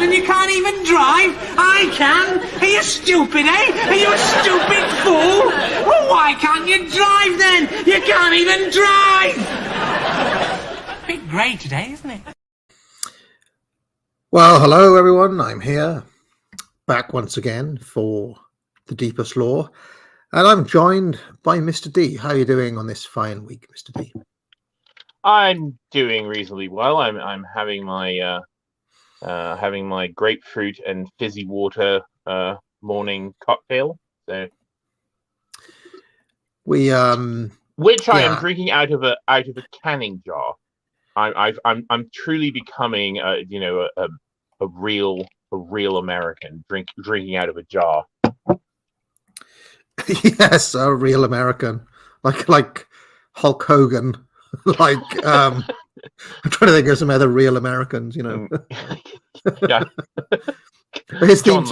And you can't even drive? I can. Are you stupid, eh? Are you a stupid fool? Well, why can't you drive then? You can't even drive! A bit grey today, isn't it? Well, hello everyone. I'm here, back once again for The Deepest Lore. And I'm joined by Mr. D. How are you doing on this fine week, Mr. D? I'm doing reasonably well. I'm having my grapefruit and fizzy water morning cocktail. So, I am drinking out of a canning jar. I'm truly becoming a real American, drinking out of a jar. Yes, a real American, like Hulk Hogan, I'm trying to think of some other real Americans, Yeah. His theme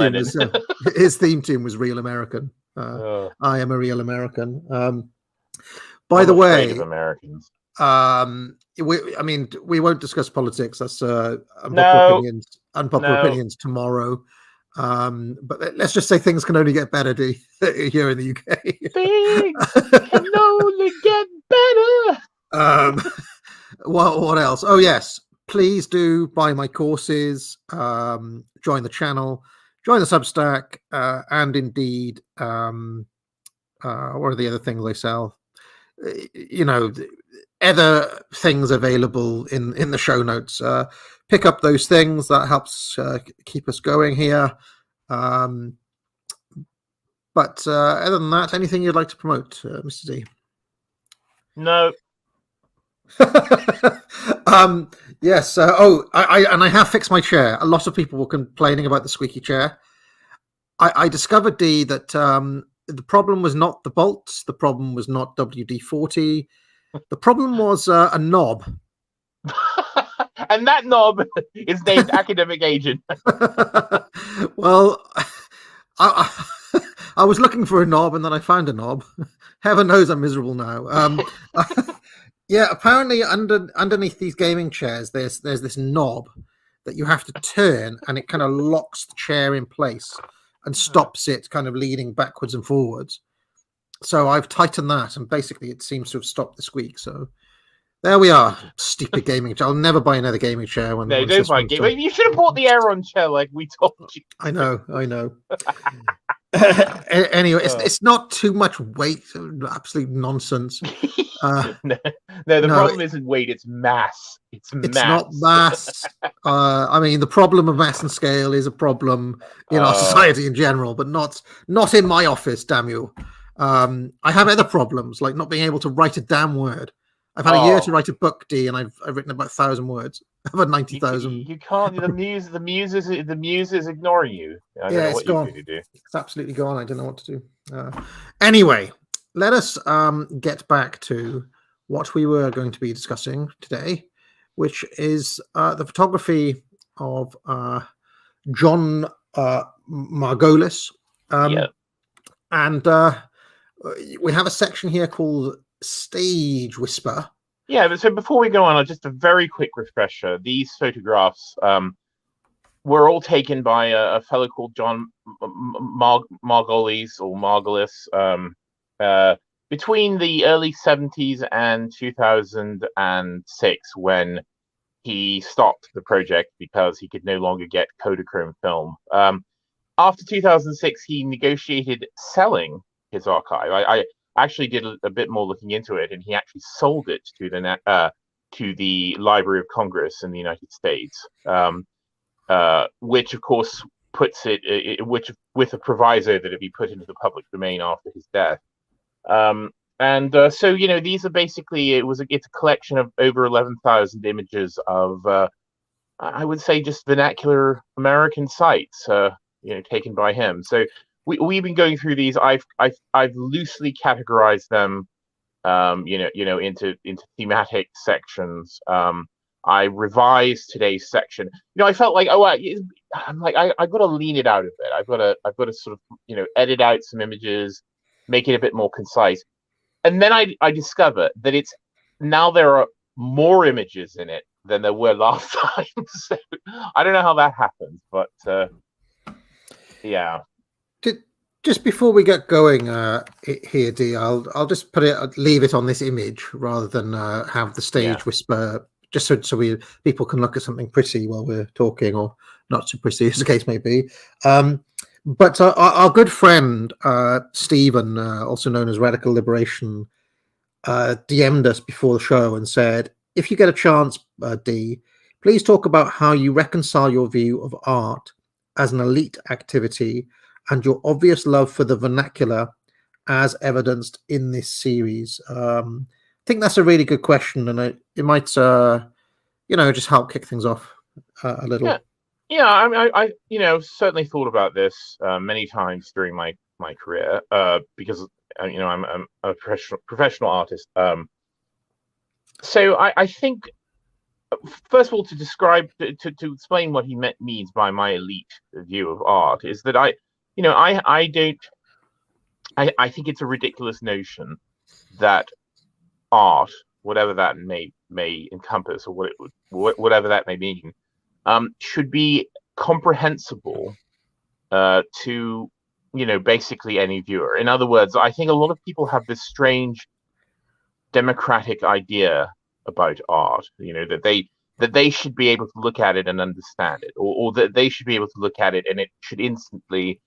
tune was Real American. I am a real American. By the way, of Americans. We won't discuss politics. That's unpopular opinions tomorrow. But let's just say things can only get better here in the UK. Things can only get better. What else? Oh yes, please do buy my courses, join the channel, join the Substack, and indeed, what are the other things I sell? Other things available in the show notes. Pick up those things. That helps keep us going here. But other than that, anything you'd like to promote, Mr. D? No. Yes. I have fixed my chair. A lot of people were complaining about the squeaky chair. I discovered, D, that the problem was not the bolts. The problem was not WD-40. The problem was a knob. And that knob is named Academic Agent. Well, I was looking for a knob, and then I found a knob. Heaven knows I'm miserable now. Yeah, apparently underneath these gaming chairs, there's this knob that you have to turn, and it kind of locks the chair in place and stops it kind of leaning backwards and forwards. So I've tightened that, and basically it seems to have stopped the squeak. So there we are. Stupid gaming chair. I'll never buy another gaming chair. No, don't buy gaming. You should have bought the Aeron chair like we told you. I know. Anyway, it's not too much weight. Absolute nonsense. No, the problem isn't weight, it's mass. It's not mass. The problem of mass and scale is a problem in our society in general, but not in my office, damn you. I have other problems, like not being able to write a damn word. I've had a year to write a book, D, and I've written about 1,000 words. I've had 90,000. You can't. The muse is ignoring you. I don't know what gone. You do. It's absolutely gone. I don't know what to do. Anyway, let us get back to what we were going to be discussing today, which is the photography of John Margolies. And we have a section here called Stage Whisper. Yeah, but so before we go on, just a very quick refresher. These photographs were all taken by a fellow called John Margolies or Margolies between the early 70s and 2006, when he stopped the project because he could no longer get Kodachrome film. After 2006, he negotiated selling his archive. I actually did a bit more looking into it, and he actually sold it to the Library of Congress in the United States, which of course puts it with a proviso that it be put into the public domain after his death. So these are basically it's a collection of over 11,000 images of I would say just vernacular American sites, taken by him. So we've been going through these. I've loosely categorized them, into thematic sections. I revised today's section. I felt like, I'm like, I've got to lean it out a bit. I've got to sort of, edit out some images, make it a bit more concise. And then I discover that now there are more images in it than there were last time. So I don't know how that happens, but yeah. Just before we get going here, D, I'll just leave it on this image rather than have the stage whisper, just so people can look at something pretty while we're talking, or not so pretty, as the case may be. But our good friend Stephen, also known as Radical Liberation, DM'd us before the show and said, if you get a chance, D, please talk about how you reconcile your view of art as an elite activity and your obvious love for the vernacular as evidenced in this series. I think that's a really good question, and it might, just help kick things off a little. Yeah. I certainly thought about this many times during my career, because I'm a professional artist. So I think, first of all, to explain what he means by my elite view of art is that I think it's a ridiculous notion that art, whatever that may encompass, or whatever that may mean, should be comprehensible to basically any viewer. In other words, I think a lot of people have this strange democratic idea about art, that they should be able to look at it and understand it, or that they should be able to look at it and it should instantly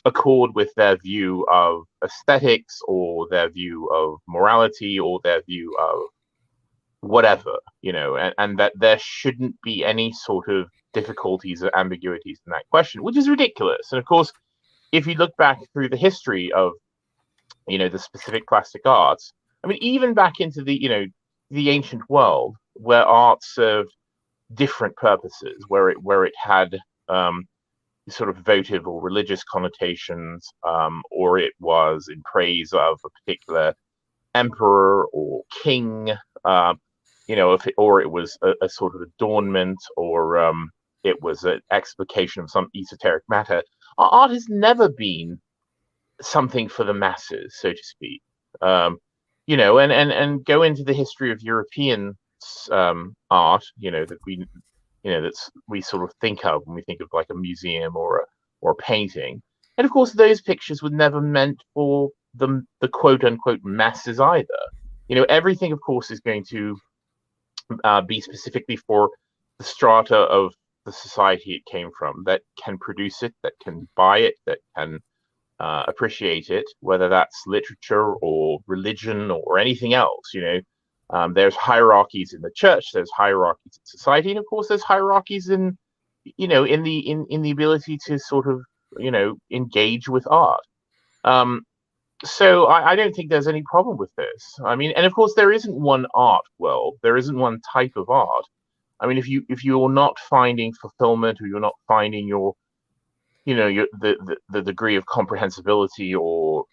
accord with their view of aesthetics, or their view of morality, or their view of whatever, and that there shouldn't be any sort of difficulties or ambiguities in that question, which is ridiculous. And of course, if you look back through the history of, the specific plastic arts, I mean, even back into the ancient world, where art served different purposes, where it had sort of votive or religious connotations, or it was in praise of a particular emperor or king, or it was a sort of adornment, or it was an explication of some esoteric matter. Art has never been something for the masses, so to speak. And go into the history of European art, that we sort of think of when we think of like a museum or a painting. And of course, those pictures were never meant for the quote unquote masses either. Everything, of course, is going to be specifically for the strata of the society it came from, that can produce it, that can buy it, that can appreciate it, whether that's literature or religion or anything else. There's hierarchies in the church, there's hierarchies in society, and of course there's hierarchies in the ability to sort of engage with art. So I don't think there's any problem with this. I mean, and of course there isn't one art world, there isn't one type of art. I mean, if you're not finding fulfillment, or you're not finding the degree of comprehensibility or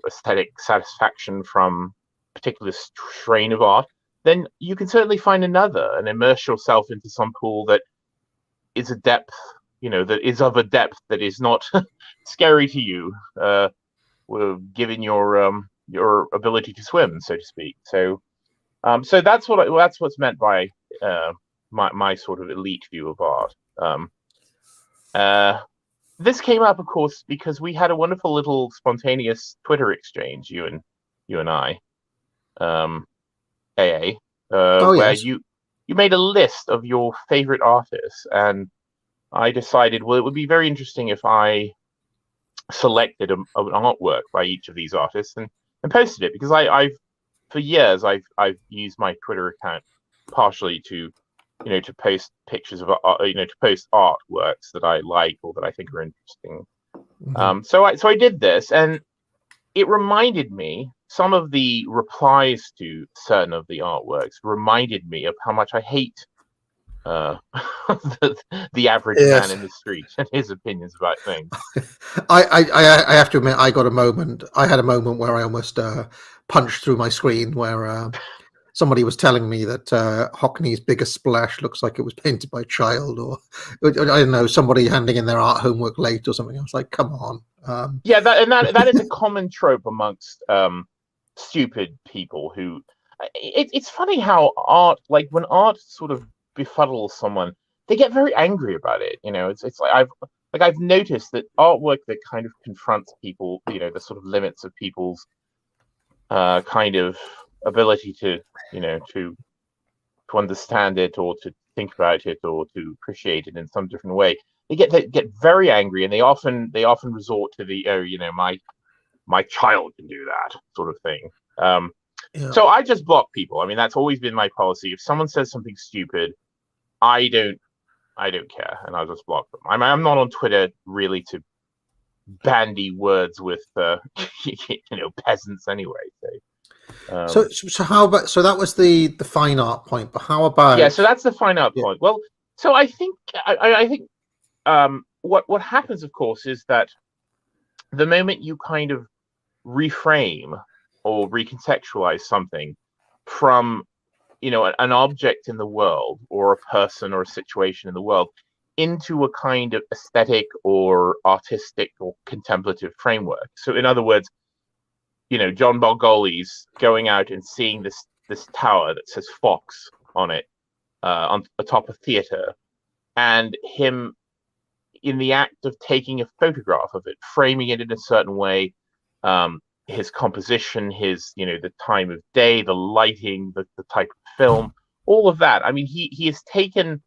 aesthetic satisfaction from a particular strain of art, then you can certainly find another and immerse yourself into some pool that is a depth, that is of a depth that is not scary to you, given your ability to swim, so to speak. So that's what's meant by my sort of elite view of art. This came up, of course, because we had a wonderful little spontaneous Twitter exchange, you and I, AA, where yes. you made a list of your favorite artists, and I decided, well, it would be very interesting if I selected an artwork by each of these artists and posted it, because for years I've used my Twitter account partially to post pictures of to post artworks that I like or that I think are interesting. Mm-hmm. So I did this, and it reminded me, some of the replies to certain of the artworks reminded me of how much I hate the average man in the street and his opinions about things. I have to admit, I had a moment where I almost punched through my screen where somebody was telling me that Hockney's biggest splash looks like it was painted by a child, or I don't know, somebody handing in their art homework late or something. I was like, come on. That is a common trope amongst stupid people who. It's funny how art, like when art sort of befuddles someone, they get very angry about it. It's like I've noticed that artwork that kind of confronts people, the sort of limits of people's kind of ability to understand it or to think about it or to appreciate it in some different way. They get very angry, and they often resort to the my child can do that sort of thing. So I just block people. I mean, that's always been my policy. If someone says something stupid, I don't care, and I'll just block them. I'm not on Twitter really to bandy words with peasants anyway. So how about, so that was the fine art point, but how about so that's the fine art point. Well, so I think what happens, of course, is that the moment you kind of reframe or recontextualize something from an object in the world or a person or a situation in the world into a kind of aesthetic or artistic or contemplative framework. So in other words, John Margolies going out and seeing this tower that says Fox on it, on atop a theater, and him in the act of taking a photograph of it, framing it in a certain way, his composition, his the time of day, the lighting, the type of film, all of that. I mean, he has taken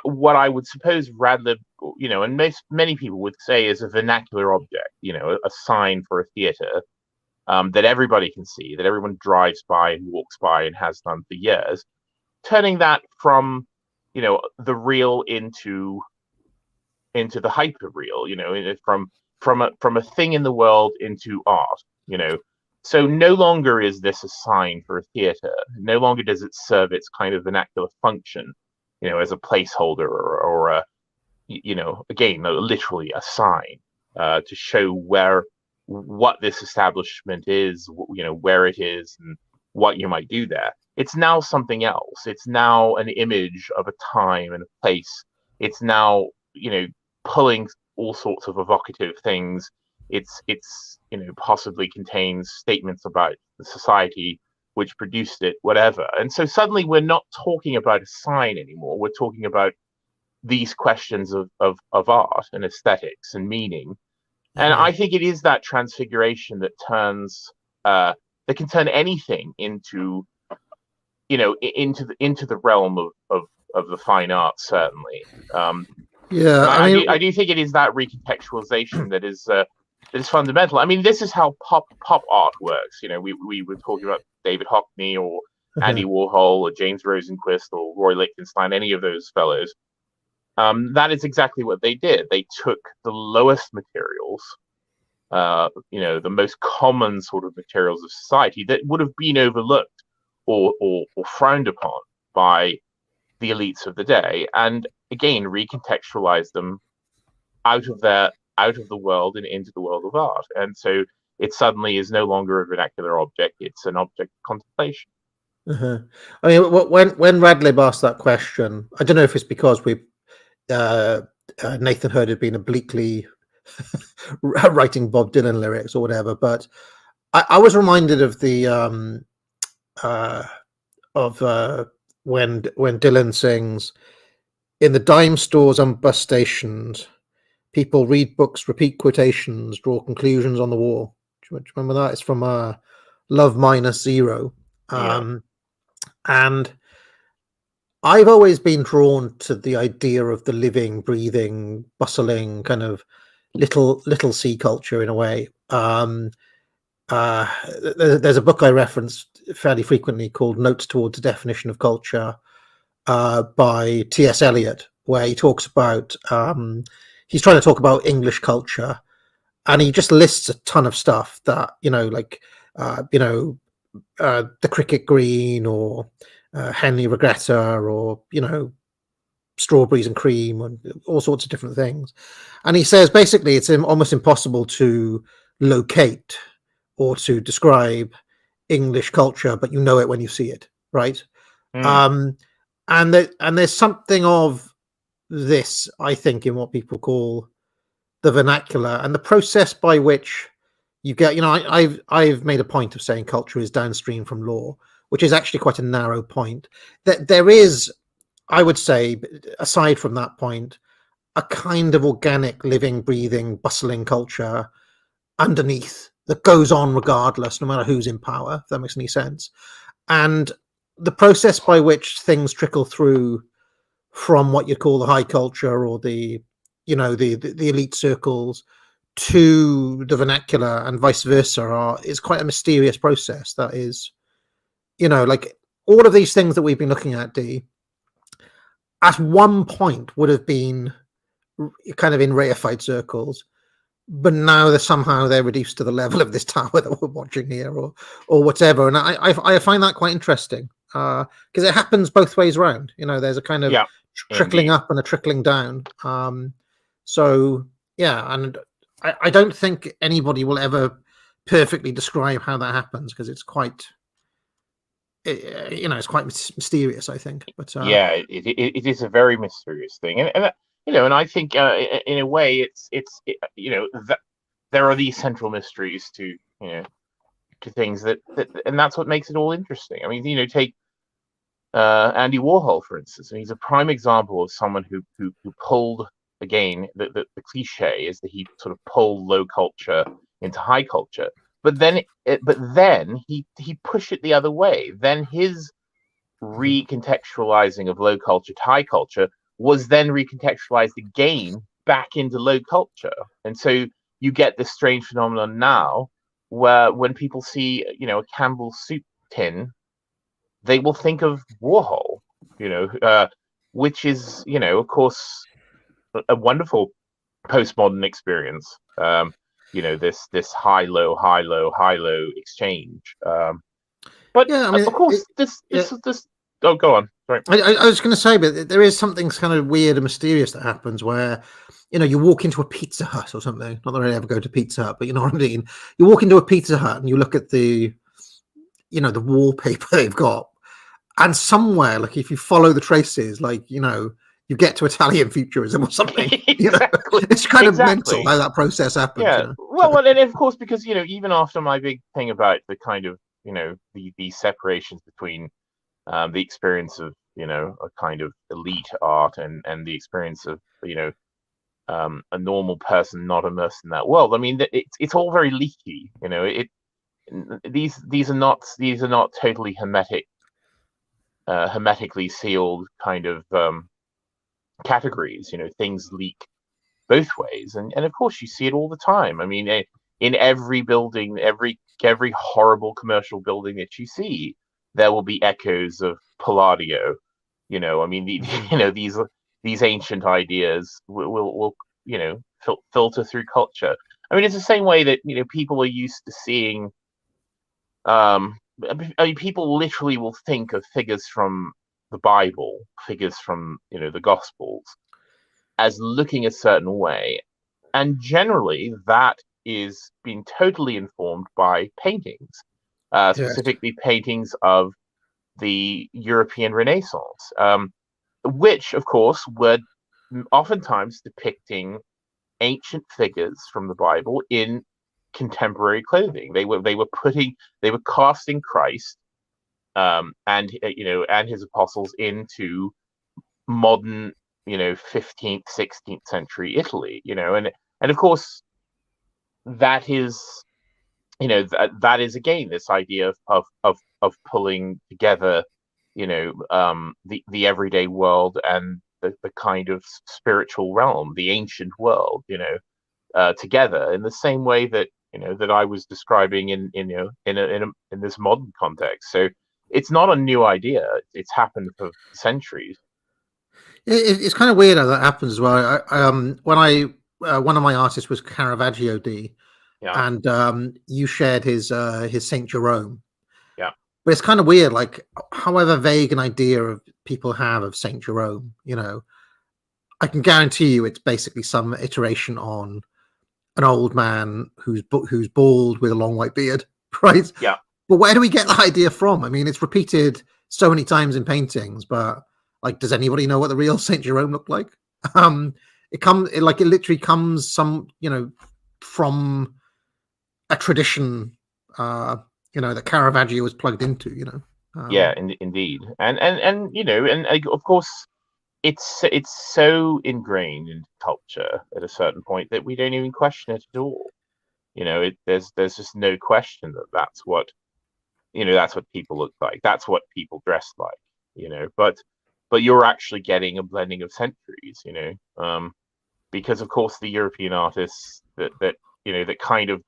what I would suppose Radler, and many people would say is a vernacular object, a sign for a theater that everybody can see, that everyone drives by and walks by and has done for years, turning that from the real into the hyper real, from a thing in the world into art, So no longer is this a sign for a theater. No longer does it serve its kind of vernacular function, as a placeholder or a, again, literally a sign to show what this establishment is, where it is and what you might do there. It's now something else. It's now an image of a time and a place. It's now, pulling all sorts of evocative things. It's possibly contains statements about the society which produced it, whatever. And so suddenly we're not talking about a sign anymore. We're talking about these questions of art and aesthetics and meaning. And I think it is that transfiguration that can turn anything into the realm of the fine arts, certainly. I do think it is that recontextualization that is fundamental. I mean, this is how pop art works. We were talking about David Hockney or Andy Warhol or James Rosenquist or Roy Lichtenstein, any of those fellows. That is exactly what they did. They took the lowest materials, the most common sort of materials of society that would have been overlooked or frowned upon by the elites of the day, and again recontextualize them out of the world and into the world of art. And so it suddenly is no longer a vernacular object; it's an object of contemplation. I mean, when Radlib asked that question, I don't know if it's because Nathan Hurd had been obliquely writing Bob Dylan lyrics or whatever, but I was reminded of the when Dylan sings, "In the dime stores and bus stations, people read books, repeat quotations, draw conclusions on the wall." Do you remember that? It's from Love Minus Zero. And I've always been drawn to the idea of the living, breathing, bustling kind of little C culture in a way. There's a book I reference fairly frequently called Notes Towards a Definition of Culture by T.S. Eliot, where he talks about he's trying to talk about English culture, and he just lists a ton of stuff that the cricket green or Henry Regretta, or strawberries and cream, and all sorts of different things. And he says basically it's almost impossible to locate or to describe English culture, but you know it when you see it, right? Mm. And there's something of this, I think, in what people call the vernacular, and the process by which you get. I've made a point of saying culture is downstream from law, which is actually quite a narrow point. That there is, I would say, aside from that point, a kind of organic, living, breathing, bustling culture underneath that goes on regardless, no matter who's in power, if that makes any sense. And the process by which things trickle through from what you call the high culture, or the elite circles, to the vernacular and vice versa is quite a mysterious process. That is, like all of these things that we've been looking at, D, at one point would have been kind of in reified circles, but now they're reduced to the level of this tower that we're watching here, or whatever. And I find that quite interesting, because it happens both ways around. There's a kind of trickling up and a trickling down. So yeah, and I don't think anybody will ever perfectly describe how that happens, because it's quite it's quite mysterious, I think. But it is a very mysterious thing, and I think in a way it's that there are these central mysteries to to things that and that's what makes it all interesting. I mean, take Andy Warhol, for instance, and he's a prime example of someone who pulled, again, the cliche is that he sort of pulled low culture into high culture, but then he pushed it the other way. Then his recontextualizing of low culture to high culture was then recontextualized again back into low culture, and so you get this strange phenomenon now where when people see a Campbell's soup tin, they will think of Warhol, which is of course a wonderful postmodern experience. This high low exchange. But yeah, I mean, of course, this. Oh, go on. Sorry. I was going to say, but there is something kind of weird and mysterious that happens where, you walk into a Pizza Hut or something. Not that I ever go to Pizza Hut, but you know what I mean. You walk into a Pizza Hut and you look at the wallpaper they've got, and somewhere, like if you follow the traces, like you get to Italian futurism or something. Exactly. It's kind of mental how that process happens. Yeah. Well, and of course, because even after my big thing about the kind of the separations between the experience of a kind of elite art and the experience of a normal person not immersed in that world. I mean, it's all very leaky. These are not totally hermetically sealed kind of categories. Things leak both ways, and of course you see it all the time. I mean, in every building, every horrible commercial building that you see, there will be echoes of Palladio. I mean, these ancient ideas will filter through culture. I mean, it's the same way that people are used to seeing. I mean, people literally will think of figures from the Bible, figures from the Gospels, as looking a certain way, and generally that is being totally informed by paintings, specifically paintings of the European Renaissance, which, of course, were oftentimes depicting ancient figures from the Bible in contemporary clothing. They were casting Christ, and his apostles into modern 15th 16th century Italy, and of course that is that is again this idea of pulling together the everyday world and the kind of spiritual realm, the ancient world, together in the same way that that I was describing in this modern context. So it's not a new idea. It's happened for centuries. It's kind of weird how that happens as well. When one of my artists was Caravaggio D, Yeah. and you shared his Saint Jerome. Yeah. But it's kind of weird, like however vague an idea of people have of Saint Jerome, I can guarantee you it's basically some iteration on an old man who's bald with a long white beard, right? Yeah. But where do we get the idea from? I mean, it's repeated so many times in paintings, but like, does anybody know what the real Saint Jerome looked like? It literally comes from a tradition, that Caravaggio was plugged into. Yeah, indeed, and of course, it's so ingrained in culture at a certain point that we don't even question it at all. There's just no question that that's what people look like. That's what people dress like. But you're actually getting a blending of centuries. Because of course the European artists that kind of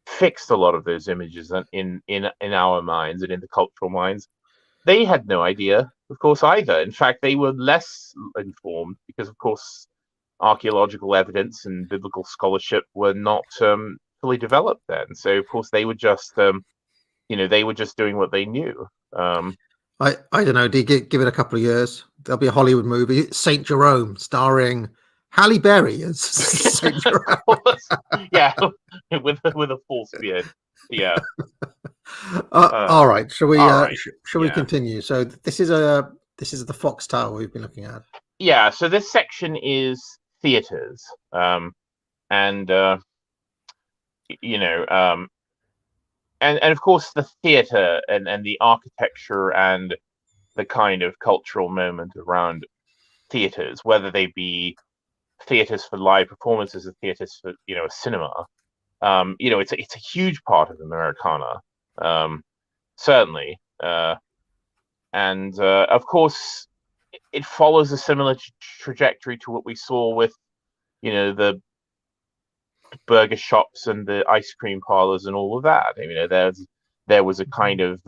fixed a lot of those images in our minds and in the cultural minds, they had no idea, of course, either. In fact, they were less informed because, of course, archaeological evidence and biblical scholarship were not fully developed then. So, of course, they were just doing what they knew. I don't know. Do you give it a couple of years? There'll be a Hollywood movie, Saint Jerome, starring Halle Berry as Saint Jerome. Yeah, with a full beard. Yeah. All right. Shall we? Right. Shall we continue? So this is the Fox Tower we've been looking at. Yeah. So this section is theaters, and of course the theater and the architecture and the kind of cultural moment around theaters, whether they be theaters for live performances or theaters for a cinema. It's a huge part of Americana. Certainly, and of course, it follows a similar trajectory to what we saw with, the burger shops and the ice cream parlors and all of that. I mean, there was a kind of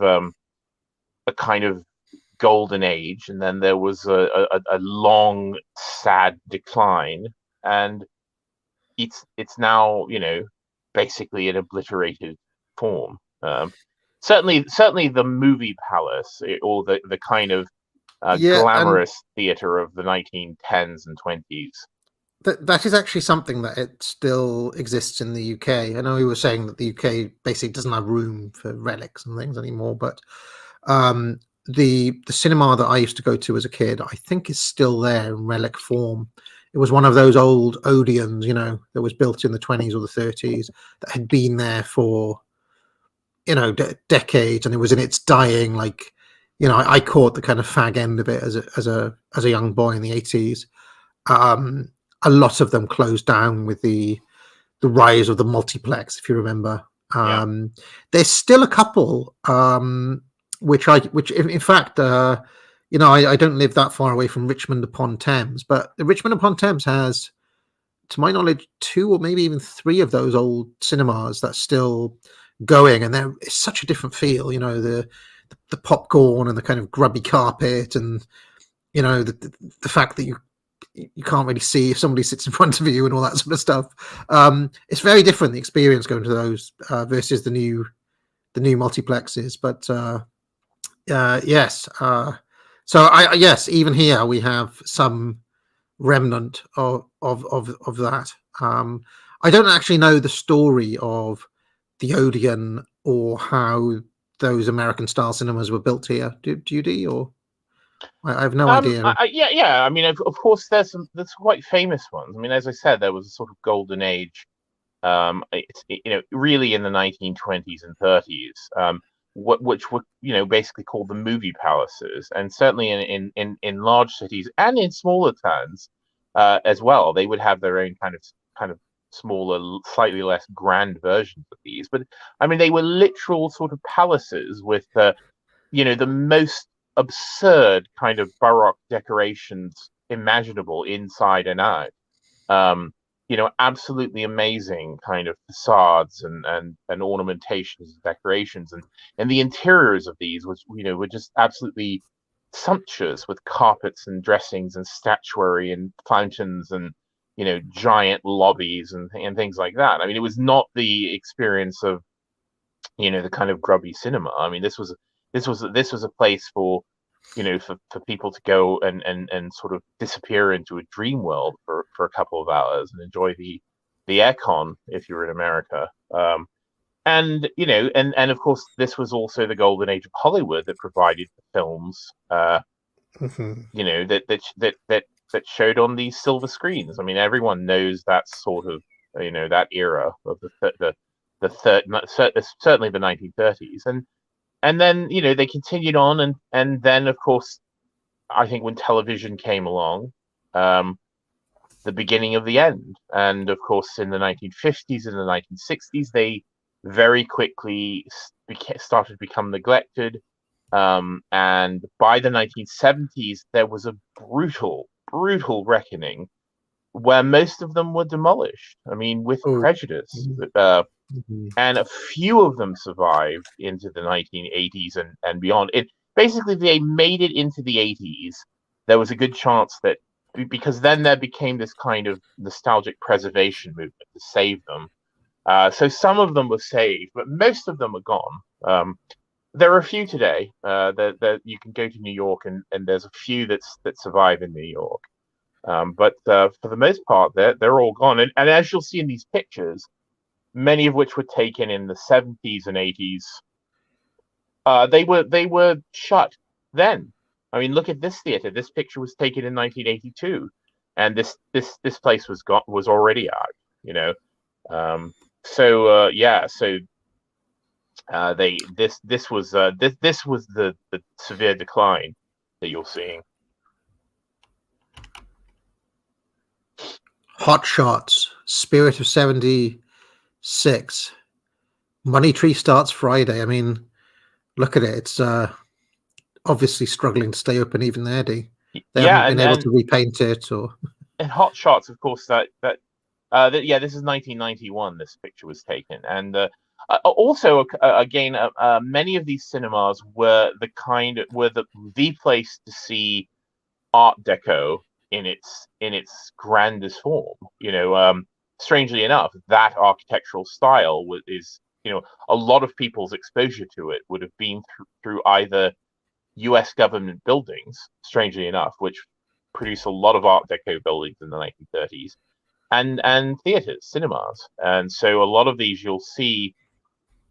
golden age, and then there was a long, sad decline, and it's now basically an obliterated form. Certainly the movie palace, or the kind of glamorous theater of the 1910s and 20s. That is actually something that it still exists in the UK. I know we were saying that the UK basically doesn't have room for relics and things anymore, but the cinema that I used to go to as a kid, I think, is still there in relic form. It was one of those old Odeons, that was built in the 20s or the 30s that had been there for decades, and it was in its dying. I caught the kind of fag end of it as a young boy in the 80s. A lot of them closed down with the rise of the multiplex, if you remember. There's still a couple, which in fact, I don't live that far away from Richmond upon Thames, but Richmond upon Thames has, to my knowledge, 2 or maybe even 3 of those old cinemas that's still going, and it's such a different feel. The popcorn and the kind of grubby carpet, and the fact that you can't really see if somebody sits in front of you and all that sort of stuff. It's very different, the experience going to those versus the new multiplexes. But yes, yes, even here we have some remnant of that. I don't actually know the story of the Odeon or how those American style cinemas were built here. Do you, or I have no idea. I mean, of course, there's quite famous ones. I mean, as I said, there was a sort of golden age, really in the 1920s and 30s, which were basically called the movie palaces, and certainly in large cities and in smaller towns as well, they would have their own kind of smaller, slightly less grand versions of these. But I mean, they were literal sort of palaces with the most absurd kind of Baroque decorations imaginable inside and out. Absolutely amazing kind of facades and ornamentations and decorations, and the interiors of these were just absolutely sumptuous, with carpets and dressings and statuary and fountains and giant lobbies and things like that. I mean, it was not the experience of the kind of grubby cinema. I mean, this was this was a place for, for people to go and sort of disappear into a dream world for a couple of hours and enjoy the aircon if you're in America. And and of course, this was also the golden age of Hollywood that provided the films, that showed on these silver screens. I mean, everyone knows that sort of, that era of certainly the 1930s, and then they continued on, and then of course, I think when television came along, the beginning of the end, and of course in the 1950s and the 1960s they very quickly started to become neglected, and by the 1970s there was a brutal reckoning where most of them were demolished. I mean, with prejudice. And a few of them survived into the 1980s and beyond. Basically, they made it into the 80s. There was a good chance that, because then there became this kind of nostalgic preservation movement to save them. So some of them were saved, but most of them are gone. There are a few today. That you can go to New York, and there's a few that survive in New York. But for the most part, they're all gone. And as you'll see in these pictures, many of which were taken in the 70s and 80s, they were shut then. I mean, look at this theater. This picture was taken in 1982, and this place was already out. So this was the severe decline that you're seeing. Hot Shots, Spirit of 76, Money Tree starts Friday. I mean, look at it. It's obviously struggling to stay open even there, They haven't been able to repaint it, or. And Hot Shots, of course, this is 1991. This picture was taken, and also again, many of these cinemas were the place to see Art Deco in its grandest form. Strangely enough, that architectural style is a lot of people's exposure to it would have been through either U.S. government buildings, strangely enough, which produced a lot of Art Deco buildings in the 1930s, and theaters, cinemas, and so a lot of these you'll see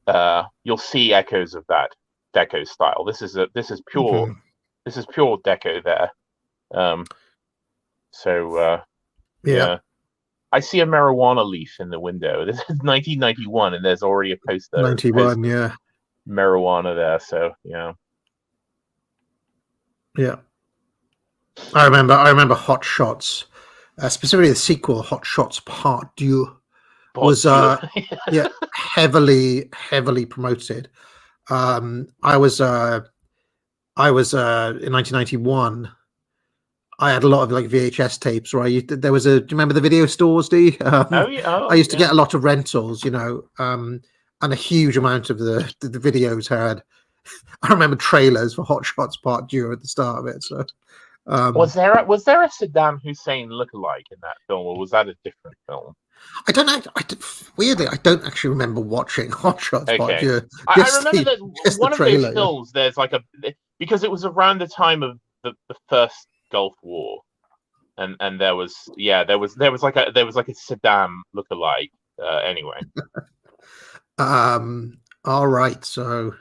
echoes of that Deco style. This is pure Deco there. Yeah. I see a marijuana leaf in the window. This is 1991, and there's already a poster. 91, yeah. Marijuana there, so yeah. Yeah. I remember Hot Shots, specifically the sequel, Hot Shots Part 2, was heavily promoted. I was in 1991. I had a lot of like VHS tapes, right? Do you remember the video stores, D? I used to get a lot of rentals, and a huge amount of the videos had. I remember trailers for Hot Shots Part 2 at the start of it. So, was there a Saddam Hussein lookalike in that film, or was that a different film? I don't know. Weirdly, I don't actually remember watching Hot Shots Part 2. I remember that one of those films. There's because it was around the time of the first Gulf War, and there was like a Saddam lookalike. Anyway. All right. So.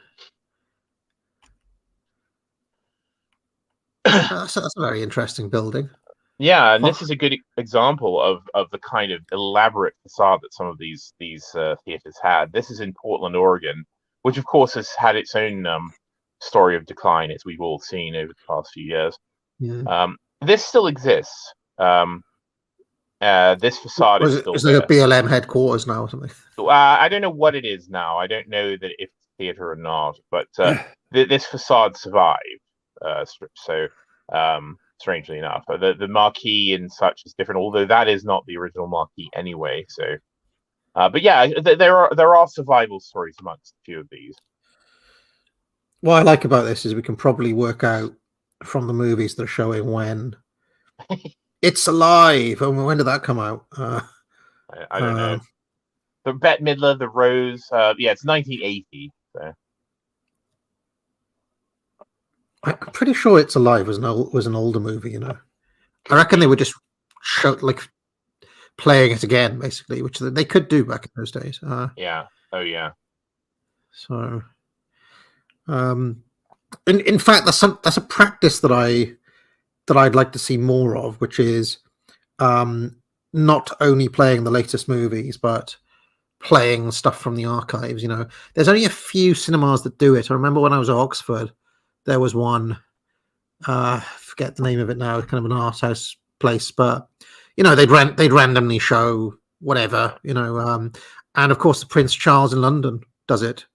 That's a very interesting building. Yeah, and this is a good example of the kind of elaborate facade that some of these theaters had. This is in Portland, Oregon, which of course has had its own story of decline, as we've all seen over the past few years. Yeah. This still exists. This facade is still there. It's like a BLM headquarters now or something. I don't know what it is now. I don't know that if it's theater or not, but this facade survived. Strangely enough, the marquee and such is different, although that is not the original marquee anyway. So, but yeah, there are survival stories amongst a few of these. What I like about this is we can probably work out from the movies they're showing when It's Alive. When did that come out? I don't know. The Bette Midler, The Rose. Yeah, it's 1980. So. I'm pretty sure It's Alive was an older movie. I reckon they were just playing it again, basically, which they could do back in those days. Yeah. Oh yeah. So, in fact, that's a practice that I'd like to see more of, which is not only playing the latest movies, but playing stuff from the archives. There's only a few cinemas that do it. I remember when I was at Oxford, there was one. Forget the name of it now. It's kind of an art house place, but they'd randomly show whatever. And of course, the Prince Charles in London does it.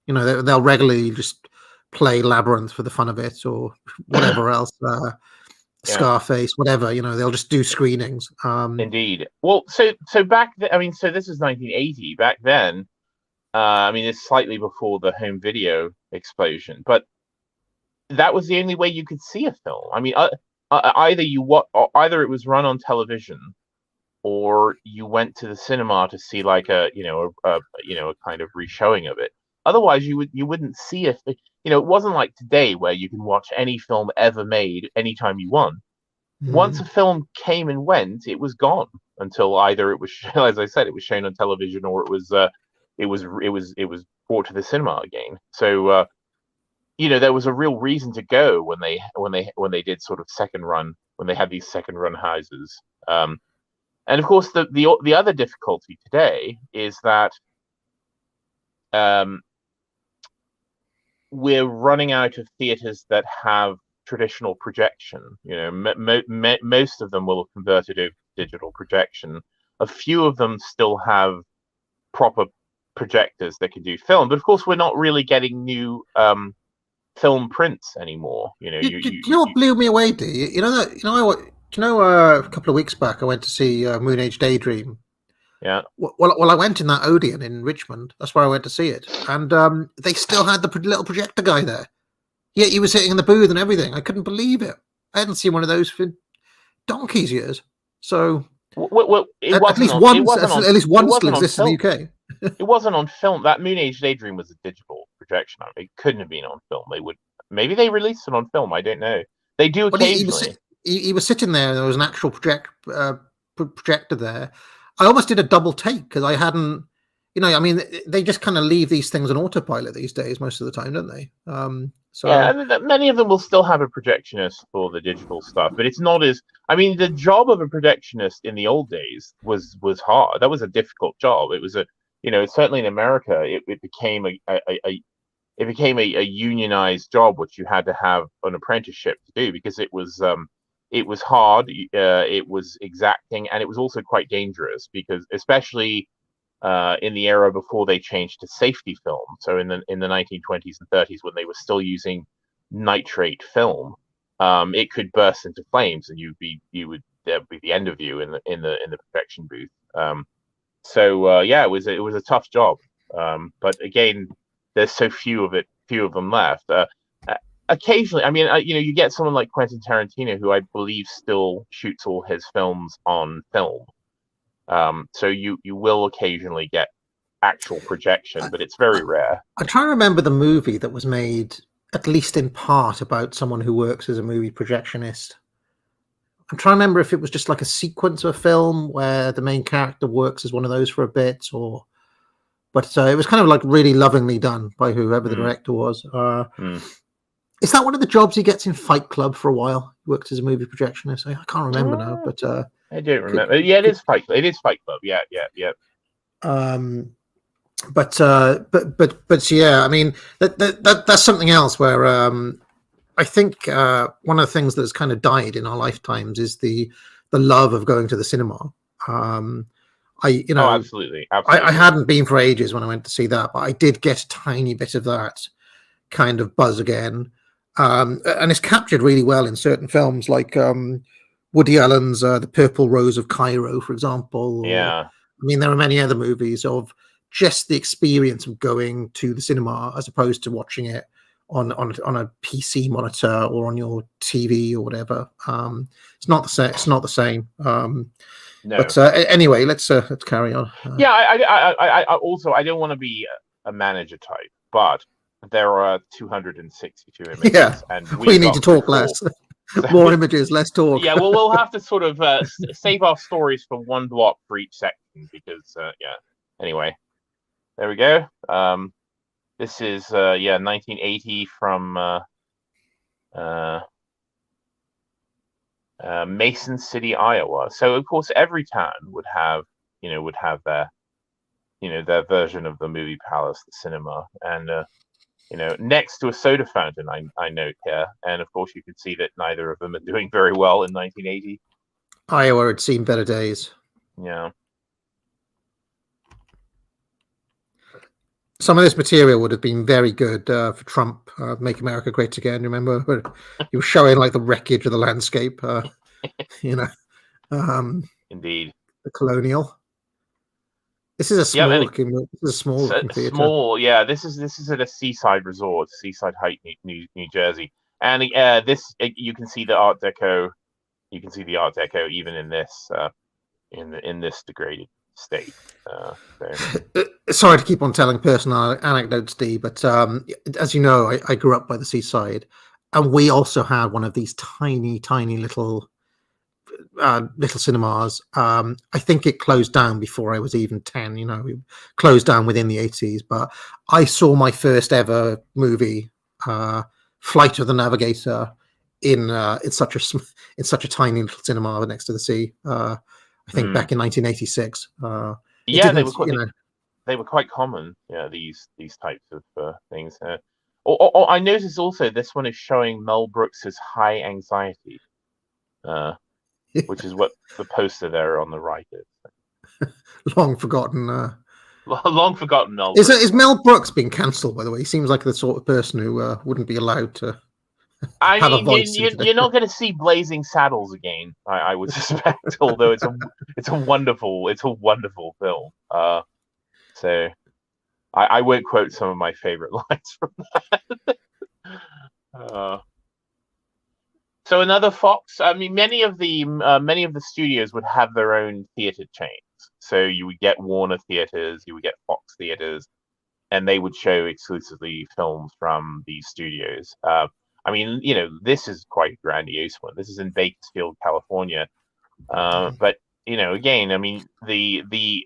They'll regularly just play Labyrinth for the fun of it, or whatever else. Scarface, whatever. They'll just do screenings. Indeed. Well, so back then, so this is 1980. Back then, it's slightly before the home video explosion, but that was the only way you could see a film. Either it was run on television, or you went to the cinema to see like a kind of reshowing of it. Otherwise, you wouldn't see it. It wasn't like today where you can watch any film ever made anytime you want. Once a film came and went, it was gone until either it was, as I said, it was shown on television, or it was brought to the cinema again. So there was a real reason to go when they did sort of second run, when they had these second run houses. And of course, the other difficulty today is that we're running out of theaters that have traditional projection. Most of them will have converted over to digital projection. A few of them still have proper projectors that can do film, but of course, we're not really getting new film prints anymore. Do you know what blew me away? Do you know that? A couple of weeks back, I went to see Moon Age Daydream. Yeah. Well, I went in that Odeon in Richmond. That's where I went to see it, and they still had the little projector guy there. Yeah, he was sitting in the booth and everything. I couldn't believe it. I hadn't seen one of those for donkey's years. So, at least one still exists in the UK. It wasn't on film. That Moon Age Daydream was a digital projection. It couldn't have been on film. Maybe they released it on film. I don't know. They do occasionally. He was sitting there, and there was an actual projector there. I almost did a double take because I hadn't, they just kind of leave these things on autopilot these days most of the time, don't they? Many of them will still have a projectionist for the digital stuff, but it's not as. The job of a projectionist in the old days was hard. That was a difficult job. It was certainly in America, it became a unionized job, which you had to have an apprenticeship to do, because it was hard, it was exacting, and it was also quite dangerous, because especially in the era before they changed to safety film, so in the 1920s and 30s, when they were still using nitrate film, it could burst into flames, and that would be the end of you in the projection booth. It was a tough job, but again, there's so few of them left. Occasionally, you get someone like Quentin Tarantino, who I believe still shoots all his films on film. So you will occasionally get actual projection, but it's very rare. I'm trying to remember the movie that was made, at least in part, about someone who works as a movie projectionist. I'm trying to remember if it was just like a sequence of a film where the main character works as one of those for a bit, but it was kind of like really lovingly done by whoever the director was. Is that one of the jobs he gets in Fight Club for a while? He works as a movie projectionist. I can't remember now, but I don't remember. It is Fight Club. It is Fight Club. Yeah. But yeah, that's something else where I think one of the things that's kind of died in our lifetimes is the love of going to the cinema. Absolutely. I hadn't been for ages when I went to see that, but I did get a tiny bit of that kind of buzz again. And it's captured really well in certain films, like Woody Allen's The Purple Rose of Cairo, for example. Yeah. There are many other movies of just the experience of going to the cinema as opposed to watching it on a PC monitor or on your TV or whatever. It's not the same. No. But anyway, let's carry on. I also, I don't want to be a manager type, but there are 262 images, Yeah, and we need to talk less. So, More images, less talk. yeah, well, we'll have to sort of save our stories for one block for each section because, yeah. Anyway, there we go. This is 1980 from Mason City, Iowa. So of course, every town would have their version of the movie palace, the cinema, and next to a soda fountain. I note here, and of course, you can see that neither of them are doing very well in 1980. Iowa had seen better days. Yeah. Some of this material would have been very good for Trump, Make America Great Again. Remember, he was showing like the wreckage of the landscape. Indeed. The colonial. This is a small looking. This is a small looking theater. Small, yeah. This is at a seaside resort, Seaside Heights, New Jersey, and this you can see the Art Deco. You can see the Art Deco even in this in this degraded state. Sorry to keep on telling personal anecdotes, Dee, but as you know, I grew up by the seaside, and we also had one of these tiny little cinemas. I think it closed down before I was even 10. We closed down within the 80s, but I saw my first ever movie, Flight of the Navigator, in such a tiny little cinema next to the sea. I think back in 1986. Yeah, they were quite common. Yeah, these types of things. I noticed also this one is showing Mel Brooks's High Anxiety, which is what the poster there on the right is. Long forgotten. Long forgotten Mel. Is Mel Brooks being cancelled? By the way, he seems like the sort of person who wouldn't be allowed to. I mean, you're not going to see Blazing Saddles again, I would suspect. Although it's a wonderful film. So I won't quote some of my favorite lines from that. So another Fox. I mean, many of the studios would have their own theater chains. So you would get Warner Theaters, you would get Fox Theaters, and they would show exclusively films from these studios. I mean, this is quite a grandiose one. This is in Bakersfield, California. But again, I mean, the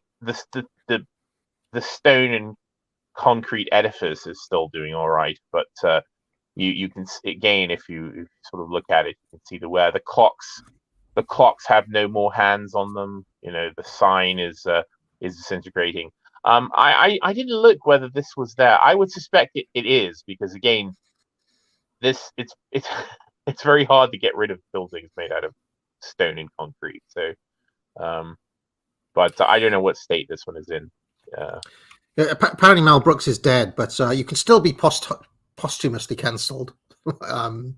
stone and concrete edifice is still doing all right. But you can, again, if you sort of look at it, you can see where the clocks have no more hands on them. The sign is disintegrating. I didn't look whether this was there. I would suspect it is, because again, it's very hard to get rid of buildings made out of stone and concrete. So, but I don't know what state this one is in. Apparently Mel Brooks is dead, but you can still be posthumously cancelled. But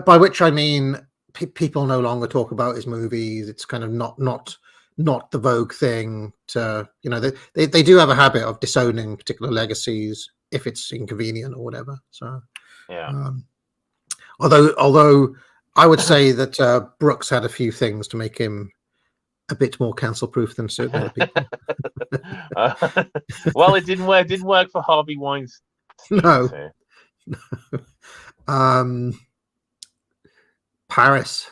by which I mean people no longer talk about his movies. It's kind of not the vogue thing to, they do have a habit of disowning particular legacies if it's inconvenient or whatever. So yeah. Although I would say that Brooks had a few things to make him a bit more cancel proof than certain other people. Well, it didn't work. Didn't work for Harvey Weinstein. No. So. Paris.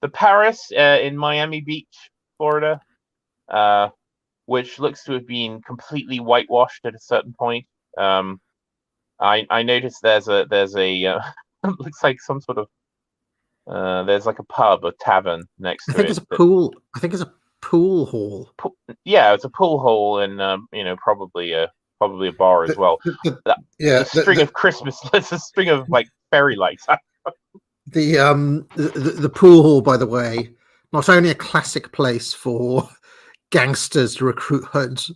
The Paris in Miami Beach, Florida, which looks to have been completely whitewashed at a certain point. I noticed there's a looks like some sort of there's like a pub, a tavern next to it. I think it's a pool. I think it's a pool hall. Yeah, it's a pool hall, and probably a bar as well. The string of Christmas. There's a string of like fairy lights. The pool hall, by the way, not only a classic place for gangsters to recruit hoods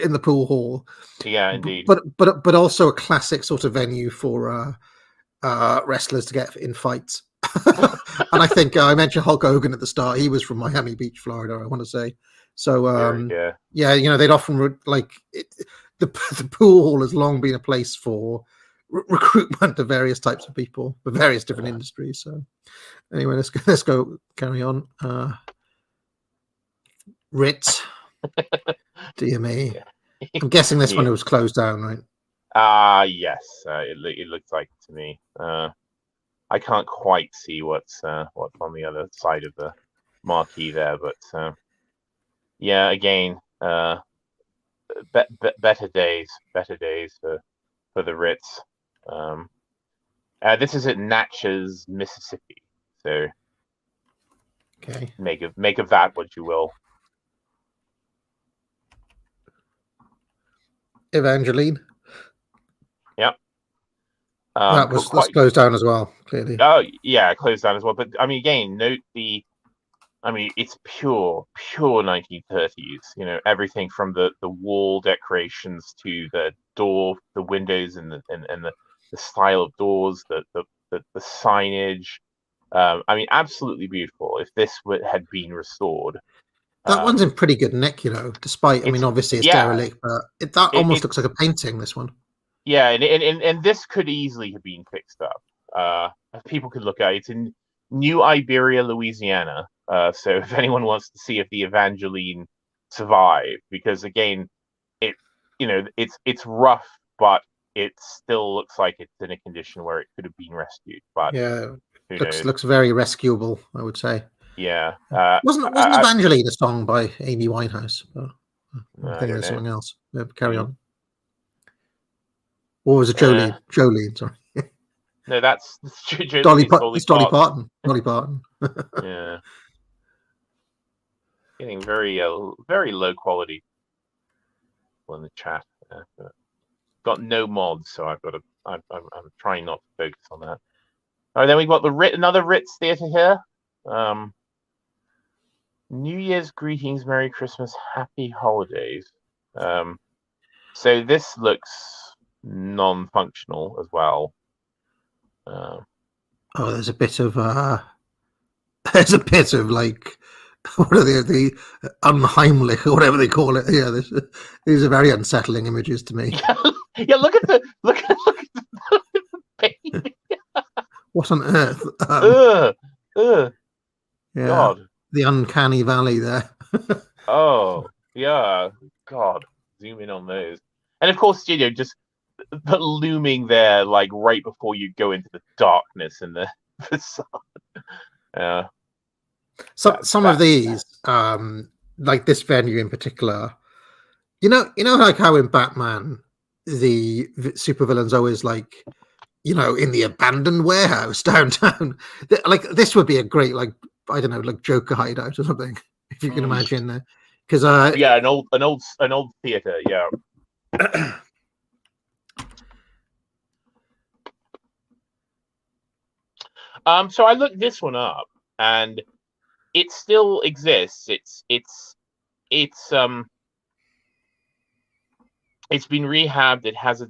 in the pool hall. Yeah, indeed. But also a classic sort of venue for wrestlers to get in fights. And I think I mentioned Hulk Hogan at the start. He was from Miami Beach, Florida, I want to say. So yeah, they'd often the pool hall has long been a place for recruitment of various types of people for various different industries. So anyway, let's go carry on. Ritz. Dear me. I'm guessing this one was closed down, right? Yes, it looks like it to me. I can't quite see what's on the other side of the marquee there, but yeah, again, better days for the Ritz. This is at Natchez, Mississippi. So Okay. make of that what you will. Evangeline. Yep. That's closed down as well, clearly. Oh yeah, closed down as well. But I mean, again, note it's pure 1930s. You know, everything from the wall decorations to the door, the windows, and the style of doors, the signage. I mean, absolutely beautiful. If this had been restored, that one's in pretty good nick, despite, I mean, obviously it's derelict, but that almost looks like a painting, this one. Yeah, and this could easily have been fixed up. People could look at it. It's in New Iberia, Louisiana. So if anyone wants to see if the Evangeline survived, because again, it's rough, but it still looks like it's in a condition where it could have been rescued. But yeah, looks very rescuable, I would say. Yeah. Wasn't Evangeline a song by Amy Winehouse? But I think there's something else. Carry on. Or was it Jolene? Jolene, sorry. No, that's Dolly Parton. Dolly Parton. Yeah. Getting very low quality in the chat. Got no mods, so I'm trying not to focus on that. All right, then we've got another Ritz Theatre here. New Year's greetings, Merry Christmas, Happy Holidays. So this looks non-functional as well. There's a bit of like, what are they, the unheimlich or whatever they call it? Yeah, these are very unsettling images to me. Yeah, look at the baby. What on earth? Yeah, God, the uncanny valley there. Oh yeah, God, zoom in on those, and of course, just looming there, like right before you go into the darkness and the facade. Yeah. Some of these, like this venue in particular, like how in Batman the supervillain's always like, in the abandoned warehouse downtown. Like this would be a great, like, I don't know, like Joker hideout or something, if you can imagine there. Because yeah, an old theater, yeah. So I looked this one up, and it still exists. It's been rehabbed. It has a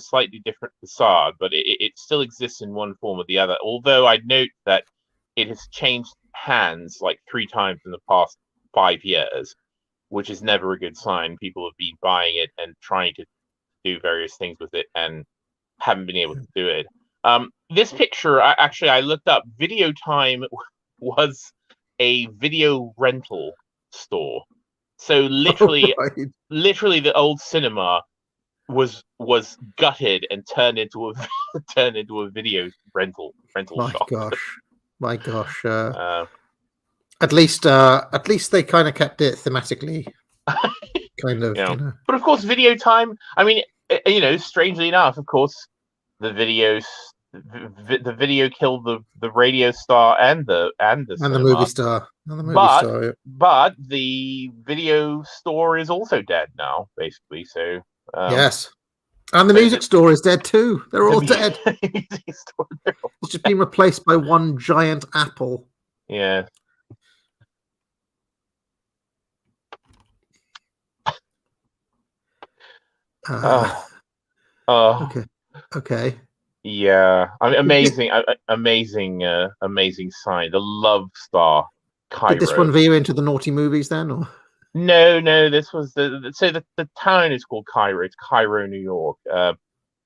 slightly different facade, but it still exists in one form or the other. Although I'd note that it has changed hands like 3 times in the past 5 years, which is never a good sign. People have been buying it and trying to do various things with it and haven't been able to do it. This picture, I looked up. Video Time was a video rental store. So literally, literally, the old cinema was gutted and turned into a video rental shop. My gosh! At least they kind of kept it thematically, kind of. Yeah. But of course, Video Time. I mean, strangely enough, of course, the video killed the radio star and the movie star. But the video store is also dead now, basically. So yes, and the music store is dead too. They're all dead. It's just been replaced by one giant apple. Yeah. Okay. Yeah, I mean, amazing sign. The Love Star. Cairo. Did this one veer into the naughty movies then, or? No. This was the town is called Cairo. It's Cairo, New York,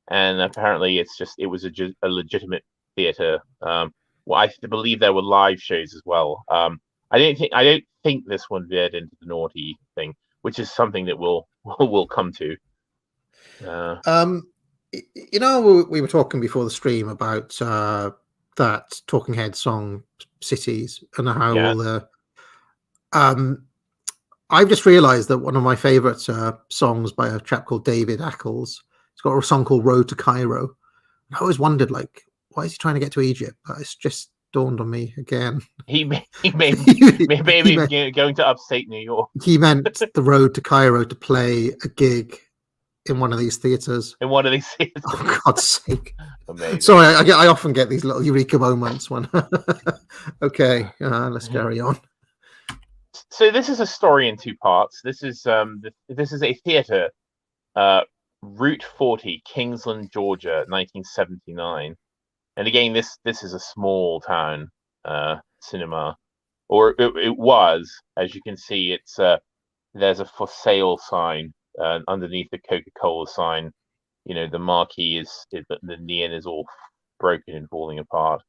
and apparently it was a legitimate theater. Well, I believe there were live shows as well. I don't think this one veered into the naughty thing, which is something that we'll come to. You know, we were talking before the stream about that Talking Head song "Cities" and how all Yes. the. I've just realised that one of my favourite songs by a chap called David Ackles. He's got a song called "Road to Cairo." And I always wondered, like, why is he trying to get to Egypt? But it's just dawned on me again. He he, meant, maybe going to upstate New York. he meant the road to Cairo to play a gig in one of these theatres. In one of these theaters. Oh, God's sake! Amazing. Sorry, I often get these little eureka moments when. Okay, let's carry on. So this is a story in two parts. This is a theater, Route 40, Kingsland, Georgia, 1979. And again, this is a small town cinema, or it was. As you can see, it's there's a for sale sign underneath the Coca-Cola sign. You know, the marquee is the neon is all broken and falling apart.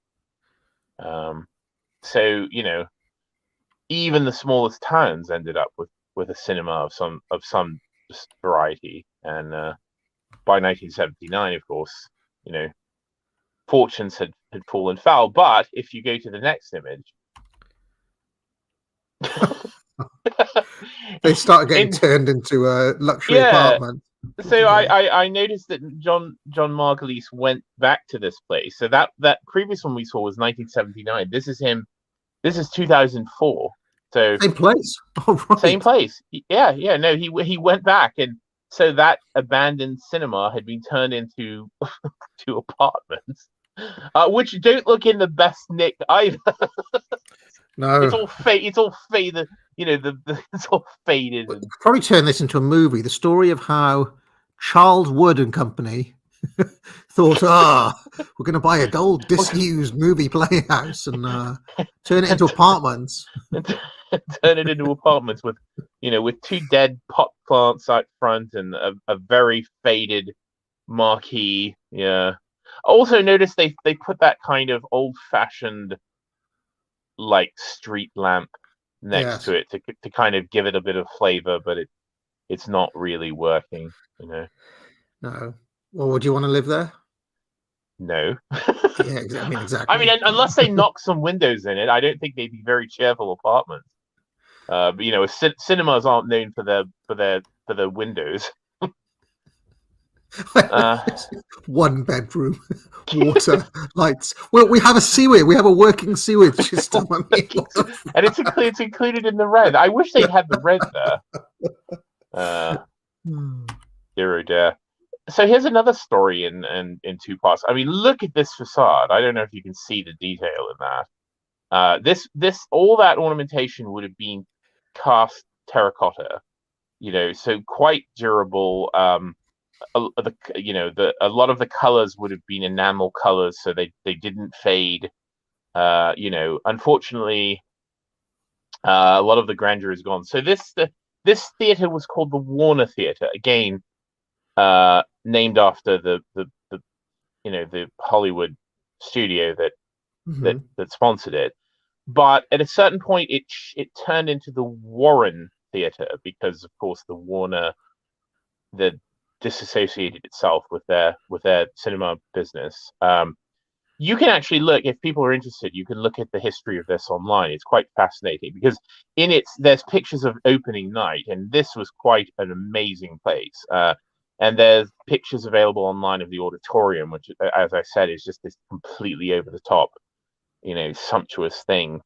So you know, even the smallest towns ended up with a cinema of some variety. And by 1979, of course, you know, fortunes had fallen foul. But if you go to the next image, they start getting turned into a luxury apartment. So I noticed that John Margolies went back to this place. So that previous one we saw was 1979. This is him. This is 2004. So same place. Oh, right. Same place. Yeah. No, he went back, and so that abandoned cinema had been turned into two apartments, which don't look in the best nick either. No, it's all faded. You know, it's all faded. And... Probably turn this into a movie. The story of how Charles Wood and Company thought, we're going to buy a old disused movie playhouse and turn it into apartments. Turn it into apartments with two dead pot plants out front and a very faded marquee. Yeah. Also notice they put that kind of old fashioned like street lamp next to it to kind of give it a bit of flavor, but it's not really working, you know. No. Well, would you want to live there? No. Yeah, exactly. I mean, unless they knock some windows in it, I don't think they'd be very cheerful apartments. But you know, cinemas aren't known for their windows. One bedroom, water, lights. Well, we have a sewage. We have a working sewage system. I mean, and it's included in the rent. I wish they'd had the rent there. Dear oh dear. So here's another story in two parts. I mean, look at this facade. I don't know if you can see the detail in that. This all that ornamentation would have been cast terracotta, you know, so quite durable. A lot of the colors would have been enamel colors, so they didn't fade. You know, unfortunately, a lot of the grandeur is gone. So this theater was called the Warner Theater, again, named after the Hollywood studio that sponsored it. But at a certain point, it turned into the Warren Theater because, of course, the Warner disassociated itself with their cinema business. You can actually look, if people are interested, you can look at the history of this online. It's quite fascinating because there's pictures of opening night, and this was quite an amazing place. And there's pictures available online of the auditorium, which, as I said, is just this completely over the top, you know, sumptuous thing.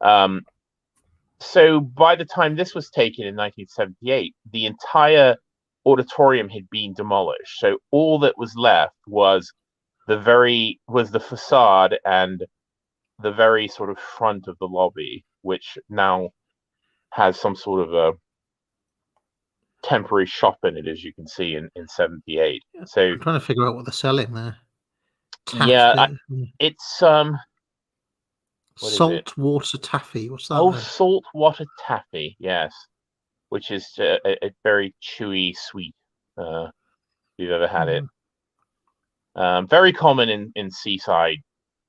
So by the time this was taken in 1978, the entire auditorium had been demolished. So all that was left was the facade and the very sort of front of the lobby, which now has some sort of a temporary shop in it, as you can see in 78. So I'm trying to figure out what they're selling there. It's saltwater taffy. What's that? Oh, saltwater taffy, yes, which is a very chewy sweet. If you've ever had it, very common in seaside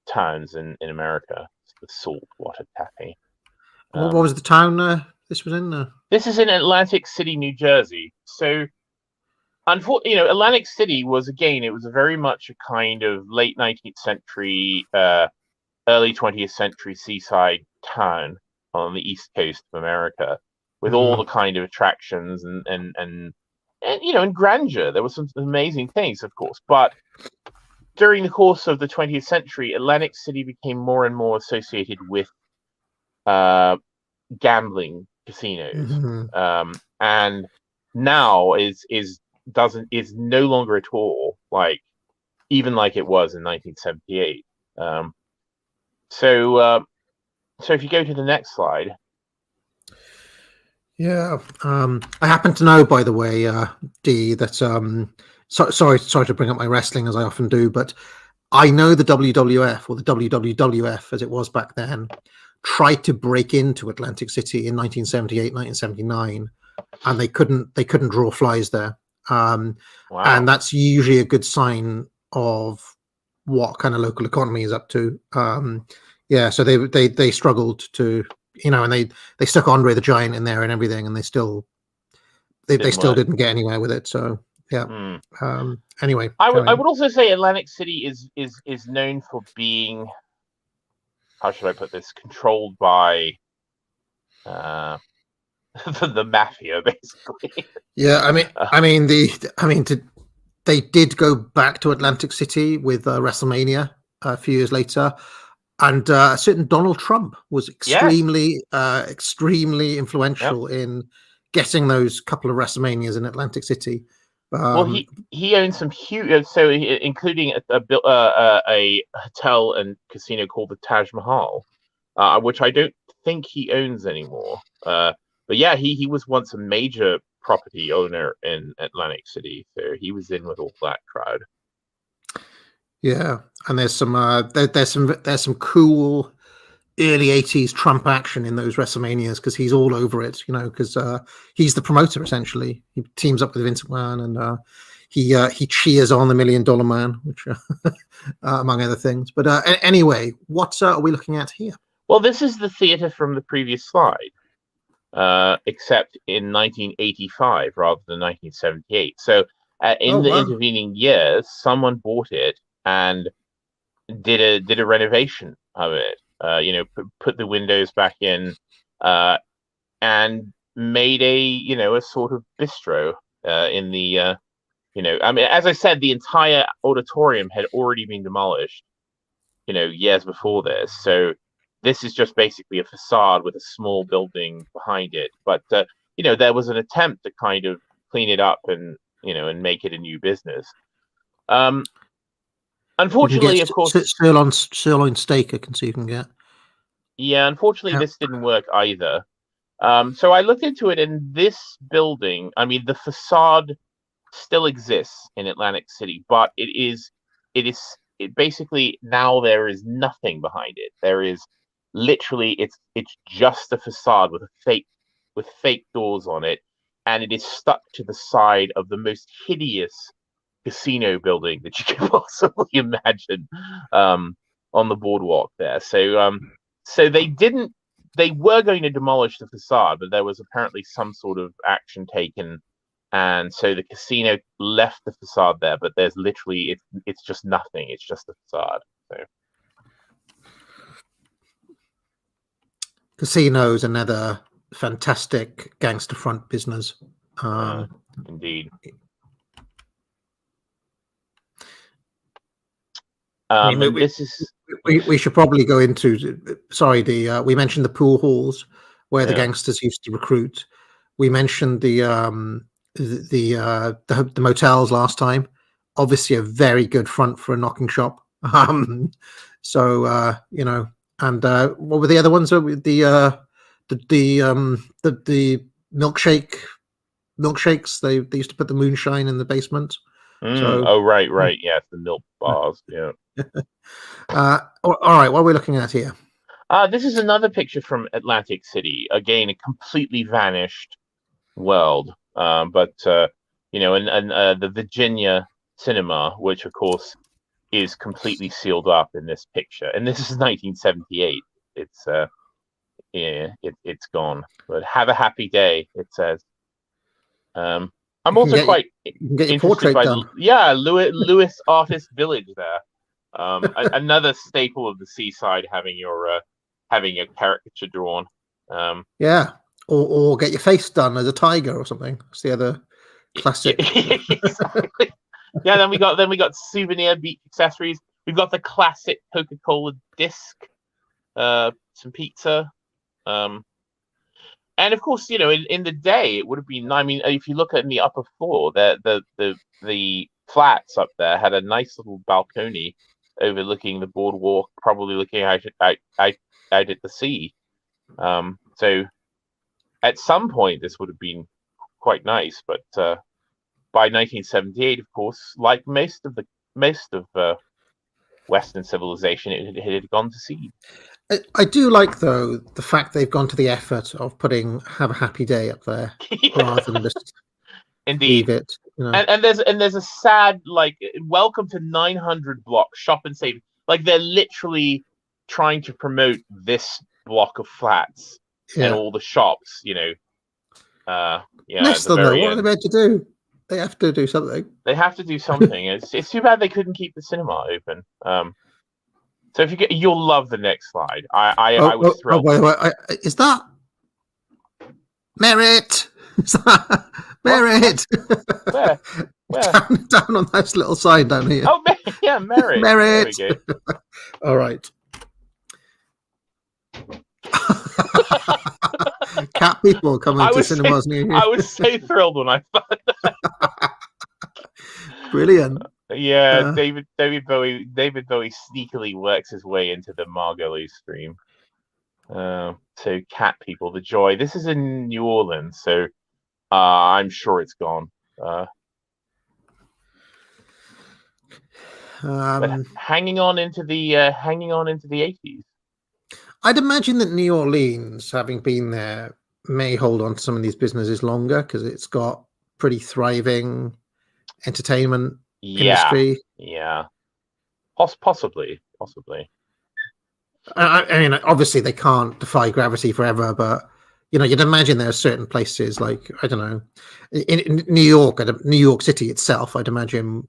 towns in America. It's the saltwater taffy. What was the town this was in? This is in Atlantic City, New Jersey. So Atlantic City was, again, it was very much a kind of late 19th century, early 20th century seaside town on the east coast of America, with all the kind of attractions and grandeur. There were some amazing things, of course, but during the course of the 20th century, Atlantic City became more and more associated with gambling casinos, and now is no longer at all like it was in 1978. So if you go to the next slide. Yeah, I happen to know, by the way, D, that sorry to bring up my wrestling as I often do, but I know the WWF, or the WWF as it was back then, tried to break into Atlantic City in 1978, 1979, and they couldn't draw flies there. Wow. And that's usually a good sign of what kind of local economy is up to. So they struggled to, and they stuck Andre the Giant in there and everything, and they still didn't get anywhere with it. So yeah. Anyway, I would also say Atlantic City is known for being, how should I put this, controlled by the mafia, basically. Yeah, they did go back to Atlantic City with WrestleMania a few years later, and a certain Donald Trump was extremely influential in getting those couple of WrestleManias in Atlantic City. Well, he owns some huge, including a hotel and casino called the Taj Mahal, which I don't think he owns anymore. But yeah, he was once a major property owner in Atlantic City, so he was in with all that crowd. Yeah, and there's some cool early 80s Trump action in those WrestleManias, because he's all over it, because he's the promoter essentially. He teams up with Vince McMahon, and he cheers on the $1 Million Man, which among other things. But anyway, what are we looking at here? Well, this is the theater from the previous slide, except in 1985 rather than 1978. So in the intervening years, someone bought it and did a renovation of it. Put the windows back in, and made a sort of bistro in the as I said, the entire auditorium had already been demolished, years before this. So this is just basically a facade with a small building behind it. But there was an attempt to kind of clean it up and make it a new business. Unfortunately, of course, sirloin steak I can see you can get. Yeah, unfortunately, this didn't work either. So I looked into it, and this building, the facade still exists in Atlantic City, but it basically, now there is nothing behind it. There is literally, it's just a facade with fake doors on it, and it is stuck to the side of the most hideous casino building that you can possibly imagine, on the boardwalk there. So they were going to demolish the facade, but there was apparently some sort of action taken, and so the casino left the facade there, but there's literally, it's just nothing. It's just a facade. So casinos, another fantastic gangster front business. Indeed. We should probably go into. Sorry, we mentioned the pool halls where the gangsters used to recruit. We mentioned the motels last time. Obviously, a very good front for a knocking shop. And what were the other ones? The milkshakes. They used to put the moonshine in the basement. Right. Yeah, the milk bars. Yeah. All right, what are we looking at here? This is another picture from Atlantic City. Again, a completely vanished world. But the Virginia cinema, which of course is completely sealed up in this picture. And this is 1978. It's gone. But have a happy day, it says. I'm also quite you can get your interested portrait by done. Lewis Artist Village there. Another staple of the seaside, having your caricature drawn. Yeah, or get your face done as a tiger or something. It's the other classic. Exactly. Yeah, then we got souvenir beach accessories. We've got the classic Coca-Cola disc, some pizza, and of course, in the day it would have been. I mean, if you look at the upper floor, the flats up there had a nice little balcony overlooking the boardwalk, probably looking out at the sea. So at some point this would have been quite nice, but by 1978, of course, like most of Western civilization, it had gone to seed. I do like, though, the fact they've gone to the effort of putting "Have a Happy Day" up there rather than just Indeed. leave it. And there's a sad, like, welcome to 900 block, shop and save. Like, they're literally trying to promote this block of flats and all the shops. Less than that. What are they meant to do? They have to do something. They have to do something. It's too bad they couldn't keep the cinema open. So if you'll love the next slide. I was thrilled. By the way, is that Merit? Merit? Where? Down on that little sign down here. Oh, yeah, Merit. Merit. There we go. All right. Cat people coming to cinemas near you. I was so thrilled when I thought that. Brilliant. Yeah, David Bowie sneakily works his way into the Margolies stream. So cat people, the joy. This is in New Orleans, so I'm sure it's gone. But hanging on into the 80s. I'd imagine that New Orleans, having been there, may hold on to some of these businesses longer because it's got pretty thriving entertainment industry. Yeah. Possibly. I mean, obviously they can't defy gravity forever, but you'd imagine there are certain places like, I don't know, in New York City itself, I'd imagine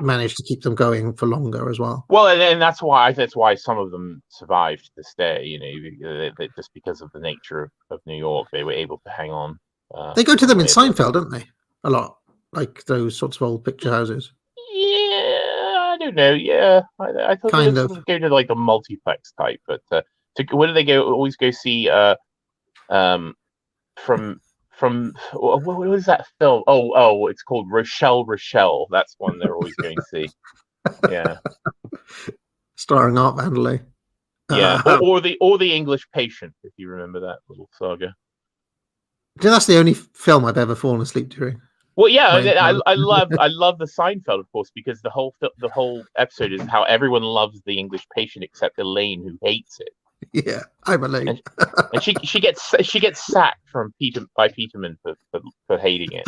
managed to keep them going for longer as well. Well, and that's why some of them survived to this day. Just because of the nature of New York, they were able to hang on. They go to them in Seinfeld, don't they? A lot, like those sorts of old picture houses. Yeah, I don't know. Yeah, I thought they would go to like the multiplex type, but where do they go? Always go see from what is that film? Oh, it's called Rochelle. That's one they're always going to see. Yeah, starring Art Vandelay. Yeah, or the English Patient, if you remember that little saga. That's the only film I've ever fallen asleep during. Well, yeah, I love the Seinfeld, of course, because the whole episode is how everyone loves the English Patient except Elaine, who hates it. Yeah, I'm Elaine, and she gets sacked by Peterman for hating it.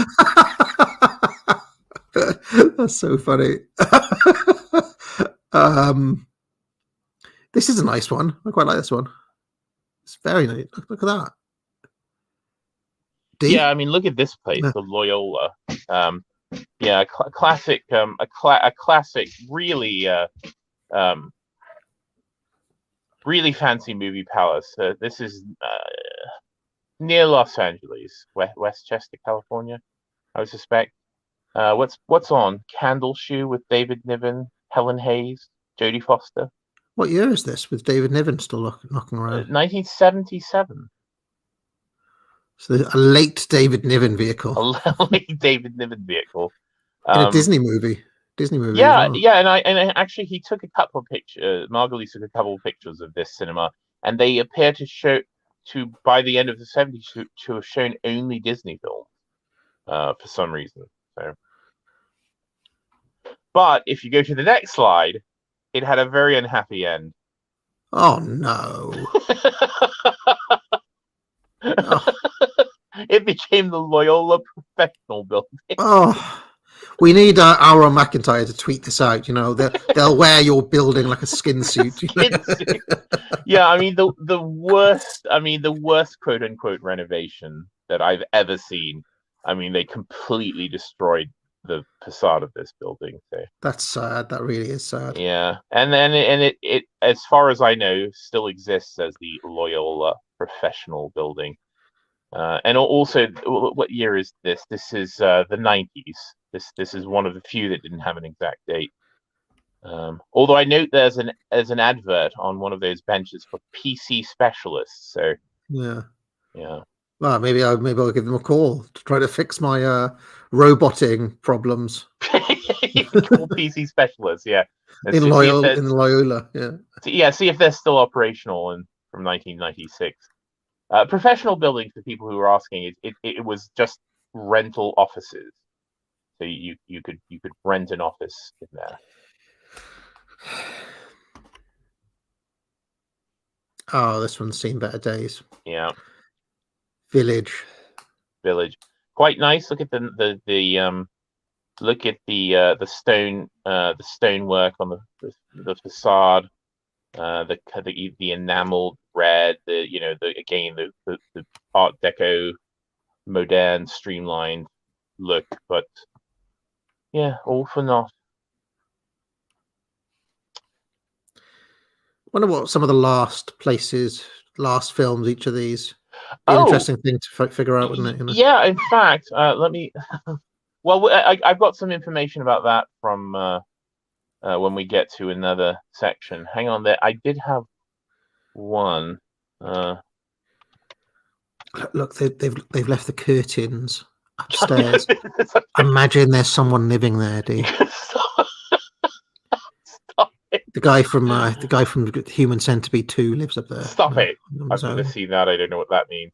That's so funny. This is a nice one. I quite like this one. It's very nice. Look at that. Deep. Yeah, I mean, look at this place, the Loyola. A classic, really, really fancy movie palace. This is near Los Angeles, Westchester, California, I would suspect. What's on? Candle Shoe with David Niven, Helen Hayes, Jodie Foster. What year is this with David Niven still knocking around? 1977. So a late David Niven vehicle. A late David Niven vehicle. In a Disney movie. Yeah, well. yeah, and actually he took a couple of pictures. Margolies took a couple of pictures of this cinema, and they appear to by the end of the 70s to have shown only Disney films for some reason. So, but if you go to the next slide, it had a very unhappy end. Oh no. Oh. It became the Loyola Professional Building. Oh, we need Aaron McIntyre to tweet this out. They'll wear your building like a skin suit. Suit. Yeah, I mean the worst quote unquote renovation that I've ever seen I mean, they completely destroyed the facade of this building. So That's sad. That really is sad. yeah, and then it as far as I know still exists as the Loyola Professional Building. And also, what year is this? This is the 90s. This is one of the few that didn't have an exact date. Although I note there's an advert on one of those benches for PC specialists. So Yeah. yeah. Well, maybe I'll give them a call to try to fix my roboting problems Call PC specialists, yeah. And in see if Loyola. Yeah. see if they're still operational from 1996. Professional building, for people who are asking, it was just rental offices. So you could rent an office in there. Oh, this one's seen better days. Yeah. Village. Quite nice. Look at the stonework on the facade. The enameled red. The Art Deco, modern, streamlined look. But yeah, all for naught. Wonder what some of the last films each of these. Be an interesting thing to figure out, wouldn't it? You know? Yeah, in fact, let me. Well, I've got some information about that from when we get to another section. Hang on, there. I did have one. Look, they've left the curtains upstairs. Imagine there's someone living there, do you? Stop it. The guy from Human Centipede 2 lives up there. Stop it. I've never seen that. I don't know what that means.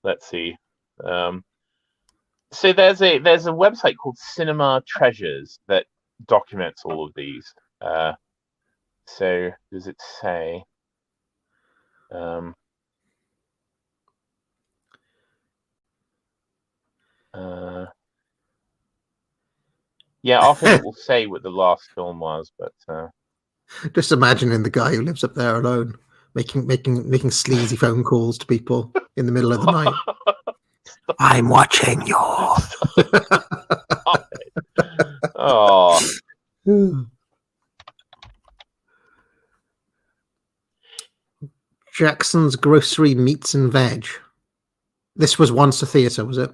Let's see. So there's a website called Cinema Treasures that documents all of these. So does it say? Yeah, often it will say what the last film was, but just imagining the guy who lives up there alone, making sleazy phone calls to people in the middle of the night. I'm watching you. Oh. Jackson's Grocery Meats and Veg. This was once a theatre, was it?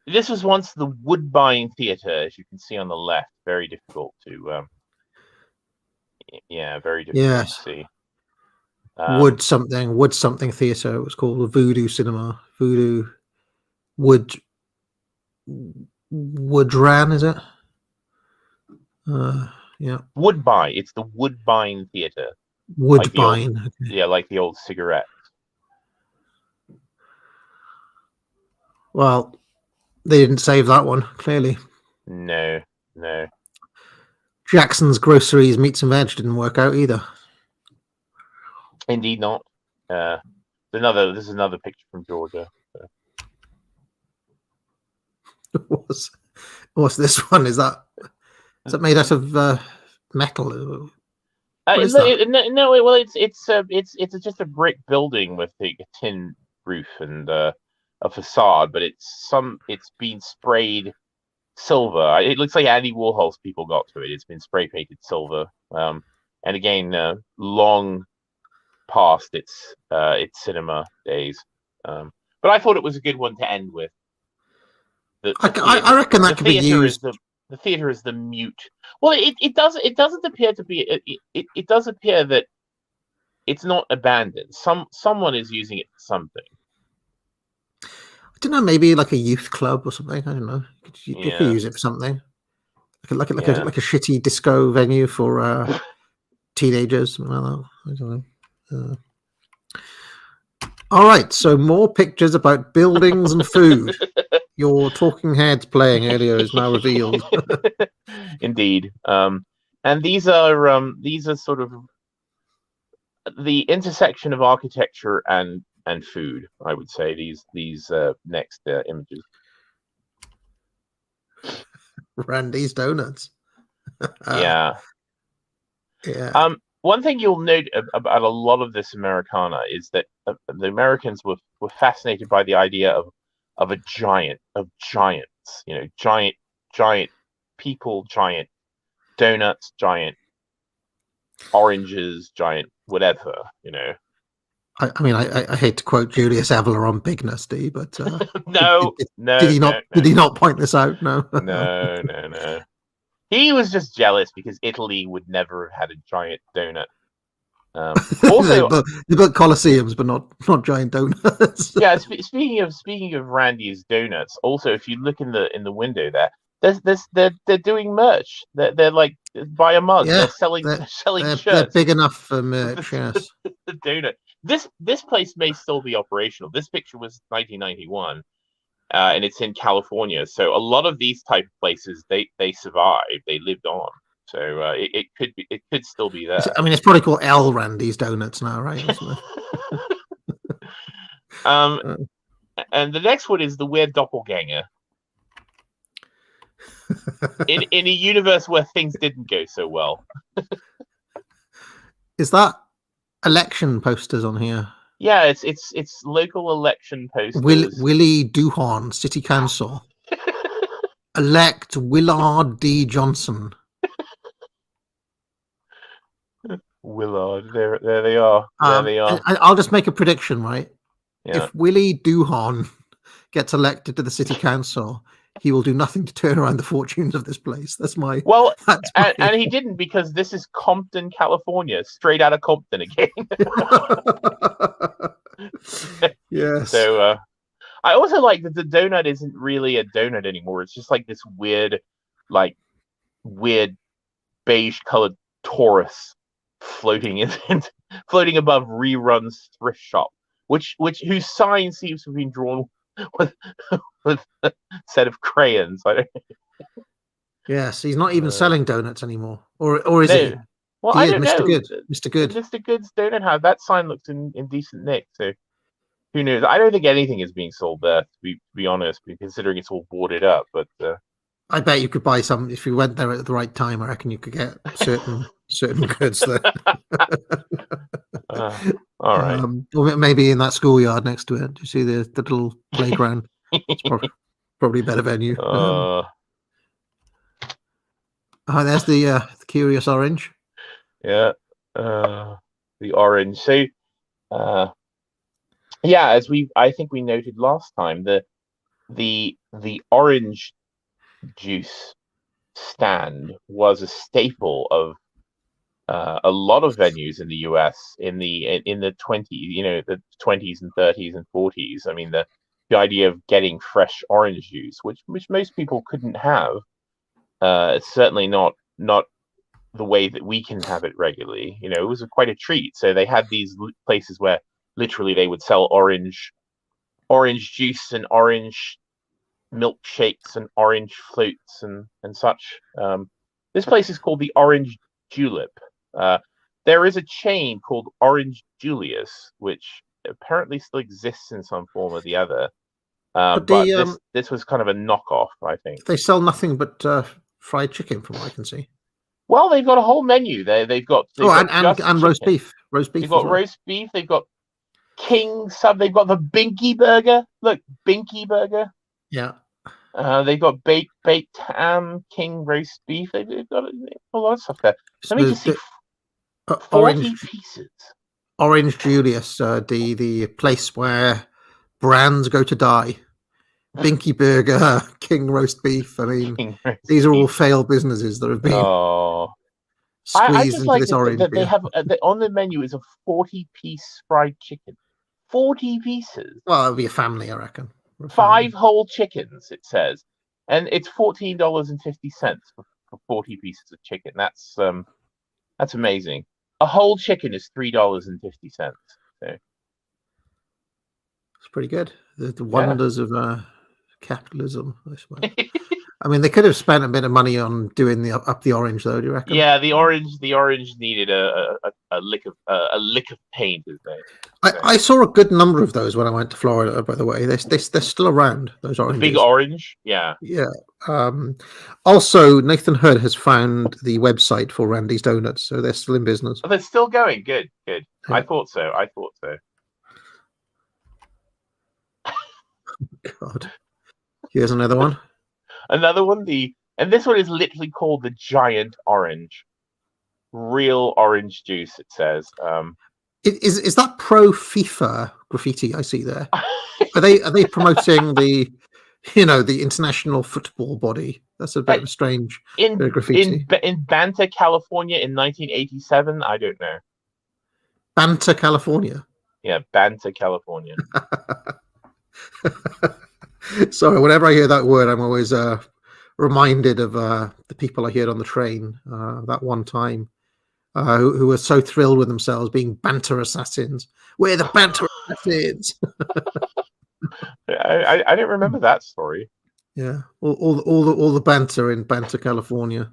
This was once the Woodbine Theatre, as you can see on the left. Very difficult to, very difficult to see. Wood something theatre. It was called the Voodoo Cinema. Woodran, is it? Yeah. Woodbine. It's the Woodbine Theatre. Woodbine. Like the old cigarette. Well, they didn't save that one, clearly. No. Jackson's Groceries Meats and Veg didn't work out either. Indeed not. This is another picture from Georgia. What's this one? Is that made out of metal? It's just a brick building with a tin roof and a facade, but it's been sprayed silver. It looks like Andy Warhol's people got to it. It's been spray painted silver, and again, long past its cinema days. But I thought it was a good one to end with. I reckon that could be used. The theater is the mute. Well, it doesn't appear to be. It does appear that it's not abandoned. Someone is using it for something. I don't know, maybe like a youth club or something. I don't know. You could use it for something. Like a shitty disco venue for teenagers, something like that. I don't know. All right, so more pictures about buildings and food. Your talking heads playing earlier is now revealed. Indeed, and these are sort of the intersection of architecture and food. I would say these next images. Randy's Donuts. Yeah. One thing you'll note about a lot of this Americana is that the Americans were fascinated by the idea of a giant, of giants, giant people, giant donuts, giant oranges, giant whatever. I mean, I hate to quote Julius Evola on bigness, D, but No, did he no, not? Did he not point this out? No, no. He was just jealous because Italy would never have had a giant donut. Also, they built colosseums, but not giant donuts. yeah. Speaking of Randy's donuts, also if you look in the window they're doing merch. They're like buy a mug. Yeah, they're selling shirts. They're big enough for merch. Yes. The donut. This place may still be operational. This picture was 1991. And it's in California, so a lot of these type of places they survived, they lived on. So it could still be there. I mean, it's probably called L Randy's Donuts now, right? And the next one is the weird doppelganger. in a universe where things didn't go so well. Is that election posters on here? Yeah, it's local election posters. Willie Duhon, City Council. Elect Willard D. Johnson. Willard, there they are. There they are. I'll just make a prediction, right? Yeah. If Willie Duhon gets elected to the City Council, he will do nothing to turn around the fortunes of this place. That's my... Well, and he didn't, because this is Compton, California, straight out of Compton again. Yes. So I also like that the donut isn't really a donut anymore. It's just like this weird beige colored Taurus floating above Rerun's thrift shop, whose sign seems to have been drawn with a set of crayons. Yes, he's not even selling donuts anymore, or is he? Well, he I is don't Mr. know. Good. Mr. Good. Mr. Good's donut house. That sign looks in decent nick. So who knows? I don't think anything is being sold there. To be honest, considering it's all boarded up. But I bet you could buy some if you went there at the right time. I reckon you could get certain goods there. All right. Or maybe in that schoolyard next to it. Do you see the little playground? It's probably a better venue. There's the curious orange. Yeah, the orange. So, yeah, I think we noted last time, the orange juice stand was a staple of a lot of venues in the US in the 20s, the 20s and 30s and 40s. I mean, the idea of getting fresh orange juice, which most people couldn't have, certainly not the way that we can have it regularly. It was quite a treat. So they had these places where literally they would sell orange juice and orange milkshakes and orange floats and such. This place is called the Orange Julep. There is a chain called Orange Julius, which apparently still exists in some form or the other. But this was kind of a knockoff, I think. They sell nothing but fried chicken, from what I can see. Well, they've got a whole menu. They've got and roast beef. They've got roast beef. They've got king sub. They've got the Binky Burger. Look, Binky Burger. Yeah. They've got baked ham, king roast beef. They've got a lot of stuff there. Let me just see. 40 pieces. Orange Julius, the place where brands go to die. Binky Burger, King Roast Beef. I mean, these are all failed businesses that have been squeezed into this orange. They have on the menu is a 40-piece fried chicken. 40 pieces. Well, it'll be a family, I reckon. 5 whole chickens, it says, and it's $14.50 for 40 pieces of chicken. That's amazing. A whole chicken is $3.50. So. It's pretty good. The wonders of capitalism, I suppose. I mean, they could have spent a bit of money on doing the up the orange, though. Do you reckon? Yeah, the orange needed a lick of paint, as they say. I saw a good number of those when I went to Florida. By the way, they're still around. Those The oranges. big orange, yeah. Yeah. Also, Nathan Hood has found the website for Randy's Donuts, so they're still in business. Oh, they're still going. Good. Yeah. I thought so. God. Here's another one. Another one, and this one is literally called the Giant Orange. Real orange juice, it says. Is that pro FIFA graffiti I see there? Are they promoting the international football body? That's a bit of a strange bit of graffiti. In Banta, California, in 1987. I don't know. Banta, California. Yeah, Banta, California. Sorry, whenever I hear that word, I'm always reminded of the people I heard on the train that one time who were so thrilled with themselves being banter assassins. We're the banter assassins. I don't remember that story. Yeah, all the banter in Banta, California.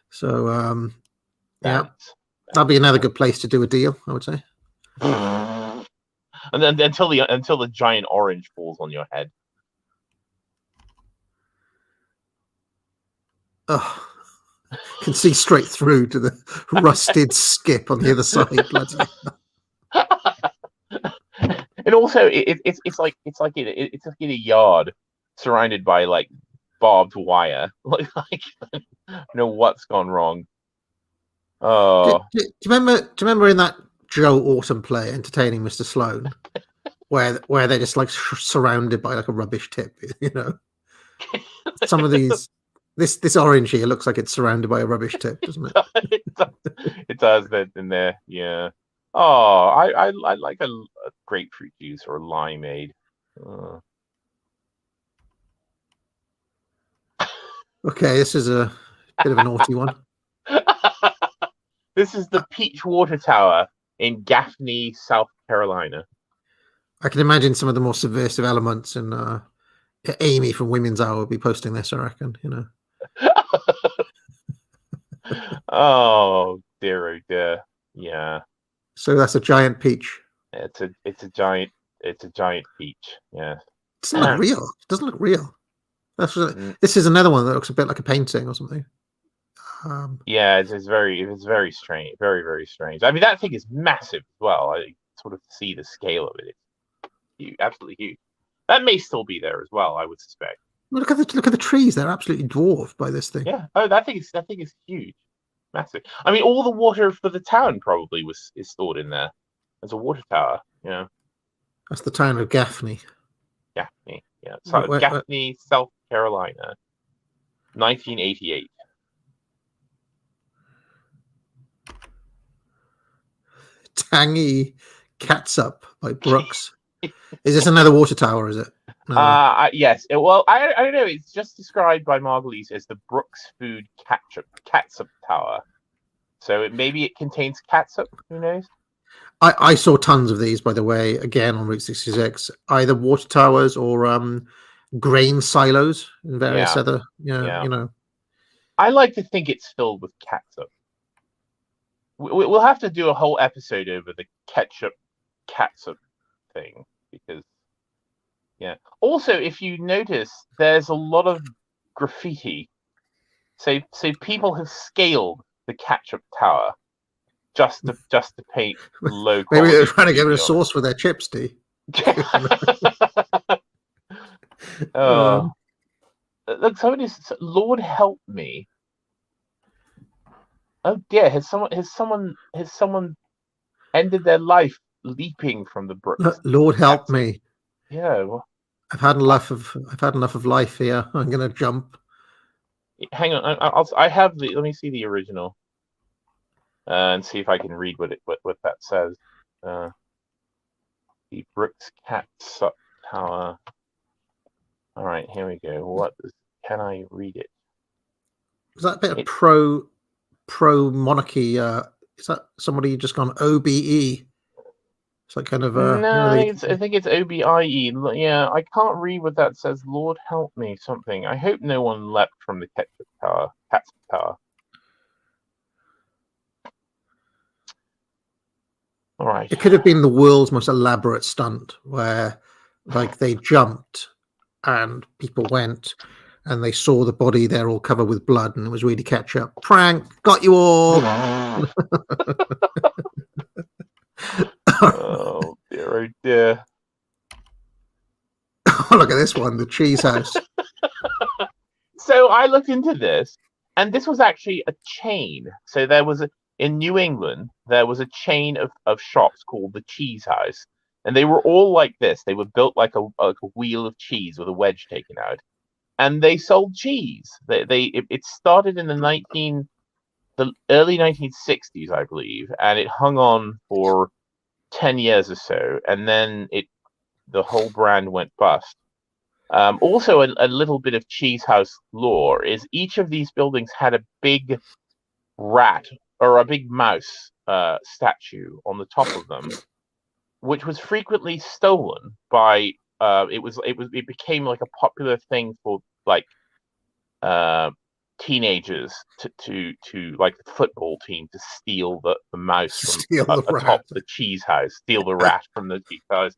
So yeah, that'd be another good place to do a deal, I would say. And then until the giant orange falls on your head. Oh, can see straight through to the rusted skip on the other side. And also, it's like in a yard surrounded by like barbed wire. Like what's gone wrong. Oh, do you remember in that Joe Autumn play, Entertaining Mr. Sloan, where they're just like surrounded by like a rubbish tip, Some of these. This orange here looks like it's surrounded by a rubbish tip, doesn't it? It does that in there, yeah. Oh, I like a grapefruit juice or a limeade. Okay, this is a bit of a naughty one. This is the Peach Water Tower in Gaffney, South Carolina. I can imagine some of the more subversive elements, and Amy from Women's Hour will be posting this, I reckon. Oh dear, yeah. So that's a giant peach. It's a giant peach. Yeah. It doesn't look real. It doesn't look real. This is another one that looks a bit like a painting or something. Yeah, it's very strange, very very strange. I mean, that thing is massive as well. I sort of see the scale of it. It's huge, absolutely huge. That may still be there as well, I would suspect. Look at the trees; they're absolutely dwarfed by this thing. Yeah. Oh, that thing is huge, massive. I mean, all the water for the town probably is stored in there. There's a water tower. Yeah. That's the town of Gaffney. Gaffney. Yeah. So Gaffney, South Carolina, 1988. Tangy Catsup by Brooks. Is this another water tower? Is it? No. Yes. Well, I don't know. It's just described by Margolies as the Brooks Food Catsup Tower. So maybe it contains catsup. Who knows? I saw tons of these, by the way, again on Route 66, either water towers or grain silos and various other, I like to think it's filled with catsup. We'll have to do a whole episode over the catsup thing because, yeah. Also, if you notice, there's a lot of graffiti. So people have scaled the catsup tower. Just to paint low quality. Maybe they're trying to give it a sauce for their chips, D. Look, Lord help me. Oh dear, has someone ended their life leaping from the brooks? Lord help me. Yeah. Well, I've had enough of life here. I'm gonna jump. Hang on, I have the. Let me see the original. And see if I can read what that says. The Brooks Catsup Tower. All right, here we go. Can I read it? Is that a bit of pro monarchy? Is that somebody just gone OBE? It's like kind of No, I think it's OBIE. Yeah, I can't read what that says. Lord help me, something. I hope no one leapt from the ketchup tower. Catsup tower. All right. It could have been the world's most elaborate stunt where, like, they jumped and people went and they saw the body there all covered with blood and it was really ketchup. Prank, got you all. Oh dear, oh dear. Oh, look at this one, the cheese house. So I looked into this, and this was actually a chain. So there was in New England, there was a chain of shops called the Cheese House, and they were all like this. They were built like a wheel of cheese with a wedge taken out, and they sold cheese. It started in the early 1960s, I believe, and it hung on for 10 years or so, and then the whole brand went bust. Also, a little bit of Cheese House lore is each of these buildings had a big rat or a big mouse statue on the top of them, which was frequently stolen by. It became like a popular thing for like teenagers to like the football team to steal the mouse from atop the cheese house, steal the rat from the cheese house.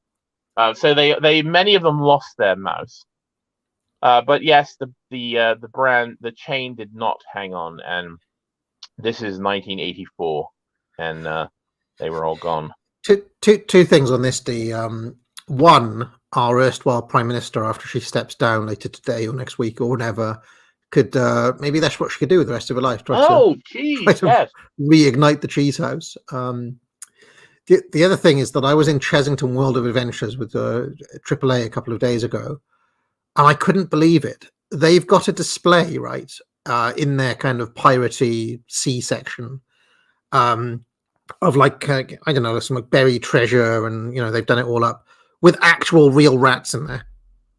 So they many of them lost their mouse. But yes, the brand, the chain did not hang on, and this is 1984, and they were all gone. Two things on this, D. One, our erstwhile Prime Minister, after she steps down later today or next week or whenever, could maybe that's what she could do with the rest of her life. Try to reignite the cheese house. The other thing is that I was in Chesington World of Adventures with AAA a couple of days ago, and I couldn't believe it. They've got a display, right, in their kind of piratey sea section, of like, I don't know, some like buried treasure, and, you know, they've done it all up with actual real rats in there.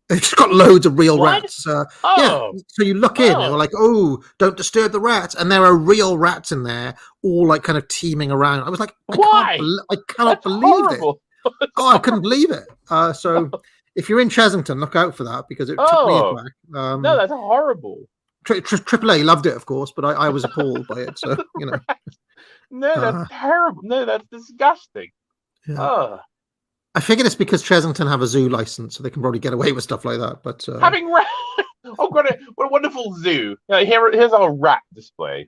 They've just got loads of real rats. Yeah, so you look in and you're like, oh, don't disturb the rats. And there are real rats in there, all like kind of teeming around. I was like, I cannot believe it. Oh, I couldn't believe it. So if you're in Chesington, look out for that, because it took me aback. No, that's horrible. AAA loved it, of course, but I was appalled by it. So, you know. No, that's terrible. No, that's disgusting. Yeah. I figured it's because Chesington have a zoo license, so they can probably get away with stuff like that. But having rat, what a wonderful zoo! Here's our rat display.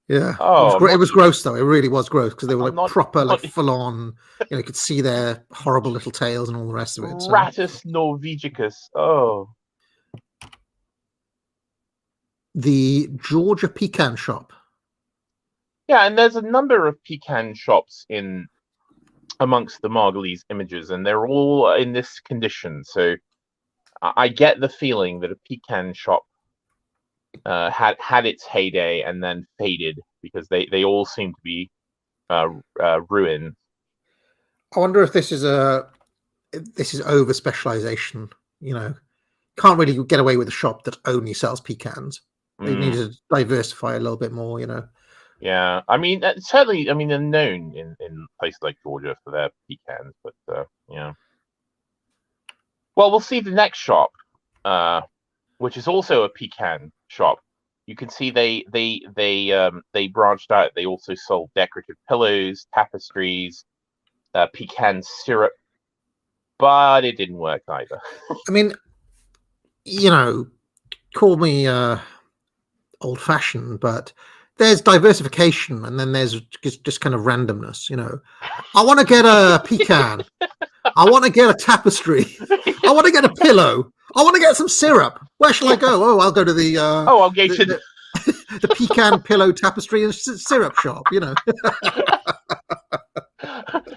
Yeah, it was gross though. It really was gross because they were like proper, like full on. You know, you could see their horrible little tails and all the rest of it. So. Rattus norvegicus. Oh, the Georgia Pecan Shop. Yeah, and there's a number of pecan shops amongst the Margolies images, and they're all in this condition. So I get the feeling that a pecan shop had its heyday and then faded, because they all seem to be ruined. I wonder if this is over specialization. You know, can't really get away with a shop that only sells pecans. They need to diversify a little bit more. You know. Yeah, I mean, certainly, I mean, they're known in places like Georgia for their pecans, but yeah. Well, we'll see the next shop, which is also a pecan shop. You can see they branched out. They also sold decorative pillows, tapestries, pecan syrup, but it didn't work either. I mean, you know, call me old-fashioned, but there's diversification, and then there's just kind of randomness. You know, I want to get a pecan. I want to get a tapestry. I want to get a pillow. I want to get some syrup. Where shall I go? Oh, I'll go to the I'll go to the pecan pillow tapestry and syrup shop. You know,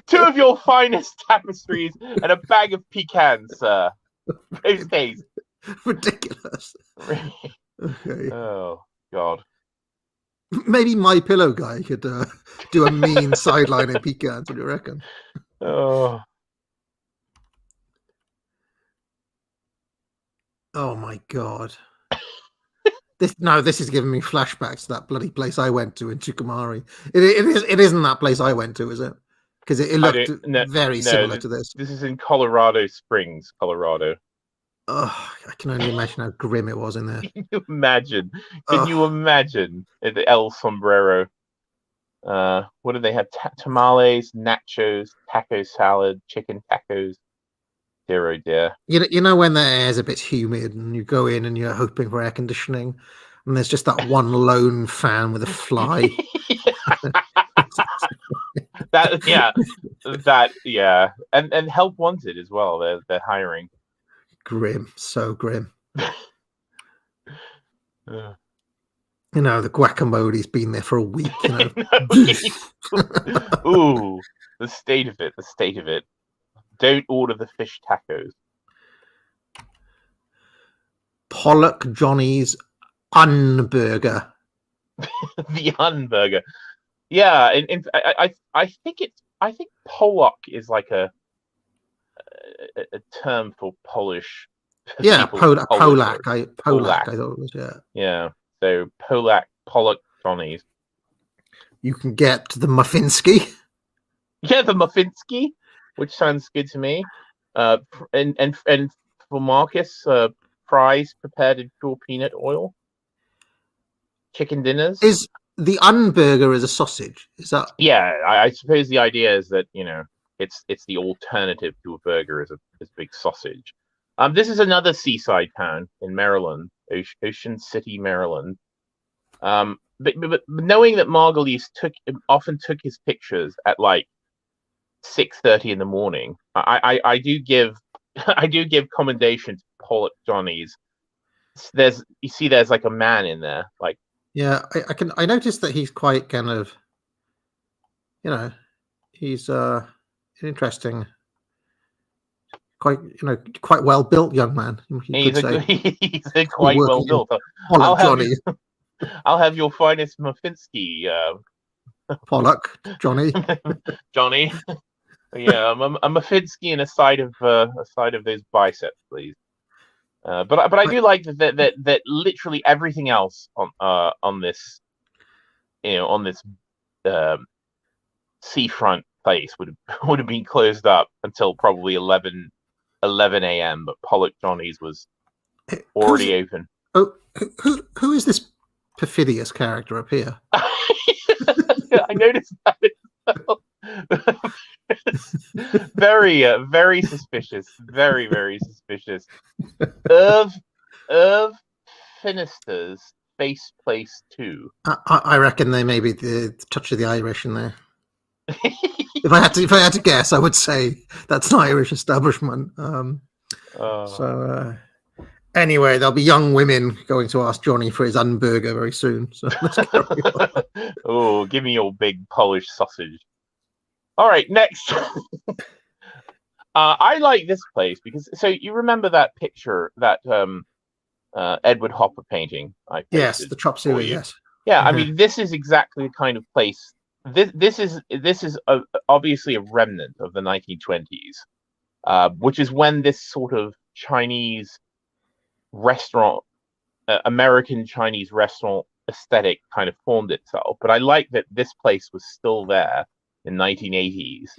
2 of your finest tapestries and a bag of pecans, sir. Those days. Ridiculous. Okay. Oh God. Maybe My Pillow guy could do a mean sideline in pecans. What do you reckon? Oh my God! This is giving me flashbacks to that bloody place I went to in Tucumari. It isn't that place I went to, is it? Because it looked very similar to this. This is in Colorado Springs, Colorado. Oh, I can only imagine how grim it was in there. Can you imagine? Can you imagine the El Sombrero? What do they have? Tamales, nachos, taco salad, chicken tacos. Dear, oh dear. You know when the air's a bit humid and you go in and you're hoping for air conditioning, and there's just that one lone fan with a fly. And help wanted as well. They're hiring. Grim, so grim. You know, the guacamole's been there for a week. You know. Ooh, the state of it. The state of it. Don't order the fish tacos. Pollock Johnny's Unburger. The Unburger. Yeah, I think Pollock is like a term for Polish. Yeah, Polak. I thought it was, yeah. Yeah. So Pollock Johnny's. You can get the Muffinsky. Yeah, the Muffinsky, which sounds good to me. And for Marcus, fries prepared in pure peanut oil. Chicken dinners. Is the Unburger is a sausage? Is that? Yeah, I suppose the idea is that it's the alternative to a burger is a big sausage. This is another seaside town in Maryland, Ocean City, Maryland. But knowing that Margolies often took his pictures at like 6:30 in the morning, I do give commendation to Pollock Johnny's. There's like a man in there, like. Yeah, I noticed that he's quite kind of, he's an interesting, quite well built young man. He's a quite well built. I'll have your finest Muffinsky, Pollock Johnny. Johnny. Yeah, a Muffinsky and a side of those biceps, please. But I do like that literally everything else on this seafront place would have been closed up until probably 11 a.m. But Pollock Johnny's was already open. Oh, who is this perfidious character up here? I noticed that. Very suspicious. Very, very suspicious. Irv Finister's Face Place 2. I reckon there may be the touch of the Irish in there. If I had to guess, I would say that's an Irish establishment. Anyway, there'll be young women going to ask Johnny for his Unburger very soon. So let's carry on. Oh, give me your big Polish sausage. All right, next. I like this place because you remember that picture, that Edward Hopper painting? Yes, the chop suey. Yes. Yeah, I mean, this is exactly the kind of place. This is obviously a remnant of the 1920s, which is when this sort of Chinese restaurant, American Chinese restaurant aesthetic kind of formed itself. But I like that this place was still there in 1980s.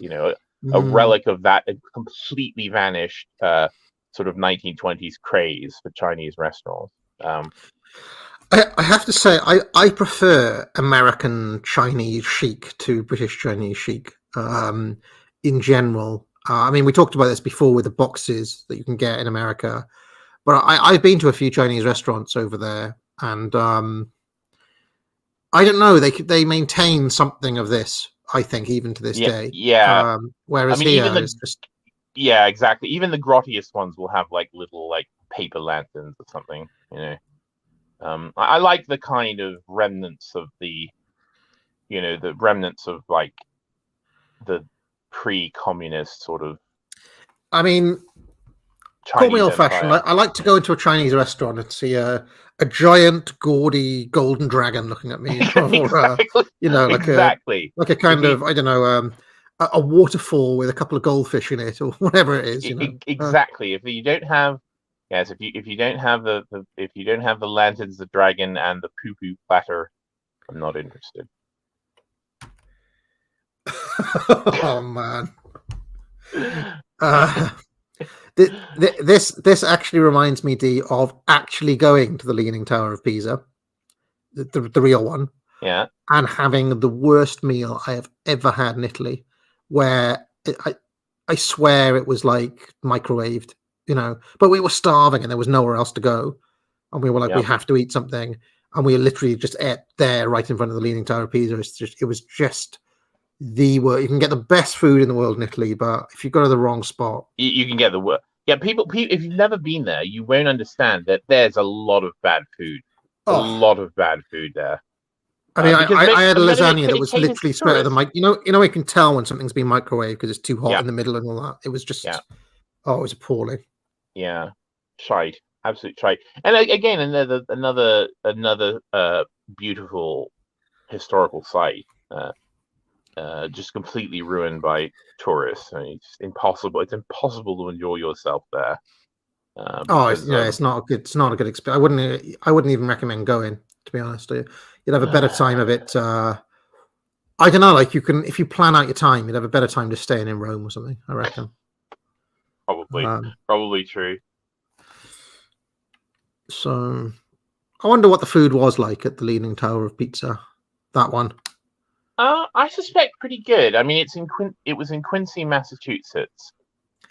A relic of that completely vanished sort of 1920s craze for Chinese restaurants. I have to say, I prefer American Chinese chic to British Chinese chic in general. I mean, we talked about this before with the boxes that you can get in America, but I've been to a few Chinese restaurants over there, and I don't know, they maintain something of this, I think, even to this day. Yeah. Whereas here it's just... Yeah, exactly. Even the grottiest ones will have like little like paper lanterns or something, I like the kind of remnants of the remnants of like the pre-communist sort of. I mean, Chinese call me old-fashioned. I like to go into a Chinese restaurant and see a giant, gaudy golden dragon looking at me, or exactly. like a kind of, I don't know, a waterfall with a couple of goldfish in it, or whatever it is. Exactly. If you don't have if you don't have the lanterns, the dragon, and the poo-poo platter, I'm not interested. Oh man. Uh, this actually reminds me, D, of actually going to the Leaning Tower of Pisa, the real one, Yeah. and having the worst meal I have ever had in Italy, where I swear it was like microwaved, but we were starving and there was nowhere else to go. And we were like, we Yep. have to eat something. And we literally just ate there right in front of the Leaning Tower of Pisa. It was just the worst. You can get the best food in the world in Italy, but if you go to the wrong spot, You can get the work. Yeah, people, if you've never been there, you won't understand that there's a lot of bad food. A lot of bad food there. I mean, I had a lasagna that was literally straight out of the mic. I can tell when something's been microwaved because it's too hot in the middle and all that. It was just, it was appalling. Yeah, shite, absolute shite. And again, another beautiful historical site, just completely ruined by tourists. I mean, it's impossible. It's impossible to enjoy yourself there. It's not a good experience. I wouldn't even recommend going, to be honest. You'd have a better time of it. I don't know. Like if you plan out your time, you'd have a better time just staying in Rome or something, I reckon. Probably true. So, I wonder what the food was like at the Leaning Tower of Pizza. That one. I suspect pretty good. I mean, it was in Quincy, Massachusetts,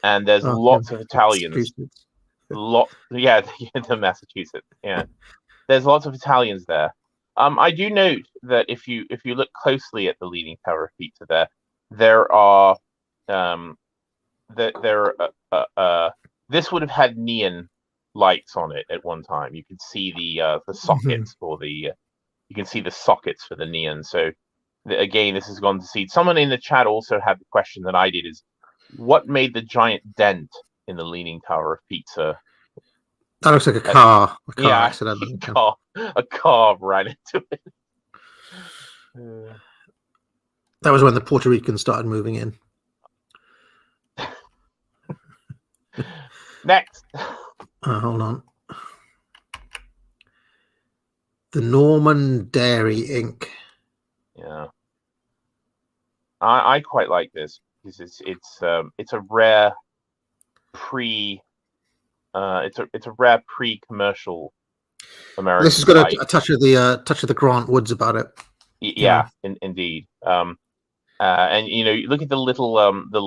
and there's lots of Italians. The Massachusetts. Yeah, there's lots of Italians there. I do note that if you look closely at the Leaning Tower of Pizza, there are this would have had neon lights on it at one time. You can see the sockets you can see the sockets for the neon. So again, this has gone to seed. Someone in the chat also had the question that I did: is what made the giant dent in the Leaning Tower of Pizza? That looks like a car. Accident. A car ran into it. That was when the Puerto Ricans started moving in. Next. Hold on. The Norman Dairy Inc. Yeah, I quite like this because it's a rare pre-commercial American. This has got a touch of the Grant Woods about it. Yeah, indeed. And look at the little on the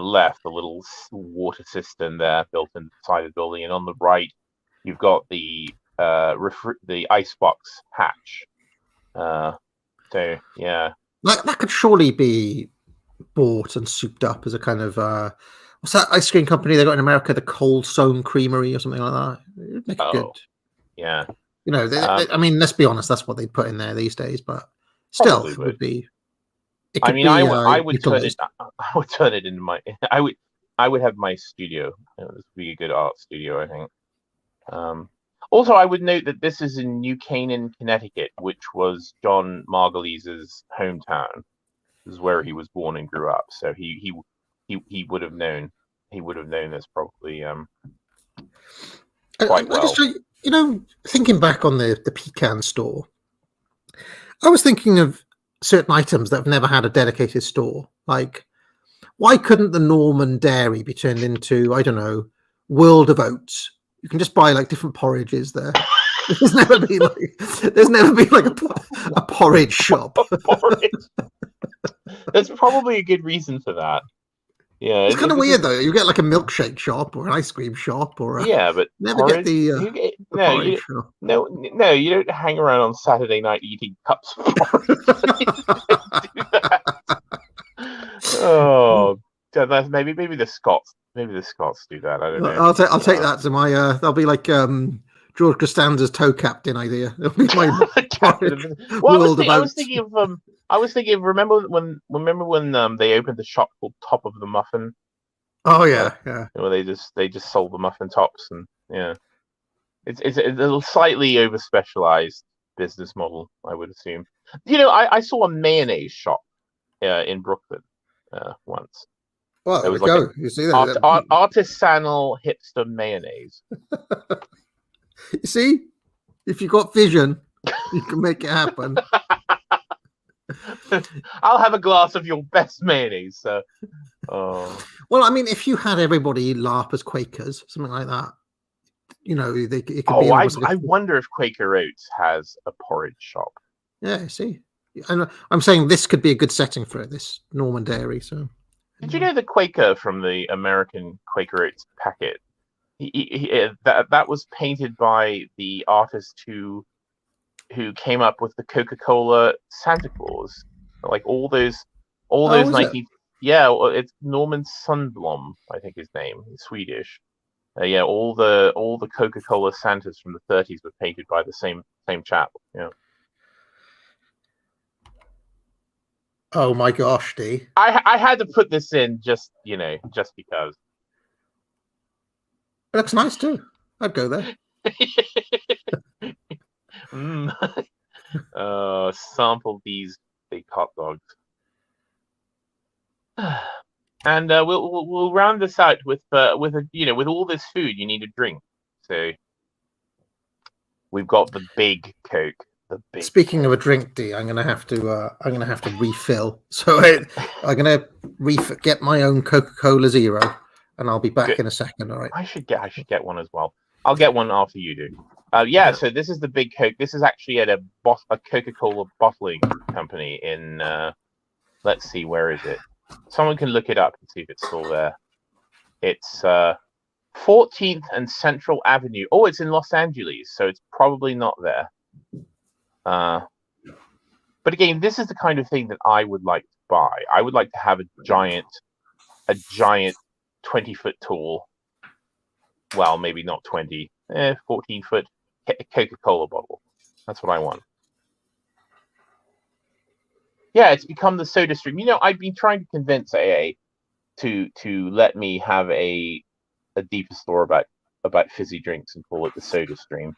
left, the little water cistern there built into the side of the building, and on the right, you've got the icebox hatch. So yeah, that could surely be bought and souped up as a kind of what's that ice cream company they got in America, the Cold Stone Creamery or something like that. It'd make it good. Yeah, I mean, let's be honest, that's what they'd put in there these days, but still, it would be. I mean, I would turn it. I would turn it into my. I would have my studio. This would be a good art studio, I think. Also, I would note that this is in New Canaan, Connecticut, which was John Margolies' hometown. This is where he was born and grew up. So he would have known. He would have known this probably quite well. Thinking back on the pecan store, I was thinking of certain items that have never had a dedicated store. Like, why couldn't the Norman Dairy be turned into, I don't know, World of Oats? You can just buy like different porridges there. There's never been like a porridge shop. There's probably a good reason for that. Yeah, it's kind of weird though. You get like a milkshake shop or an ice cream shop or but never get the porridge shop. No, you don't hang around on Saturday night eating cups of porridge. Oh, maybe the Scots. Maybe the Scots do that. I don't know. I'll take that to my. That'll be like George Costanza's toe captain idea. It'll be my I was thinking. Remember when they opened the shop called Top of the Muffin? Oh yeah. Where they just sold the muffin tops, and yeah, it's a little slightly over specialized business model, I would assume. I saw a mayonnaise shop in Brooklyn once. Well, there we go. You see that artisanal hipster mayonnaise. You see, if you got vision, you can make it happen. I'll have a glass of your best mayonnaise, sir. Oh. Well, I mean, if you had everybody LARP as Quakers, something like that, you know, it could be Oh, almost like I wonder if Quaker Oats has a porridge shop. yeah, see. And I'm saying this could be a good setting for it, this Norman Dairy. So, Did you know the Quaker from the American Quaker Oats packet? That was painted by the artist who came up with the Coca-Cola Santa Claus, like all those Oh, is it? 19 yeah, well, it's Norman Sundblom, I think his name. He's Swedish. Yeah, all the Coca-Cola Santas from the 30s were painted by the same chap. Yeah. Oh my gosh, D. I had to put this in just because. It looks nice too. I'd go there. Sample these big hot dogs. And we'll round this out with with all this food you need a drink. So we've got the big Coke. Speaking of a drink, D, I'm gonna have to refill. So I'm gonna get my own Coca-Cola Zero, and I'll be back in a second. All right. I should get one as well. I'll get one after you do. Yeah. So this is the big Coke. This is actually at a Coca-Cola bottling company in. Let's see, where is it? Someone can look it up and see if it's still there. It's 14th and Central Avenue. Oh, it's in Los Angeles, so it's probably not there. But again, this is the kind of thing that I would like to buy. I would like to have a giant 20-foot tall, well, maybe not 20, 14-foot Coca-Cola bottle. That's what I want. Yeah, it's become the soda stream. I've been trying to convince AA to let me have a deeper store about fizzy drinks and call it the soda stream.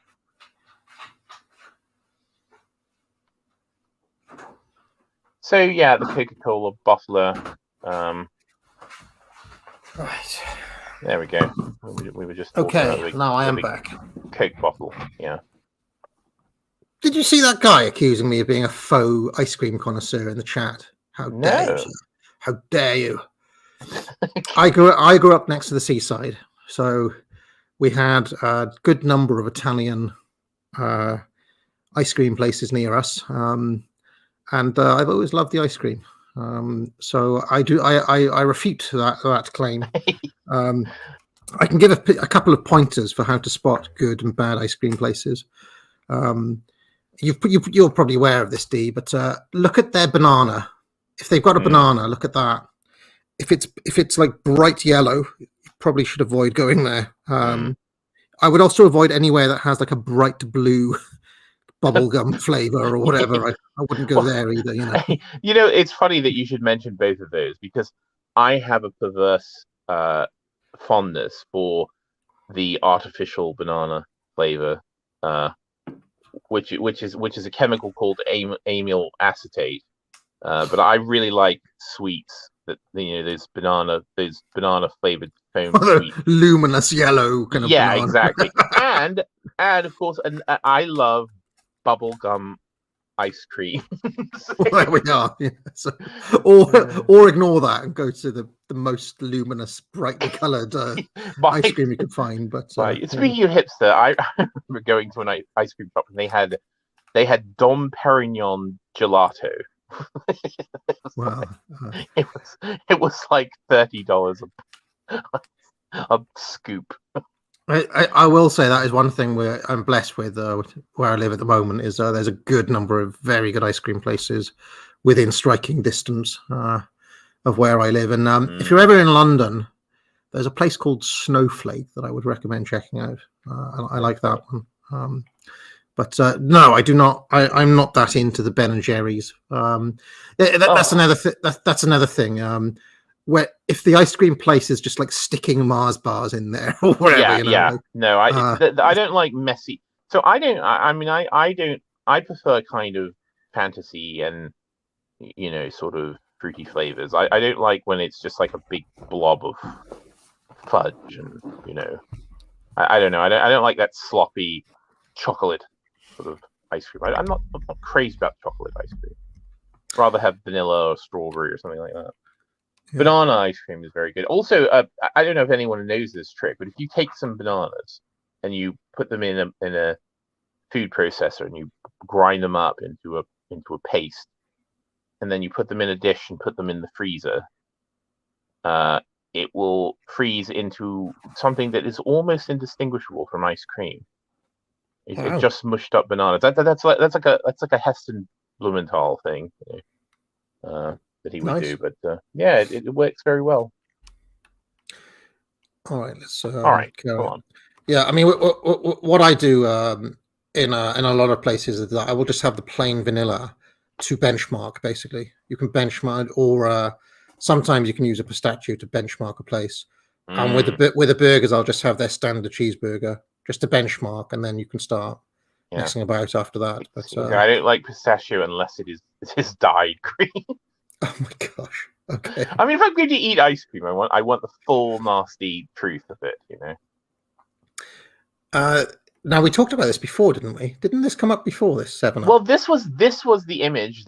So yeah, the Coca-Cola bottler. Right. There we go. We were just okay. Now I am back. Coke bottle. Yeah. Did you see that guy accusing me of being a faux ice cream connoisseur in the chat? How dare you? Sir? How dare you? I grew up next to the seaside, so we had a good number of Italian ice cream places near us, and I've always loved the ice cream. So I refute that claim. I can give a couple of pointers for how to spot good and bad ice cream places. You're probably aware of this, D, but look at their banana. If they've got a banana, look at that. If it's like bright yellow, you probably should avoid going there. I would also avoid anywhere that has like a bright blue bubblegum flavor or whatever. I wouldn't go there either. It's funny that you should mention both of those, because I have a perverse fondness for the artificial banana flavor. Which is a chemical called amyl acetate, but I really like sweets that those banana flavored foam sweets. Luminous yellow kind of banana. Exactly. and of course, I love bubblegum ice cream. Well, there we are. Yeah. So, or ignore that and go to the most luminous, brightly coloured ice cream you can find. But speaking of hipster, I remember going to an ice cream shop and they had Dom Perignon gelato. Wow. It was like $30 a scoop. I will say that is one thing where I'm blessed with where I live at the moment is there's a good number of very good ice cream places within striking distance of where I live. And if you're ever in London, there's a place called Snowflake that I would recommend checking out. I like that one. But no, I do not. I'm not that into the Ben and Jerry's. That's another thing. Where if the ice cream place is just like sticking Mars bars in there or whatever, No, I don't like messy. So I don't. I don't. I prefer kind of fantasy and sort of fruity flavors. I don't like when it's just like a big blob of fudge and I don't know. I don't like that sloppy chocolate sort of ice cream. I'm not crazy about chocolate ice cream. rather have vanilla or strawberry or something like that. Yeah. Banana ice cream is very good. Also, I don't know if anyone knows this trick, but if you take some bananas and you put them in a food processor and you grind them up into a paste, and then you put them in a dish and put them in the freezer, it will freeze into something that is almost indistinguishable from ice cream. It just mushed up bananas. That's like a Heston Blumenthal thing, that he would do. But yeah, it works very well. All right, let's. All right, go on. Yeah, I mean, what I do in a lot of places is that I will just have the plain vanilla to benchmark. Basically, you can benchmark, or sometimes you can use a pistachio to benchmark a place. And with the burgers, I'll just have their standard cheeseburger just to benchmark, and then you can start messing about after that. But I don't like pistachio unless it is dyed green. Oh my gosh. Okay. I mean, if I'm going to eat ice cream, I want the full nasty truth of it, you know. Now we talked about this before, didn't we? Didn't this come up before this 7-Up? Well, this was the image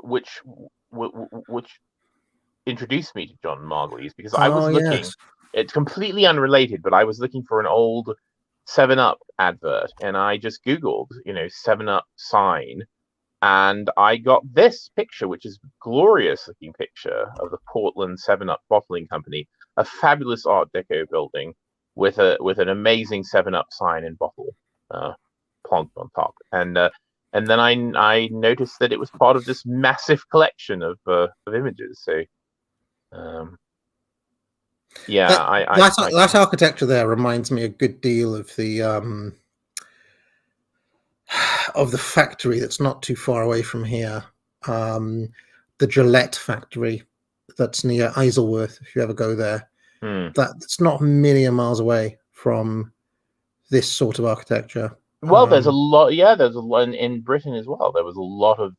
which introduced me to John Margolies, because I was looking. Yes. It's completely unrelated, but I was looking for an old 7-Up advert, and I just Googled, 7-Up sign, and I got this picture, which is a glorious looking picture of the Portland 7-Up bottling company, a fabulous Art Deco building with an amazing 7-Up sign and bottle plonked on top, and then I noticed that it was part of this massive collection of images. So, that architecture there reminds me a good deal of the factory that's not too far away from here, the Gillette factory that's near Isleworth. If you ever go there, that's not a million miles away from this sort of architecture. Well, there's a lot. Yeah, there's a lot in Britain as well. There was a lot of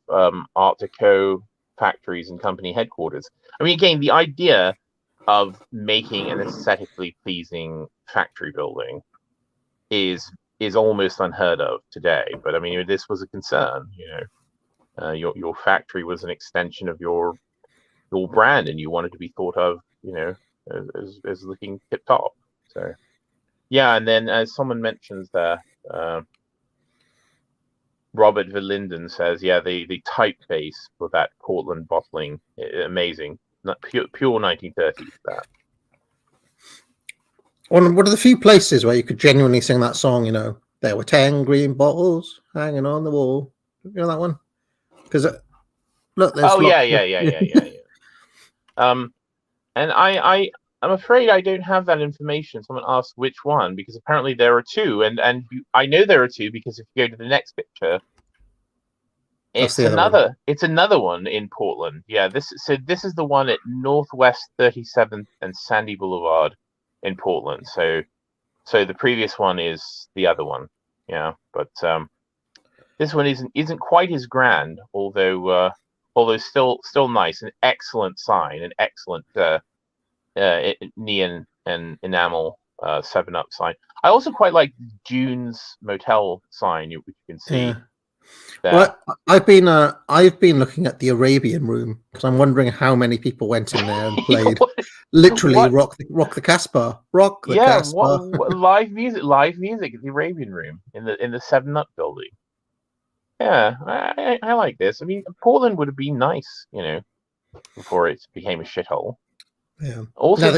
Art Deco factories and company headquarters. I mean, again, the idea of making an aesthetically pleasing factory building is almost unheard of today. But I mean, this was a concern. Your factory was an extension of your brand, and you wanted to be thought of, as looking tip top. So, yeah, and then as someone mentions there, Robert Verlinden says, yeah, the typeface for that Portland bottling, amazing, not pure 1930s. That one of the few places where you could genuinely sing that song. There were 10 green bottles hanging on the wall. You know that one? Because look, there's yeah. And I'm afraid I don't have that information. Someone asked which one, because apparently there are two, and I know there are two because if you go to the next picture, it's another one in Portland. Yeah, this is the one at Northwest 37th and Sandy Boulevard in Portland. So the previous one is the other one. Yeah, but this one isn't quite as grand, although still nice. An excellent sign, an excellent neon and enamel 7-Up sign. I also quite like June's Motel sign, which you can see. Yeah. Well, I've been looking at the Arabian Room because I'm wondering how many people went in there and played. Literally, rock the Casbah, rock the Casbah. Live music at the Arabian Room in the 7-Up building. Yeah, I like this. I mean, Portland would have been nice, before it became a shithole. Yeah. Also,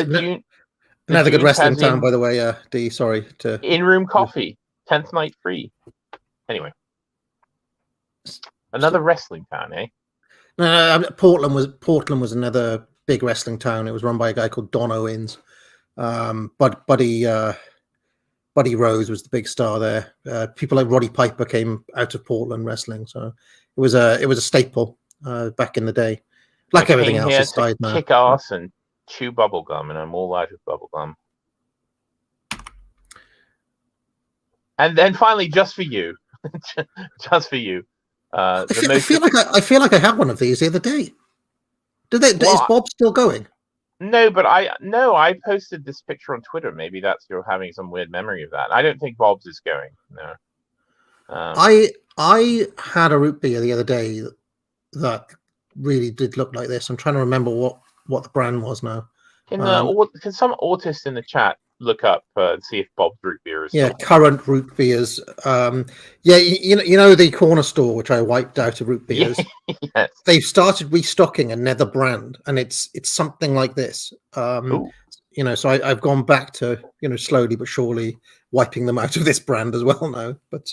another good wrestling town, by the way. D, sorry to in-room coffee, 10th night free. Anyway, another wrestling town, eh? No, Portland was another big wrestling town. It was run by a guy called Don Owens. Buddy Rose was the big star there. People like Roddy Piper came out of Portland wrestling, so it was a staple back in the day. Like everything else, it's died now. Kick ass and chew bubblegum, and I'm all out of bubblegum. And then finally, just for you, I feel like I had one of these the other day. Is Bob still going? No, but I posted this picture on Twitter. Maybe you're having some weird memory of that. I don't think Bob's is going. No. I had a root beer the other day that really did look like this. I'm trying to remember what the brand was now. Can some autist in the chat look up and see if Bob's root beer is Yeah, still current root beers. Yeah, you know the corner store which I wiped out of root beers. Yes. They've started restocking another brand, and it's something like this. Ooh. You know, so I've gone back to slowly but surely wiping them out of this brand as well now. But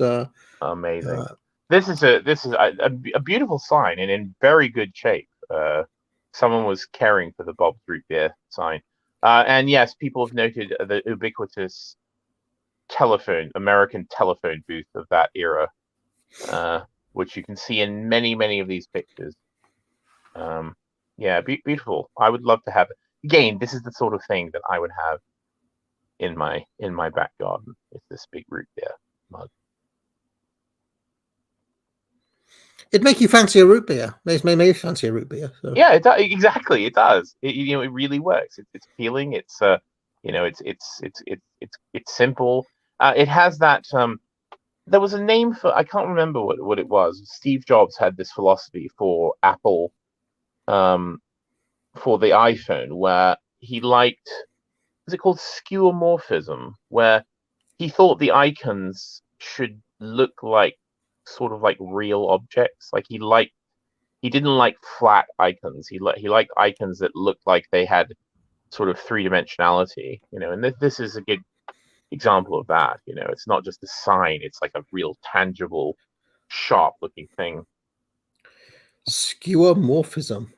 Amazing. This is a beautiful sign and in very good shape. Someone was caring for the Bob's root beer sign. And yes, people have noted the ubiquitous American telephone booth of that era, which you can see in many of these pictures. Yeah, beautiful. I would love to have it. Again, this is the sort of thing that I would have in my back garden. It's this big root beer mug. it'd make you fancy a root beer. Makes me fancy a root beer. So. Yeah, it does. Exactly, it does. It really works. It's appealing. It's it's simple. It has that. There was a name for. I can't remember what it was. Steve Jobs had this philosophy for Apple, for the iPhone, where he liked. Was it called skeuomorphism? Where he thought the icons should look like sort of like real objects. Like he didn't like flat icons. He liked icons that looked like they had sort of three-dimensionality, and this is a good example of that. It's not just a sign, it's like a real tangible, sharp-looking thing. Skeuomorphism.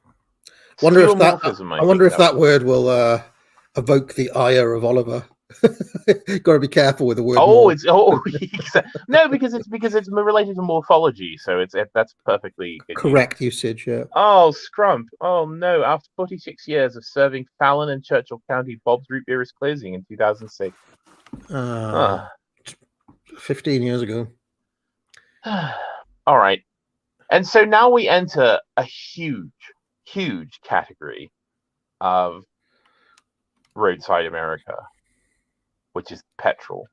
I wonder if that word will evoke the ire of Oliver. Got to be careful with the word. No, because it's related to morphology, so that's perfectly good correct usage. Yeah. Oh, Scrump! Oh no! After 46 years of serving Fallon and Churchill County, Bob's Root Beer is closing in 2006. 15 years ago. All right, and so now we enter a huge category of Roadside America, which is petrol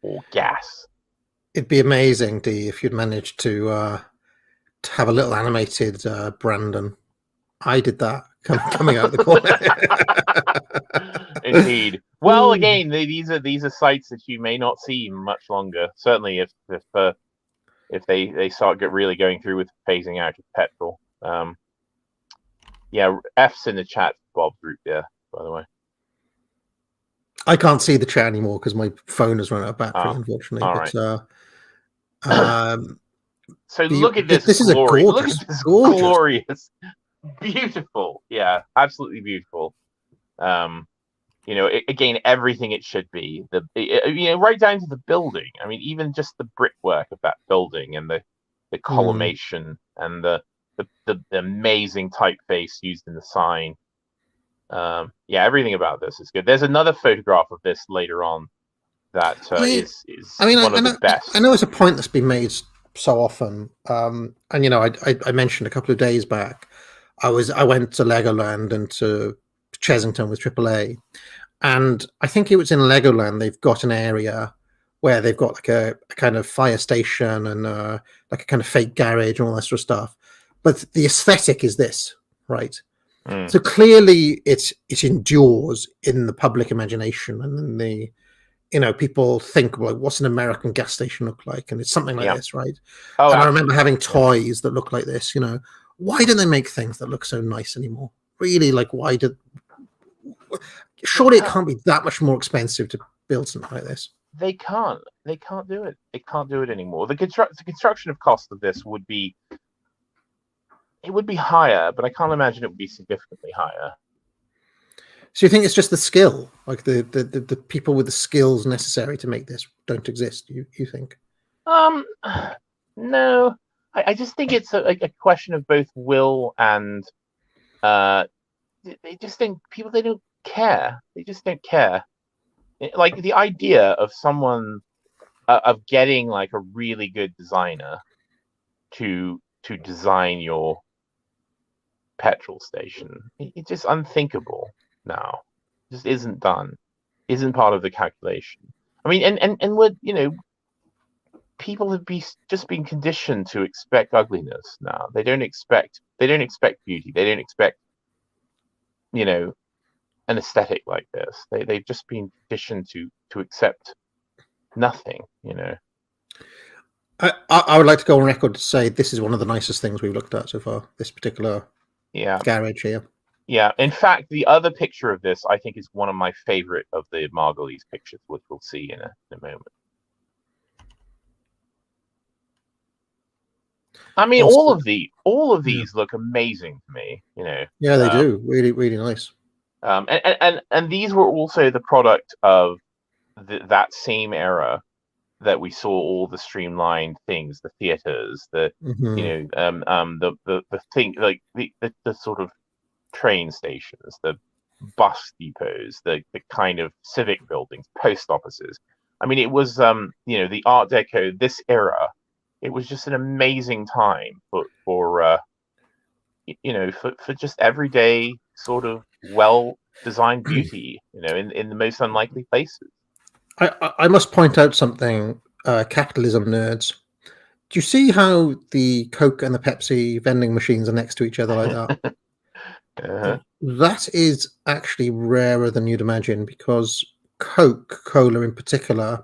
or gas. It'd be amazing, Dee, if you'd managed to have a little animated Brandon. I did that coming out the corner. Indeed. Well, again, these are sites that you may not see much longer. Certainly, if they start really going through with phasing out of petrol. Yeah, F's in the chat for Bob's root beer, by the way. I can't see the chat anymore because my phone has run out of battery, unfortunately. All right. So But look at this. This is a gorgeous, glorious, beautiful. Yeah, absolutely beautiful. Again, everything it should be. Right down to the building. I mean, even just the brickwork of that building and the collimation and the amazing typeface used in the sign. Everything about this is good. There's another photograph of this later on that is one of the best. I know it's a point that's been made so often, and I mentioned a couple of days back, I went to Legoland and to Chesington with AAA, and I think it was in Legoland they've got an area where they've got like a kind of fire station and like a kind of fake garage and all that sort of stuff, but the aesthetic is this, right? So clearly it endures in the public imagination, and then people think, well, what's an American gas station look like? And it's something like this, right? Oh, and I remember having toys that look like this. Why don't they make things that look so nice anymore? Really, like, surely it can't be that much more expensive to build something like this. They can't do it. They can't do it anymore. The construction of cost of this would be higher, but I can't imagine it would be significantly higher. So you think it's just the skill, like the people with the skills necessary to make this don't exist? You think? No, I just think it's a question of both will and they just think people, they don't care. They just don't care. Like the idea of someone of getting like a really good designer to design your petrol station, it's just unthinkable now. It just isn't done, isn't part of the calculation. I mean, and we're people have just been conditioned to expect ugliness now. They don't expect beauty. They don't expect, an aesthetic like this. They've just been conditioned to accept nothing. I would like to go on record to say this is one of the nicest things we've looked at so far. This particular garage here. Yeah. In fact, the other picture of this, I think, is one of my favorite of the Margolies pictures, which we'll see in a moment. I mean, all of these look amazing to me. Yeah, they do. Really, really nice. And these were also the product of that same era that we saw all the streamlined things, the theaters, the thing like the sort of train stations, the bus depots, the kind of civic buildings, post offices. I mean, it was the Art Deco, this era. It was just an amazing time for just everyday sort of well designed beauty, in the most unlikely places. I must point out something, capitalism nerds. Do you see how the Coke and the Pepsi vending machines are next to each other like that? That is actually rarer than you'd imagine, because Coca-Cola in particular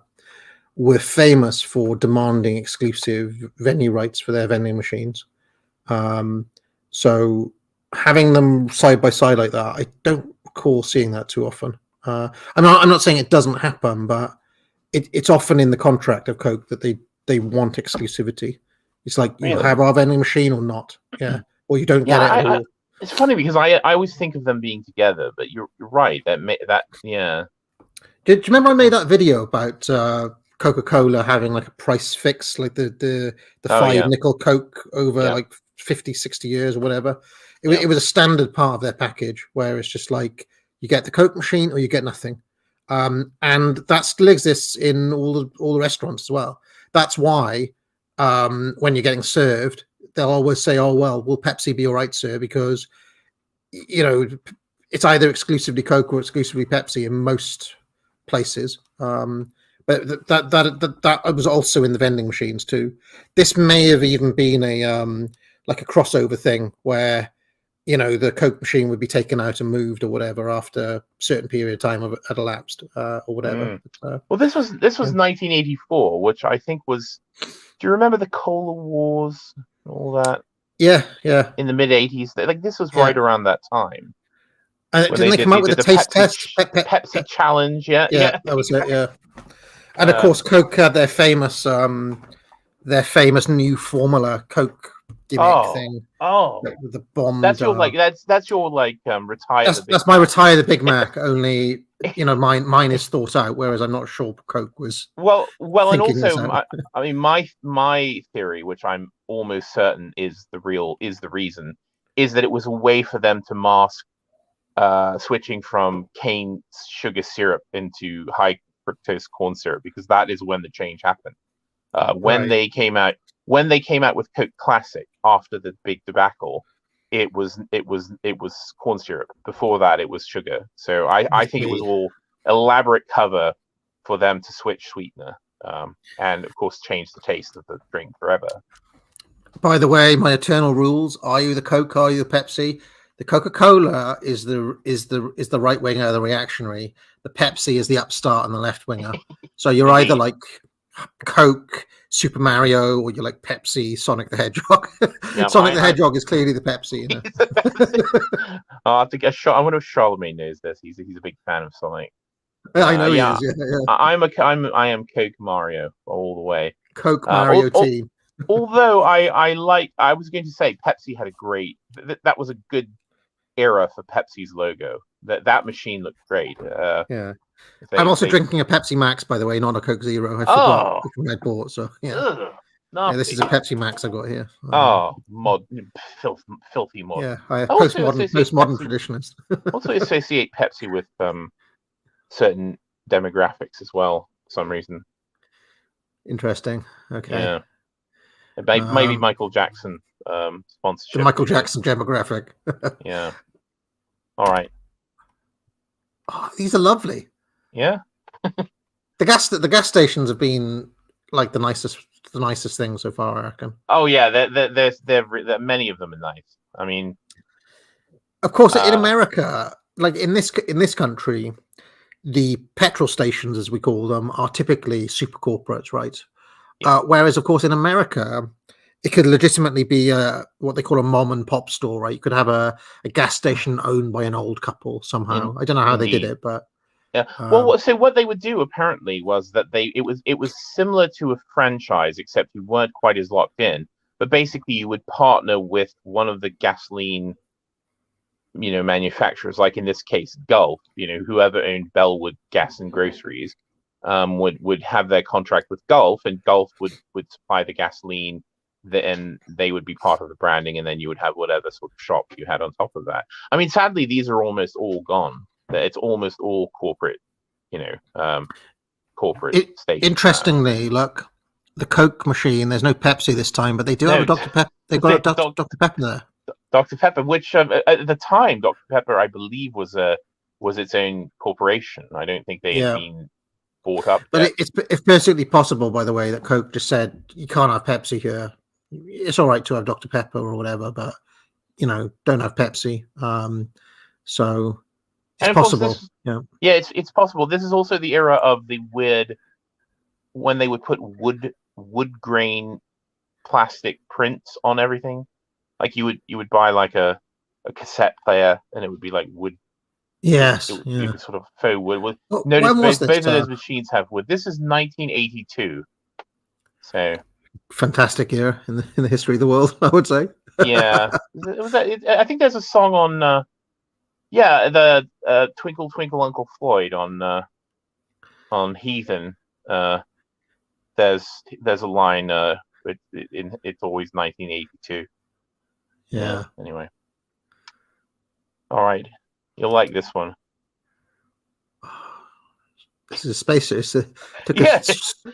were famous for demanding exclusive venue rights for their vending machines. So having them side by side like that, I don't recall seeing that too often. I'm not saying it doesn't happen, but it's often in the contract of Coke that they want exclusivity. It's like you have our vending machine or not, or you don't get it at all. It's funny because I always think of them being together, but you're right. Do you remember I made that video about Coca-Cola having like a price fix, like the 5 nickel Coke over like 50, 60 years or whatever? It was a standard part of their package, where it's just like you get the Coke machine or you get nothing. And that still exists in all the restaurants as well. That's why when you're getting served, they'll always say, "Oh well, will Pepsi be all right, sir?" Because it's either exclusively Coke or exclusively Pepsi in most places. But that was also in the vending machines too. This may have even been a like a crossover thing where the Coke machine would be taken out and moved or whatever after a certain period of time had elapsed or whatever. Well, this was 1984, which I think was. Do you remember the Cola Wars and all that? Yeah. In the mid 80s, like this was right around that time. And didn't they come out with a taste test? Pepsi challenge, yeah, that was it, yeah. And of course, Coke had their famous new formula Coke gimmick thing. Oh, with the bomb. That's your retire. That's my retire the Big Mac. Only mine is thought out, whereas I'm not sure Coke was. Well, and also, I mean, my theory, which I'm almost certain is the reason, is that it was a way for them to mask switching from cane sugar syrup into high fructose corn syrup, because that is when the change happened. When they came out with Coke Classic after the big debacle, it was corn syrup. Before that, it was sugar. So I think it was all elaborate cover for them to switch sweetener, and of course change the taste of the drink forever. By the way, my eternal rules: are you the Coke? Are you the Pepsi? The Coca-Cola is the right winger, the reactionary. The Pepsi is the upstart and the left winger. So you're either like Coke, Super Mario, or you're like Pepsi, Sonic the Hedgehog. Sonic the Hedgehog is clearly the Pepsi. I'll have to get I wonder if Charlemagne knows this. He's a big fan of Sonic. I know he is. Yeah. I am Coke Mario all the way. Coke Mario team. Although I was going to say Pepsi had a great. That was a good era for Pepsi's logo. That machine looked great. I'm also drinking a Pepsi Max, by the way, not a Coke Zero. I forgot which one I bought. So this is a Pepsi Max I got here. Filthy mod. Yeah, postmodern traditionalist. Also associate Pepsi with certain demographics as well for some reason. Interesting. Okay. Yeah. Maybe Michael Jackson sponsorship. The Michael Jackson demographic. Yeah. All right. Oh, these are lovely. Yeah. The gas stations have been like the nicest the nicest thing so far, I reckon. Oh yeah, there many of them are nice. I mean, of course, in America, like in this country, the petrol stations, as we call them, are typically super corporates, right? Yeah. Whereas, of course, in America, it could legitimately be what they call a mom and pop store, right? You could have a gas station owned by an old couple somehow. I don't know how they did it, but yeah. Well, so what they would do apparently was that it was similar to a franchise, except you weren't quite as locked in. But basically, you would partner with one of the gasoline, manufacturers, like in this case, Gulf. Whoever owned Bellwood Gas and Groceries, would have their contract with Gulf, and Gulf would supply the gasoline. Then they would be part of the branding, and then you would have whatever sort of shop you had on top of that. I mean, sadly, these are almost all gone. It's almost all corporate, corporate stations. Interestingly, look, the Coke machine. There's no Pepsi this time, but they do have a Dr. Pepper. They've got a Dr. Pepper there. Dr. Pepper, which at the time, Dr. Pepper, I believe, was its own corporation. I don't think they had been bought up. But it's perfectly possible, by the way, that Coke just said you can't have Pepsi here. It's all right to have Dr. Pepper or whatever, but don't have Pepsi. So it's possible. It's possible. This is also the era of the weird when they would put wood grain plastic prints on everything. Like you would buy like a cassette player, and it would be like wood. Yes, it would be sort of faux wood. Notice both of those machines have wood. This is 1982, so. Fantastic era in the history of the world, I would say. Yeah, I think there's a song on, the Twinkle Twinkle Uncle Floyd on Heathen. There's a line. It's always 1982. Yeah. Anyway, all right, you'll like this one. This is a space. Took a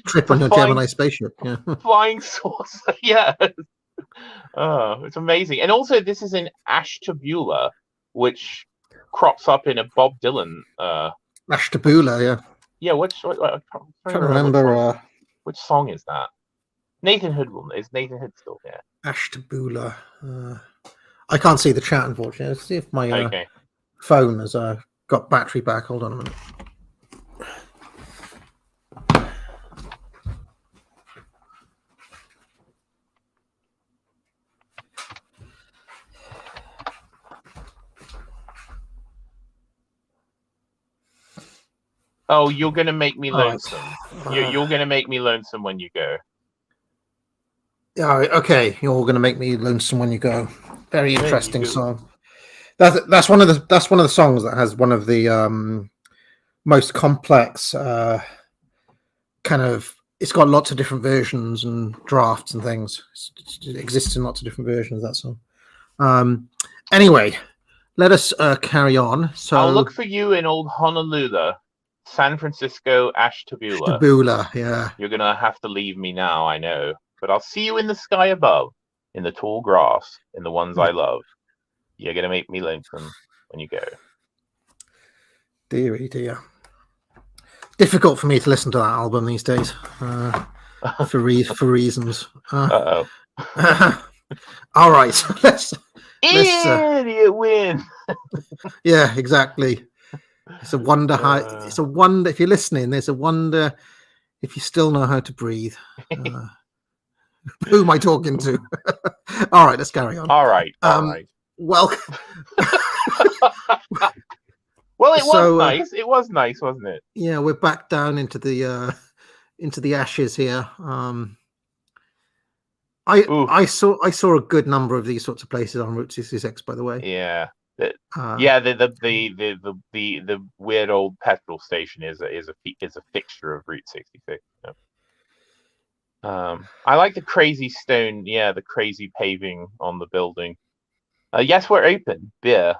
trip on your Gemini spaceship. Yeah. Flying saucer. Yeah. Oh, it's amazing. And also, this is in Ashtabula, which crops up in a Bob Dylan. Ashtabula, yeah. Yeah. I'm trying to remember. Which song is that? Nathan Hood is Nathan Hood still here? Ashtabula. I can't see the chat, unfortunately. Let's see if my phone has got battery back. Hold on a minute. Oh, you're gonna make me lonesome. You're gonna make me lonesome when you go. Yeah, okay. You're gonna make me lonesome when you go. Very interesting song. That's one of the songs that has one of the most complex kind of. It's got lots of different versions and drafts and things. It exists in lots of different versions. That song. Anyway, let us carry on. So I'll look for you in old Honolulu. San Francisco, Ashtabula. Ashtabula, yeah. You're gonna have to leave me now, I know. But I'll see you in the sky above, in the tall grass, in the ones I love. You're gonna make me lonesome when you go. Dearie dear. Difficult for me to listen to that album these days, for reasons. Uh-oh. All right, let's Idiot win. Yeah, exactly. It's a wonder how. It's a wonder if you're listening. There's a wonder if you still know how to breathe. Who am I talking to? All right, let's carry on. All right. Welcome. Well, it was nice. It was nice, wasn't it? Yeah, we're back down into the ashes here. I saw a good number of these sorts of places on Route 66, by the way. Yeah. The weird old petrol station is a fixture of Route 66. I like the crazy stone, the crazy paving on the building. Yes, we're open. Beer.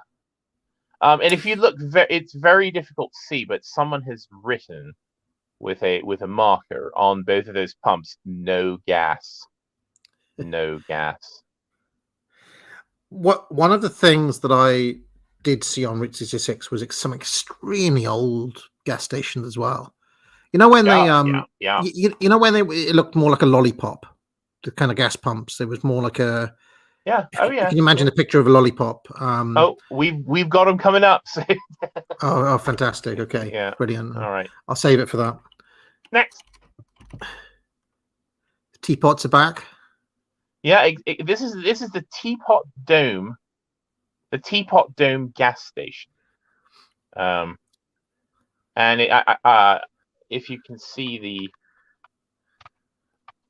And if you look, it's very difficult to see, but someone has written with a marker on both of those pumps, "No gas." No gas. One of the things that I did see on Route 66 was some extremely old gas stations as well. You know when they yeah. you know when it looked more like a lollipop, the kind of gas pumps. It was more like a Yeah. Oh yeah. Can you imagine a picture of a lollipop? We've got them coming up. So. Oh, fantastic. Okay. Yeah. Brilliant. All right. I'll save it for that. Next. Teapots are back. Yeah, this is the Teapot Dome, the Teapot Dome gas station. And if you can see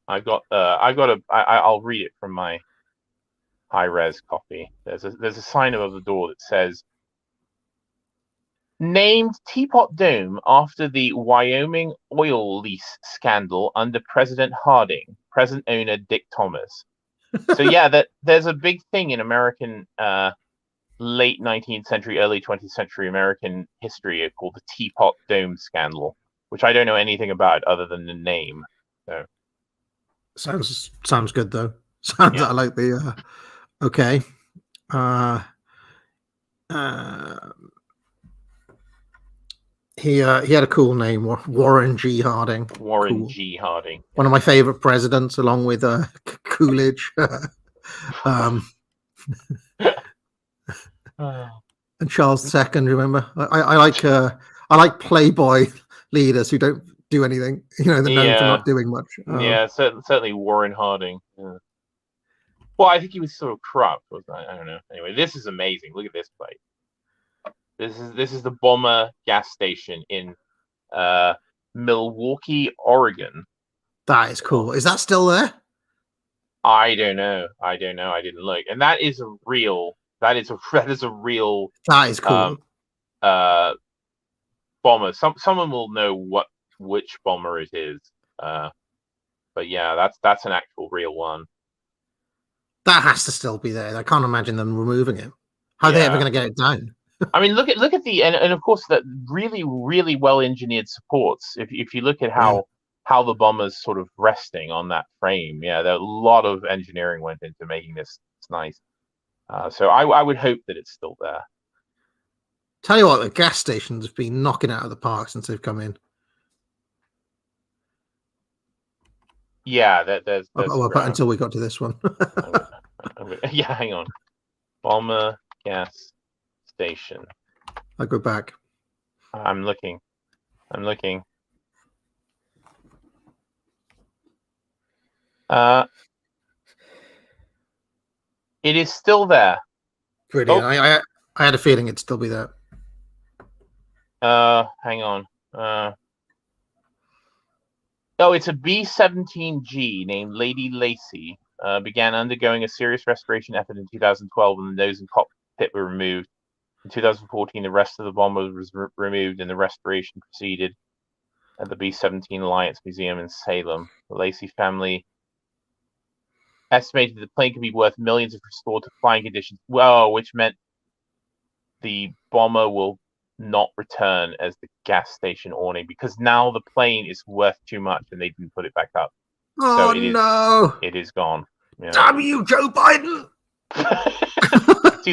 I'll read it from my high res copy. There's a sign above the door that says, named Teapot Dome after the Wyoming oil lease scandal under President Harding, present owner Dick Thomas. So yeah, there's a big thing in American late 19th century, early 20th century American history called the Teapot Dome scandal, which I don't know anything about other than the name. So sounds good though. Sounds I like the okay. He had a cool name, Warren G. Harding. Warren G. Harding, one of my favorite presidents, along with Coolidge. And Charles II. Remember, I like Playboy leaders who don't do anything. You know, they're known for not doing much. Yeah, certainly Warren Harding. Yeah. Well, I think he was sort of corrupt, wasn't I? I don't know. Anyway, this is amazing. Look at this place. This is the Bomber gas station in Milwaukee, Oregon. That is cool. Is that still there? I don't know. I didn't look. And that is a real. That is a real. That is cool. Bomber. Someone will know which bomber it is. But yeah, that's an actual real one. That has to still be there. I can't imagine them removing it. How are they ever going to get it down? I mean, look at the and of course that really, really well engineered supports. If you look at how the bomber's sort of resting on that frame, there a lot of engineering went into making this nice. So I would hope that it's still there. Tell you what, the gas stations have been knocking out of the park since they've come in. Yeah, there's until we got to this one. Yeah, hang on. Bomber gas station. I'll go back. I'm looking. It is still there. Brilliant. I had a feeling it'd still be there. Hang on. It's a B-17G named Lady Lacy. Began undergoing a serious restoration effort in 2012 when the nose and cockpit were removed. In 2014, the rest of the bomber was removed and the restoration proceeded at the B-17 Alliance Museum in Salem. The Lacy family estimated the plane could be worth millions if restored to flying conditions. Well, which meant the bomber will not return as the gas station awning because now the plane is worth too much and they didn't put it back up. Oh, so no! It is gone. Yeah. Damn you, Joe Biden!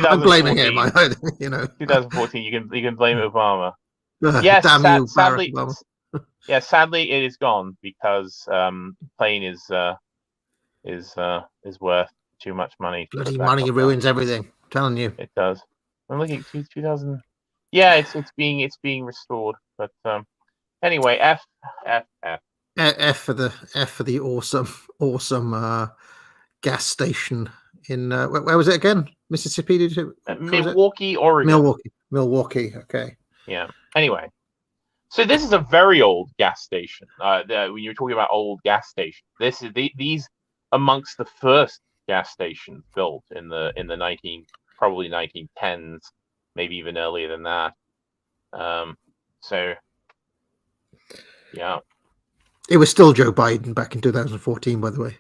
I'm blaming him. 2014. You can blame Obama. Yes, sadly, sadly, it is gone because the plane is worth too much money. Bloody money ruins everything. I'm telling you, it does. I'm looking at 2000. Yeah, it's being restored. But anyway, F for the awesome gas station in where was it again? Mississippi? Milwaukee, Oregon. Milwaukee. Okay. Yeah. Anyway, so this is a very old gas station. When you're talking about old gas stations, these amongst the first gas stations built in the 1910s, maybe even earlier than that. So yeah, it was still Joe Biden back in 2014, by the way.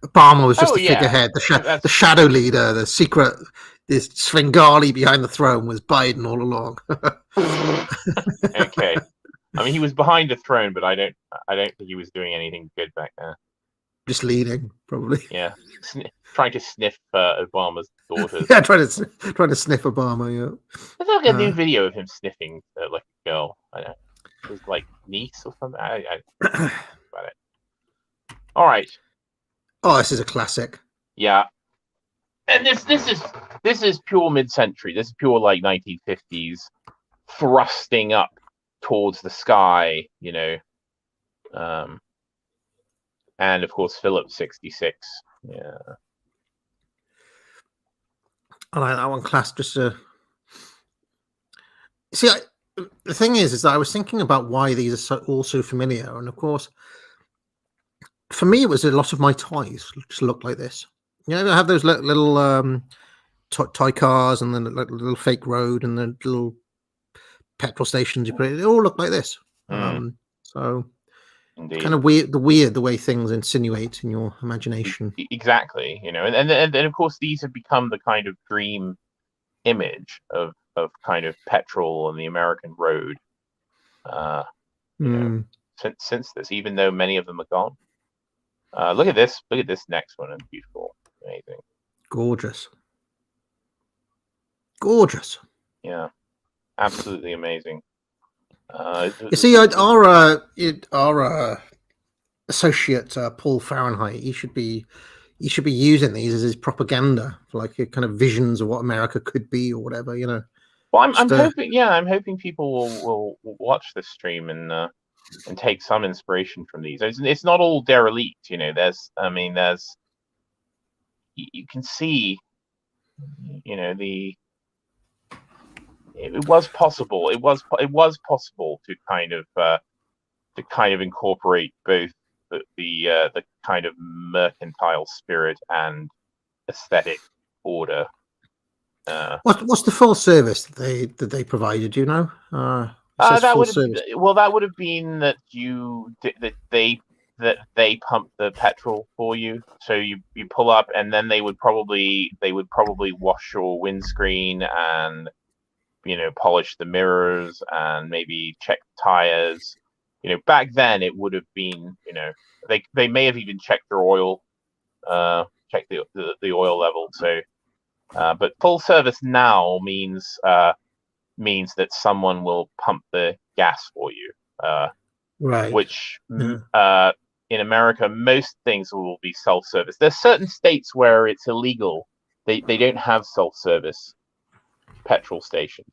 Obama was just the figurehead, the shadow leader, the secret, this Svengali behind the throne was Biden all along. Okay, I mean he was behind the throne, but I don't think he was doing anything good back there. Just leading, probably. Yeah, trying to sniff Obama's daughters. Yeah, trying to sniff Obama. Yeah. There's like a new video of him sniffing like a girl. I know. It was like niece or something. I about it. All right. Oh, this is a classic. Yeah. And this is pure mid-century. This is pure like 1950s thrusting up towards the sky, you know. And of course Phillips 66. Yeah. I like that one, class. Just see, the thing is that I was thinking about why these are all so familiar, and of course, for me, it was a lot of my toys just looked like this. You know, I have those little toy cars, and then like little fake road, and the little petrol stations you put it. They all look like this. So Indeed. kind of weird the way things insinuate in your imagination. Exactly, you know, and of course these have become the kind of dream image of kind of petrol and the American road. You know, since this, even though many of them are gone. Look at this next one, and beautiful, amazing, gorgeous. Yeah, absolutely amazing. You see, our associate Paul Fahrenheit, he should be using these as his propaganda for like kind of visions of what America could be or whatever, you know. Well, I'm hoping people will watch this stream and take some inspiration from these. It's not all derelict, you know. You can see, you know, it was possible. It was possible to kind of incorporate both the kind of mercantile spirit and aesthetic order. What's the full service that they provided? Do you know? That would have been that they pump the petrol for you, so you pull up, and then they would probably wash your windscreen and, you know, polish the mirrors and maybe check the tires. You know, back then it would have been, you know, they may have even checked your oil, check the oil level. So, but full service now means that someone will pump the gas for you. Right. Which in America, most things will be self-service. There's certain states where it's illegal. They don't have self-service petrol stations.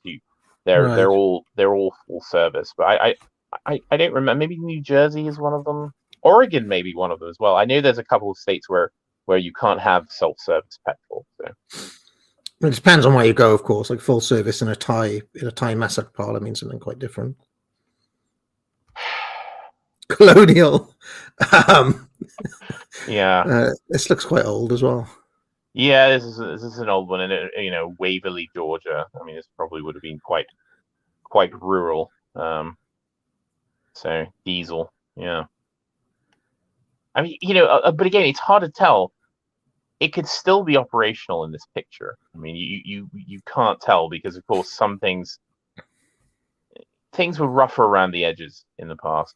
They're all full service. But I don't remember. Maybe New Jersey is one of them. Oregon may be one of them as well. I know there's a couple of states where you can't have self-service petrol. So. It depends on where you go, of course. Like full service in a Thai massage parlor means something quite different. Colonial. Yeah. This looks quite old as well. Yeah, this is an old one, and you know, Waverly, Georgia. I mean, this probably would have been quite rural. So diesel, yeah. I mean, you know, but again, it's hard to tell. It could still be operational in this picture. I mean, you can't tell because, of course, some things were rougher around the edges in the past.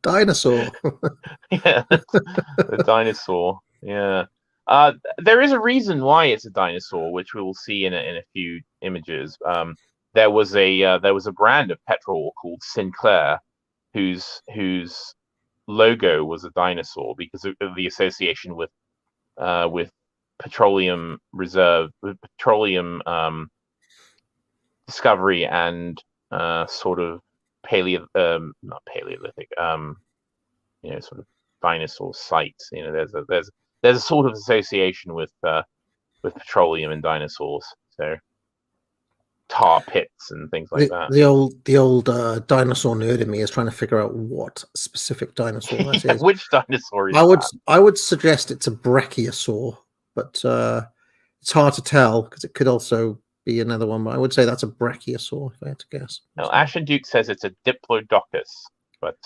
Dinosaur. Yeah, the dinosaur. Yeah. There is a reason why it's a dinosaur, which we will see in a few images. There was a brand of petrol called Sinclair, whose logo was a dinosaur because of the association with petroleum reserve, with petroleum discovery and sort of not Paleolithic, you know, sort of dinosaur sites. You know, there's a sort of association with petroleum and dinosaurs. So tar pits and things like that. The old dinosaur nerd in me is trying to figure out what specific dinosaur that is. Which dinosaur is I would suggest it's a brachiosaur, but it's hard to tell because it could also be another one. But I would say that's a brachiosaur if I had to guess. No, Ashen Duke says it's a diplodocus, but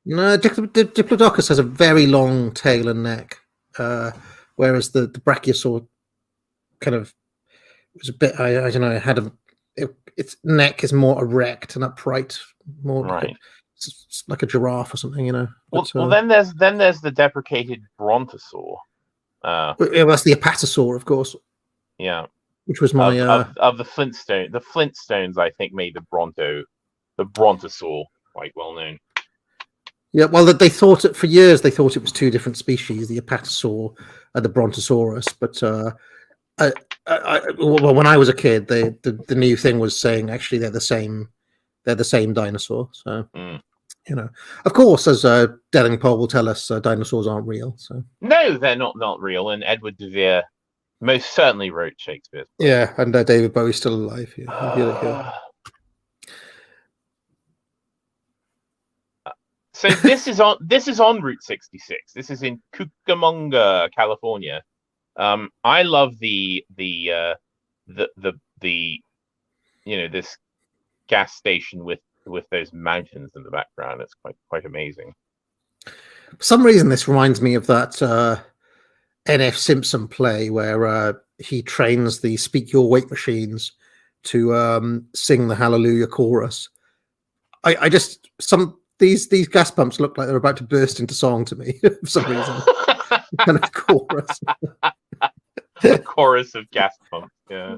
no, Diplodocus has a very long tail and neck, whereas the brachiosaur kind of was a bit. I don't know. Its neck is more erect and upright, more right. It's like a giraffe or something, you know. Well, then there's the deprecated brontosaur. Yeah, that's the apatosaur, of course. Yeah, which was my of the Flintstone. The Flintstones, I think, made the Brontosaur quite well known. Yeah, well, they thought it for years. They thought it was two different species, the Apatosaur and the Brontosaurus. But well, when I was a kid, the new thing was saying actually they're the same. They're the same dinosaur. So you know, of course, as Delling-Pole will tell us, dinosaurs aren't real. So no, they're not real. And Edward de Vere most certainly wrote Shakespeare. Yeah, and David Bowie's still alive. Yeah. So this is on Route 66. This is in Cucamonga, California. I love the this gas station with those mountains in the background. It's quite amazing. For some reason, this reminds me of that N.F. Simpson play where he trains the Speak Your Weight machines to sing the Hallelujah chorus. I just these gas pumps look like they're about to burst into song to me for some reason. Kind of chorus. The chorus of gas pumps. Yeah.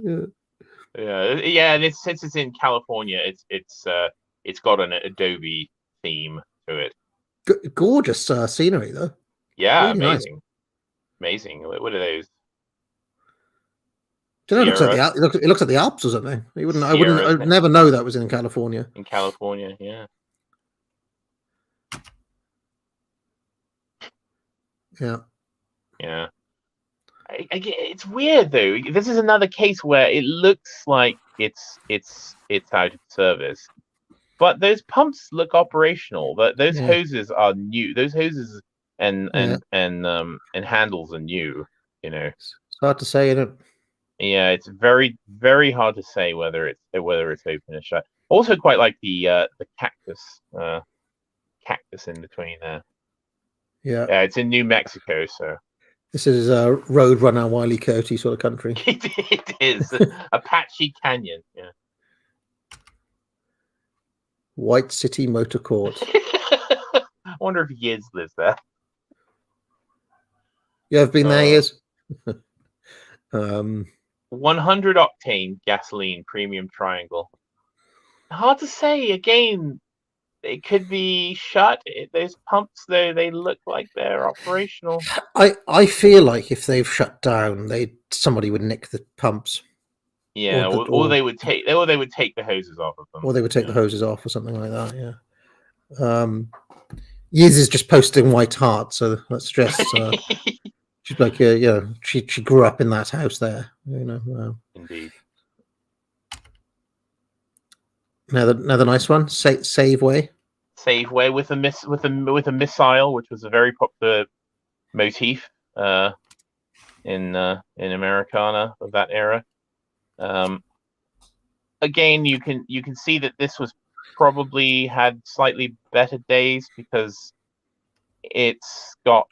And since it's in California, it's got an Adobe theme to it. Gorgeous scenery, though. Yeah, really amazing. Nice. Amazing. What are those? Do you know, it looks like the Alps or something. I'd never know that was in California. In California, yeah. Yeah. It's weird though. This is another case where it looks like it's out of service, but those pumps look operational. Those hoses are new. Those hoses and handles are new. You know, it's hard to say, isn't it? Yeah, it's very, very hard to say whether it's open or shut. Also, quite like the cactus in between there. Yeah, it's in New Mexico, so this is a Roadrunner, Wile E. Coyote sort of country. It is Apache Canyon. Yeah. White City Motor Court. I wonder if Yiz lives there. You have been there, Yiz? 100 octane gasoline premium triangle. Hard to say. Again, it could be shut. Those pumps, though, they look like they're operational. I feel like if they've shut down, somebody would nick the pumps. Yeah, or they would take the hoses off of them. Or they would take the hoses off or something like that. Yeah. Yiz is just posting white heart, so that's just. She's like, she grew up in that house there, you know. Indeed. Another nice one, Saveway. Saveway with a missile, which was a very popular motif in Americana of that era. Again, you can see that this was probably had slightly better days because it's got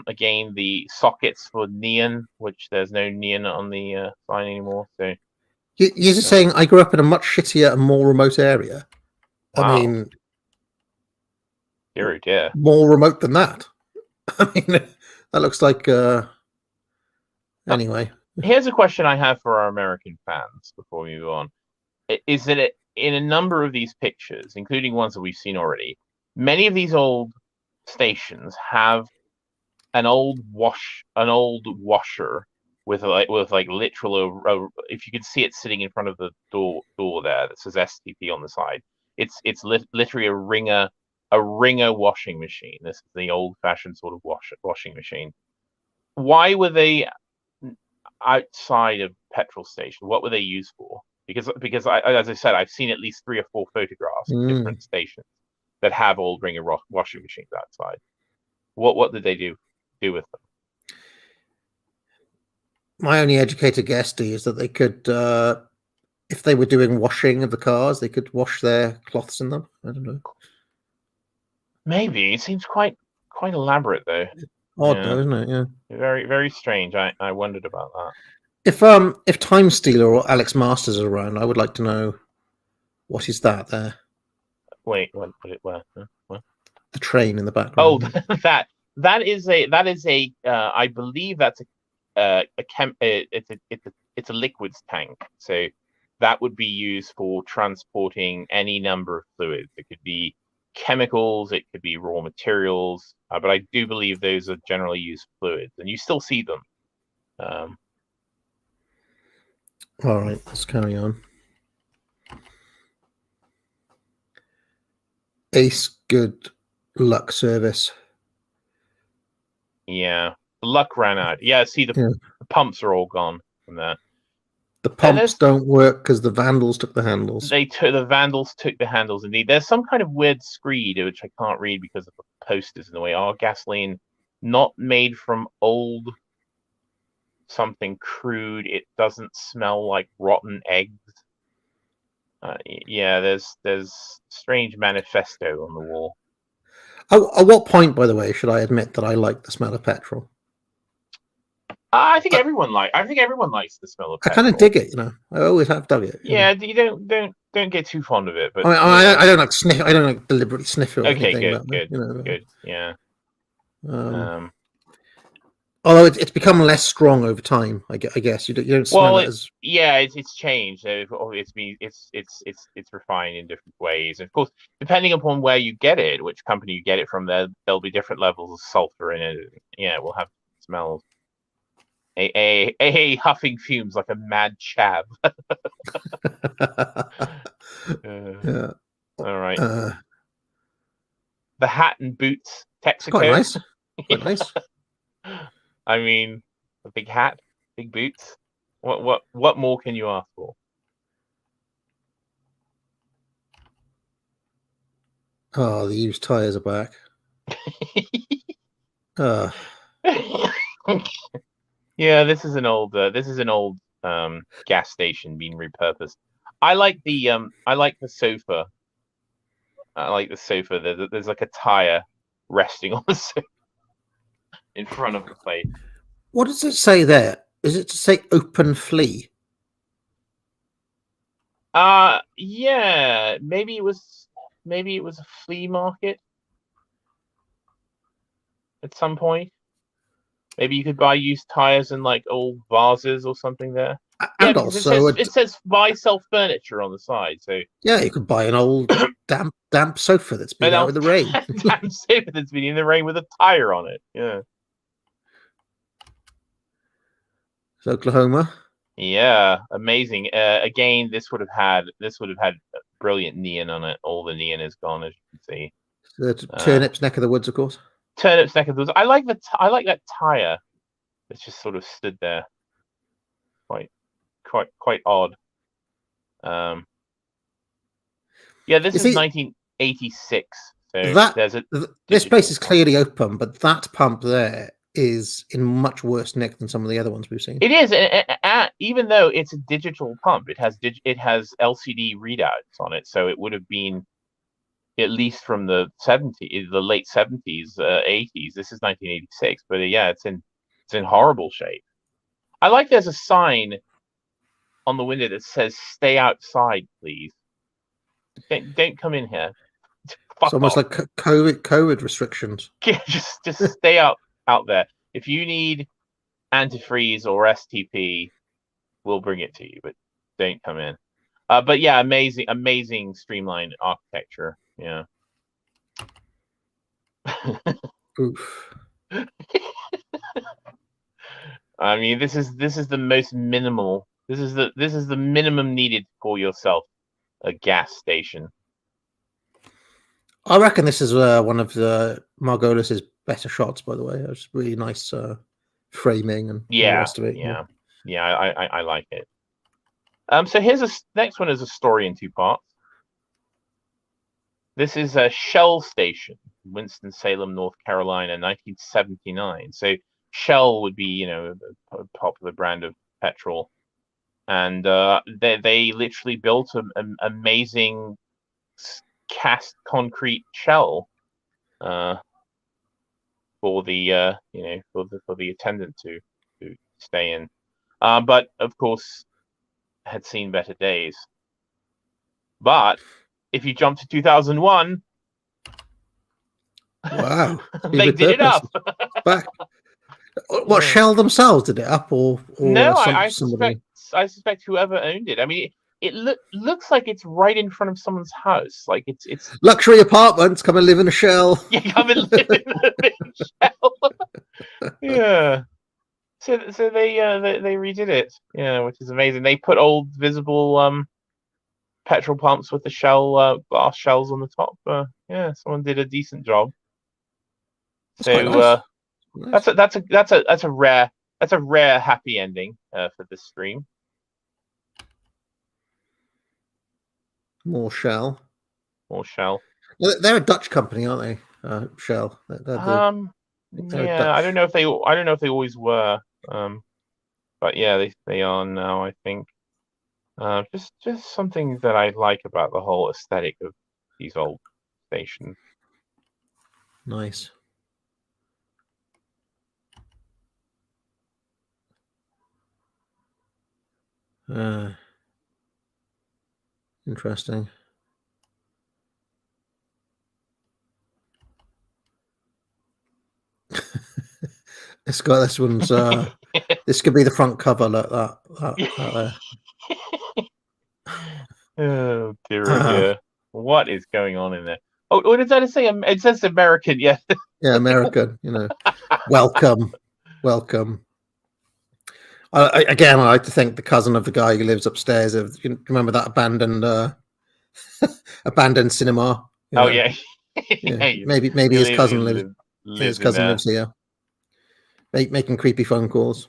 again the sockets for neon, which there's no neon on the sign anymore. So you're just saying I grew up in a much shittier and more remote area. Wow. I mean, dear. More remote than that. I mean, that looks like. Anyway, here's a question I have for our American fans before we move on: is that in a number of these pictures, including ones that we've seen already, many of these old stations have an old washer with literal if you could see it sitting in front of the door there that says STP on the side. It's literally a ringer washing machine. This is the old-fashioned sort of washing machine. Why were they outside of petrol station? What were they used for? Because as I said, I've seen at least 3 or 4 photographs of different stations that have old ringer washing machines outside. What did they do with them? My only educated guess is that they could, if they were doing washing of the cars, they could wash their cloths in them. I don't know. Maybe. It seems quite elaborate though. Odd though, isn't it? Yeah. Very, very strange. I wondered about that. If Time Stealer or Alex Masters are around, I would like to know what is that there. Wait, where? The train in the background. Oh, that is a I believe that's it's a it's a liquids tank, so that would be used for transporting any number of fluids. It could be chemicals, it could be raw materials, but I do believe those are generally used fluids, and you still see them. All right, let's carry on. Ace good luck service. Yeah, the luck ran out. Yeah, see, the pumps are all gone from that. The pumps don't work because the vandals took the handles. The vandals took the handles. Indeed, there's some kind of weird screed which I can't read because of the posters in the way. Oh, gasoline, not made from old something crude. It doesn't smell like rotten eggs. Yeah, there's strange manifesto on the wall. At what point, by the way, should I admit that I like the smell of petrol? I think everyone likes the smell of petrol. I kind of dig it, you know. I always have dug it. Yeah, you don't get too fond of it, but I don't like sniff. I don't like deliberately sniff it. Or okay, anything, good, you know, good, yeah. Although it's become less strong over time, I guess you don't smell it as. Yeah, it's changed. It's refined in different ways. Of course, depending upon where you get it, which company you get it from, there'll be different levels of sulfur in it. Yeah, we'll have smells. A huffing fumes like a mad chav. Yeah. All right. The hat and boots, Texaco. Quite nice. Quite nice. I mean, a big hat, big boots. What more can you ask for? Oh, the used tires are back. Yeah, this is an old gas station being repurposed. I like the sofa. I like the sofa. There's like a tire resting on the sofa in front of the place. What does it say there? Is it to say open flea? Yeah, maybe it was a flea market at some point. Maybe you could buy used tires and like old vases or something there. And yeah, also it says buy sell furniture on the side. So yeah, you could buy an old damp sofa that's been out in the rain. Damp sofa that's been in the rain with a tire on it. Yeah. It's Oklahoma. Yeah, amazing. Again, this would have had brilliant neon on it. All the neon is gone, as you can see. The Turnip's neck of the woods, of course. Turnip's neck of the woods. I like that tire that's just sort of stood there. Quite odd. Yeah, this is 1986. So this place is clearly open, but that pump there is in much worse nick than some of the other ones we've seen. It is, even though it's a digital pump, it has LCD readouts on it, so it would have been at least from the late 70s, 80s. This is 1986, but yeah, it's in horrible shape. I like there's a sign on the window that says "Stay outside, please. Don't come in here." It's almost like COVID restrictions. Yeah, just stay out there. If you need antifreeze or STP, we'll bring it to you, but don't come in. But yeah, amazing streamlined architecture. Yeah. Oof. I mean, this is the most minimal. This is the minimum needed for yourself a gas station. I reckon this is one of the Margolies' better shots. By the way, it's really nice framing and all the rest of it. Yeah, I like it. So here's next one is a story in two parts. This is a Shell station, Winston-Salem, North Carolina, 1979. So Shell would be, a popular brand of petrol, and they literally built an amazing cast concrete shell for the for the attendant to stay in, but of course had seen better days. But if you jump to 2001, wow, they did it up. Back. What, Yeah. Shell themselves did it up, or No, somebody? I suspect whoever owned it. I mean, it looks like it's right in front of someone's house. Like it's Luxury apartments, come and live in a shell. you come and live in the big shell. Yeah. So they redid it. Yeah, which is amazing. They put old visible petrol pumps with the glass shells on the top. Yeah, someone did a decent job. That's quite nice. So Nice. that's a rare happy ending for this stream. More Shell. More Shell. They're a Dutch company, aren't they? Shell. They're a Yeah, Dutch. I don't know if they always were. But yeah, they are now, I think. Just something that I like about the whole aesthetic of these old stations. Nice. Interesting. This one's this could be the front cover, like that Oh dear, oh dear. What is going on in there? Oh, what did that say? It says American, yeah. Yeah, American. Welcome. Again, I like to think the cousin of the guy who lives upstairs. Remember that abandoned cinema? Oh yeah. Yeah. Maybe his cousin lives here, making creepy phone calls.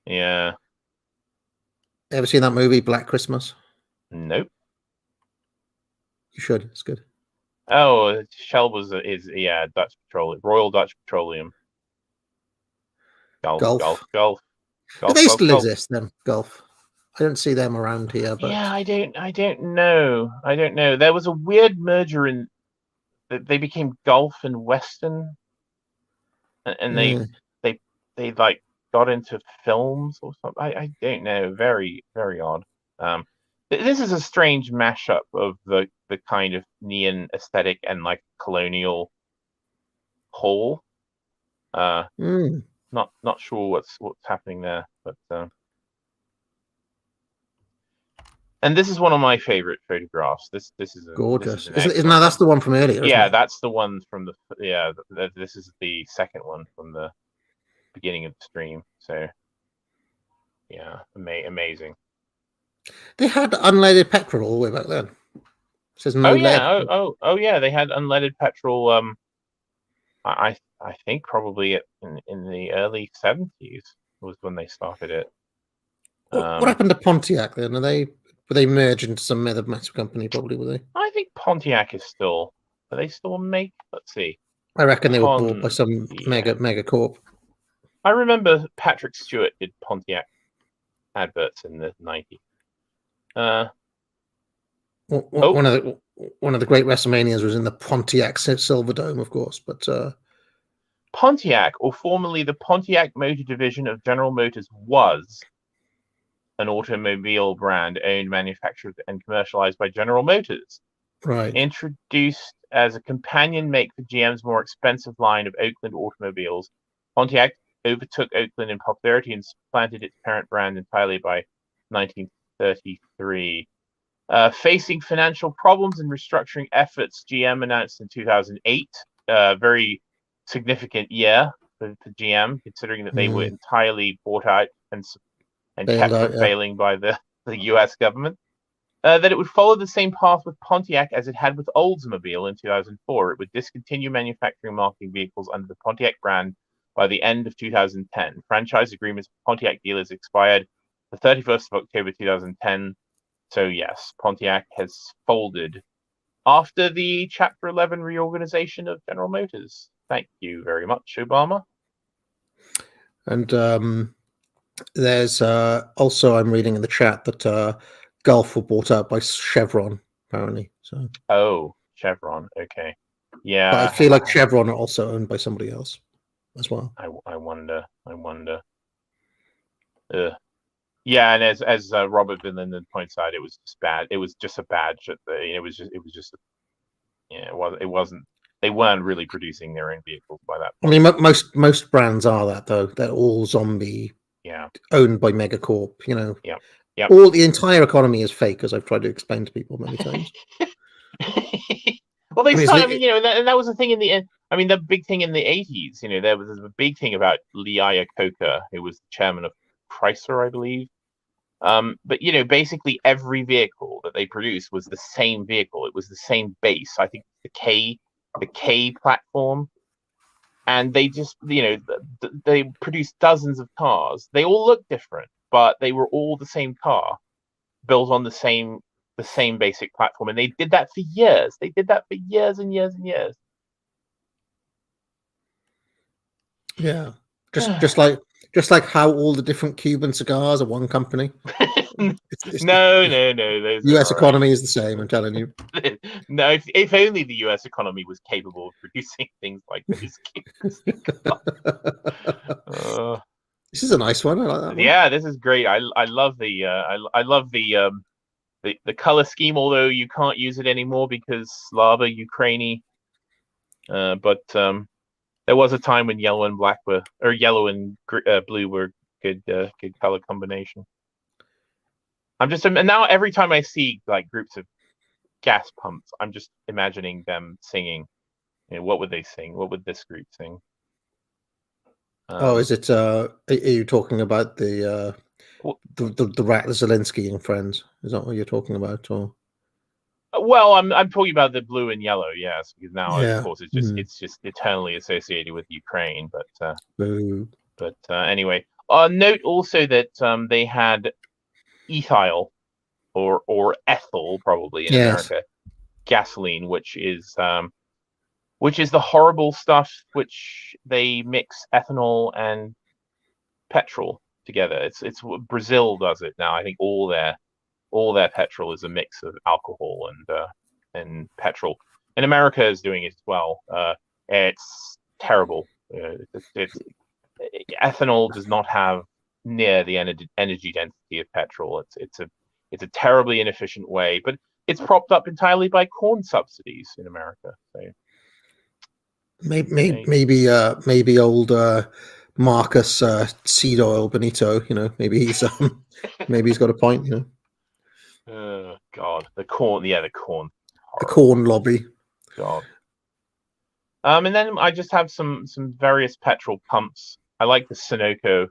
Yeah. Ever seen that movie Black Christmas? Nope. You should. It's good. Oh, Shell is Dutch Petroleum, Royal Dutch Petroleum. Gulf. Do they still exist then? Gulf. I don't see them around here. But yeah, I don't know. There was a weird merger in that they became Gulf and Western, and they like got into films or something. I don't know. Very very odd. This is a strange mashup of the kind of neon aesthetic and like colonial whole. Not sure what's happening there, but and this is one of my favorite photographs. This is gorgeous. Isn't that's the one from earlier? Yeah, that's the one from this is the second one from the beginning of the stream. So yeah, amazing. They had unleaded petrol all the way back then. It says no lead. Oh yeah, they had unleaded petrol. I think probably in the early 70s was when they started it. What happened to Pontiac then? Were they merged into some other massive company? Probably were they? I think Pontiac is still. Are they still make? Let's see. I reckon they were bought by some mega corp. I remember Patrick Stewart did Pontiac adverts in the 90s. One of the great WrestleManias was in the Pontiac Silverdome, of course, but Pontiac, or formerly the Pontiac Motor Division of General Motors, was an automobile brand owned, manufactured, and commercialized by General Motors. Right. Introduced as a companion make for GM's more expensive line of Oakland automobiles, Pontiac overtook Oakland in popularity and supplanted its parent brand entirely by 1933. Facing financial problems and restructuring efforts, GM announced in 2008, very significant year for GM, considering that they were entirely bought out and kept from failing by the US government, that it would follow the same path with Pontiac as it had with Oldsmobile in 2004. It would discontinue manufacturing and marketing vehicles under the Pontiac brand by the end of 2010. Franchise agreements with Pontiac dealers expired the 31st of October 2010. So yes, Pontiac has folded after the Chapter 11 reorganization of General Motors. Thank you very much, Obama. And there's also, I'm reading in the chat that Gulf were bought out by Chevron, apparently. So Chevron, okay, yeah. But I feel like Chevron are also owned by somebody else as well. I wonder. Yeah, and as Robert Vinland points out, it was just bad. It was just a badge. It wasn't they weren't really producing their own vehicles by that I point. mean, most brands are that though. They're all zombie, Yeah, owned by Megacorp. You know, yeah. all the entire economy is fake, as I've tried to explain to people many times. Well, they I mean, started. I mean, and that was the thing in the end. I mean, the big thing in the 80s. There was a big thing about Lee Iacocca, who was the chairman of Chrysler, I believe. But basically every vehicle that they produced was the same vehicle. It was the same base. I think the K platform, and they just they produced dozens of cars. They all looked different, but they were all the same car, built on the same basic platform, and they did that for years. They did that for years and years and years. Yeah, just like how all the different Cuban cigars are one company. No, the U.S. economy is the same. I'm telling you. No, if only the U.S. economy was capable of producing things like this. This is a nice one. I like that one. Yeah, this is great. I love the I love the color scheme. Although you can't use it anymore because Slava Ukraini. But there was a time when yellow and black yellow and blue were good color combination. And now every time I see like groups of gas pumps, I'm just imagining them singing. What would they sing? What would this group sing? Is it? Are you talking about the Rat, the Zelensky and friends? Is that what you're talking about? Or well, I'm talking about the blue and yellow, yes, because now of course it's just eternally associated with Ukraine. But anyway, note also that they had ethyl or ethyl probably in America, gasoline, which is the horrible stuff which they mix ethanol and petrol together. It's Brazil does it now. I think all their petrol is a mix of alcohol and petrol. And America is doing it as well. It's terrible. Ethanol does not have near the energy density of petrol. It's a terribly inefficient way, but it's propped up entirely by corn subsidies in America. So maybe old Marcus seed oil Benito. Maybe he's got a point. Oh God, the corn. Yeah, the corn. The corn lobby. God. And then I just have some various petrol pumps. I like the Sunoco.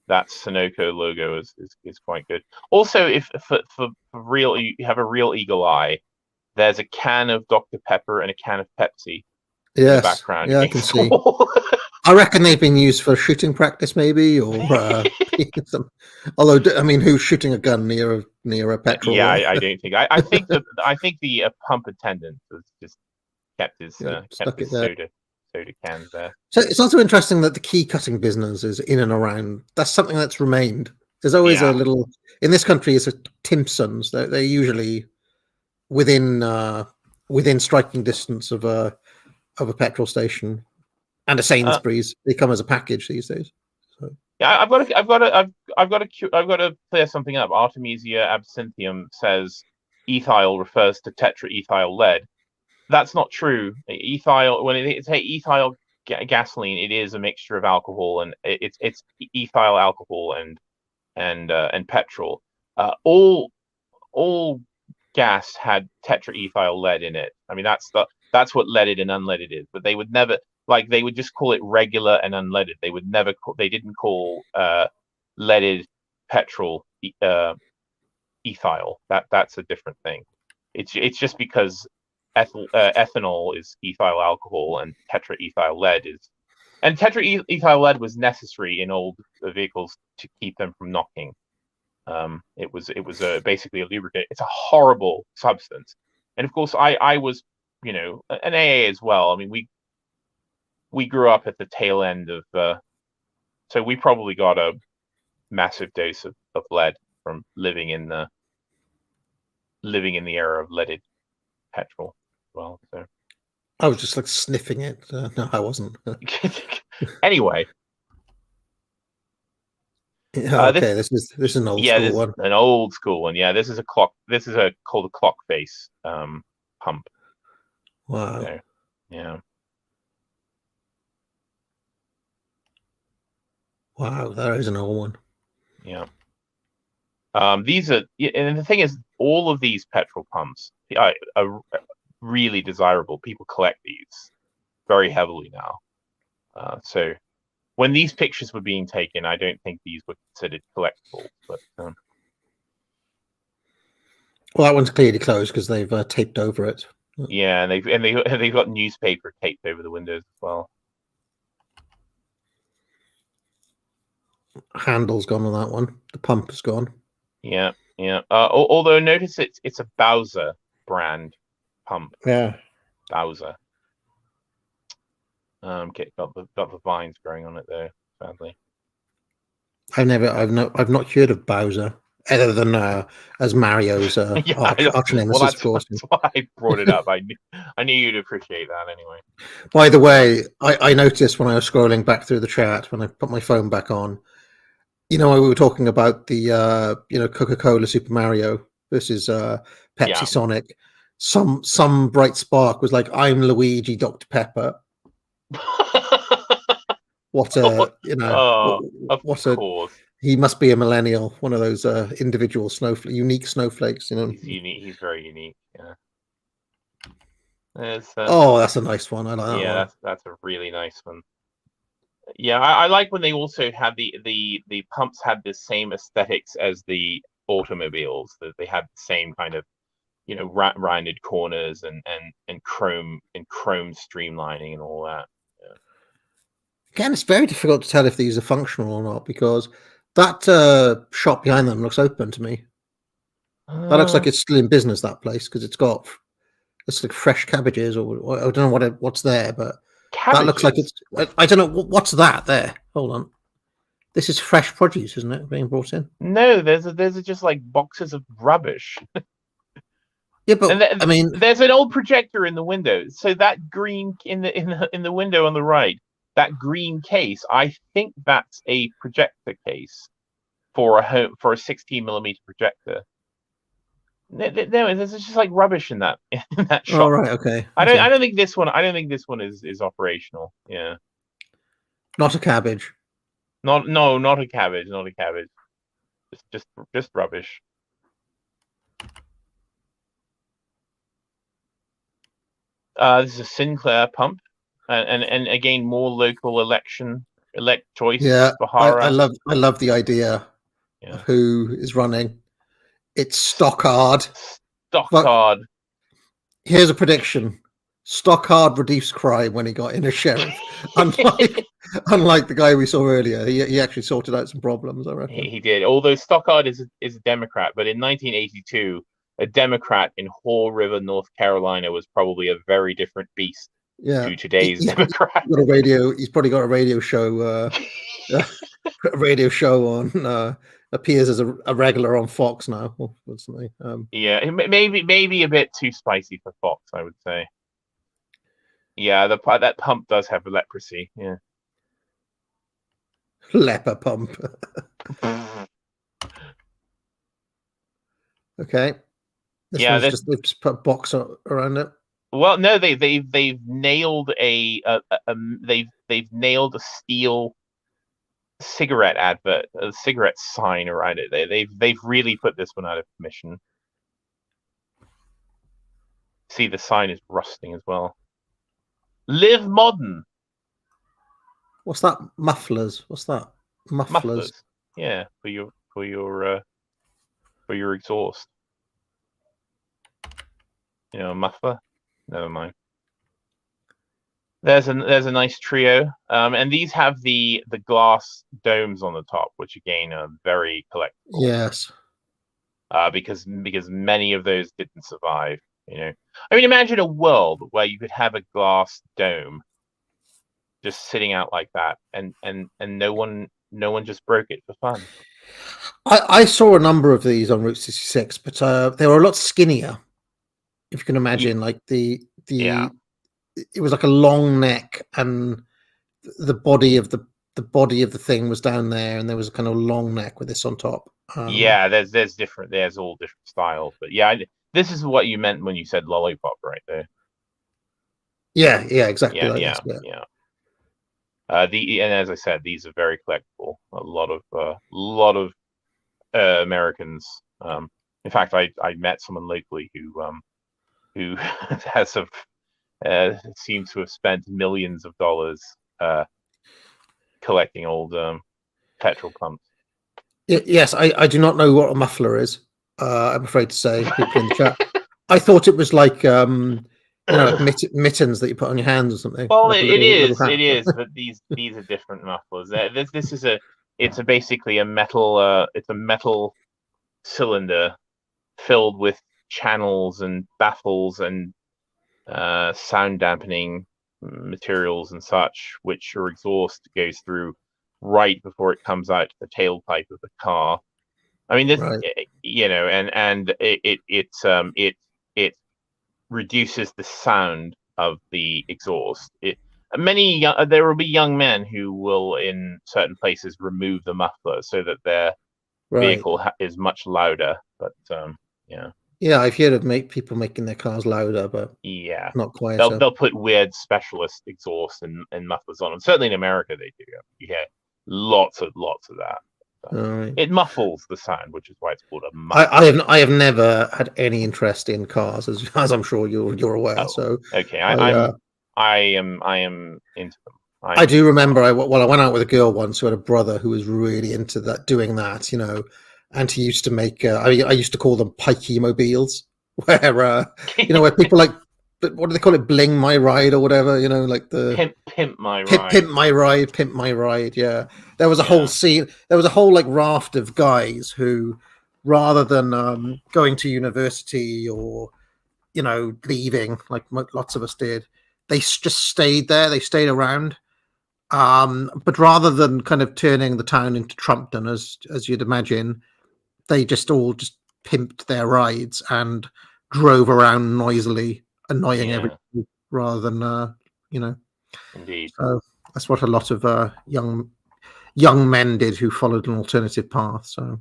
That Sunoco logo is quite good. Also, if for real, you have a real eagle eye, there's a can of Dr. Pepper and a can of Pepsi in the background. Yeah, I can see. I reckon they've been used for shooting practice, maybe, or although I mean, who's shooting a gun near a petrol? Yeah, I don't think. I think the pump attendant has just kept his soda cans there. So it's also interesting that the key cutting business is in and around. That's something that's remained. There's always a little in this country. It's a Timpsons. They're usually within striking distance of a petrol station and a Sainsbury's. They come as a package these days. So. Yeah, I've got to clear something up. Artemisia absinthium says ethyl refers to tetraethyl lead. That's not true. Ethyl, when it's ethyl gasoline, it is a mixture of alcohol, and it's ethyl alcohol and petrol. All gas had tetraethyl lead in it. I mean, that's what leaded and unleaded is. But they would never, they would just call it regular and unleaded. They would never they didn't call leaded petrol ethyl. That's a different thing. It's just because ethanol is ethyl alcohol and tetraethyl lead is, and tetraethyl lead was necessary in old vehicles to keep them from knocking. It was basically a lubricant. It's a horrible substance, and of course I was an AA as well. I mean we grew up at the tail end of so we probably got a massive dose of lead from living in the era of leaded petrol. Well, so I was just sniffing it. No, I wasn't. Anyway. Okay, this is an old school one. An old school one. Yeah, this is a clock. This is called a clock face pump. Wow. So, Yeah. Wow, there is another one. Yeah. These are, and the thing is, all of these petrol pumps are really desirable. People collect these very heavily now. So when these pictures were being taken, I don't think these were considered collectibles. But well, that one's clearly closed because they've taped over it. yeah, and they've got newspaper taped over the windows as well. Handle's gone on that one. The pump is gone. Yeah, yeah. Although notice it's a Bowser brand pump. Yeah. Bowser. Got the vines growing on it though, sadly. I've not heard of Bowser other than as Mario's arch nemesis, of course. That's why I brought it up. I knew you'd appreciate that anyway. By the way, I noticed when I was scrolling back through the chat when I put my phone back on, we were talking about the Coca-Cola Super Mario versus Pepsi Sonic. Some bright spark was like, "I'm Luigi, Dr. Pepper." What a of course. He must be a millennial, one of those individual unique snowflakes. He's unique. He's very unique. Yeah. That's a nice one. I like that one. That's a really nice one. Yeah, I like when they also had the pumps had the same aesthetics as the automobiles. That they had the same kind of rounded corners and chrome streamlining and all that. Yeah. Again, it's very difficult to tell if these are functional or not because that shop behind them looks open to me. That looks like it's still in business, that place, because it's like fresh cabbages, or I don't know what's there, but cabbages. That looks like it's. I don't know what's that there. Hold on, this is fresh produce, isn't it, being brought in? No, there's just like boxes of rubbish. Yeah, but I mean, there's an old projector in the window. So that green in the window on the right, that green case, I think that's a projector case for a 16mm projector. No, there's just like rubbish in that shop. Oh, right, okay. I don't think this one. I don't think this one is operational. Yeah. Not a cabbage. Not a cabbage. Not a cabbage. Just rubbish. This is a Sinclair pump, and again more local elect choice. Yeah, I love the idea of who is running. It's Stockard. Stockard. Here's a prediction: Stockard reduced crime when he got in as sheriff. unlike the guy we saw earlier, he actually sorted out some problems. I reckon he did. Although Stockard is a Democrat, but in 1982, a Democrat in Haw River, North Carolina, was probably a very different beast to today's Democrat. He's probably got a radio show. A radio show on. Appears as a regular on Fox now or something. Yeah, maybe a bit too spicy for Fox, I would say. Yeah, that pump does have leprosy. Yeah, leper pump. Okay. They've just put a box around it. Well, no, they've nailed they've nailed a steel cigarette advert, a cigarette sign around it. They've really put this one out of commission. See, the sign is rusting as well. Live modern. What's that? Mufflers. What's that? Mufflers. Yeah, for your exhaust. A muffler. Never mind. There's a nice trio, and these have the glass domes on the top, which again are very collectible. Yes. Because many of those didn't survive. I mean, imagine a world where you could have a glass dome just sitting out like that, and no one just broke it for fun. I saw a number of these on Route 66, but they were a lot skinnier. If you can imagine, like it was like a long neck, and the body of the thing was down there, and there was a kind of long neck with this on top. There's all different styles, but yeah, this is what you meant when you said lollipop right there. Yeah, exactly Yeah, like yeah, this. Yeah. yeah. And as I said, these are very collectible. A lot of Americans. In fact, I met someone locally who has seems to have spent millions of dollars collecting old petrol pumps. Yes, I do not know what a muffler is. I'm afraid to say, people in the chat. I thought it was like like mittens that you put on your hands or something, Well, like a little it hat. is, but these are different mufflers. This is basically a metal it's a metal cylinder filled with channels and baffles and sound dampening materials and such, which your exhaust goes through right before it comes out the tailpipe of the car. I mean, this, Right. and it reduces the sound of the exhaust. There will be young men who will, in certain places, remove the muffler so that their Right. vehicle is much louder. But yeah, Yeah, I've heard of people making their cars louder, but yeah, not quieter. they'll put weird specialist exhaust and mufflers on them. Certainly in America, they do. You hear lots of that. All So right. it muffles the sound, which is why it's called a muffler. I have never had any interest in cars, as I'm sure you're aware. Oh, So okay. I am into them. I do remember I went out with a girl once who had a brother who was really into doing that, and he used to make I used to call them pikey mobiles, where where people like, what do they call it, bling my ride or whatever, like the pimp my ride. Pimp my ride. Yeah, there was a whole scene. There was a whole like raft of guys who, rather than going to university or leaving like lots of us did, they just stayed there. They stayed around. But rather than kind of turning the town into Trumpton, as you'd imagine, they just pimped their rides and drove around noisily, annoying everybody, rather than Indeed. So that's what a lot of young men did who followed an alternative path. So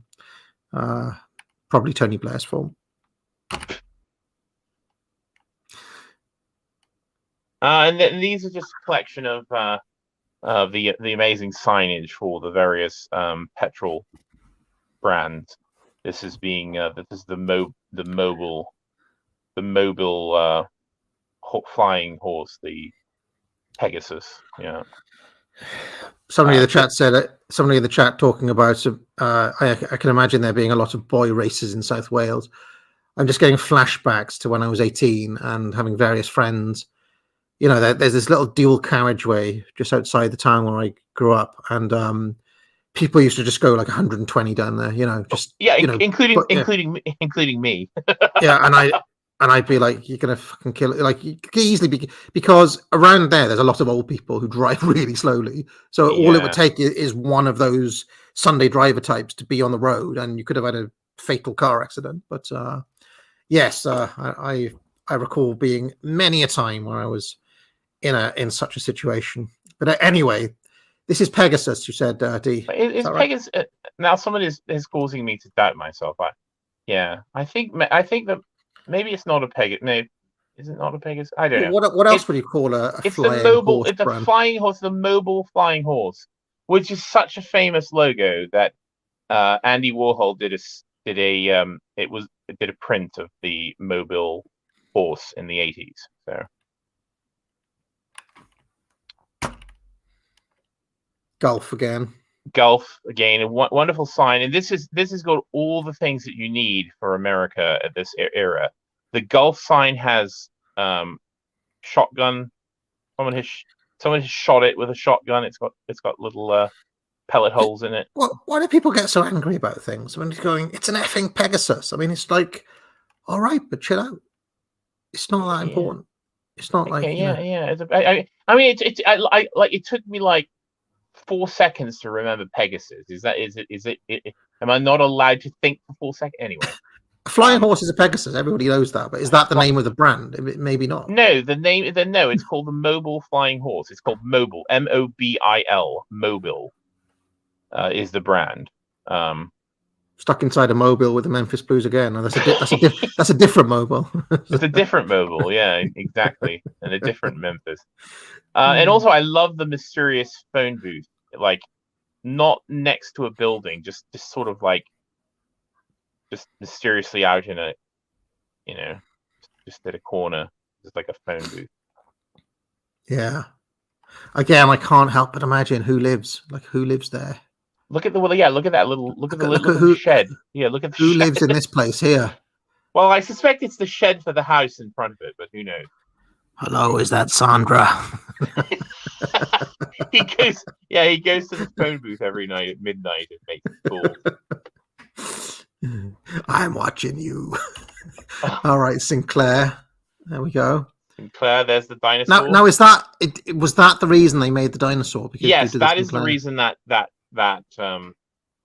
probably Tony Blair's fault. And these are just a collection of the amazing signage for the various petrol brands. This is the mobile flying horse, the Pegasus. Yeah. Somebody in the chat said it. Somebody in the chat talking about. I can imagine there being a lot of boy races in South Wales. I'm just getting flashbacks to when I was 18 and having various friends. There's this little dual carriageway just outside the town where I grew up, and people used to just go like 120 down there. Including me. Yeah, and I'd be like, you're gonna fucking kill it. Like, you could easily be, because around there's a lot of old people who drive really slowly. So all it would take is one of those Sunday driver types to be on the road, and you could have had a fatal car accident. But yes, I recall being many a time where I was in such a situation. But anyway, this is Pegasus. You said, D. Is Pegasus right? Now? Someone is causing me to doubt myself. I think that maybe it's not a Pegasus. No, is it not a Pegasus? I don't know. What else would you call a flying horse? It's a flying horse, the mobile flying horse, which is such a famous logo that Andy Warhol did a print of the mobile horse in the 80s. So. Golf again, a wonderful sign, and this has got all the things that you need for America at this era. The Gulf sign has shotgun. Someone has shot it with a shotgun. It's got little pellet holes in it. Well, why do people get so angry about things when it's going? It's an effing Pegasus. I mean, it's like, all right, but chill out. It's not that important. It's not like it took me like 4 seconds to remember Pegasus. Is it? Am I not allowed to think for 4 seconds? Anyway, a flying horse is a Pegasus. Everybody knows that, but is that the name of the brand? Maybe not. No, it's called the Mobile Flying Horse. It's called Mobile, Mobil. Mobile is the brand. stuck inside a mobile with the Memphis Blues again. No, that's a different mobile. It's a different mobile, yeah, exactly, and a different Memphis. And also, I love the mysterious phone booth, like not next to a building, just sort of like just mysteriously out in a, just at a corner, just like a phone booth. Yeah. Again, I can't help but imagine who lives there. Look at the shed. Yeah, look at the who shed. lives in this place here. Well, I suspect it's the shed for the house in front of it, but who knows? Hello, is that Sandra? He goes to the phone booth every night at midnight and makes calls. I'm watching you. All right, Sinclair. There we go. Sinclair, there's the dinosaur. Now is that it? Was that the reason they made the dinosaur? Because yes, that is the reason that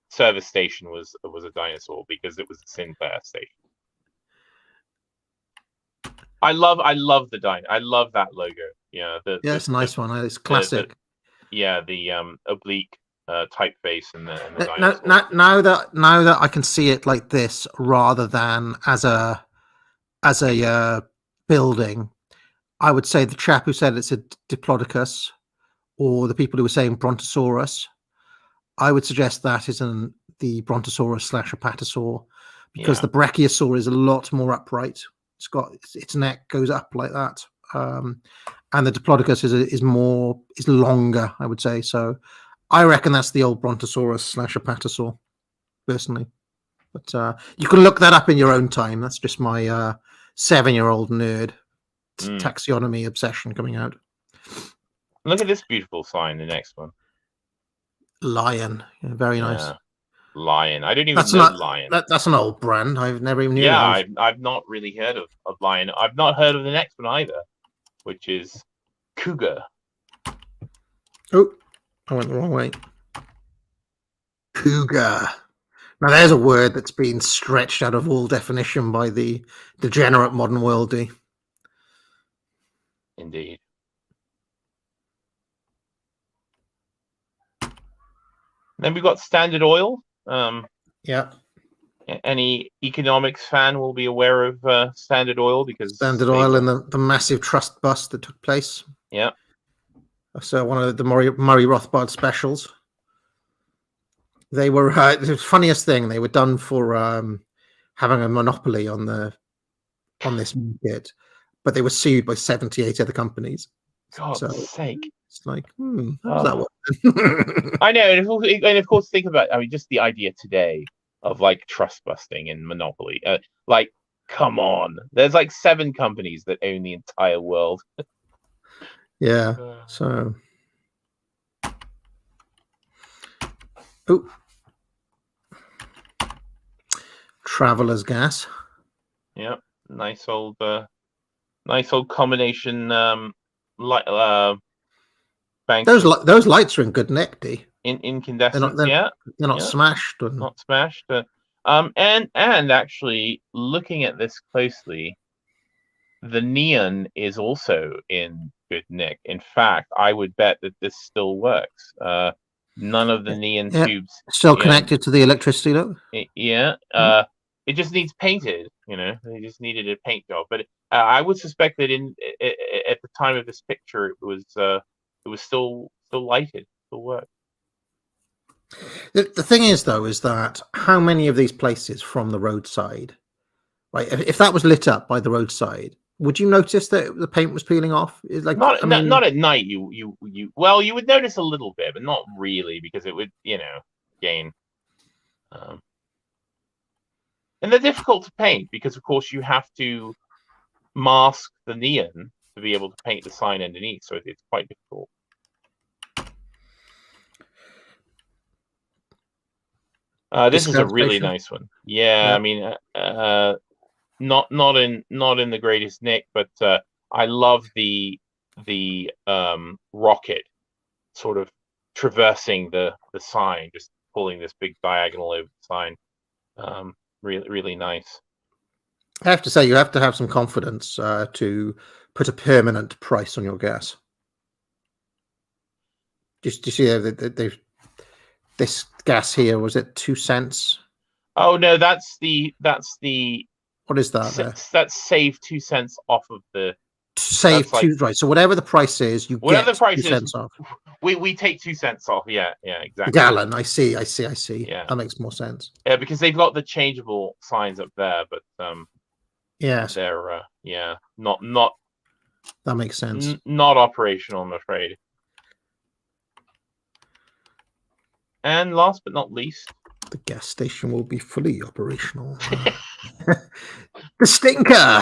service station was a dinosaur, because it was a Sinclair station. I love the dino. I love that logo. Yeah, it's a nice one. It's classic. The oblique typeface and the dinosaur. Now that I can see it like this rather than as a building, I would say the chap who said it's a Diplodocus, or the people who were saying Brontosaurus, I would suggest that is the Brontosaurus / Apatosaur, because the Brachiosaur is a lot more upright. It's got its neck goes up like that, and the Diplodocus is longer, I would say. So I reckon that's the old Brontosaurus / Apatosaur, personally. But you can look that up in your own time. That's just my 7-year-old nerd taxonomy obsession coming out. Look at this beautiful sign. The next one, Lion, very nice. Lion. I don't even know Lion. That's an old brand. I've never even knew. Yeah, I've not really heard of Lion. I've not heard of the next one either, which is Cougar. Oh, I went the wrong way. Cougar. Now there's a word that's been stretched out of all definition by the degenerate modern worldie. Indeed. Then we've got Standard Oil. Any economics fan will be aware of Standard Oil, because Standard Oil and the massive trust bust that took place. Yeah. So one of the Murray Rothbard specials. They were the funniest thing. They were done for having a monopoly on this market, but they were sued by 78 other companies. God's sake! It's like, how does that work? I know, and of course, think about. I mean, just the idea today of like trust busting and monopoly. Like, come on! There's like 7 companies that own the entire world. Yeah. So. Traveler's gas. Yeah, nice old combination. Banks. Those lights are in good nick, D. Incandescent. They're not smashed. Not smashed. And actually, looking at this closely, the neon is also in good nick. In fact, I would bet that this still works. None of the neon tubes still connected to the electricity, though. It just needs painted. They just needed a paint job. But I would suspect that at the time of this picture, it was still lighted, still worked. The thing is, though, is that how many of these places from the roadside, right? If that was lit up by the roadside, would you notice that the paint was peeling off? It's like not at night. You would notice a little bit, but not really, because it would gain. And they're difficult to paint because, of course, you have to mask the neon to be able to paint the sign underneath. So it's quite difficult. This is a really nice one. Yeah. I mean, not in the greatest nick, but I love the rocket sort of traversing the sign, just pulling this big diagonal over the sign. Really, really nice. I have to say, you have to have some confidence to put a permanent price on your gas. Just you see, this gas here, was it 2 cents? Oh no, that's the What is that there? that's save 2 cents off of the. Save That's like, two, right? So whatever the price is, you whatever get the price 2 is, cents off. we take 2 cents off. Yeah, exactly. Gallon. I see. Yeah, That makes more sense. yeah, because they've got the changeable signs up there, but Yes, they're not that makes sense. not operational, I'm afraid. And last but not least, The gas station will be fully operational. The stinker.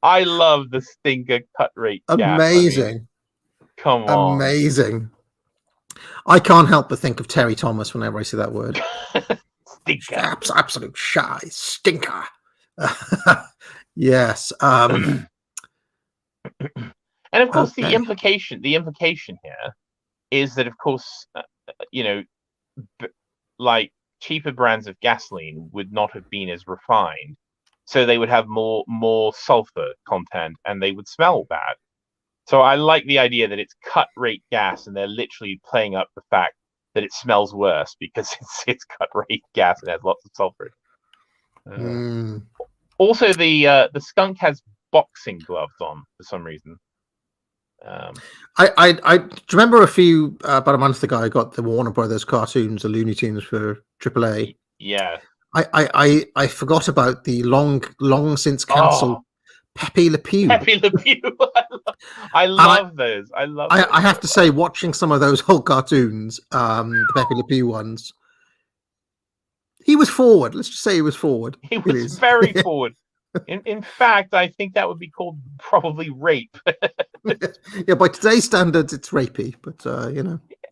I love the stinker cut rate gas. Amazing. I mean, come on. Amazing. I can't help but think of Terry Thomas whenever I see that word. Stinker. Absolute shy stinker. Yes. And of course, Okay. the implication here is that, of course, like cheaper brands of gasoline would not have been as refined, so they would have more sulfur content and they would smell bad. So I like the idea that it's cut rate gas, and they're literally playing up the fact that it smells worse because it's cut rate gas and has lots of sulfur. Also, the skunk has boxing gloves on for some reason. I remember about a month ago I got the Warner Brothers cartoons, the Looney Tunes for AAA. Yeah. I forgot about the long since cancelled Pepe Le Pew. Pepe Le Pew. I love those. I have to say, watching some of those old cartoons, the Pepe Le Pew ones, he was forward. Let's just say he was forward. He was very forward. In fact, I think that would be called probably rape. Yeah, by today's standards, it's rapey, but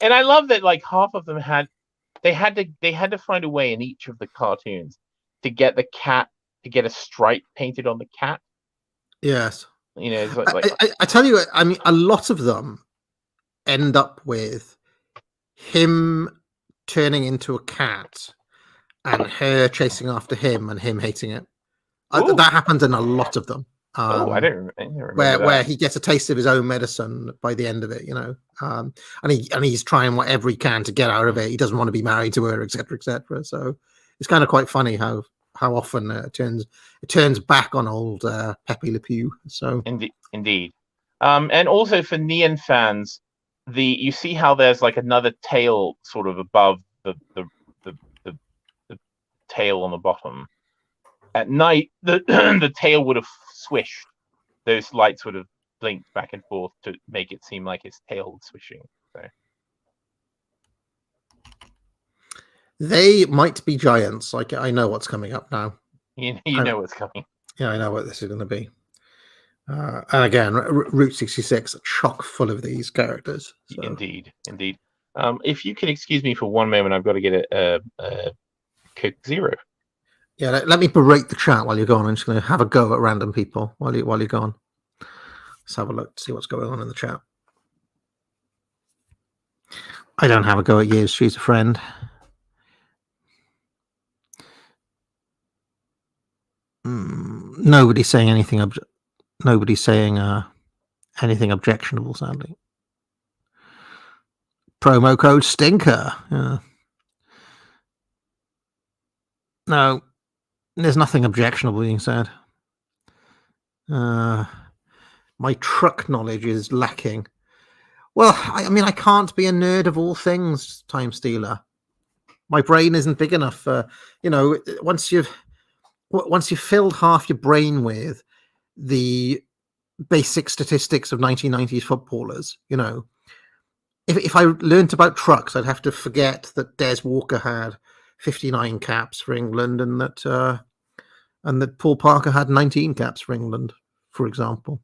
And I love that, like, half of them had to find a way in each of the cartoons to get the cat to get a stripe painted on the cat. Yes. It's I tell you, I mean, a lot of them end up with him turning into a cat and her chasing after him and him hating it. That happens in a lot of them. I didn't remember where he gets a taste of his own medicine by the end of it, and he's trying whatever he can to get out of it. He doesn't want to be married to her, etc., etc. So it's kind of quite funny how often it turns back on old Pepe Le Pew. So indeed. And also for Neon fans, you see how there's like another tail sort of above the tail on the bottom. At night, the tail would have swished. Those lights would have blinked back and forth to make it seem like his tail was swishing. So. They might be giants. Like, I know what's coming up now. You know what's coming. Yeah, I know what this is going to be. And again, Route 66 chock full of these characters. So. Indeed. If you can excuse me for one moment, I've got to get a Coke Zero. Yeah, let me berate the chat while you're gone. I'm just going to have a go at random people while you're gone. Let's have a look to see what's going on in the chat. I don't have a go at you. She's a friend. Nobody's saying anything. Nobody's saying anything objectionable. Sadly. Promo code Stinker. Yeah. No. There's nothing objectionable being said. My truck knowledge is lacking. Well, I mean, I can't be a nerd of all things, Time Stealer. My brain isn't big enough for, once you've filled half your brain with the basic statistics of 1990s footballers, if I learnt about trucks, I'd have to forget that Des Walker had 59 caps for England and that Paul Parker had 19 caps for England, for example.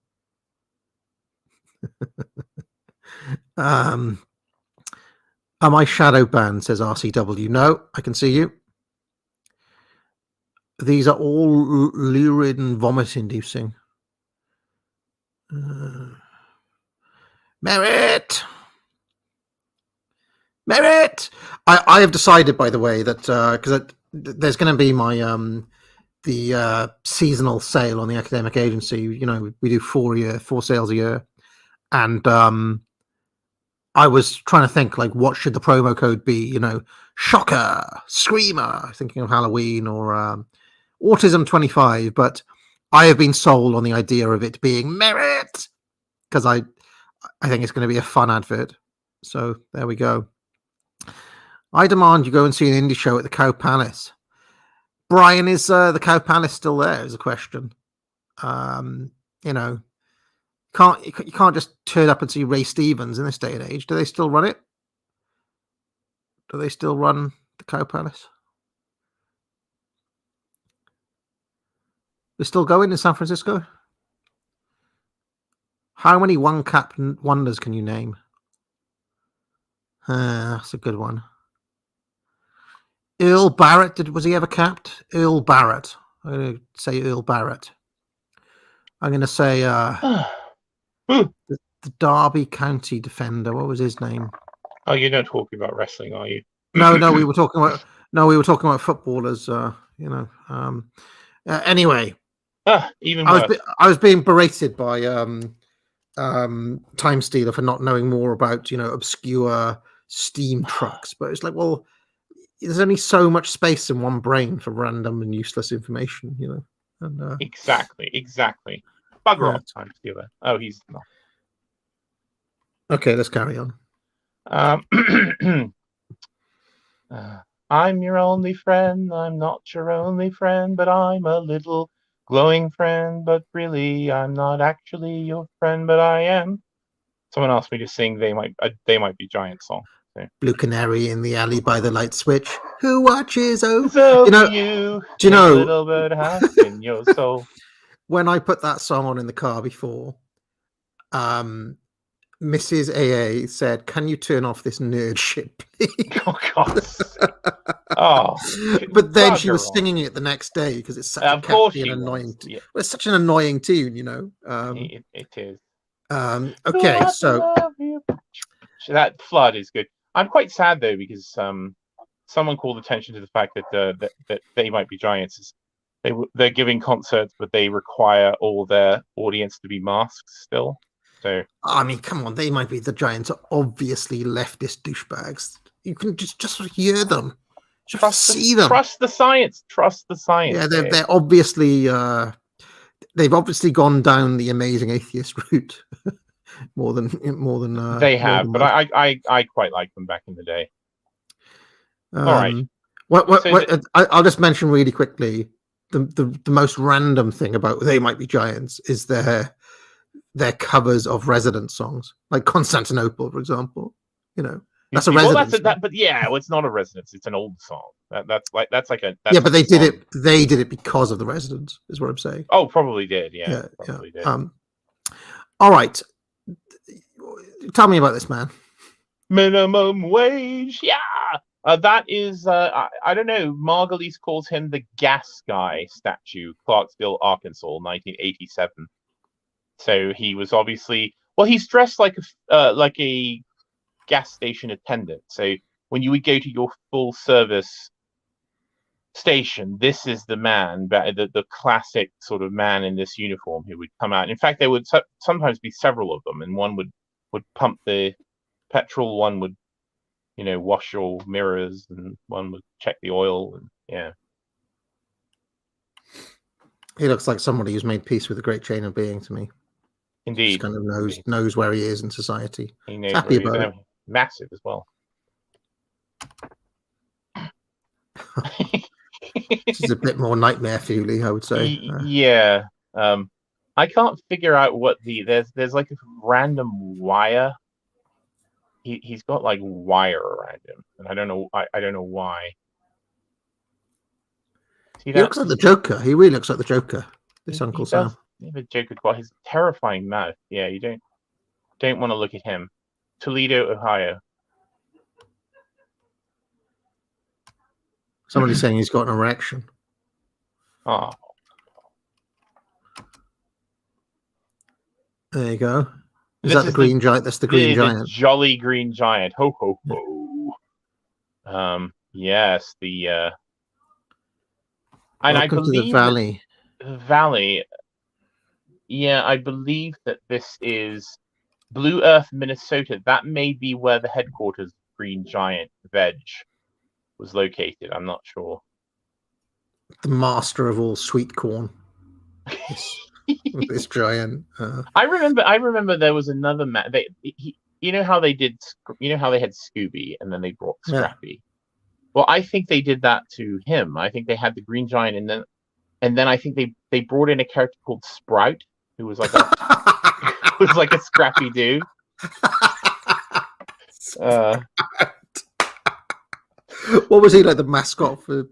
Am I shadow banned, says RCW. No, I can see you. These are all lurid and vomit inducing. Merit! I have decided, by the way, that because there's going to be my the seasonal sale on the academic agency. We do 4 sales a year, and I was trying to think, like, what should the promo code be? Shocker, Screamer, thinking of Halloween, or Autism 25, but I have been sold on the idea of it being Merit, because I think it's going to be a fun advert. So there we go. I demand you go and see an indie show at the Cow Palace. Brian, is the Cow Palace still there? Is a question. You know, you can't just turn up and see Ray Stevens in this day and age. Do they still run it? Do they still run the Cow Palace? They're still going in San Francisco? How many one-cap wonders can you name? That's a good one. Earl Barrett, was he ever capped? Earl Barrett. I'm going to say Earl Barrett. I'm going to say the Derby County defender. What was his name? Oh, you're not talking about wrestling, are you? No, we were talking about footballers. Anyway, even worse. I was being berated by Time Stealer for not knowing more about obscure steam trucks. But it's like, well, there's only so much space in one brain for random and useless information, And, Exactly. Bugger off, Time Stealer. Oh, he's not. Okay, let's carry on. I'm your only friend. I'm not your only friend, but I'm a little glowing friend. But really, I'm not actually your friend, but I am. Someone asked me to sing "They Might Be Giants" song. So. Blue Canary in the alley by the light switch. Who watches over so you? Do you know? Little bird house in your soul. When I put that song on in the car before, Mrs. AA said, "Can you turn off this nerd shit, please?" Oh God! Oh, but then she was singing it the next day because it's such a catchy and annoying. Yeah. Well, it's such an annoying tune, It is. Okay, so that flood is good. I'm quite sad though because someone called attention to the fact that that They Might Be Giants. They're giving concerts, but they require all their audience to be masked still. So I mean, come on, They Might Be the Giants are obviously leftist douchebags. You can just hear them, see them. Trust the science. Yeah, they're obviously they've obviously gone down the amazing atheist route more than they have. But I quite liked them back in the day. All right. I'll just mention really quickly the most random thing about They Might Be Giants is their covers of Resident songs, like Constantinople, for example. That's a Resident. It's not a Residence. It's an old song. But they did it. They did it because of the Residents, is what I'm saying. Oh, probably did. Yeah. Did. All right. Tell me about this man. Minimum wage. Yeah. That is, I don't know. Margolies calls him the Gas Guy statue, Clarksville, Arkansas, 1987. So he was obviously, he's dressed like a gas station attendant. So when you would go to your full service station, this is the man, the classic sort of man in this uniform who would come out. In fact, there would sometimes be several of them, and one would pump the petrol, one would wash your mirrors, and one would check the oil. And yeah, he looks like somebody who's made peace with the great chain of being to me. Indeed, just kind of knows where he is in society. He knows happy about it. Massive as well. This is a bit more nightmare fuely, I would say. Yeah. I can't figure out what there's like a random wire. He's got like wire around him, and I don't know why. He looks like the Joker. He really looks like the Joker. This Uncle Sam. The Joker got his terrifying mouth. Yeah, you don't want to look at him. Toledo, Ohio. Somebody's saying he's got an erection. Oh. There you go. Is that the green giant? That's the green giant. The jolly green giant. Ho ho ho. Yes, the and Welcome I believe to the valley. The valley. Yeah, I believe that this is Blue Earth, Minnesota. That may be where the headquarters of Green Giant veg. was located. I'm not sure. The master of all sweet corn. This giant. I remember there was another man. You know how they did. You know how they had Scooby and then they brought Scrappy. Yeah. Well, I think they did that to him. I think they had the Green Giant, and then I think they brought in a character called Sprout, who was like a Scrappy Doo. What was he like? The mascot for?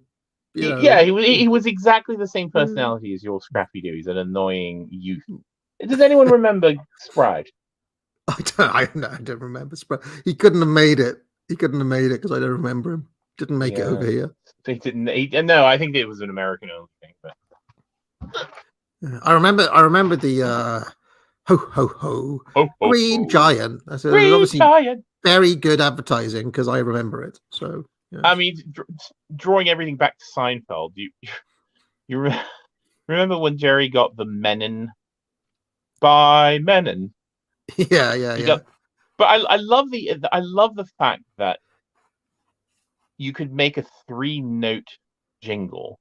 Yeah, he was exactly the same personality as your Scrappy Doo. He's an annoying youth. Does anyone remember Sprout? I don't remember Sprout. He couldn't have made it. because I don't remember him. Didn't make it over here. They didn't. No, I think it was an American only thing. But I remember the ho ho ho Green Giant. That's obviously Giant. Very good advertising because I remember it. So yeah. I mean, drawing everything back to Seinfeld. You remember when Jerry got the Menon by Menon? Yeah. But I love the fact that you could make a 3-note jingle,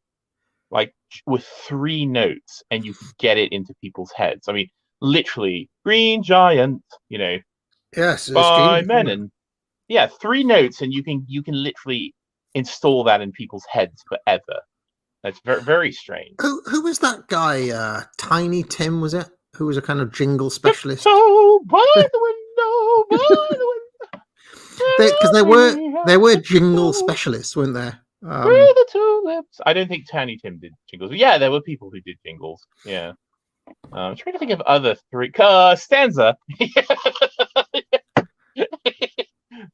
like with 3 notes, and you could get it into people's heads. I mean, literally, Green Giant, yes, by Menon. Yeah, 3 notes, and you can literally install that in people's heads forever. That's very, very strange. Who was that guy? Tiny Tim, was it? Who was a kind of jingle specialist? Oh, by the window, by the window. Because there were jingle specialists, weren't there? Where the tulips? I don't think Tiny Tim did jingles. But yeah, there were people who did jingles. Yeah. I'm trying to think of other 3. Stanza.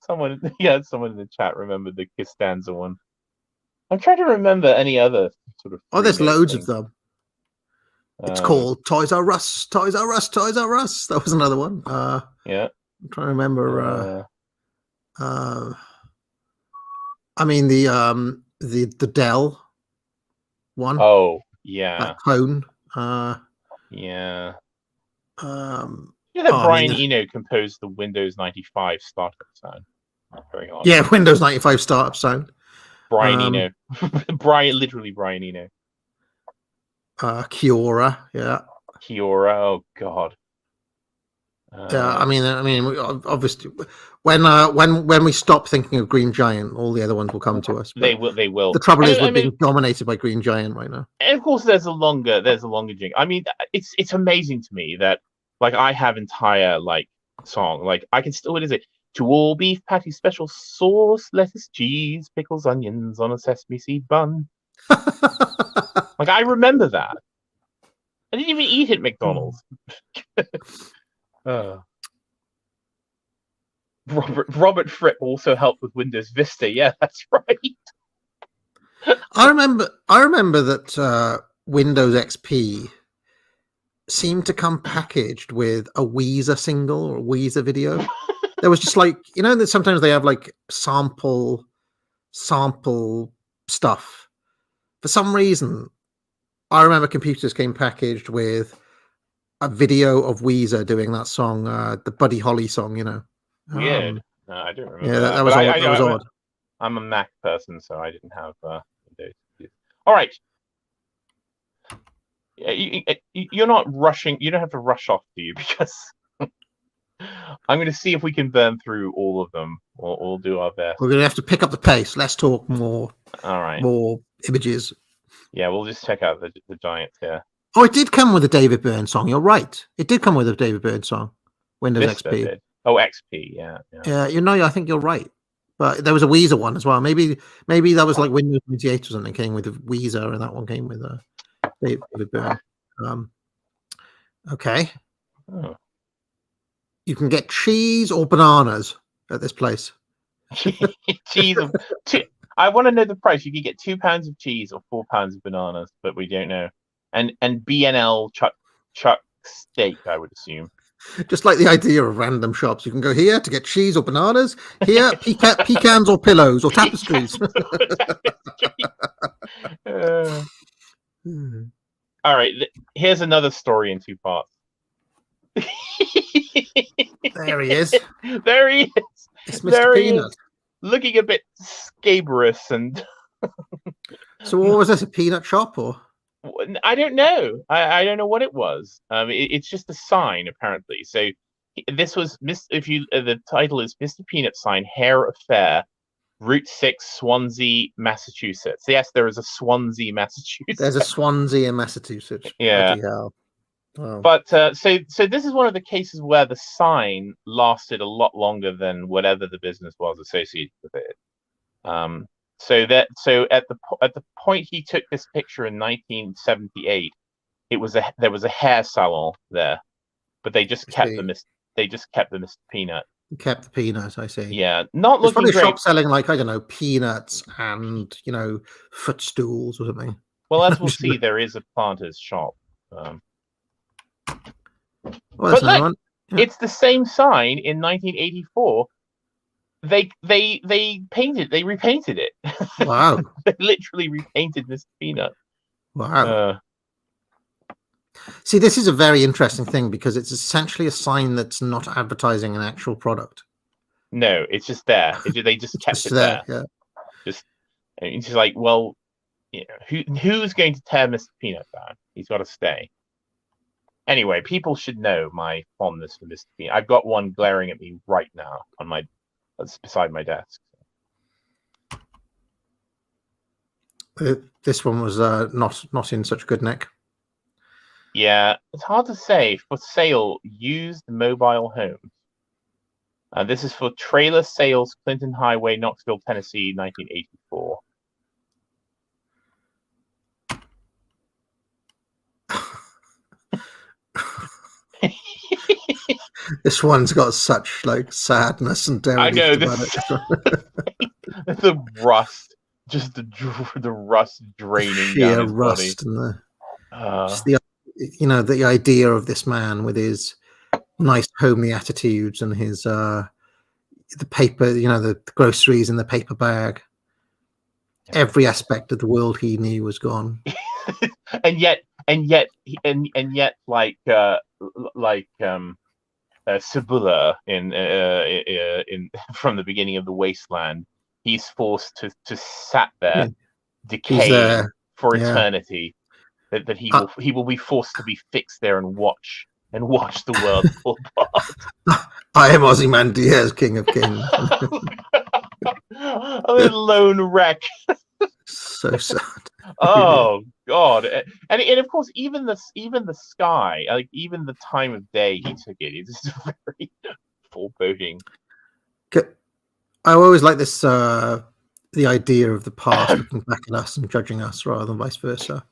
Someone in the chat remembered the Costanza one. I'm trying to remember any other sort of. Oh, there's loads of them. It's called Toys R Us, Toys R Us, Toys R Us. That was another one. Yeah. I'm trying to remember. I mean the Dell one. Oh yeah. That clone. Yeah. Brian Eno composed the Windows 95 startup sound. Very odd. Yeah, Windows 95 startup sound. Brian Eno. Literally Brian Eno. Kiora, yeah. Kiora, oh god. Yeah, I mean, obviously, when we stop thinking of Green Giant, all the other ones will come to us. They will. The trouble is, we're being dominated by Green Giant right now. And of course, there's a longer jingle. I mean, it's amazing to me that I have entire song. I can still. What is it? To all beef patty, special sauce, lettuce, cheese, pickles, onions on a sesame seed bun. I remember that. I didn't even eat at McDonald's. Robert Fripp also helped with Windows Vista. Yeah, that's right. I remember that Windows XP seemed to come packaged with a Weezer single or a Weezer video. There was just that sometimes they have sample stuff. For some reason, I remember computers came packaged with a video of Weezer doing that song, the Buddy Holly song, Weird. No, I don't remember. Yeah, that was odd. That was odd. I'm a Mac person, so I didn't have those. All right. You're not rushing. You don't have to rush off, do you? Because I'm going to see if we can burn through all of them. We'll do our best. We're going to have to pick up the pace. Let's talk more. All right. More images. Yeah, we'll just check out the Giants here. Oh, it did come with a David Byrne song. You're right. It did come with a David Byrne song. Windows Vista XP. Did. Oh, XP. Yeah. I think you're right. But there was a Weezer one as well. Maybe that was Windows 98 or something came with a Weezer, and that one came with a David Byrne. Okay. Oh. You can get cheese or bananas at this place. Cheese. I want to know the price. You can get 2 pounds of cheese or 4 pounds of bananas, but we don't know. And BNL chuck steak, I would assume. Just like the idea of random shops. You can go here to get cheese or bananas. Here, pecans or pillows or tapestries. All right. Here's another story in 2 parts. There he is. There he is. It's Mr. Peanut. looking a bit scabrous and. So what was this? A peanut shop or? I don't know. I don't know what it was. It's just a sign apparently. So this was if you the title is Mr. Peanut Sign Hair Affair, Route 6, Swansea, Massachusetts. Yes, there is a Swansea, Massachusetts. There's a Swansea in Massachusetts. Yeah. Bloody hell. Oh. But so this is one of the cases where the sign lasted a lot longer than whatever the business was associated with it. So at the point he took this picture in 1978, there was a hair salon there, but they just kept the Mr. Peanut. Kept the peanuts, I see. Yeah, not There's looking probably a great. shop selling like, I don't know, peanuts and footstools or something. Well, as we'll see, there is a planter's shop. Well, But another look, one. Yeah. it's the same sign in 1984. They repainted it. Wow. They literally repainted Mr. Peanut. Wow. See, this is a very interesting thing because it's essentially a sign that's not advertising an actual product. No, it's just there. They just kept it there. Yeah. It's just like, well, who's going to tear Mr. Peanut down? He's got to stay. Anyway, people should know my fondness for Mr. Peanut. I've got one glaring at me right now that's beside my desk. This one was not in such good nick. Yeah, it's hard to say. For sale, used mobile homes. This is for Trailer Sales, Clinton Highway, Knoxville, Tennessee, 1984. This one's got such sadness and I know about it. The rust, just the rust draining down his rust body. And just the idea of this man with his nice homely attitudes and his the paper, the groceries in the paper bag. Every aspect of the world he knew was gone. and yet, like Cibula in from the beginning of the Wasteland, he's forced to sat there, decaying for eternity. That he will be forced to be fixed there and watch the world fall apart. I am Ozymandias, King of Kings. A lone wreck. So sad. Oh God! And of course, even the sky, like even the time of day he took it's very foreboding. I always like this the idea of the past looking back at us and judging us rather than vice versa.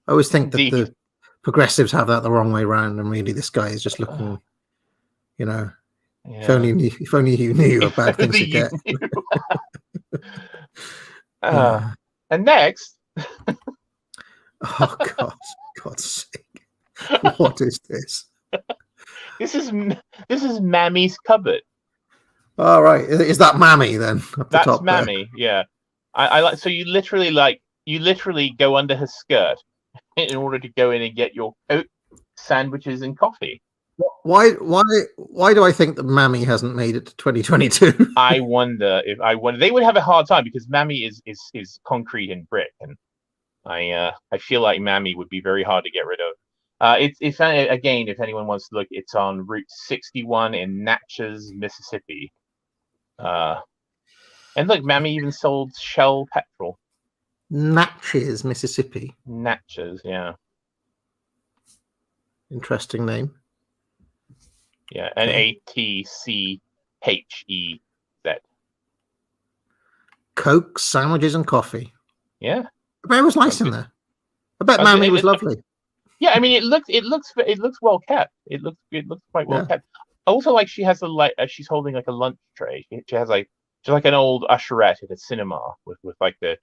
I always think that the progressives have that the wrong way around, and really this guy is just looking, if only you knew how bad things could get. And next, oh God, God's sake, what is this? This is Mammy's cupboard. All right, is that Mammy then? That's Mammy. Yeah, I like. So you literally go under her skirt in order to go in and get your oat sandwiches and coffee. Why do I think that Mammy hasn't made it to 2022? I wonder they would have a hard time because Mammy is concrete and brick, and I feel like Mammy would be very hard to get rid of. If anyone wants to look, it's on Route 61 in Natchez, Mississippi. And look, Mammy even sold Shell petrol. Natchez, Mississippi. Natchez, yeah. Interesting name. Yeah, Natchez. Coke, sandwiches, and coffee. Yeah, I bet it was nice in there. I bet Mammy was lovely. Yeah, I mean, it looks well kept. It looks quite well kept. Also, like she has she's holding like a lunch tray. She has like an old usherette at a cinema with like the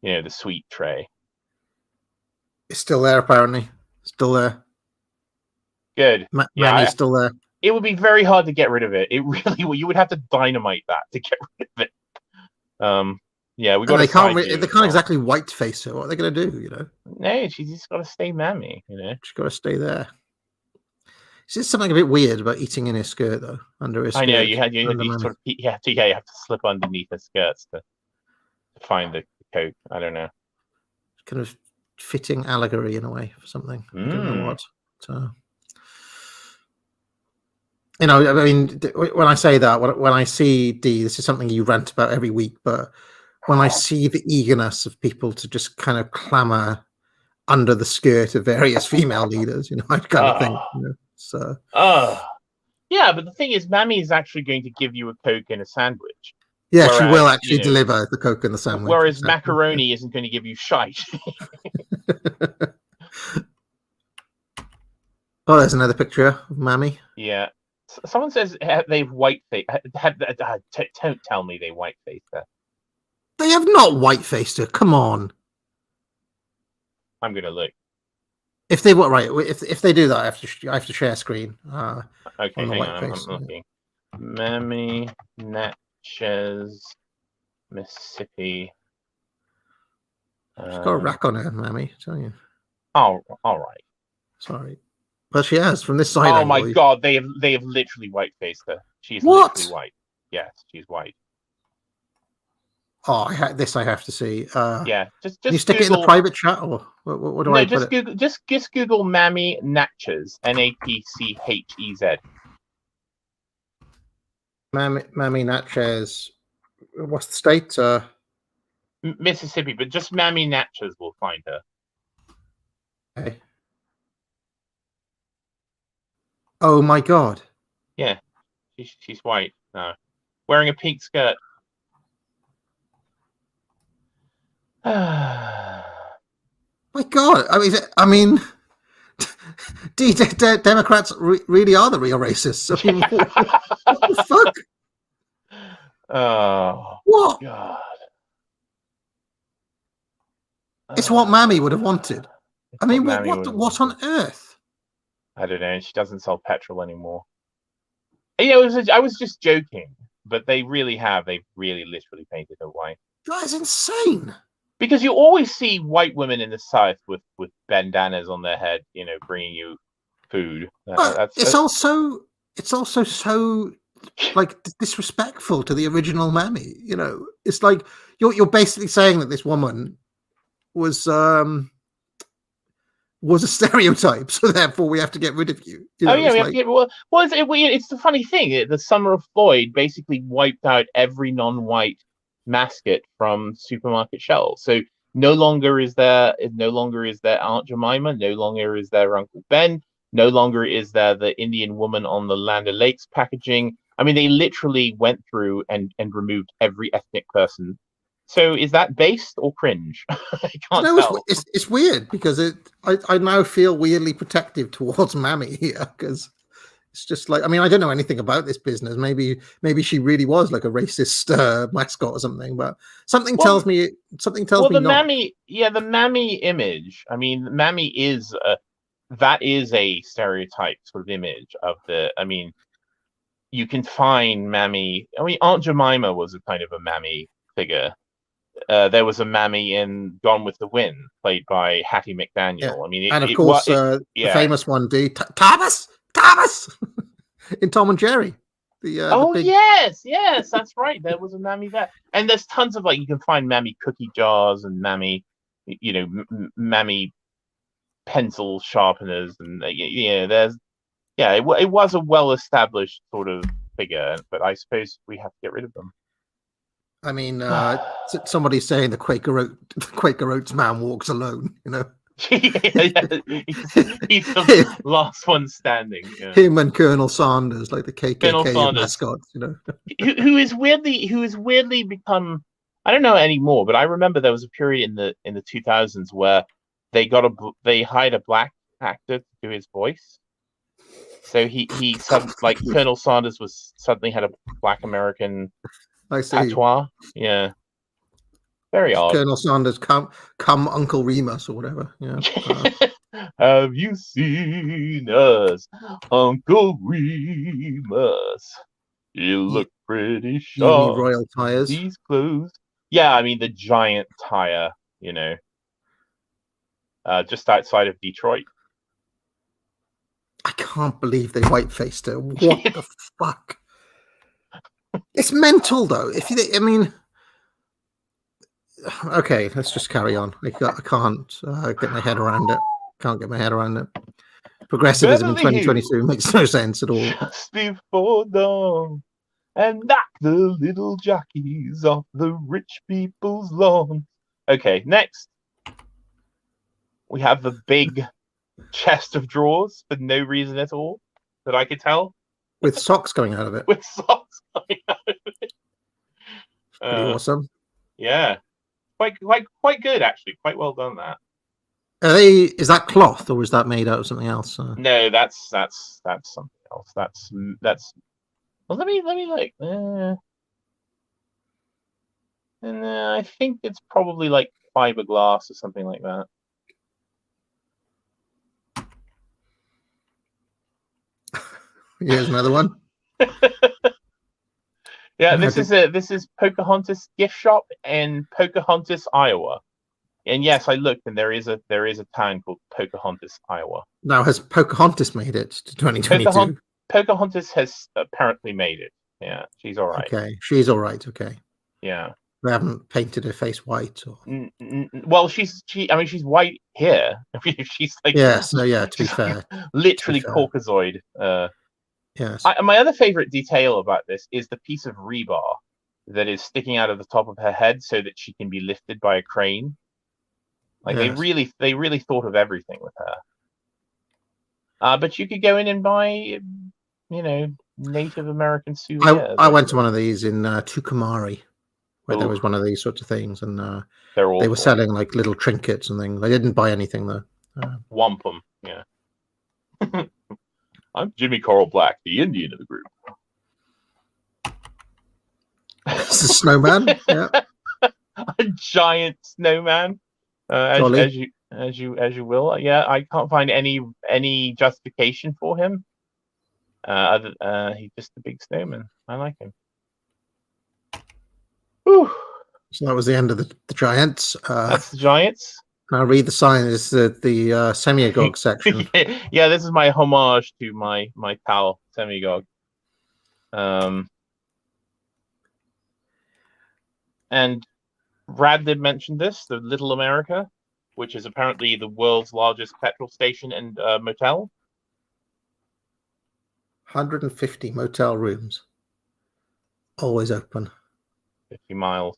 the sweet tray. It's still there apparently. Still there. Good. Mammy's still there. It would be very hard to get rid of it. It really would. You would have to dynamite that to get rid of it. Yeah, we got. They can't exactly white face her. What are they going to do? No, she's just got to stay Mammy. She's got to stay there. There's something a bit weird about eating in his skirt, though. Under his skirt. I know you have Mammy. to slip underneath the skirts to find the coat. I don't know. Kind of fitting allegory in a way for something. I don't know what. So, you know, I mean, when I say that, when I see this is something you rant about every week, but when I see the eagerness of people to just kind of clamor under the skirt of various female leaders, you know, I kind of think, you know, so. Yeah, but the thing is, Mammy is actually going to give you a Coke and a sandwich. Yeah, she will actually deliver the Coke and the sandwich. Whereas exactly. Macaroni isn't going to give you shite. Oh, there's another picture of Mammy. Yeah. Someone says they've white-faced. Don't tell me they white-faced her. They have not white-faced her. Come on. I'm going to look. If they were right, if they do that, I have to share screen. Okay, hang on. I'm looking. Mammy Natchez, Mississippi. She's got a rack on her, Mammy. I tell you. Oh, all right. Sorry, but she has from this side. Oh my God, they have literally white-faced her. She's what? Literally white. Yes, she's white. Oh, I have to see. Yeah, just can you stick Google... it in the private chat, or what do I put just Google, just Google Mammy Natchez, Natchez. Mammy Natchez. What's the state? Mississippi, but just Mammy Natchez will find her. Okay. Oh my God. Yeah, she's white now, wearing a pink skirt. My God, I mean, Democrats really are the real racists. I mean, what the fuck? Oh, what? God. It's what Mammy would have wanted. I mean, what on earth? I don't know. She doesn't sell petrol anymore. You know, I was just joking, but they really have. They've really literally painted her white. That is insane. Because you always see white women in the South with bandanas on their head, you know, bringing you food. It's also so like disrespectful to the original Mammy. You know, it's like you're basically saying that this woman was a stereotype, so therefore we have to get rid of you. You know, it's the funny thing. The Summer of Floyd basically wiped out every non-white mascot from supermarket shelves. So no longer is there Aunt Jemima, no longer is there Uncle Ben, no longer is there the Indian woman on the Land O'Lakes packaging. I mean, they literally went through and removed every ethnic person. So is that based or cringe? I can't tell. It's weird because I now feel weirdly protective towards Mammy here because it's just like, I mean, I don't know anything about this business. Maybe she really was like a racist mascot or something, but something tells me the not. The Mammy image. I mean, Mammy is that is a stereotype sort of image of the. I mean, you can find Mammy. I mean, Aunt Jemima was a kind of a Mammy figure. There was a Mammy in Gone with the Wind, played by Hattie McDaniel. Yeah. I mean, and of course, the famous one, Thomas in Tom and Jerry. Yes, that's right. There was a Mammy there, and there's tons of you can find Mammy cookie jars and Mammy, you know, Mammy pencil sharpeners, and it was a well-established sort of figure, but I suppose we have to get rid of them. I mean, somebody's saying the Quaker Oats man walks alone, you know. He's the last one standing. Yeah. Him and Colonel Sanders, like the KKK mascots, you know. who is weirdly become, I don't know anymore, but I remember there was a period in the 2000s where they hired a black actor to do his voice. So he said, like, Colonel Sanders suddenly had a black American patois. Yeah. Very odd. Colonel Sanders, come Uncle Remus or whatever. Yeah. Have you seen us, Uncle Remus? You look pretty sharp. Royal tires. These clothes. Yeah, I mean the giant tire, you know. Just outside of Detroit. I can't believe they white-faced her. What the fuck? It's mental, though. I mean, okay, let's just carry on. I can't get my head around it. Can't get my head around it. Progressivism in Beverly 2022 makes no sense at all. Just before dawn, and knock the little jockeys off the rich people's lawn. Okay, next. We have the big chest of drawers for no reason at all that I could tell. With socks going out of it. With socks coming out of it. Pretty awesome. Yeah. Quite good, actually. Quite well done, that. Is that cloth or is that made out of something else? No, that's something else. That's well, let me like and I think it's probably like fiberglass or something like that. Here's another one. Yeah, this is Pocahontas gift shop in Pocahontas, Iowa. And yes, I looked, and there is a town called Pocahontas, Iowa. Now, has Pocahontas made it to 2022? Pocahontas has apparently made it. Yeah, she's all right. Okay, she's all right. Okay. Yeah. They haven't painted her face white. Or... Well, she's white here. I mean, she's like to be fair, literally Caucasoid. Yes. My other favorite detail about this is the piece of rebar that is sticking out of the top of her head so that she can be lifted by a crane. Like they really thought of everything with her. But you could go in and buy, Native American souvenirs. I went to one of these in Tucumari, where there was one of these sorts of things, and they were selling like little trinkets and things. I didn't buy anything though. Wampum, yeah. I'm Jimmy Coral Black, the Indian of the group. It's a snowman. Yeah. A giant snowman. As you will. Yeah, I can't find any justification for him. He's just a big snowman. I like him. Whew. So that was the end of the giants. That's the giants. Now read the sign. Is the Semi-Agog section. Yeah, this is my homage to my pal Semi-Agog. And Brad did mention this, the Little America, which is apparently the world's largest petrol station and motel. 150 motel rooms. Always open. 50 miles.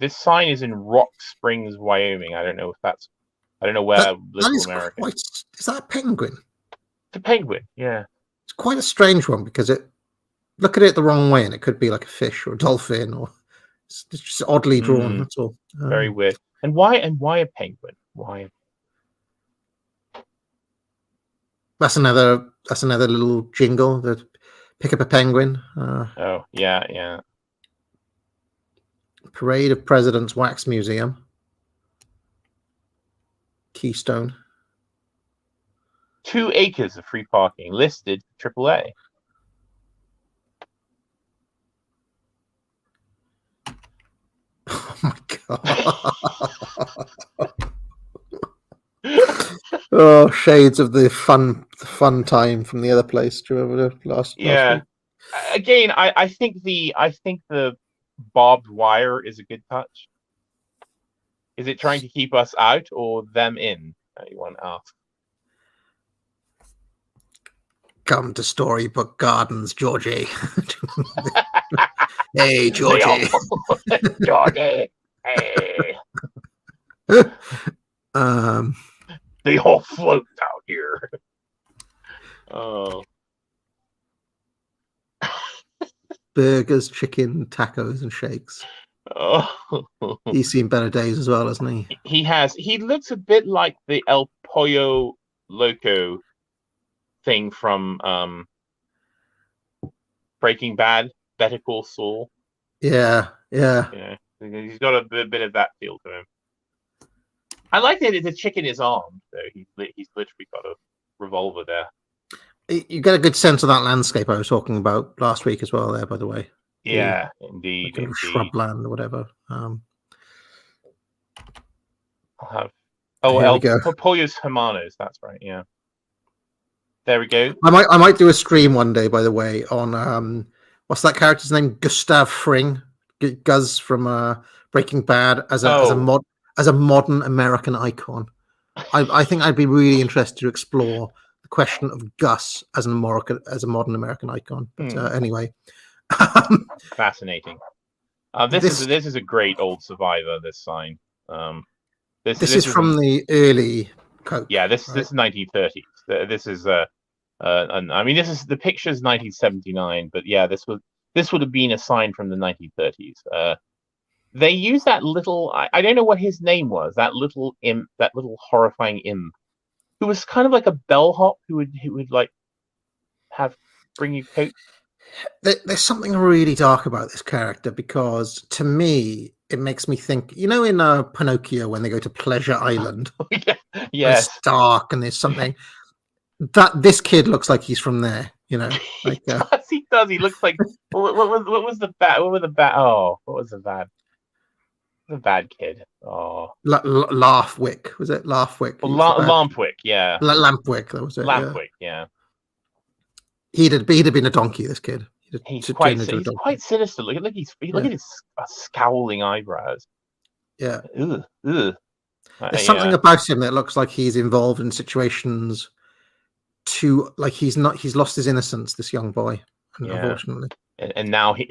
This sign is in Rock Springs, Wyoming. I don't know where Little America is. Is that a penguin? It's a penguin, yeah. It's quite a strange one because look at it the wrong way and it could be like a fish or a dolphin, or it's just oddly drawn. That's all. Very weird. And why a penguin? Why? That's another little jingle that pick up a penguin. Oh yeah. Parade of Presidents Wax Museum. Keystone. 2 acres of free parking listed AAA. Oh my god. Oh, shades of the fun time from the other place. Do you remember last week? Again, I think the barbed wire is a good touch. Is it trying to keep us out or them in? You want to ask. Come to Storybook Gardens, Georgie. Hey, Georgie. Georgie. Hey. They all float out here. Oh. Burgers, chicken, tacos, and shakes. Oh. He's seen better days as well, hasn't he? He has. He looks a bit like the El Pollo Loco thing from Breaking Bad, Better Call Saul. Yeah. He's got a bit of that feel to him. I like that the chicken is armed, though. He's literally got a revolver there. You get a good sense of that landscape I was talking about last week as well there, by the way. Yeah, indeed. Like shrubland or whatever. Oh, Here we go. Pollos Hermanos. That's right. Yeah. There we go. I might do a stream one day, by the way, on what's that character's name? Gustav Fring, Guz from Breaking Bad, as a modern American icon. I think I'd be really interested to explore the question of Gus as a modern American icon. But anyway, fascinating. This is a great old survivor. This sign. This is from the early Coke. Yeah, this is 1930s. This is and I mean, this is the picture's 1979, but yeah, this would have been a sign from the 1930s. They used that little, I don't know what his name was, that little imp, that little horrifying imp, who was kind of like a bellhop who would like bring you Coke. There's something really dark about this character, because to me it makes me think, in Pinocchio, when they go to Pleasure Island. Yes, it's dark and there's something that this kid looks like he's from there, like he does. He looks like what was the bad? What was the bad? The bad kid. Laughwick, was it Laughwick? Lampwick, yeah. Lampwick, that was it. Lampwick, yeah. He'd have been a donkey. This kid. He's quite sinister. Look at his scowling eyebrows. Yeah. Ugh. There's something about him that looks like he's involved in situations he's lost his innocence. This young boy, unfortunately. And now he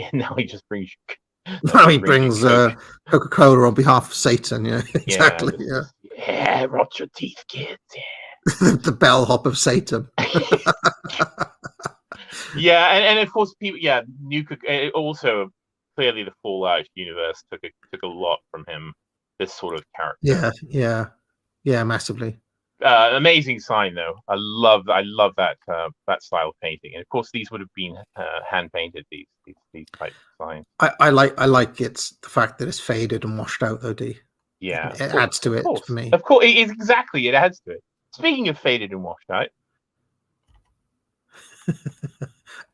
just brings. Now he brings Coca-Cola on behalf of Satan. Yeah, exactly. Yeah, rot your teeth, kids. Yeah. The bellhop of Satan. Yeah, and of course, people. Yeah, also clearly the Fallout universe took a lot from him. This sort of character. Yeah, massively. Amazing sign though. I love that style of painting, and of course these would have been hand painted. These type of signs. I like it's the fact that it's faded and washed out though, D. Yeah, it adds to it for me. Of course, exactly. It adds to it. Speaking of faded and washed out,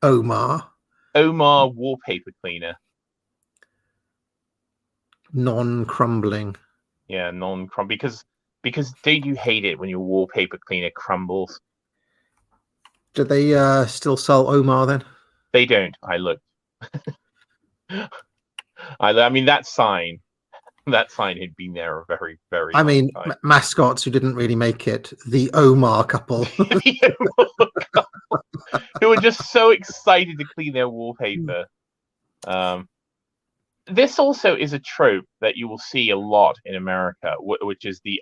Omar wallpaper cleaner. Non-crumbling. Yeah, non-crumbling because don't you hate it when your wallpaper cleaner crumbles? Do they still sell Omar then? They don't. I looked. I mean that sign had been there a very, very long time. Mascots, who didn't really make it, the Omar couple. Who were just so excited to clean their wallpaper. This also is a trope that you will see a lot in America, which is the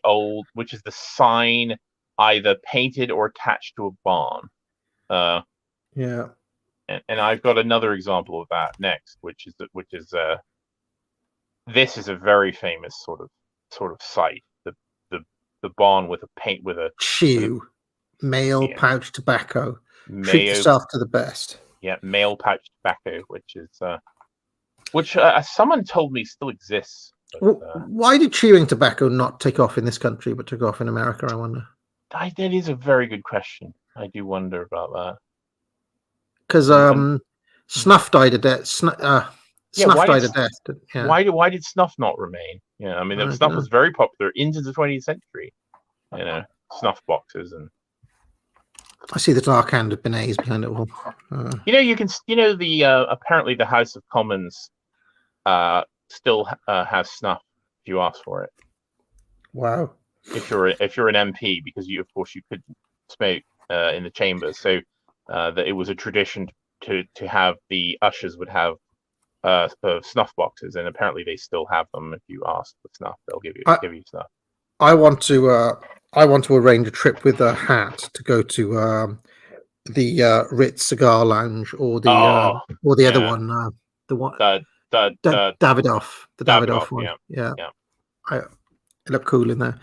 sign either painted or attached to a barn. Yeah. And I've got another example of that next, which is this is a very famous sort of sight. The barn with a chew, male pouch tobacco. Treat yourself to the best. Yeah, male pouch tobacco, which someone told me still exists. But, why did chewing tobacco not take off in this country but took off in America, I wonder? That is a very good question. I do wonder about that. Because snuff died a death. Snuff died a death. Yeah. Why did snuff not remain? Yeah, I mean, snuff was very popular into the 20th century. Snuff boxes and. I see the dark hand of beignets behind it all. You can. Apparently the House of Commons still has snuff if you ask for it. Wow. If you're an MP, because of course you couldn't smoke in the chambers, so that it was a tradition to have the ushers would have snuff boxes, and apparently they still have them. If you ask for snuff, they'll give you snuff. I want to arrange a trip with a hat to go to the Ritz Cigar Lounge or the other one, the one Davidoff, the Davidoff one. Yeah. It looked cool in there.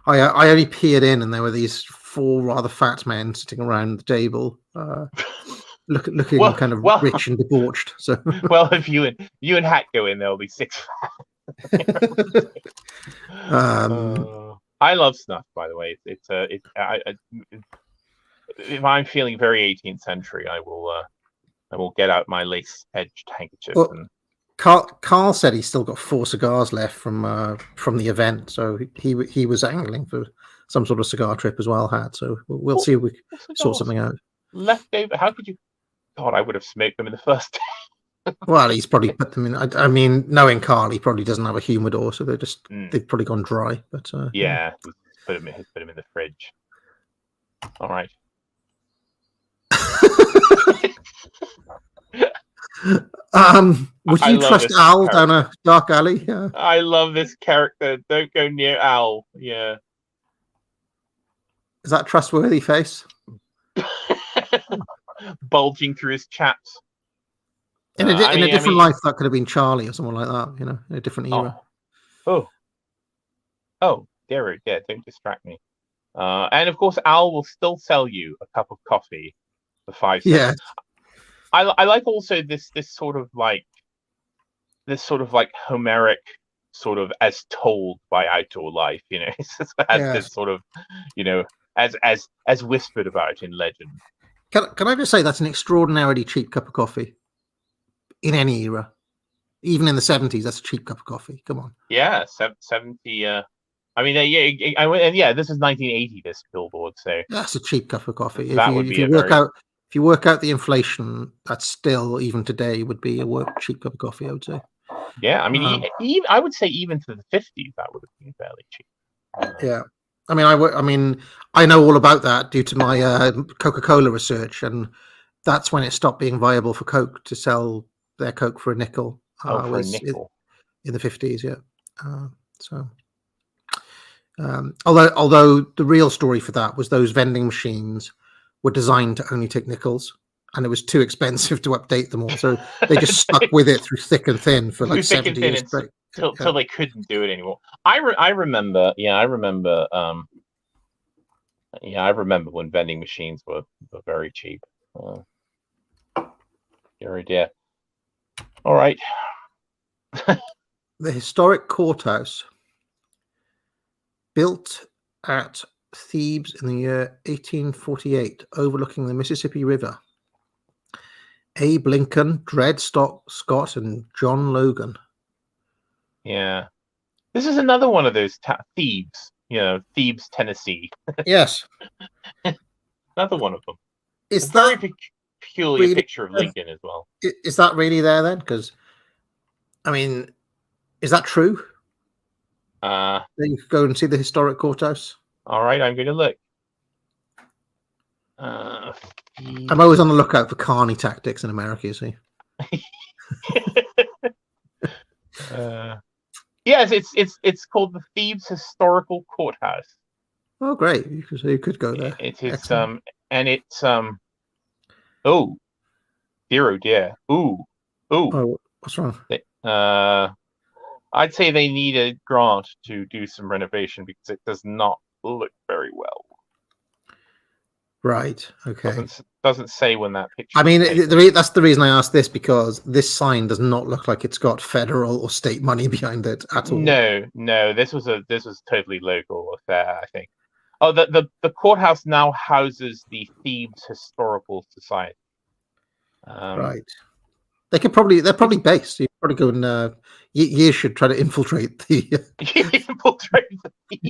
I only peered in, and there were these 4 rather fat men sitting around the table, looking kind of rich and debauched. So, well, if you and Hat go in, there'll be 6 fat. I love snuff, by the way. If I'm feeling very 18th century, I will get out my lace-edged handkerchief. Carl said he's still got 4 cigars left from the event, so he was angling for some sort of cigar trip as well. So we'll see if we sort something out. Leftover? How could you? God, I would have smoked them in the first day. Well, he's probably put them in. I mean, knowing Carl, he probably doesn't have a humidor, so they've probably gone dry. But yeah, he's put them in the fridge. All right. Would you trust Al down a dark alley? Yeah. I love this character. Don't go near Al. Yeah. Is that trustworthy face? Bulging through his chaps. In a different life, that could have been Charlie or someone like that. In a different era. Oh, dear, yeah. Don't distract me. And of course, Al will still sell you a cup of coffee for 5 cents. Yeah. I like also this sort of like Homeric sort of as told by outdoor life. It's this sort of as whispered about in legend. Can I just say that's an extraordinarily cheap cup of coffee in any era, even in the 70s. That's a cheap cup of coffee. Come on. Yeah, 70. I mean, this is 1980. This billboard, so that's a cheap cup of coffee. If you work out the inflation, that's still even today would be a cheap cup of coffee, I would say. Yeah, I mean, even I would say even to the 50s, that would have been fairly cheap. Yeah. I mean, I know all about that due to my Coca-Cola research, and that's when it stopped being viable for Coke to sell their Coke for a nickel. For a nickel in the 50s, yeah. Although the real story for that was those vending machines were designed to only take nickels, and it was too expensive to update them all, so they just stuck with it through thick and thin for like 70 years straight. Till they couldn't do it anymore. I remember when vending machines were very cheap. Dear, dear. All right. The historic courthouse, built at Thebes in the year 1848, overlooking the Mississippi River. Abe Lincoln, Dred Scott, and John Logan. Yeah, this is another one of those Thebes. Thebes, Tennessee. Yes, another one of them. Is that very peculiar really picture of Lincoln as well? Is that really there then? Because, I mean, is that true? Then you could go and see the historic courthouse. All right, I'm going to look. I'm always on the lookout for carny tactics in America, you see. Yes, it's called the Thebes Historical Courthouse. Oh, great! You could go there. It is and it's oh dear. Ooh. Oh, what's wrong? I'd say they need a grant to do some renovation because it does not look very well. Right. Okay. Doesn't say when that picture. I mean, that's the reason I asked this, because this sign does not look like it's got federal or state money behind it at all. No. This was totally local affair, I think. Oh, the courthouse now houses the Thebes Historical Society. Right. They're probably based. You probably go and you should try to infiltrate the.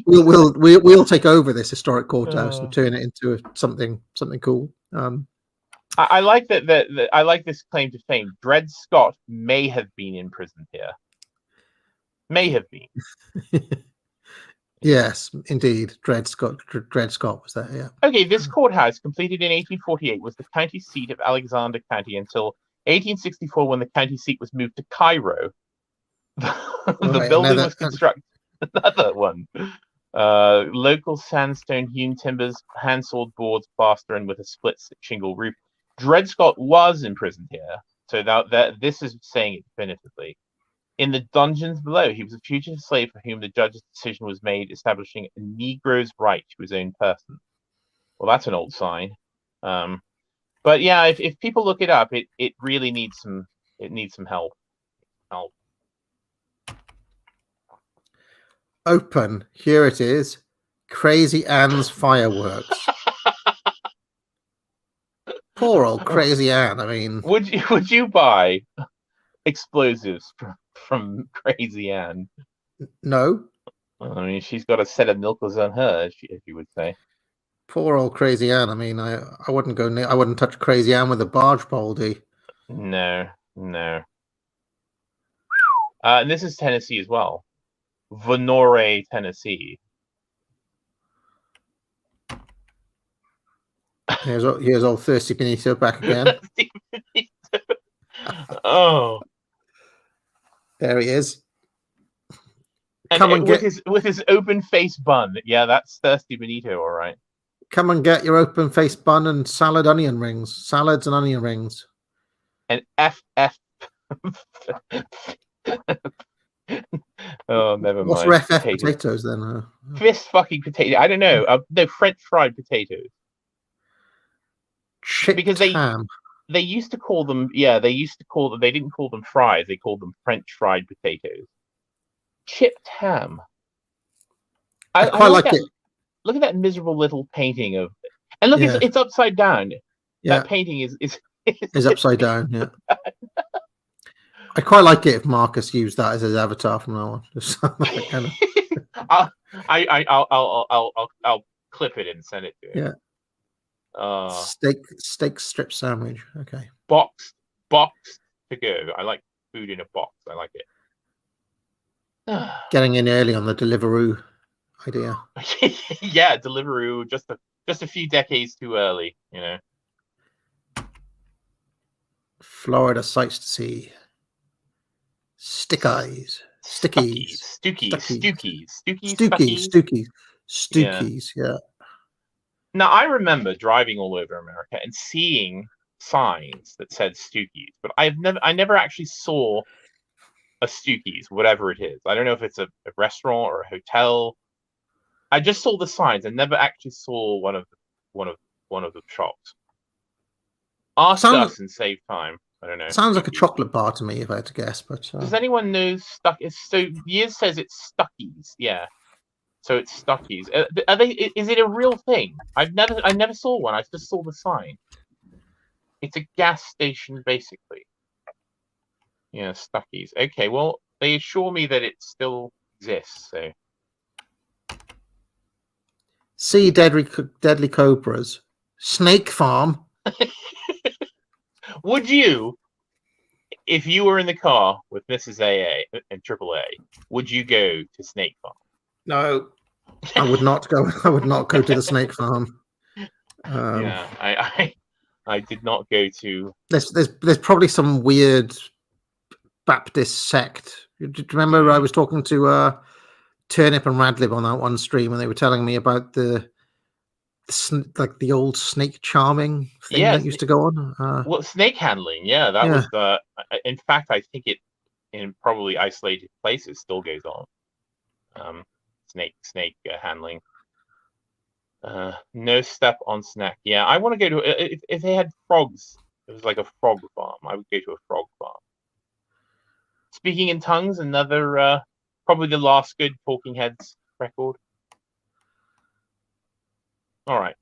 We'll take over this historic courthouse and turn it into something cool. I like that. I like this claim to fame. Dred Scott may have been in prison here. May have been. Yes, indeed. Dred Scott was there. Yeah. Okay, this courthouse, completed in 1848, was the county seat of Alexander County until 1864, when the county seat was moved to Cairo. The building was constructed. Another one. Local sandstone hewn timbers, hand-sawed boards, plaster, and with a split shingle roof. Dred Scott was imprisoned here, so that this is saying it definitively. In the dungeons below, he was a fugitive slave for whom the judge's decision was made, establishing a Negro's right to his own person. Well, that's an old sign. But yeah, if people look it up, it really needs some help. Open. Here it is. Crazy Anne's fireworks. Poor old Crazy Anne. I mean, would you buy explosives from Crazy Anne? No. I mean, she's got a set of milkers on her, if you would say. Poor old Crazy Anne. I mean, I wouldn't go near. I wouldn't touch Crazy Anne with a barge pole, D. No. And this is Tennessee as well. Vonore, Tennessee. Here's old Thirsty Benito back again. Oh, There he is. and with his open face bun. Yeah, that's Thirsty Benito, all right. Come and get your open face bun and salads and onion rings. And F. Oh, never mind. What's ref potatoes then? Fist fucking potato. I don't know. No, French fried potatoes. Chipped ham. They used to call them. Yeah, they didn't call them fries. They called them French fried potatoes. Chipped ham. I quite like it. Look at that miserable little painting of, and look, it's upside down. Yeah. That painting is upside down. Yeah. I quite like it if Marcus used that as his avatar from now on. I'll clip it and send it to him. Yeah. Steak strip sandwich. Okay. Boxed to go. I like food in a box. I like it. Getting in early on the Deliveroo idea. Yeah, Deliveroo just a few decades too early, you know. Florida sights to see. Stickies. Stookies, yeah. Now I remember driving all over America and seeing signs that said Stookies, but I never actually saw a Stookies, whatever it is. I don't know if it's a restaurant or a hotel. I just saw the signs and never actually saw one of the shops. Ask us and save time. I don't know. Sounds like a chocolate bar to me, if I had to guess. But does anyone know So Years says it's Stuckies. Yeah, so it's Stuckies. Are they? Is it a real thing? I never saw one. I just saw the sign. It's a gas station, basically. Yeah, Stuckies. Okay, well, they assure me that it still exists. So. See deadly cobras. Snake farm. Would you, if you were in the car with Mrs. AA and AAA, would you go to Snake Farm? No, I would not go. I would not go to the Snake Farm. Yeah, I did not go to. There's probably some weird Baptist sect. Do you remember I was talking to Turnip and Radlib on that one stream, and they were telling me about the old snake charming thing that used to go on. Snake handling, that was in fact, I think it in probably isolated places still goes on. Snake handling. No step on snack. Yeah, I want to go to if they had frogs. It was like a frog farm. I would go to a frog farm. Speaking in tongues, another probably the last good Talking Heads record. All right.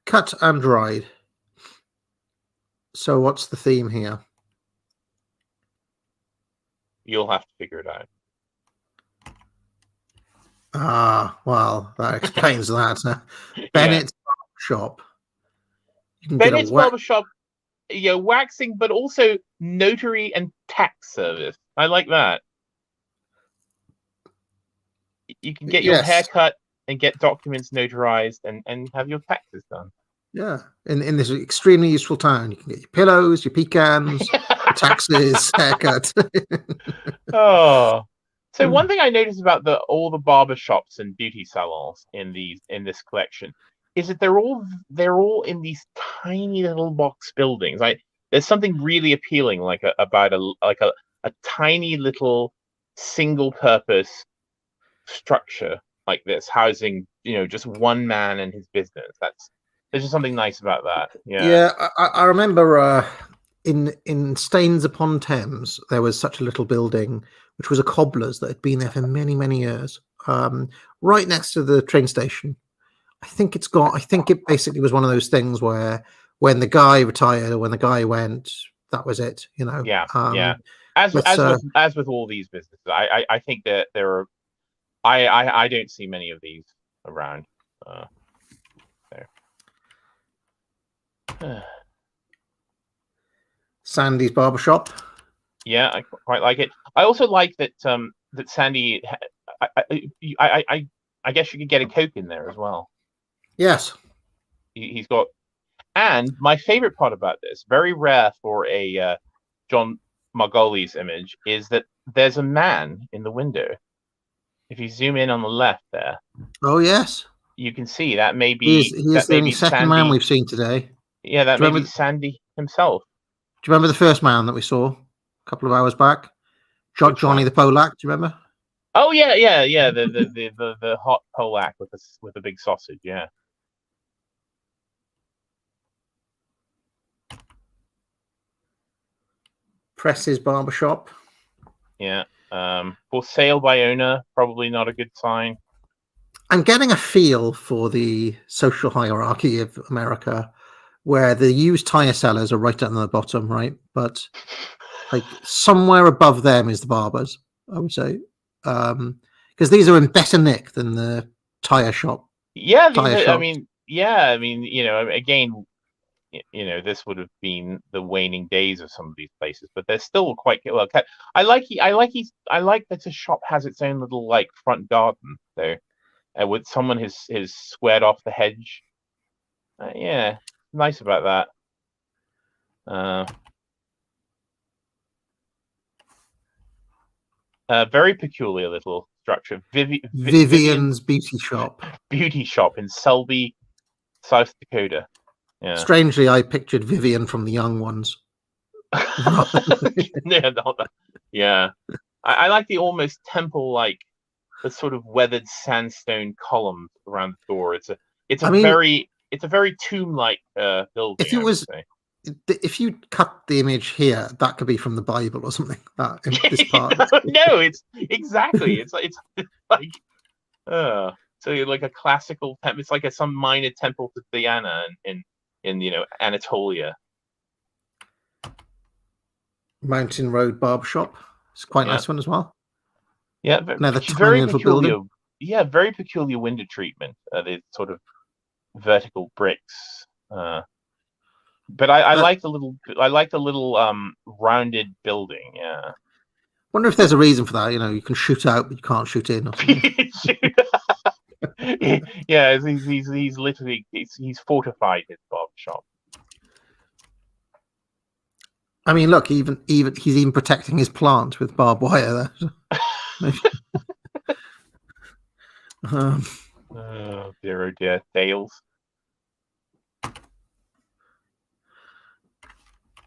Cut and dried. So what's the theme here? You'll have to figure it out. Well, that explains that. Bennett's Barbershop. Bennett's Barbershop, waxing, but also notary and tax service. I like that. You can get your hair cut and get documents notarized and have your taxes done. Yeah, in this extremely useful town, you can get your pillows, your pecans, your taxes, haircut. So one thing I noticed about all the barber shops and beauty salons in this collection is that they're all in these tiny little box buildings. There's something really appealing about a tiny little single purpose structure like this, housing just one man and his business. There's just something nice about that. Yeah, I remember in Staines upon Thames there was such a little building which was a cobbler's that had been there for many, many years, right next to the train station. I think it basically was one of those things where when the guy retired or when the guy went, that was it. Yeah. As with all these businesses, I think that there are. I don't see many of these around. Sandy's Barbershop. Yeah, I quite like it. I also like that that Sandy. I guess you could get a Coke in there as well. Yes. He's got. And my favorite part about this, very rare for a John Margolies image, is that there's a man in the window. If you zoom in on the left there. Oh yes. You can see that may be he is the only second Sandy. man we've seen today. Yeah, that may be Sandy himself. Do you remember the first man that we saw a couple of hours back? Johnny the Polak. Do you remember? Oh yeah. The hot Polak with a big sausage. Yeah. Press's Barbershop. Yeah. For sale by owner, probably not a good sign. I'm getting a feel for the social hierarchy of America, where the used tire sellers are right down the bottom, right? But like somewhere above them is the barbers, I would say, because these are in better nick than the tire shop. Yeah, again, this would have been the waning days of some of these places, but they're still quite well kept. I like that the shop has its own little like front garden though, with someone has squared off the hedge. Yeah, nice about that. Very peculiar little structure. Vivian's beauty shop. Beauty shop in Selby, South Dakota. Yeah. Strangely, I pictured Vivian from The Young Ones. Yeah. I like the almost temple-like, the sort of weathered sandstone columns around the door. It's a very tomb-like building. If you cut the image here, that could be from the Bible or something. That in this part. No, it's exactly. It's like so like a classical temple. It's like some minor temple to Diana in Anatolia. Mountain Road Barbershop. It's quite a nice one as well. Yeah, another tiny little building. Yeah, very peculiar window treatment. The sort of vertical bricks. But I like the little rounded building. Yeah. Wonder if there's a reason for that. You can shoot out, but you can't shoot in. Or yeah, he's literally he's fortified his barbershop. I mean, look, even he's even protecting his plant with barbed wire there. Oh dear, Dales.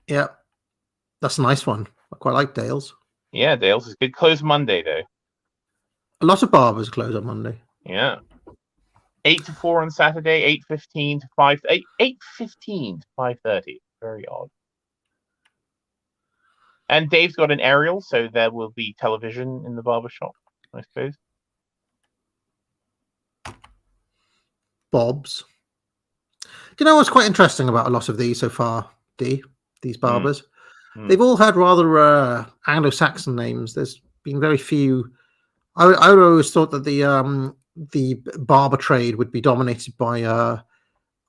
Yeah, that's a nice one. I quite like Dales. Yeah, Dales is good. Closed Monday though. A lot of barbers close on Monday. Yeah. 8 to 4 on Saturday, 8:15 to 8:15 to 5:30. Very odd. And Dave's got an aerial, so there will be television in the barbershop, I suppose. Bob's. Do you know what's quite interesting about a lot of these so far, D? These barbers? They've all had rather Anglo-Saxon names. There's been very few. I always thought that the barber trade would be dominated by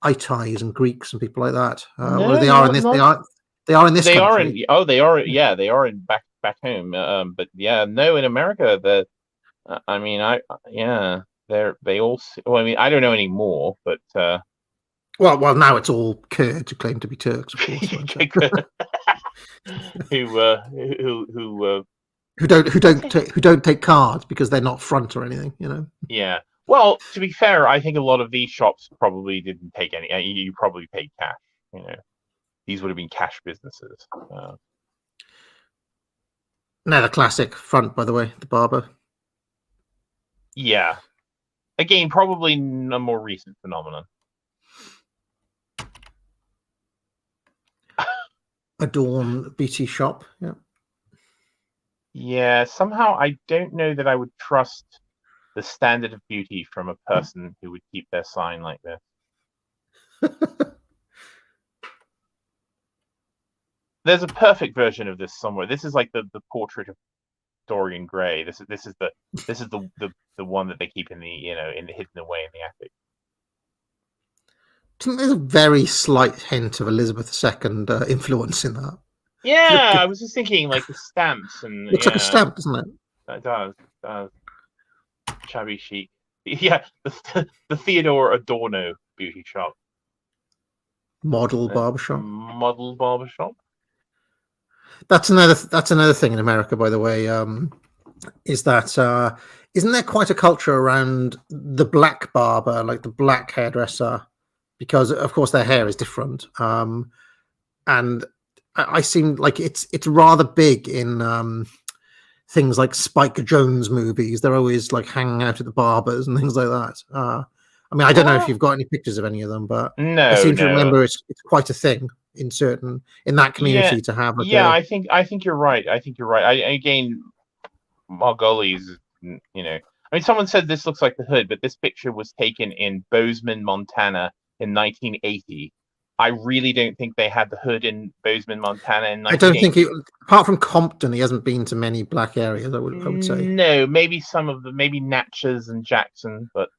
Italians and Greeks and people like that. They are in this. They are in this. They country. They are. Yeah, they are in back home. But yeah, no, in America, they all. Well, I mean, I don't know anymore, but. Well, now it's all Kurds who claim to be Turks, of course. who don't take cards because they're not front or anything, Yeah. Well, to be fair, I think a lot of these shops probably didn't take any. You probably paid cash. These would have been cash businesses. Now the classic front, by the way, the barber. Yeah. Again, probably a more recent phenomenon. Adorn BT shop. Yeah. Yeah. Somehow, I don't know that I would trust the standard of beauty from a person who would keep their sign like this. There's a perfect version of this somewhere. This is like the portrait of Dorian Gray. This is the one that they keep in the hidden away in the attic. I think there's a very slight hint of Elizabeth II influence in that. Yeah, I was just thinking like the stamps and Looks like a stamp, doesn't it? It does. Shabby chic. Yeah, the Theodore Adorno beauty shop. Model barbershop. Model barbershop. That's another thing in America, by the way. Is that isn't there quite a culture around the black barber, like the black hairdresser, because of course their hair is different. And I seem like it's rather big in things like Spike Jonze movies. They're always like hanging out at the barbers and things like that. I mean, I don't know if you've got any pictures of any of them, but I seem to remember it's quite a thing in that community to have. I think you're right. Again, Margolies, I mean, someone said this looks like the hood, but this picture was taken in Bozeman, Montana in 1980. I really don't think they had the hood in Bozeman, Montana in 1980. I don't think apart from Compton, he hasn't been to many black areas, I would say. No, maybe some of them, maybe Natchez and Jackson, but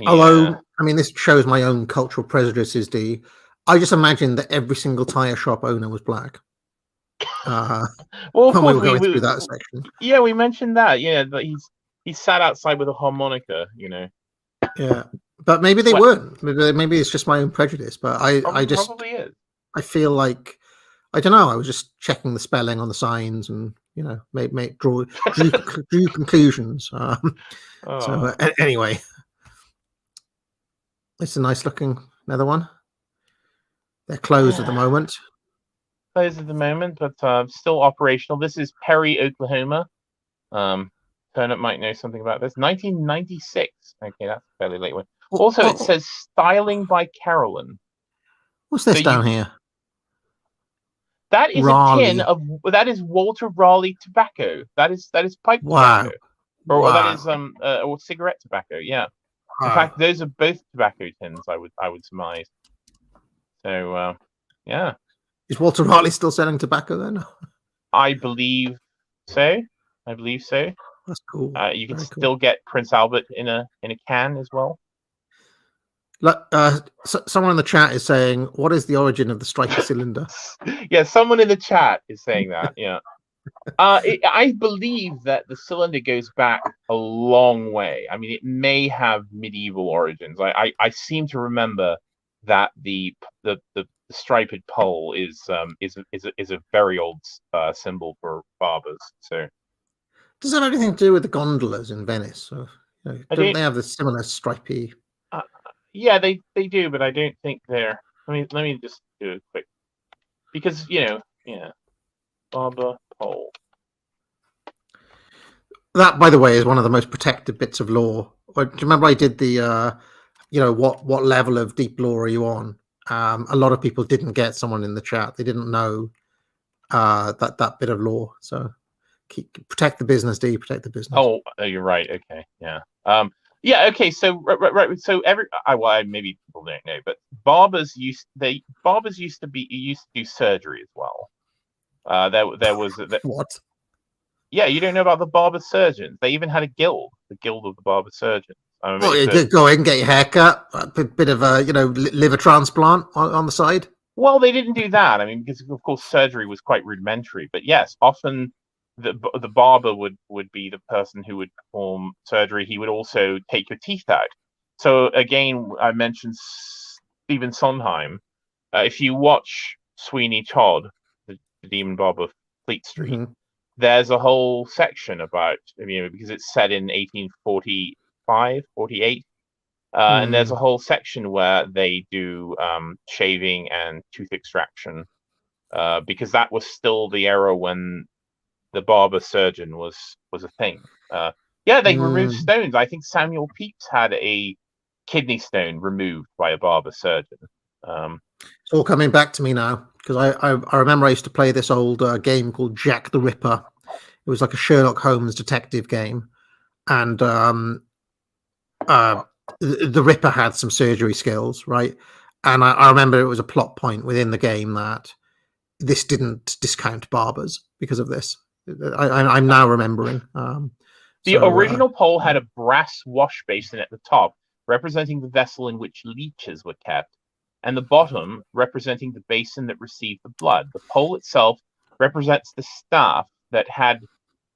although, I mean, this shows my own cultural prejudices, D. I just imagined that every single tire shop owner was black. Well, when we were going through that section. Yeah, we mentioned that. Yeah, but he sat outside with a harmonica, Yeah, but maybe they weren't. Maybe it's just my own prejudice. But I just probably is. I feel like I don't know. I was just checking the spelling on the signs and drew conclusions. So anyway, it's a nice looking another one. They're closed at the moment. Closed at the moment, but still operational. This is Perry, Oklahoma. Turnip might know something about this. 1996. Okay, that's a fairly late one. Also, it says styling by Carolyn. What's this down here? That is Raleigh. A tin of that is Walter Raleigh tobacco. That is pipe tobacco, or that is or cigarette tobacco. Yeah. In fact, those are both tobacco tins. I would surmise. So yeah. Is Walter Raleigh still selling tobacco then? I believe so. That's cool. You can still get Prince Albert in a can as well. Look, someone in the chat is saying, "What is the origin of the striker cylinder?" Yeah, someone in the chat is saying that. Yeah, I believe that the cylinder goes back a long way. I mean, it may have medieval origins. I seem to remember that the striped pole is a very old symbol for barbers. So does that have anything to do with the gondolas in Venice? So, don't they have the similar stripy? Yeah, they do, but I don't think they're. Let me just do it quick, because barber pole. That, by the way, is one of the most protected bits of law. Do you remember I did the what level of deep law are you on? A lot of people didn't get someone in the chat. They didn't know that bit of law. So protect the business, protect the business. Oh, you're right. Okay, yeah. Yeah. Okay. So right. So maybe people don't know, but barbers used to do surgery as well. There was what? Yeah, you don't know about the barber surgeons. They even had a guild, the Guild of the Barber Surgeons. Well, you go in, get your hair cut, a bit of a liver transplant on the side. Well, they didn't do that. I mean, because of course surgery was quite rudimentary. But yes, often the barber would be the person who would perform surgery. He would also take your teeth out. So again, I mentioned Stephen Sondheim. If you watch Sweeney Todd, the Demon Barber of Fleet Street, there's a whole section about because it's set in 1845, 48. And there's a whole section where they do shaving and tooth extraction, because that was still the era when the barber surgeon was a thing. They removed stones. I think Samuel Pepys had a kidney stone removed by a barber surgeon. It's all coming back to me now, because I remember I used to play this old game called Jack the Ripper. It was like a Sherlock Holmes detective game, and the Ripper had some surgery skills, right? And I remember it was a plot point within the game that this didn't discount barbers because of this. I'm now remembering. The original pole had a brass wash basin at the top, representing the vessel in which leeches were kept, and the bottom representing the basin that received the blood. The pole itself represents the staff that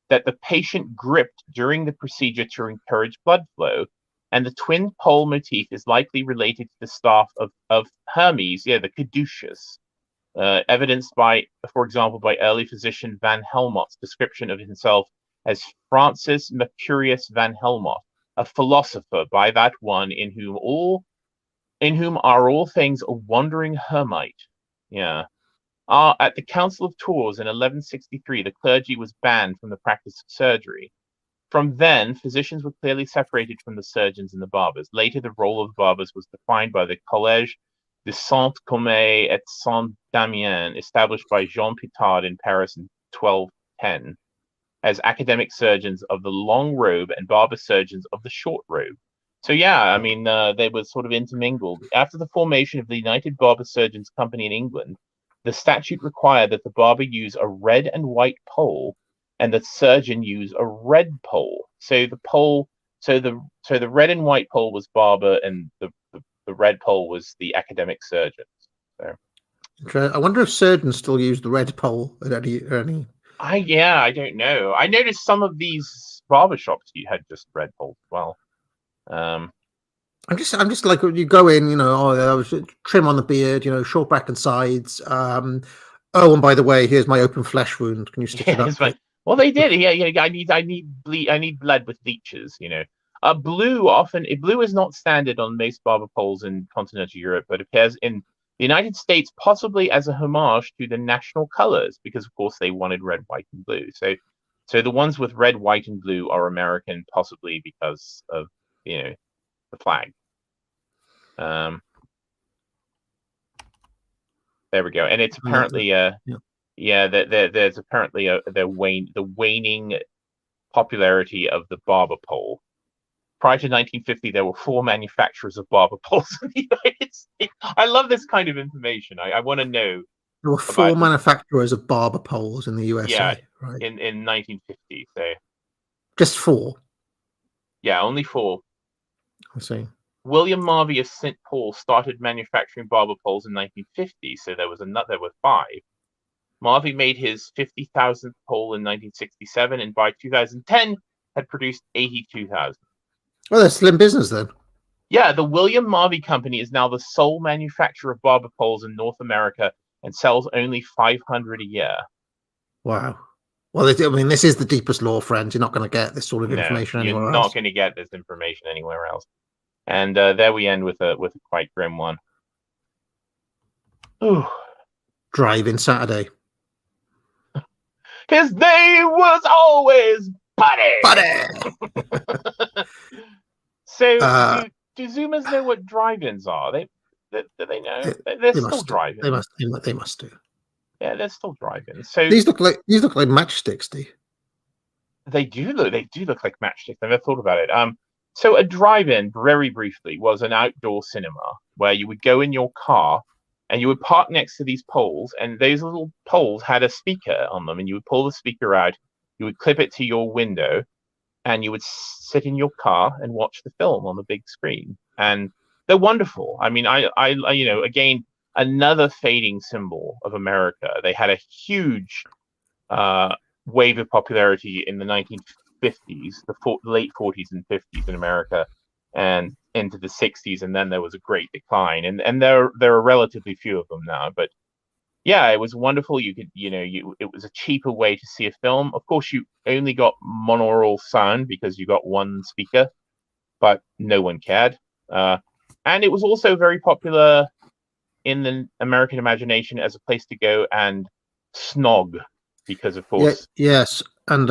the patient gripped during the procedure to encourage blood flow, and the twin pole motif is likely related to the staff of Hermes, the caduceus, evidenced by, for example, by early physician Van Helmont's description of himself as Francis Mercurius Van Helmont, a philosopher by that one in whom are all things a wandering hermite. Yeah. At the Council of Tours in 1163, the clergy was banned from the practice of surgery. From then, physicians were clearly separated from the surgeons and the barbers. Later, the role of barbers was defined by the Collège de Saint-Comé et Saint-Damien, established by Jean Pitard in Paris in 1210, as academic surgeons of the long robe and barber surgeons of the short robe. So they were sort of intermingled. After the formation of the United Barber Surgeons Company in England, the statute required that the barber use a red and white pole, and the surgeon use a red pole. So the red and white pole was barber, and the red pole was the academic surgeons. So I wonder if surgeons still use the red pole at any. I don't know. I noticed some of these barbershops you had just red poles as well. I'm just like, you go in, I was trim on the beard, short back and sides. And by the way, here's my open flesh wound. Can you stitch it up? Right. Well, they did. Yeah. I need blood with leeches. Blue is not standard on most barber poles in continental Europe, but appears in the United States possibly as a homage to the national colors, because of course they wanted red, white, and blue. So the ones with red, white, and blue are American, possibly because of the flag. There we go. And it's apparently there's apparently the waning popularity of the barber pole. Prior to 1950, there were 4 manufacturers of barber poles in the United States. I love this kind of information. I want to know. There were 4 manufacturers of barber poles in the USA, right? In 1950, so just 4. Yeah, only 4. I see. William Marvey of St. Paul started manufacturing barber poles in 1950, so there were 5. Marvey made his 50,000th pole in 1967, and by 2010 had produced 82,000. Well, that's slim business then. Yeah, the William Marvey Company is now the sole manufacturer of barber poles in North America and sells only 500 a year. Wow. Well, this is the deepest law, friends. You're not going to get this sort of information anywhere else. You're not going to get this information anywhere else. And there we end with a quite grim one. Ooh. Drive-in Saturday. Because they was always buddy. So, do Zoomers know what drive-ins are? Do they know? They're still drive-ins. They must do. Yeah, they're still drive-ins. So these look like matchsticks, do you? They do look like matchsticks. I never thought about it. So a drive-in, very briefly, was an outdoor cinema where you would go in your car and you would park next to these poles, and those little poles had a speaker on them, and you would pull the speaker out, you would clip it to your window, and you would sit in your car and watch the film on the big screen. And they're wonderful. I mean, I again, another fading symbol of America. They had a huge wave of popularity in the 1950s, the late 40s and 50s in America, and into the 60s, and then there was a great decline. And there are relatively few of them now, but yeah, it was wonderful. You could, it was a cheaper way to see a film. Of course, you only got monaural sound because you got one speaker, but no one cared. And it was also very popular in the American imagination as a place to go and snog, because of course. Yes, and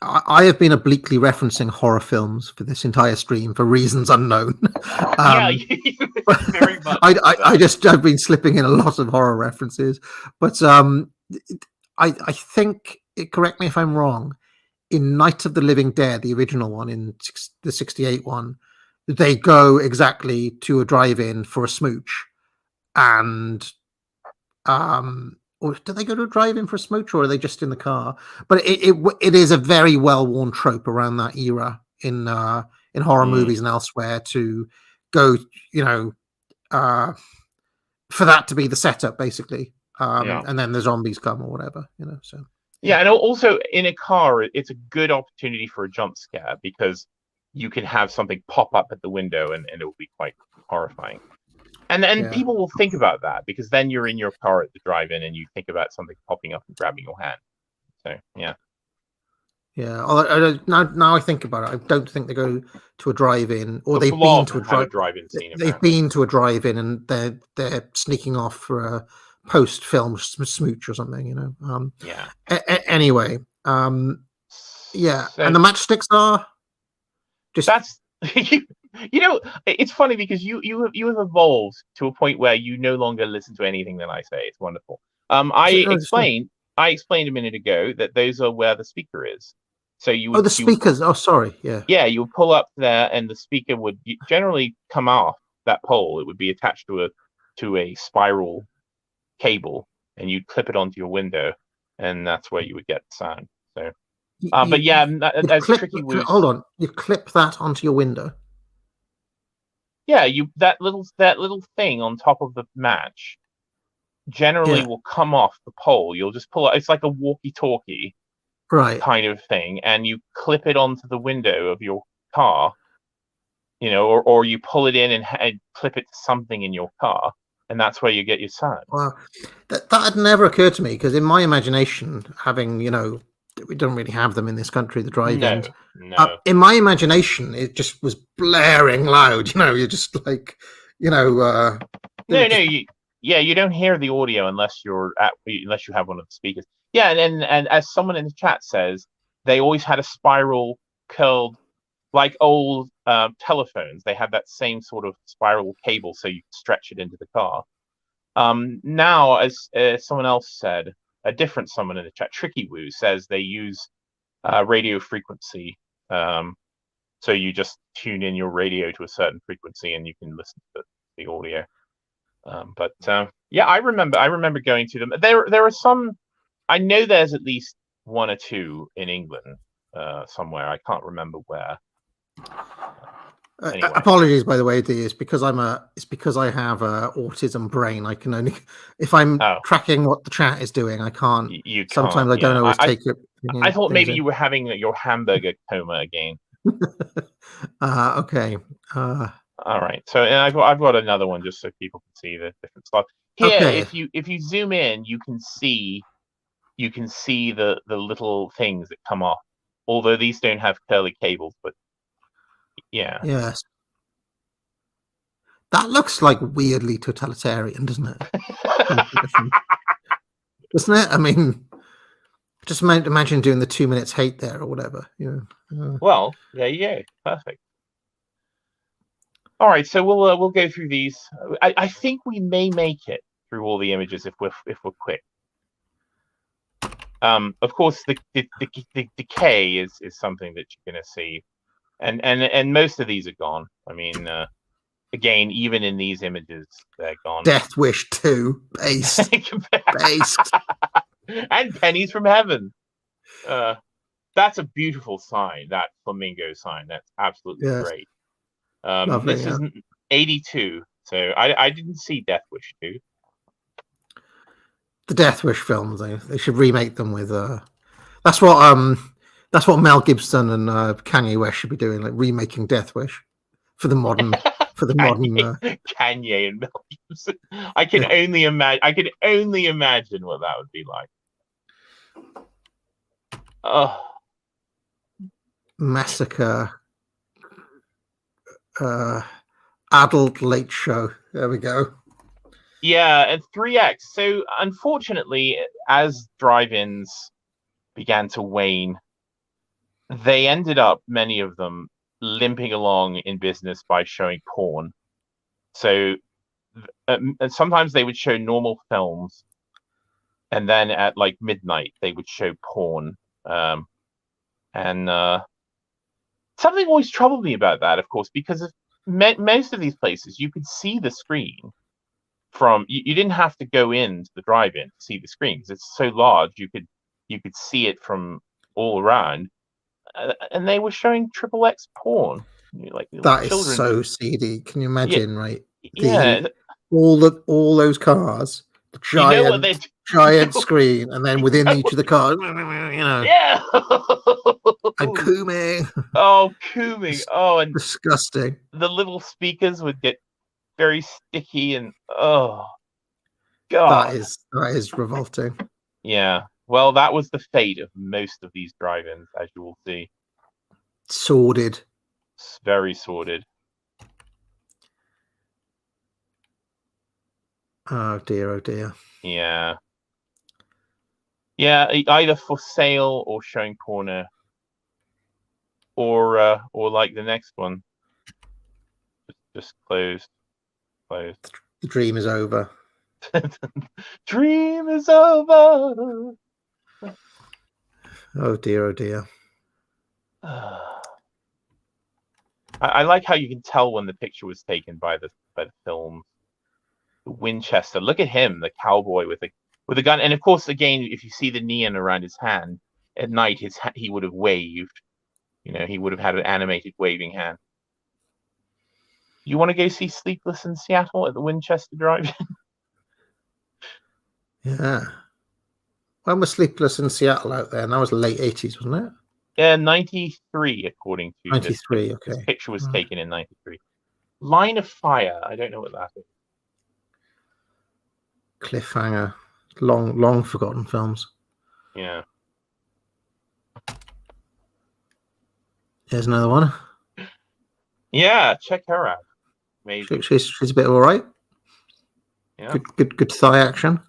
I have been obliquely referencing horror films for this entire stream for reasons unknown. Very much. I've been slipping in a lot of horror references, but I think, correct me if I'm wrong, in Night of the Living Dead, the original one, in the 68 one, they go exactly to a drive-in for a smooch, and or do they go to a drive-in for a smooch, or are they just in the car? But it is a very well-worn trope around that era in horror movies and elsewhere to go, you know, for that to be the setup, basically. And then the zombies come or whatever, you know. So yeah, and also in a car, it's a good opportunity for a jump scare because you can have something pop up at the window and it will be quite horrifying. And people will think about that because then you're in your car at the drive-in and you think about something popping up and grabbing your hand. So yeah. Yeah. Now I think about it, I don't think they go to a drive-in, or The they've been Blob to a had a drive-in scene. They've been to a drive-in and they're sneaking off for a post-film smooch or something, you know. Yeah. Anyway, yeah, So and the matchsticks are just that's you know, it's funny because you have evolved to a point where you no longer listen to anything that I say. It's wonderful. I explained a minute ago that those are where the speaker is. So you would the speakers. Oh, sorry. Yeah. Yeah, you would pull up there, and the speaker would generally come off that pole. It would be attached to a spiral cable, and you'd clip it onto your window, and that's where you would get the sound. So, but yeah, as Tricky Woos. Hold on, you clip that onto your window. Yeah, that little thing on top of the match generally will come off the pole. You'll just pull it. It's like a walkie-talkie, right, kind of thing, and you clip it onto the window of your car, you know, or you pull it in and clip it to something in your car, and that's where you get your sound. Well, that had never occurred to me because in my imagination, having, you know, we don't really have them in this country, the drive-ins. No. In my imagination, it just was blaring loud. You know, you're just like, you know. You don't hear the audio unless you have one of the speakers. Yeah, and as someone in the chat says, they always had a spiral curled, like old telephones. They had that same sort of spiral cable, so you could stretch it into the car. Now, as someone else said, a different someone in the chat, Tricky Woo, says they use radio frequency. So you just tune in your radio to a certain frequency, and you can listen to the audio. But yeah, I remember going to them. There are some. I know there's at least one or two in England somewhere. I can't remember where. Anyway. Apologies, by the way, D. It's because I have a autism brain. I can only, if I'm tracking what the chat is doing, I can't. Sometimes I don't always take it. I thought maybe you were having your hamburger coma again. Okay. All right. So, and I've got another one just so people can see the different stuff. Here, if you zoom in, you can see the little things that come off. Although these don't have curly cables, but yeah. Yes. That looks like weirdly totalitarian, doesn't it? Doesn't it? I mean, just imagine doing the 2 minutes hate there or whatever. You know. Well, there you go. Perfect. All right, so we'll go through these. I think we may make it through all the images if we're quick. Of course, the decay is something that you're going to see, and most of these are gone. I mean, again, even in these images, they're gone. Death Wish 2, based. And Pennies from Heaven. That's a beautiful sign. That flamingo sign. That's absolutely great. Lovely, this is 82, so I didn't see Death Wish 2. The Death Wish films, they should remake them with that's what Mel Gibson and Kanye West should be doing, like remaking Death Wish for the modern Kanye and Mel Gibson. I can only imagine what that would be like. Massacre. Adult late show. There we go. Yeah, and 3X. So unfortunately, as drive-ins began to wane, they ended up, many of them, limping along in business by showing porn. So and sometimes they would show normal films, and then at like midnight they would show porn. And something always troubled me about that, of course, because most of these places you could see the screen from you didn't have to go into the drive-in to see the screens. It's so large you could see it from all around, and they were showing triple X porn. Like little That is children. so seedy. Can you imagine, right? Yeah. All those cars, the You know what they giant screen, and then within each of the cars, Yeah. I'm cooming. Oh, cooming. Oh, and Disgusting. the little speakers would get very sticky, and oh god, that is revolting. Yeah. Well, that was the fate of most of these drive-ins, as you will see. Sordid. It's very sordid. Oh dear, oh dear. Yeah. Yeah, either for sale or showing porno. Or like the next one. Just closed. Closed. The dream is over. Dream is over. Oh dear, oh dear. I like how you can tell when the picture was taken by the film. The Winchester. Look at him, the cowboy with a gun, and of course, again, if you see the neon around his hand at night, he would have waved. He would have had an animated waving hand. You want to go see Sleepless in Seattle at the Winchester Drive-In? Yeah. When was Sleepless in Seattle out there? And that was late 80s, wasn't it? Yeah, 93, according to 93. Okay. This picture was taken in 93. Line of Fire. I don't know what that is. Cliffhanger. Long forgotten films. Yeah. Here's another one. Yeah, check her out. Amazing. She's a bit all right. Yeah. Good thigh action.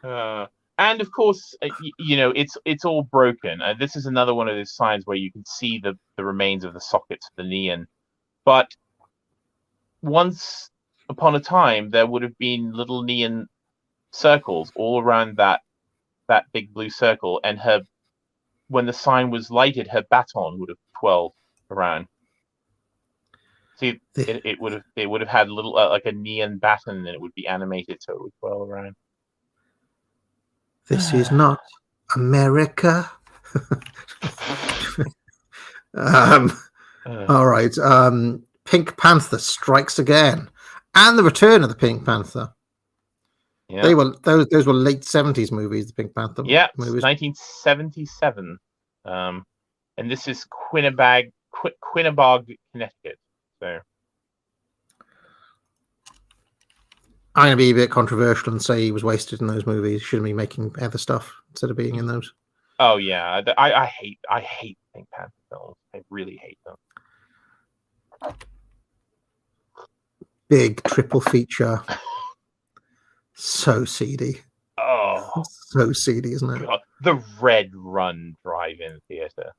And of course, it's all broken. This is another one of those signs where you can see the remains of the sockets of the neon. But once upon a time, there would have been little neon circles all around that big blue circle, and when the sign was lighted, her baton would have twirled around. See, it would have had a little like a neon baton, and it would be animated, so it would twirl around. This is not America. All right. Pink Panther strikes again, and the return of the Pink Panther. Yeah. Those were late 70s movies. The Pink Panther. Yeah, movies. 1977. And this is Quinnebog, Connecticut. So I'm going to be a bit controversial and say he was wasted in those movies. He shouldn't be making other stuff instead of being in those. Oh yeah, I hate Pink Panther films. I really hate them. Big triple feature. So seedy. Oh, so seedy, isn't it? God. The Red Run Drive-In Theater.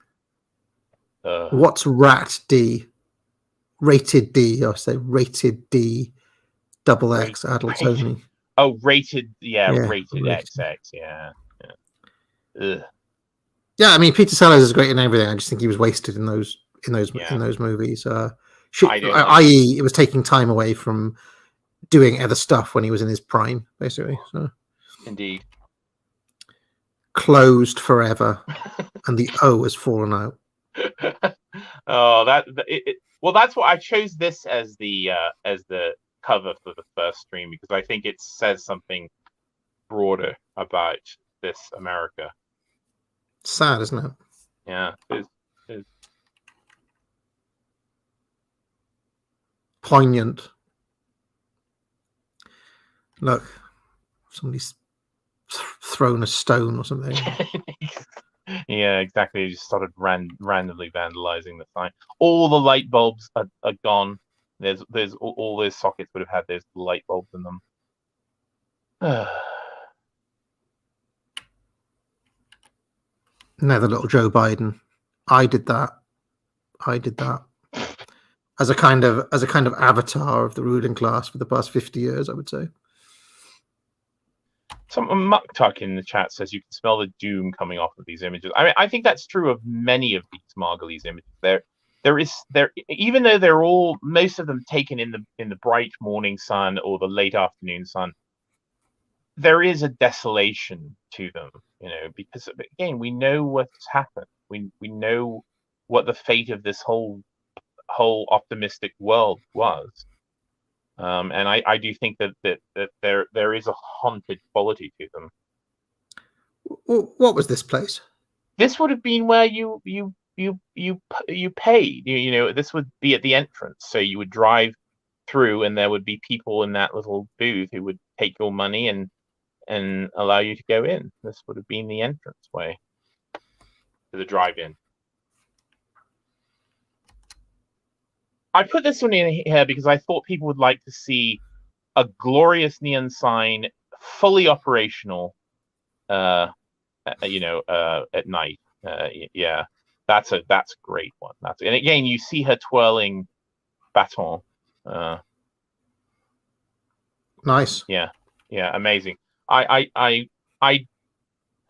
What's Rat D? Rated D. I say rated D. Double X adults only. Oh, rated. Yeah, rated XX. Yeah. Ugh. Yeah, I mean, Peter Sellers is great in everything. I just think he was wasted in those movies. I.e., it was taking time away from doing other stuff when he was in his prime, basically. So. Indeed. Closed forever, and the O has fallen out. Oh, well, that's why I chose this as the cover for the first stream, because I think it says something broader about this America. Sad, isn't it? Yeah, it is. Poignant. Look, somebody's thrown a stone or something. Yeah, exactly. Just started randomly vandalizing the sign. All the light bulbs are gone. There's all those sockets would have had those light bulbs in them. Another little Joe Biden. I did that. As a kind of avatar of the ruling class for the past 50 years, I would say. Some Muck Tuck in the chat says you can smell the doom coming off of these images. I mean, I think that's true of many of these Margolies images. even though they're all, most of them taken in the bright morning sun or the late afternoon sun, there is a desolation to them, because again, we know what's happened. We know what the fate of this whole optimistic world was. And I do think that there is a haunted quality to them. What was this place? This would have been where you paid. This would be at the entrance. So you would drive through, and there would be people in that little booth who would take your money and allow you to go in. This would have been the entrance way to the drive-in. I put this one in here because I thought people would like to see a glorious neon sign, fully operational, at night. Yeah, that's a great one. And again, you see her twirling baton. Nice. Yeah, amazing. I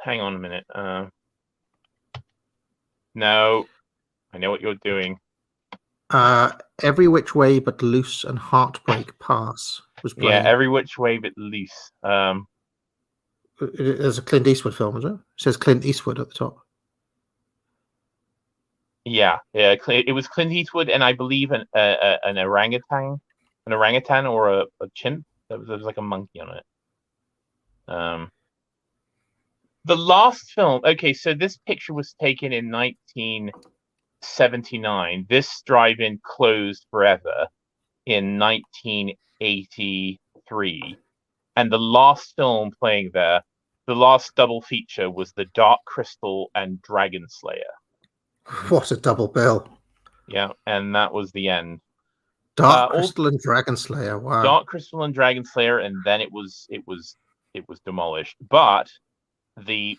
hang on a minute. No, I know what you're doing. Every Which Way But Loose and Heartbreak Pass was playing. Yeah, Every Which Way But Loose. There's a Clint Eastwood film, is it? It says Clint Eastwood at the top. Yeah. It was Clint Eastwood, and I believe an orangutan or a chimp. There was like a monkey on it. The last film. Okay, so this picture was taken in 1979. This drive-in closed forever in 1983, and the last film playing there, the last double feature, was The Dark Crystal and Dragon Slayer. What a double bill! Yeah, and that was the end. Dark Crystal and Dragon Slayer. Wow. Dark Crystal and Dragon Slayer, and then it was demolished. But the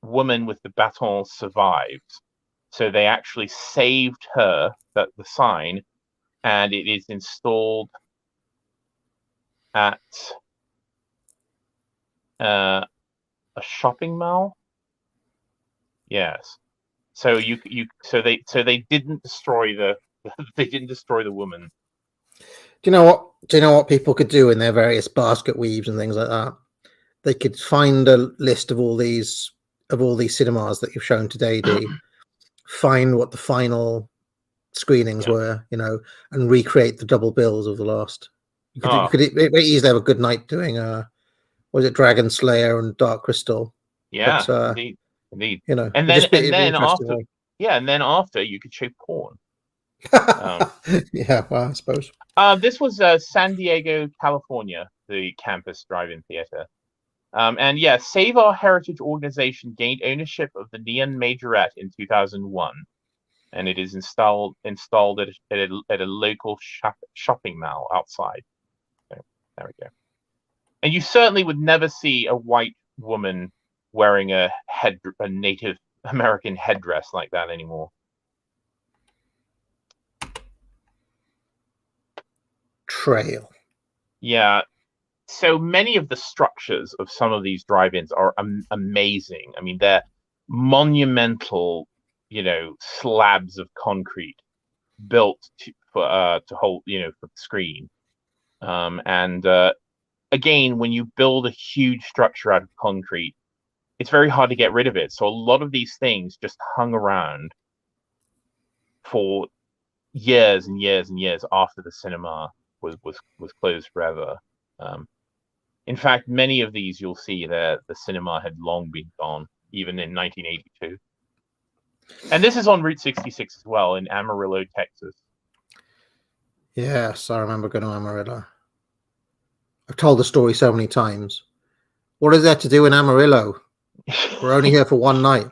woman with the baton survived, so they actually saved the sign, and it is installed at a shopping mall. Yes. So they didn't destroy the woman. Do you know what people could do in their various basket weaves and things like that? They could find a list of all these cinemas that you've shown today, Dee. Find what the final screenings were, and recreate the double bills of the last. You could easily have a good night doing was it Dragon Slayer and Dark Crystal? Yeah, but, indeed. And then after you could show porn. Yeah, well, I suppose. This was San Diego, California, the campus drive-in theater. And yeah, Save Our Heritage organization gained ownership of the Neon Majorette in 2001, and it is installed at a local shopping mall outside. So, there we go. And you certainly would never see a white woman wearing a Native American headdress like that anymore. Trail. Yeah. So many of the structures of some of these drive-ins are amazing. I mean, they're monumental, slabs of concrete built to hold, for the screen. And again, when you build a huge structure out of concrete, it's very hard to get rid of it. So a lot of these things just hung around for years and years and years after the cinema was closed forever. In fact, many of these you'll see that the cinema had long been gone, even in 1982. And this is on Route 66 as well, in Amarillo, Texas. Yes, I remember going to Amarillo. I've told the story so many times. What is there to do in Amarillo? We're only here for one night.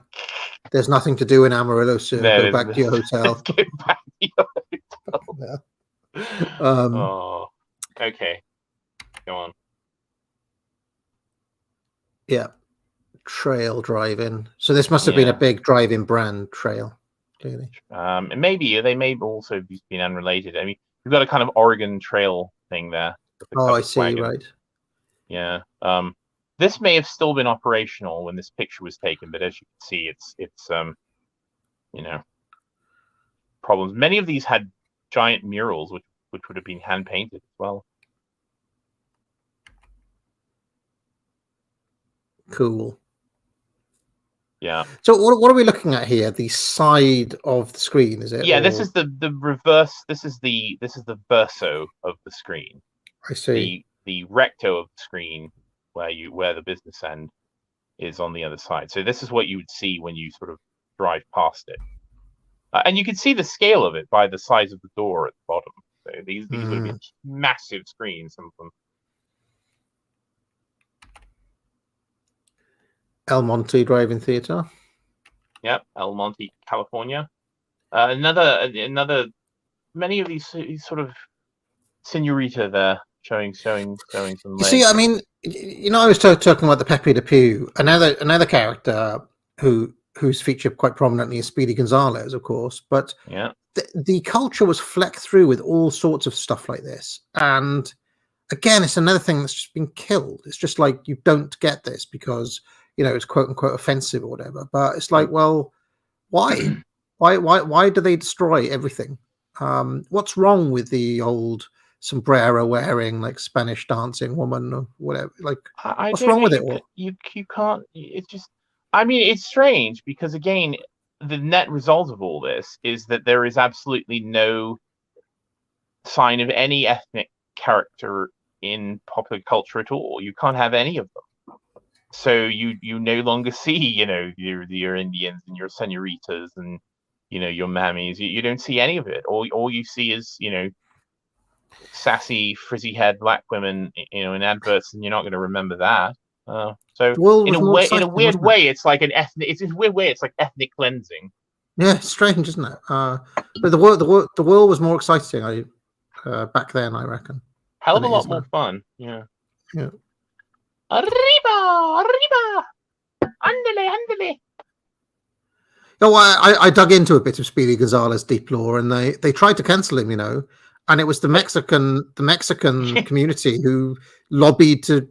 There's nothing to do in Amarillo, sir. Go back to your hotel. Go back to your hotel. Yeah. Okay. Go on. Yeah. Trail drive-in. So this must have been a big drive-in brand, Trail, clearly. And maybe they may also be unrelated. I mean, we've got a kind of Oregon Trail thing there. Oh, I see, wagon. right. Yeah. This may have still been operational when this picture was taken, but as you can see, it's problems. Many of these had giant murals, which would have been hand painted as well. Cool. Yeah. So what are we looking at here? The side of the screen, is it? Yeah, this is the reverse. This is the verso of the screen. I see. The recto of the screen, where the business end is on the other side. So this is what you would see when you sort of drive past it, and you can see the scale of it by the size of the door at the bottom. So these would have been massive screens. Some of them. El Monte Drive-In Theater. Yep, El Monte, California. Another. Many of these sort of senorita there showing some legs. You see, I mean, I was talking about the Pepe Le Pew. Another character who's featured quite prominently is Speedy Gonzales, of course. But yeah, the culture was flecked through with all sorts of stuff like this. And again, it's another thing that's just been killed. It's just like, you don't get this because, it's quote unquote offensive or whatever. But it's like, well, why? Why do they destroy everything? What's wrong with the old sombrero wearing, like, Spanish dancing woman or whatever? Like, what's wrong with it all? You can't. It's just. I mean, it's strange because, again, the net result of all this is that there is absolutely no sign of any ethnic character in popular culture at all. You can't have any of them. So you no longer see, your Indians and your senoritas and, your mammies. You don't see any of it. All you see is, sassy, frizzy-haired black women, in adverts, and you're not going to remember that. So in a weird way, it's like an ethnic. It's a weird way. It's like ethnic cleansing. Yeah, it's strange, isn't it? But the world was more exciting. Back then, I reckon. Hell of a lot more fun. Yeah. Yeah. Arriba, andale. Oh, I dug into a bit of Speedy Gonzales' deep lore, and they tried to cancel him, and it was the Mexican community who lobbied to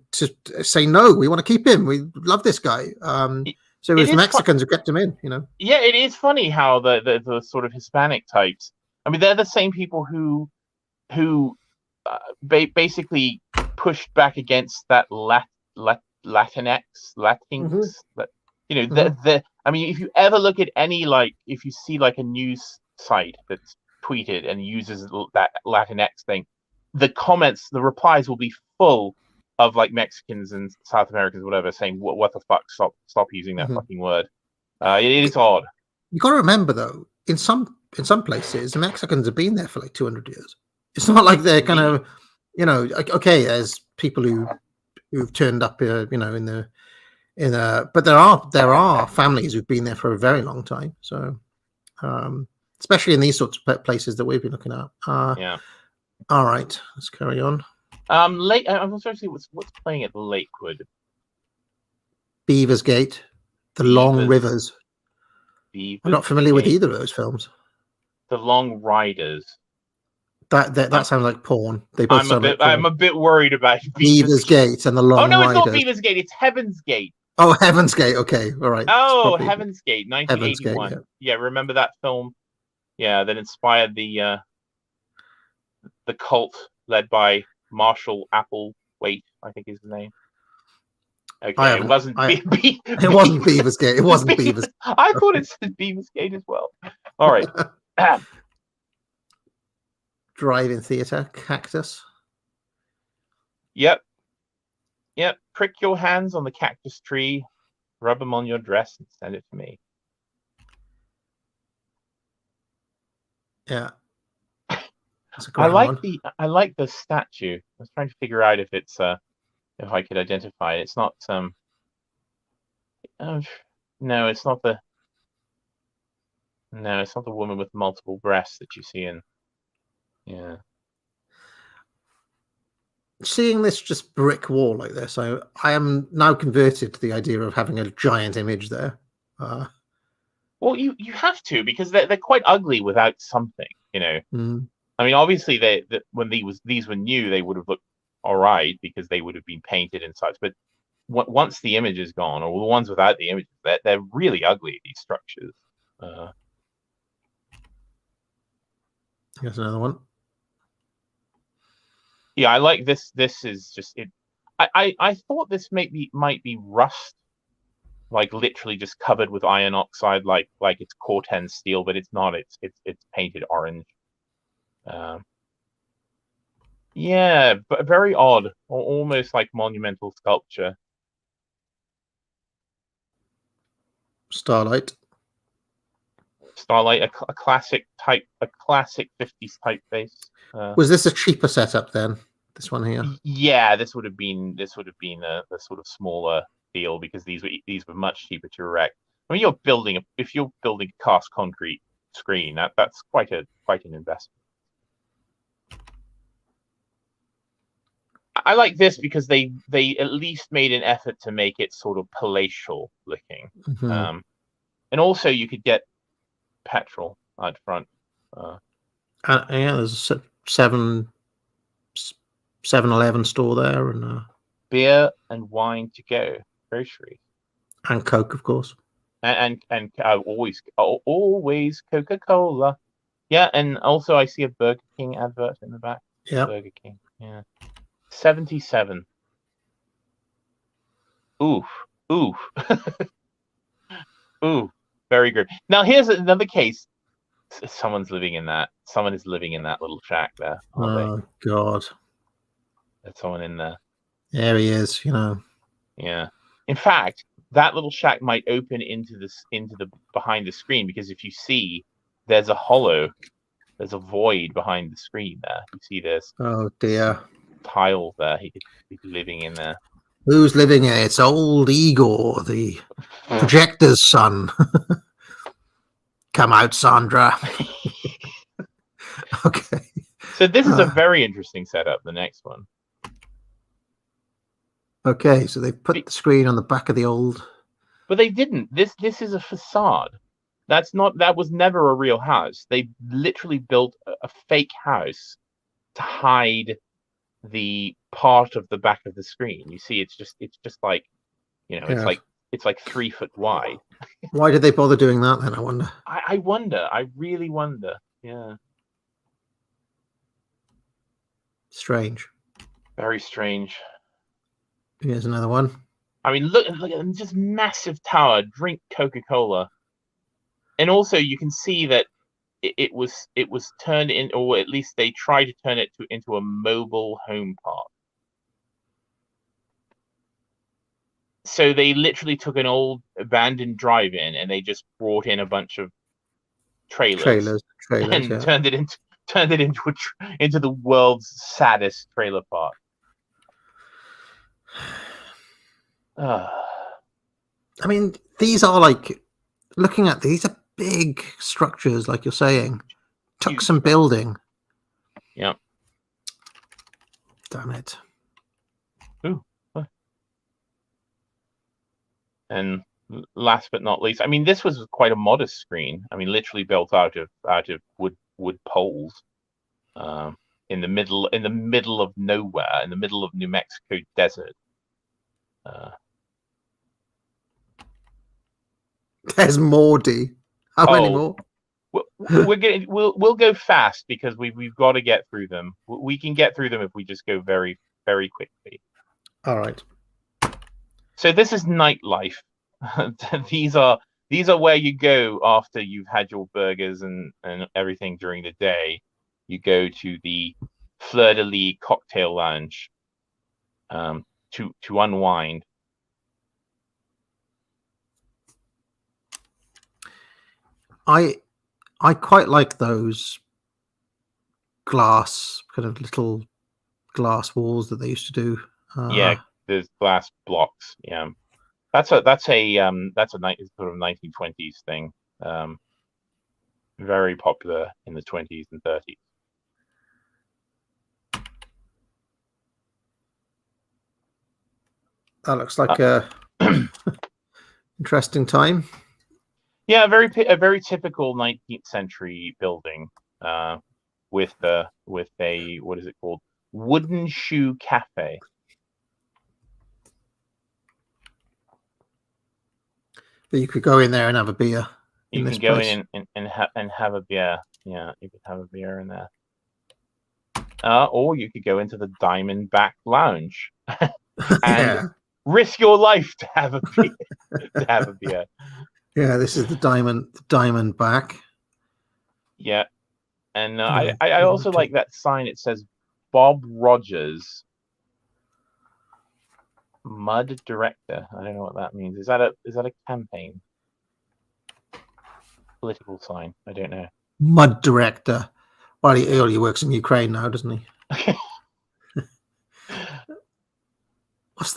say no, we want to keep him, we love this guy. So it was the Mexicans who kept him in, Yeah, it is funny how the sort of Hispanic types. I mean, they're the same people who basically pushed back against that Latinx. I mean, if you ever look at any, if you see a news site that's tweeted and uses that Latinx thing, the replies will be full of Mexicans and South Americans, whatever, saying what the fuck, stop using that fucking word. It is odd. You got to remember though, in some places, the Mexicans have been there for 200 years. It's not like they're kind of, okay, there's people who've turned up, but there are families who've been there for a very long time. So, especially in these sorts of places that we've been looking at. Yeah. All right, let's carry on. I'm sorry to see what's playing at Lakewood. Beaver's Gate, The Long Rivers. I'm not familiar with either of those films. The Long Riders. That sounds like porn. They both sound like porn. I'm a bit worried about Beaver's Gate and The Long Riders. Oh no, it's not Beaver's Gate. It's Heaven's Gate. Oh, Heaven's Gate. Okay, all right. Oh, Heaven's Gate, 1981. Gate, yeah, remember that film? Yeah, that inspired the cult led by Marshall Applewhite, I think is the name. Okay, it wasn't. It wasn't Beaver's Gate. It wasn't Beaver's. I thought it said Beaver's Gate as well. All right. Drive-in theater, Cactus. Yep. Prick your hands on the cactus tree, rub them on your dress, and send it to me. Yeah. I like the statue. I was trying to figure out if it's if I could identify it. It's not no, it's not the woman with multiple breasts that you see in. Yeah. Seeing this just brick wall like this, I am now converted to the idea of having a giant image there. Well, you have to, because they're quite ugly without something, I mean, obviously when these were new, they would have looked all right because they would have been painted and such. But once the image is gone, or the ones without the images, they're really ugly, these structures. Here's another one. Yeah, I like this. This is just it. I thought this might be rust, like literally just covered with iron oxide, like it's Corten steel, but it's not. It's painted orange. Yeah, but very odd, almost like monumental sculpture. Starlight. Starlight, a classic 50s typeface. Was this a cheaper setup then? This one here. Yeah, this would have been a sort of smaller deal because these were much cheaper to erect. I mean, if you're building a cast concrete screen, that's quite an investment. I like this because they at least made an effort to make it sort of palatial looking, Mm-hmm. and also you could get petrol out front. Yeah, there's a 7-Eleven store there, and Beer and wine to go, groceries, and Coke, of course. and always Coca-Cola. Yeah, and also I see a Burger King advert in the back. Yeah. Burger King. Yeah. 77. Oof. Oof. Ooh. Very good. Now here's another case. Someone is living in that little shack there. Oh God. There's someone in there. There he is, Yeah. In fact, that little shack might open into the behind the screen, because if you see, there's a void behind the screen there. You see there's Oh dear. tiles there. He could be living in there. Who's living here? It's old Igor, the projector's son. Come out, Sandra. Okay. So this is a very interesting setup, the next one. Okay, so they've put the screen on the back of the old... But they didn't. This is a facade. That was never a real house. They literally built a fake house to hide the part of the back of the screen. You see, it's just like, it's like 3 foot wide. Why did they bother doing that then, I wonder? I wonder. I really wonder. Yeah. Strange. Very strange. Here's another one. I mean, look at them, just massive tower. Drink Coca-Cola, and also you can see that it was turned in, or at least they tried to turn it into a mobile home park. So they literally took an old abandoned drive-in and they just brought in a bunch of trailers and yeah. turned it into the world's saddest trailer park. I mean, these are like, looking at these are big structures, like you're saying. Took some building. Yeah. Damn it. Ooh. And last but not least, I mean, this was quite a modest screen. I mean, literally built out of wood poles, in the middle of nowhere, in the middle of New Mexico desert. There's more, D. How many more? We'll go fast because we've got to get through them. We can get through them if we just go very, very quickly. All right. So this is nightlife. These are where you go after you've had your burgers and everything during the day. You go to the Fleur de Lis cocktail lounge to unwind. I quite like those glass, kind of little glass walls that they used to do. Yeah, there's glass blocks. Yeah, that's a sort of 1920s thing. Very popular in the 20s and 30s. That looks like a interesting time. Yeah, a very typical 19th century building, with a what is it called? Wooden Shoe Cafe. But you could go in there and have a beer. You can go in and have a beer. Yeah, you could have a beer in there. Or you could go into the Diamondback Lounge and risk your life to have a beer. Yeah, this is the Diamondback. Yeah, and I also like that sign. It says Bob Rogers, Mud Director. I don't know what that means. Is that a campaign? Political sign? I don't know. Mud Director. Well, he works in Ukraine now, doesn't he? What's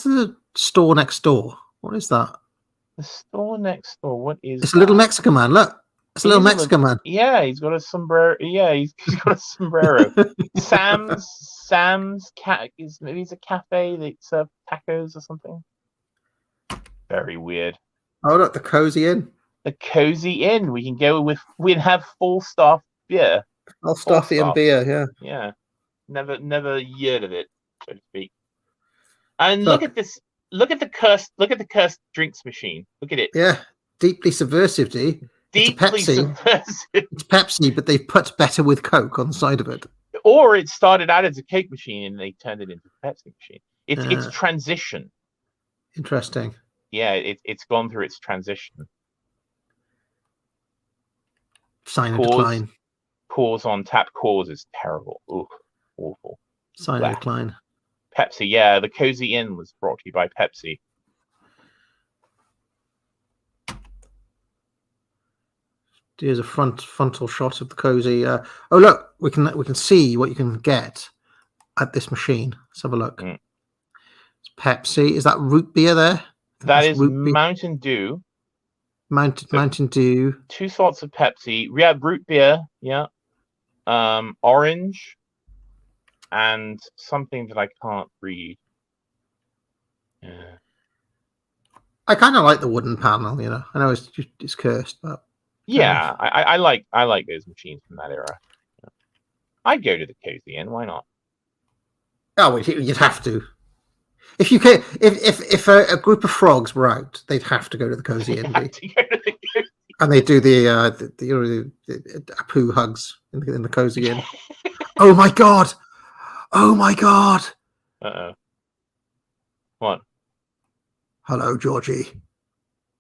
the store next door? What is that? The store next door. What is? It's a little Mexican man. Look, it's a little Mexican man. Yeah, he's got a sombrero. Yeah, he's got a sombrero. Sam's cat is maybe it's a cafe that serves tacos or something. Very weird. Oh look, the Cozy Inn. The Cozy Inn. We can go with. We'd have full staff beer. Full staff and beer. Yeah. Yeah. Never heard of it, so to speak. And look at this. Look at the cursed drinks machine. Look at it. Yeah, deeply subversive, D. Deeply subversive. It's Pepsi, but they've put better with Coke on the side of it. Or it started out as a Coke machine and they turned it into a Pepsi machine. It's transition. Interesting. Yeah, it's gone through its transition. Sign of decline. Cause on tap. Cause is terrible. Ooh, awful. Sign of decline. Pepsi, yeah, the Cozy Inn was brought to you by Pepsi. Here's a frontal shot of the Cozy. Oh look, we can see what you can get at this machine. Let's have a look. It's Pepsi. Is that root beer there? That is Mountain Dew. Mountain Dew. 2 sorts of Pepsi. Yeah, root beer. Yeah. Orange. And something that I can't read. Yeah. I kind of like the wooden panel, you know. I know it's cursed, but yeah, I like those machines from that era. Yeah. I'd go to the Cozy Inn. Why not? Oh, you'd have to. If you can, if a group of frogs were out, they'd have to go to the Cozy Inn. And they do the poo hugs in the Cozy Inn. Oh my god! Oh my god! Uh-oh. What? Hello, Georgie.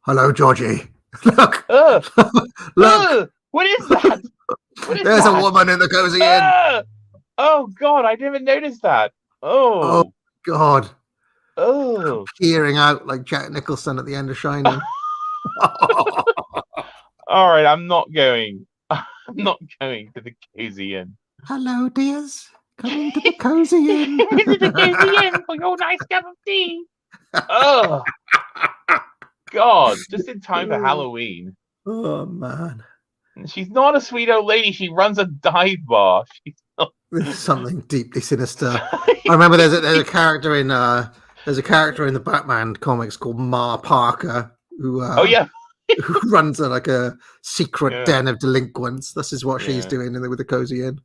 Hello, Georgie. Look! Look! What is that? There's a woman in the Cozy Inn. Oh god, I didn't even notice that. Oh god. Oh. Peering out like Jack Nicholson at the end of Shining. Alright, I'm not going. I'm not going to the Cozy Inn. Hello, dears. Come into the Cozy Inn. Come into the Cozy Inn for your nice cup of tea. Oh, God. Just in time for Halloween. Oh, man. She's not a sweet old lady. She runs a dive bar. She's not... There's something deeply sinister. I remember there's a character in the Batman comics called Ma Parker who who runs a secret den of delinquents. This is what she's doing with the Cozy Inn.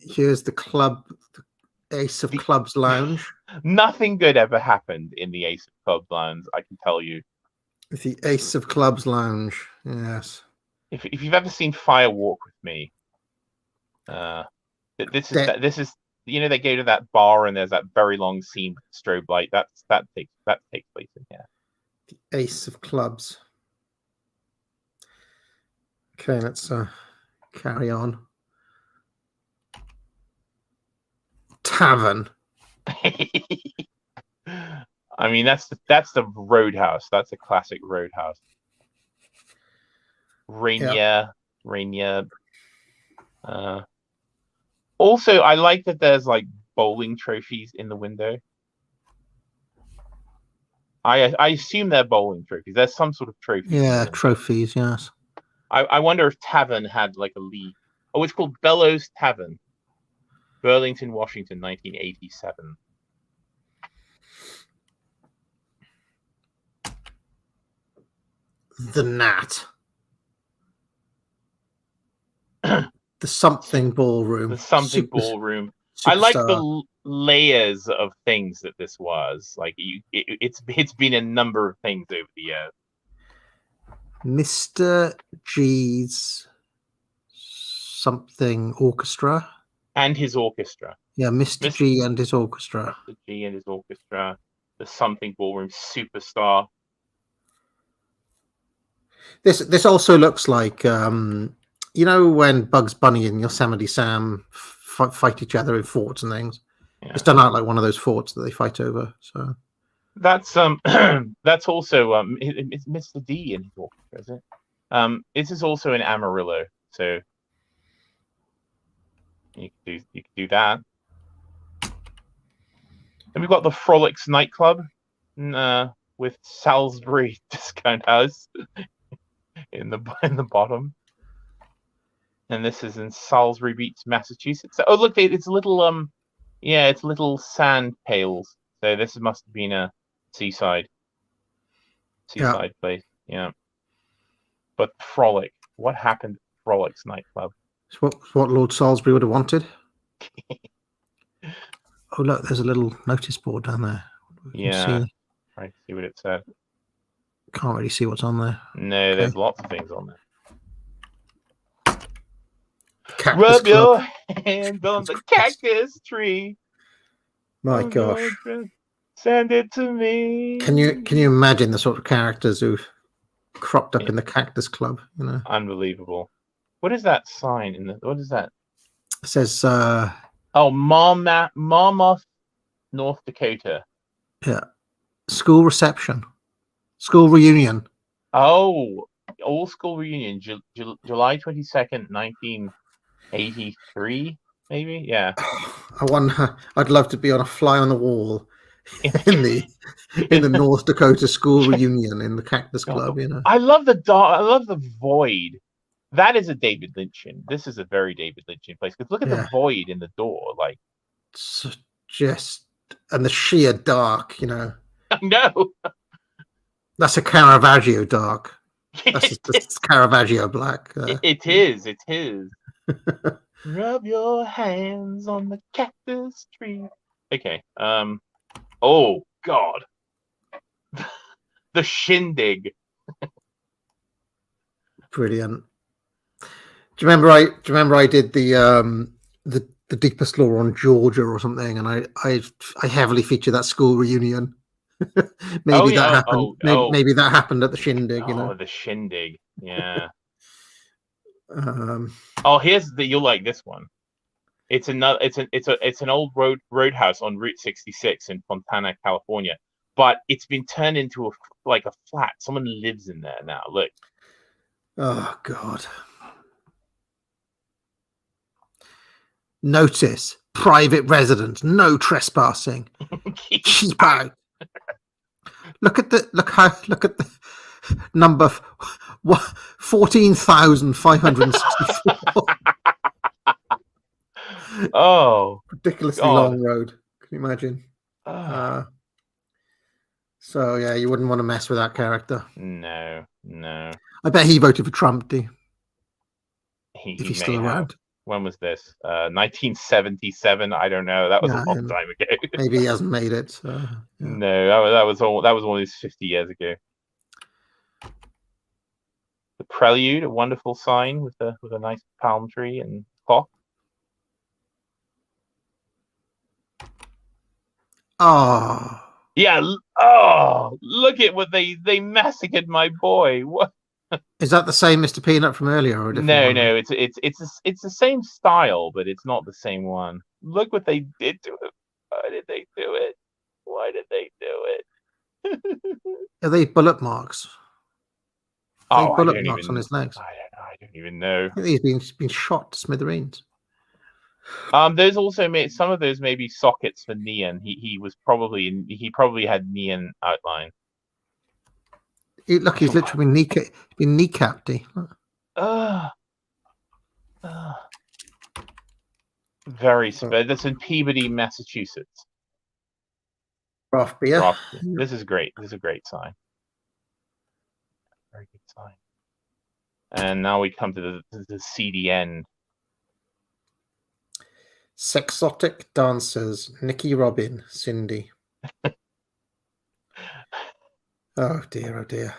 Here's the club, the Ace of Clubs Lounge. Nothing good ever happened in the Ace of Clubs Lounge, I can tell you. The Ace of Clubs Lounge, yes. If you've ever seen Fire Walk with Me, this is they go to that bar and there's that very long scene with strobe light. That takes place in here. The Ace of Clubs. Okay, let's carry on. Tavern. I mean, that's the Roadhouse. That's a classic Roadhouse. Rainier. Also, I like that there's like bowling trophies in the window. I assume they're bowling trophies. There's some sort of trophy. Yeah, trophies. Yes. I wonder if Tavern had like a league. Oh, it's called Bellows Tavern, Burlington, Washington, 1987. The Nat. The something ballroom. The something ballroom. Superstar. I like the layers of things that this was. Like it's been a number of things over the years. Mr. G's something orchestra. And his orchestra. Yeah, Mr. G and his orchestra. Mr. G and his orchestra. The Something Ballroom Superstar. This also looks like you know when Bugs Bunny and Yosemite Sam fight each other in forts and things. Yeah. It's done out like one of those forts that they fight over. So that's that's also it's Mr. D in his orchestra, is it? This is also in Amarillo, so you can do that. And we've got the Frolics nightclub with Salisbury Discount House in the bottom. And this is in Salisbury Beach, Massachusetts. Oh, look, it's little it's little sand pails. So this must have been a seaside place. Yeah. But Frolic, what happened at Frolics nightclub? It's what Lord Salisbury would have wanted. Oh, look, there's a little notice board down there. Yeah. Right, see what it said. Can't really see what's on there. No, there's lots of things on there. Rub your hand on the cactus tree. My gosh. Send it to me. Can you imagine the sort of characters who've cropped up in the Cactus Club? You know, unbelievable. What is that sign in the? What is that? It says Monmouth, North Dakota. Yeah. School reception. School reunion. Oh, all school reunion, July 22nd, 1983, maybe? Yeah. I wonder, I'd love to be on a fly on the wall in the North Dakota school reunion in the Cactus Club, you know. I love the void. That is a David Lynchian. This is a very David Lynchian place. Because look at the void in the door, like and the sheer dark, you know. I know. That's a Caravaggio dark. That's Caravaggio black. It is. Rub your hands on the cactus tree. Okay. Oh God. The shindig. Brilliant. Do you remember I did the deepest lore on Georgia or something, and I heavily featured that school reunion. Maybe that happened. Maybe that happened at the shindig. You know, the shindig. Yeah. You'll like this one. It's an old roadhouse on Route 66 in Fontana, California, but it's been turned into a flat. Someone lives in there now. Look. Oh God. Notice: private residence, no trespassing. Keep out. Look at the number 14,564. Oh, ridiculously long road. Can you imagine? So yeah, you wouldn't want to mess with that character. No. I bet he voted for Trump, do you? If he's still around. When was this? 1977. I don't know. That was a long time ago. Maybe he hasn't made it. So, yeah. No, that was almost 50 years ago. The Prelude, a wonderful sign with a nice palm tree and clock. Oh. Yeah. Oh, look at what they massacred my boy. What? Is that the same Mr. Peanut from earlier, or a different one? No, it's the same style, but it's not the same one. Look what they did to him. Why did they do it? Are they bullet marks? Bullet marks on his legs. I don't even know. I think he's been shot to smithereens. There's also some of those maybe sockets for neon. He probably had neon outline. Look, he's literally been kneecapped. Very special. That's in Peabody, Massachusetts. Craft beer. This is great. This is a great sign. Very good sign. And now we come to the seedy end. Sexotic dancers, Nikki Robin, Cindy. Oh dear, oh dear.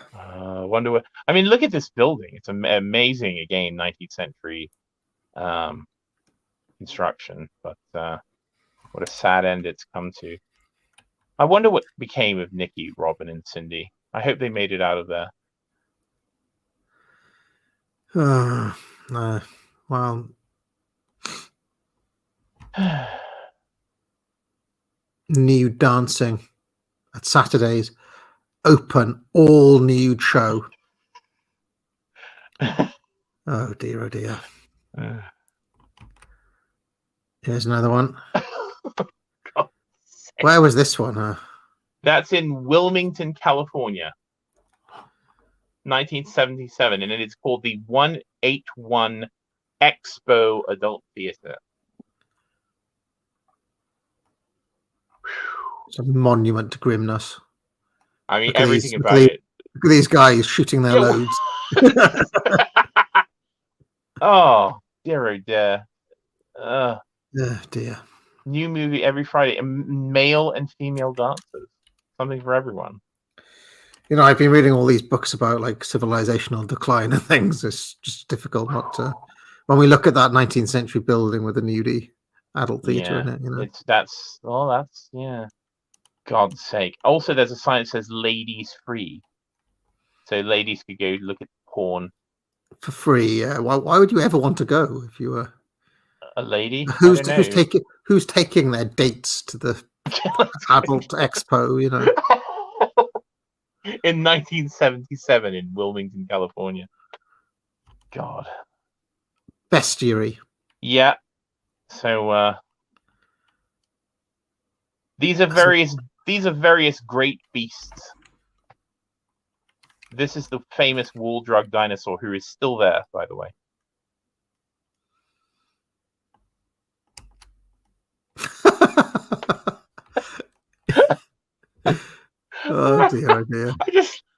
Wonder what. I mean, look at this building. It's amazing. Again, 19th century construction, but what a sad end it's come to. I wonder what became of Nikki, Robin, and Cindy. I hope they made it out of there. No. Well, nude dancing at Saturdays. Open all nude show. Oh dear, oh dear. Here's another one. Where was this one? That's in Wilmington, California, 1977, and it is called the 181 Expo Adult Theater. It's a monument to grimness. I mean, everything about it. Look at these guys shooting their loads. Oh, dear, oh dear. Oh dear. New movie every Friday. Male and female dancers. Something for everyone. You know, I've been reading all these books about like civilizational decline and things. It's just difficult not to. When we look at that 19th century building with a nudie adult theater in it, you know, that's yeah. God's sake. Also, there's a sign that says "ladies free," so ladies could go look at porn for free. Yeah. Why would you ever want to go if you were a lady? Who's taking their dates to the adult expo? You know, in 1977 in Wilmington, California. God. Bestiary. Yeah. So these are various great beasts. This is the famous wool drug dinosaur who is still there, by the way. Oh dear, oh dear.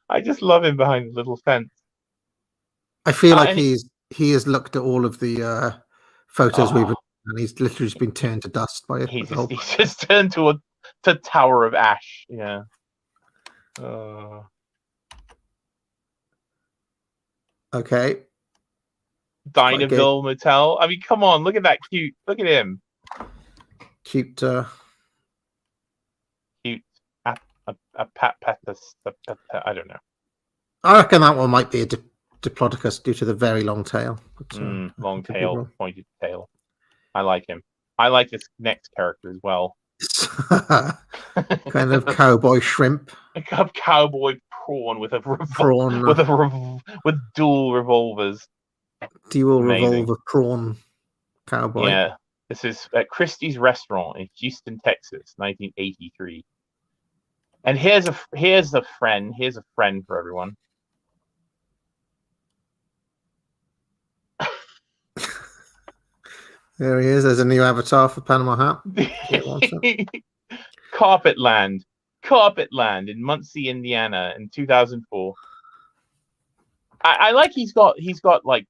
I just love him behind the little fence. I feel like he has looked at all of the photos we've been, and he's literally just been turned to dust by it. He's just turned to a tower of ash. Yeah. Okay. Dinaville Motel. I mean, come on, look at that cute. Look at him. Cute. Cute. I don't know. I reckon that one might be a Diplodocus due to the very long tail. But, long tail, pointed tail. I like him. I like this next character as well. Kind of cowboy shrimp. A cowboy prawn with with dual revolvers. Dual revolver prawn cowboy. Yeah, this is at Christie's Restaurant in Houston, Texas, 1983. And here's a friend. Here's a friend for everyone. There he is. There's a new avatar for Panama Hat. Carpetland in Muncie, Indiana, in 2004. I like he's got like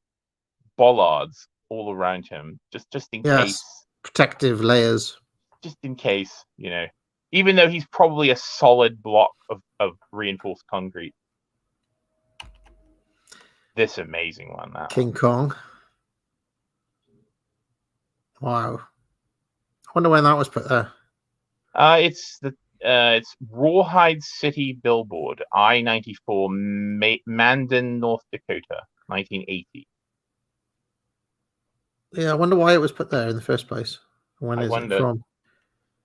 bollards all around him, just in case. Protective layers. Just in case, you know. Even though he's probably a solid block of reinforced concrete. This amazing one, that King Kong. Wow. I wonder when that was put there. It's Rawhide City Billboard, I-94, Mandan, North Dakota, 1980. Yeah, I wonder why it was put there in the first place. When is it from?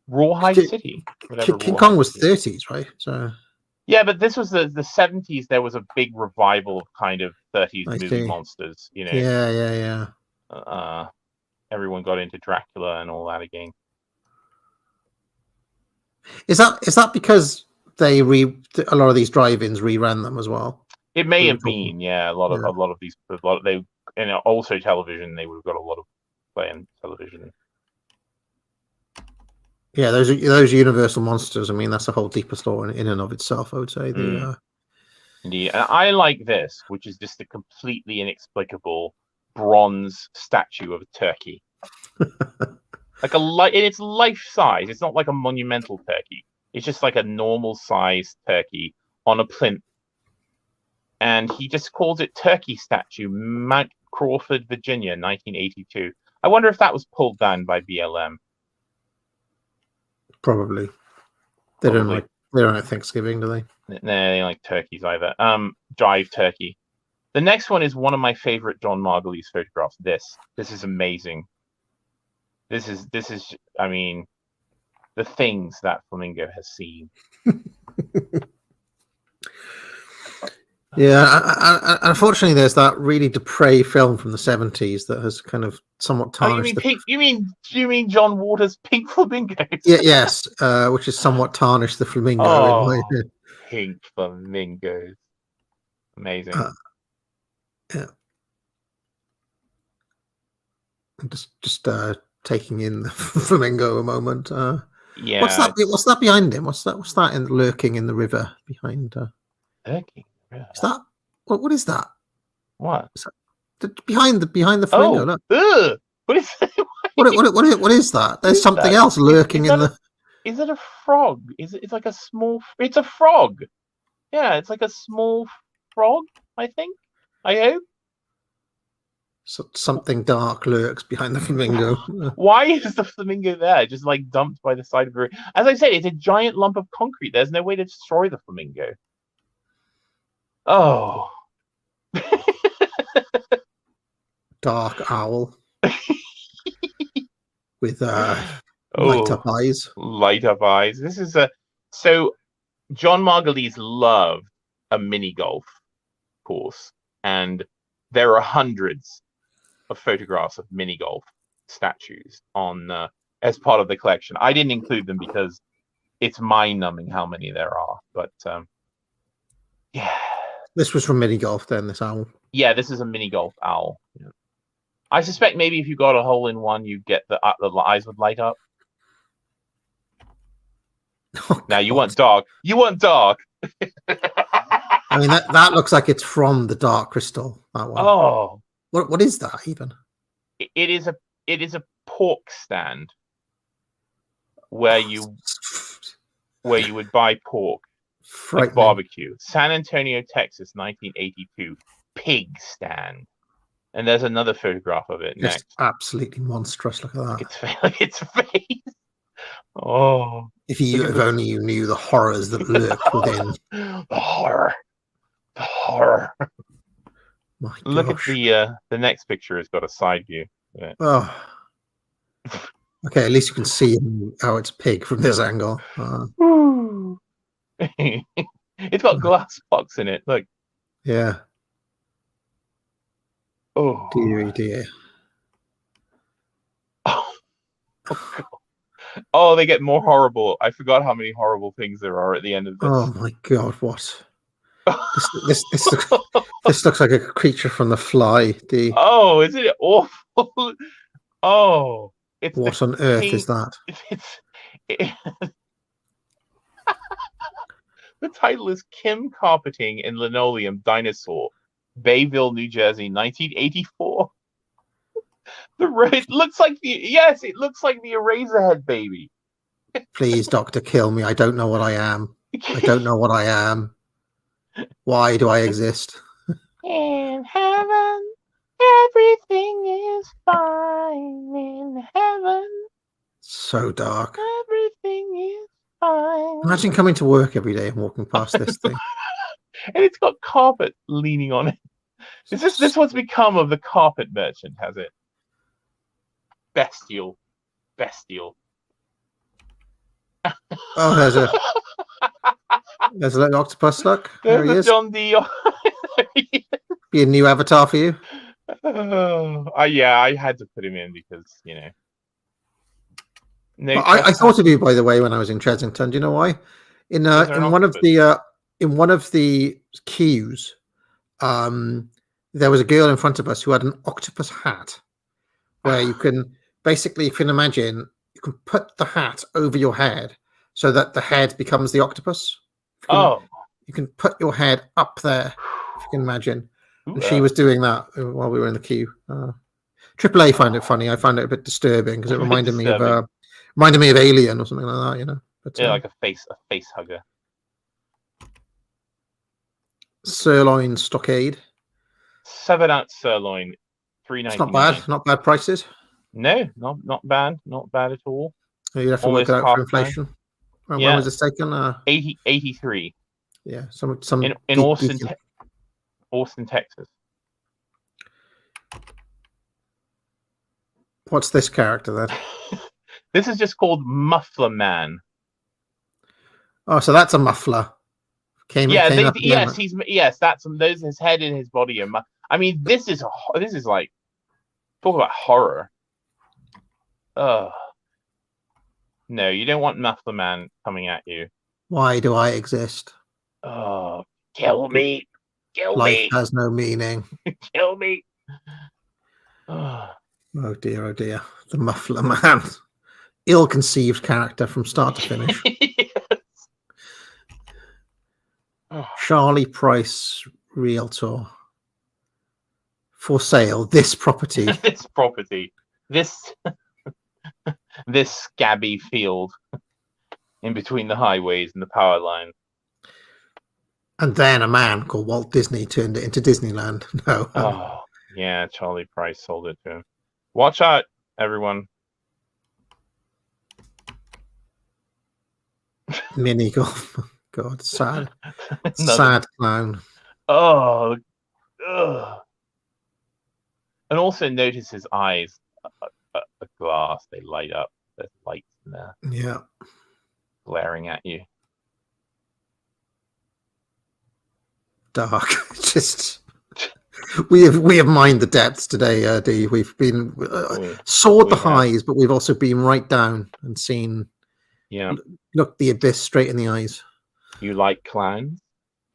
Rawhide City. King Kong was 30s, right? So. Yeah, but this was the 70s. There was a big revival of kind of 30s movie monsters. You know. Yeah. Everyone got into Dracula and all that again. Is that because a lot of these drive-ins reran them as well? It may have been, yeah. A lot of these, and also television. They would have got a lot of play on television. Yeah, those Universal monsters. I mean, that's a whole deeper story in and of itself. I would say. Indeed, and I like this, which is just a completely inexplicable bronze statue of a turkey. It's life size. It's not like a monumental turkey. It's just like a normal sized turkey on a plinth, and he just calls it Turkey Statue, Mount Crawford, Virginia, 1982. I wonder if that was pulled down by BLM. Probably. They don't like Thanksgiving, do they? No, they don't like turkeys either. Jive turkey. The next one is one of my favorite John Margolies photographs. This is amazing. This is. I mean, the things that flamingo has seen. Yeah, unfortunately, there's that really depraved film from the 70s that has kind of somewhat tarnished. You mean John Waters' Pink Flamingos? Yeah, yes, which has somewhat tarnished the flamingo. Oh, in my... Pink Flamingos, amazing. Yeah, I'm just taking in the flamingo a moment. Yeah, what's that behind him? What's that lurking in the river behind? Lurking. Is that what is that? What? Is that behind the flamingo? Look. Ugh, what is that? What is that? There's something else lurking in the. Is it a frog? It's like a small? It's a frog. Yeah, it's like a small frog. I think. I hope. So something dark lurks behind the flamingo. Why is the flamingo there? Just like dumped by the side of the river. As I said, it's a giant lump of concrete. There's no way to destroy the flamingo. Oh. Dark owl with light up eyes. Light up eyes. This is so John Margolies loved a mini golf course, and there are hundreds of photographs of mini golf statues on as part of the collection. I didn't include them because it's mind-numbing how many there are, but yeah. This was from mini golf then, this owl. Yeah, this is a mini golf owl. Yeah. I suspect maybe if you got a hole in one, you get the eyes would light up. Oh, now you want dark. You want dark. I mean that looks like it's from the Dark Crystal. That one. Oh, what is that even? It is a pork stand where you would buy pork. Like barbecue. San Antonio, Texas, 1982. Pig stand. And there's another photograph of it Just next. Absolutely monstrous. Look at that. Its face. Oh. If only you knew the horrors that lurk within. The horror. The horror. My Look gosh. at the next picture has got a side view. Oh. Okay, at least you can see how it's pig from this angle. It's got glass box in it. Look. Yeah. Oh dear. Oh, they get more horrible. I forgot how many horrible things there are at the end of this. Oh my god! What? This looks like a creature from The Fly. Oh, isn't it awful? Oh, what on earth is that? The title is Kim Carpeting in Linoleum Dinosaur, Bayville, New Jersey, 1984. It looks like the Eraserhead baby. Please, Doctor, kill me. I don't know what I am. I don't know what I am. Why do I exist? In heaven, everything is fine. In heaven, so dark. Everything is fine. Imagine coming to work every day and walking past this thing. And it's got carpet leaning on it. This what's become of the carpet merchant, has it? Bestial. Oh, there's a little octopus. Look, there he is. John D. Be a new avatar for you. Yeah, I had to put him in because No, I thought of you, by the way, when I was in Chesington. Do you know why? In one of the queues, there was a girl in front of us who had an octopus hat, where you can basically, if you can imagine, you can put the hat over your head so that the head becomes the octopus. You can put your head up there, if you can imagine. And she was doing that while we were in the queue. AAA found it funny. I found it a bit disturbing because it reminded me of Alien or something like that, you know. But, like a face hugger. Sirloin stockade. 7-ounce sirloin, It's $3.99. not bad. Not bad prices. No, not bad. Not bad at all. You'd have to Almost work it out half for inflation. When Yeah. was this taken? 83 Yeah, some in geeky- Austin, Texas. What's this character then? This is just called Muffler Man. Oh, so that's a muffler. Came up Yes, that's those his head and his body are. I mean, this is like, talk about horror. No, you don't want Muffler Man coming at you. Why do I exist? Oh, kill me, kill Life me, has no meaning. kill me. Oh dear, the Muffler Man. Ill-conceived character from start to finish. Charlie Price, realtor. For sale, this property. this scabby field in between the highways and the power line. And then a man called Walt Disney turned it into Disneyland. No. Oh, yeah, Charlie Price sold it to him. Watch out, everyone. Mini golf. God, sad. Sad clown. Oh, ugh. And also notice his eyes are glass. They light up. There's lights in there. Yeah. Glaring at you. Dark. Just we have mined the depths today, Dee. We've been soared the highs, but we've also been right down and seen. Yeah. Look the abyss straight in the eyes. You like clowns?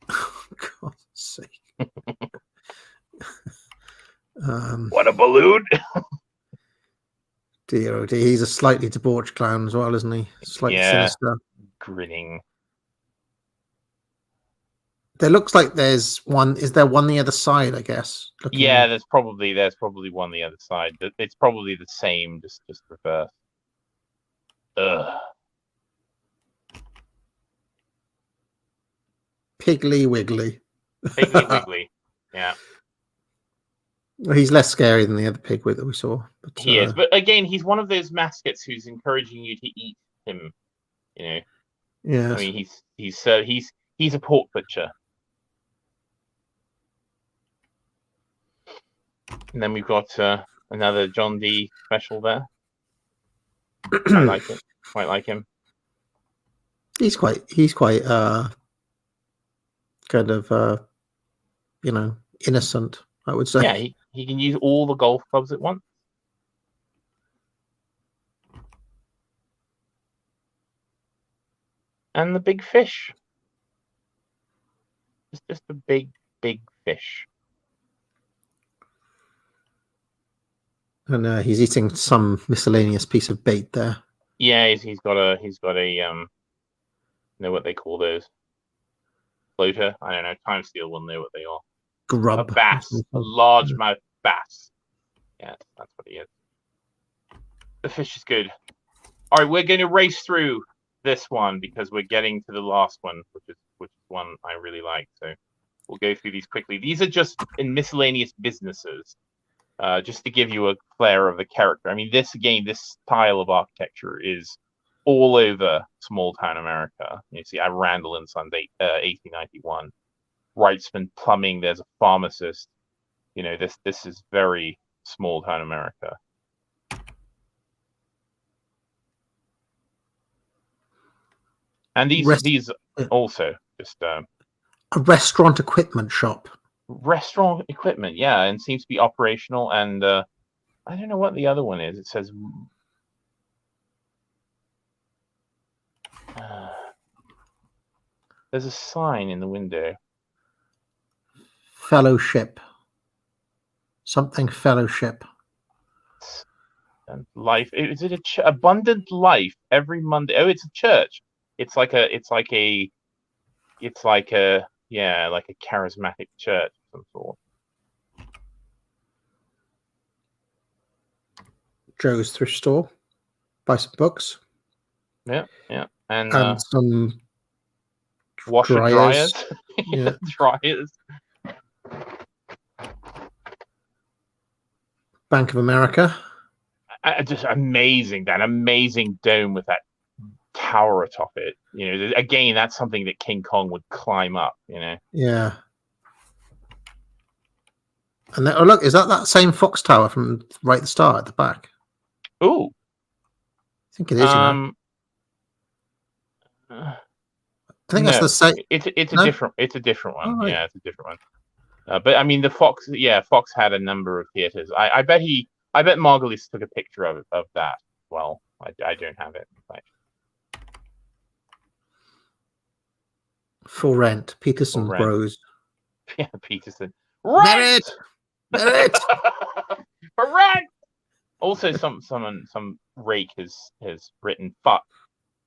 Oh, God's sake. What a balloon! Dear, oh dear. He's a slightly debauched clown as well, isn't he? Slightly sinister. Grinning. There looks like there's one. Is there one the other side, I guess? Yeah, there's probably one the other side. It's probably the same, just reverse. Ugh. Piggly Wiggly. Piggly Wiggly. Yeah. Well, he's less scary than the other pigwig that we saw. But, he is, but again, he's one of those mascots who's encouraging you to eat him. You know. Yeah. I mean, he's a pork butcher. And then we've got another John D special there. I like it. Quite like him. He's quite kind of innocent, I would say. Yeah, he can use all the golf clubs at once. And the big fish. It's just a big fish. And he's eating some miscellaneous piece of bait there. Yeah, he's got a know what they call those? Floater? I don't know. Time Steel will know what they are. Grub. A bass. A largemouth bass. Yeah, that's what he is. The fish is good. All right, we're going to race through this one because we're getting to the last one, which is one I really like. So we'll go through these quickly. These are just in miscellaneous businesses, just to give you a flair of the character. I mean, this style of architecture is all over small town America. You see, at Randall and Sons, 1891. Wrightsman Plumbing. There's a pharmacist. You know, this is very small town America. And these also just a restaurant equipment shop. Restaurant equipment, yeah, and seems to be operational. And I don't know what the other one is. It says there's a sign in the window. Fellowship. Something fellowship. And life. Is it abundant life every Monday? Oh, it's a church. It's like a charismatic church of some sort. Joe's thrift store. Buy some books. Yeah. And some washer dryers. Yeah. Dryers. Bank of America. Just amazing, that amazing dome with that tower atop it. You know, again, that's something that King Kong would climb up. You know. Yeah. And then, oh look, is that same Fox Tower from right at the start at the back? Ooh. I think it is. I think that's the same. It's a No? different. It's a different one. Oh, right. Yeah, it's a different one. But I mean, the Fox. Yeah, Fox had a number of theaters. I bet Margolies took a picture of that. Well, I don't have it. Like, For Rent, Peterson For Rent. Bros. yeah, Peterson. Merit! Merit! For rent. Also, some rake has written fuck,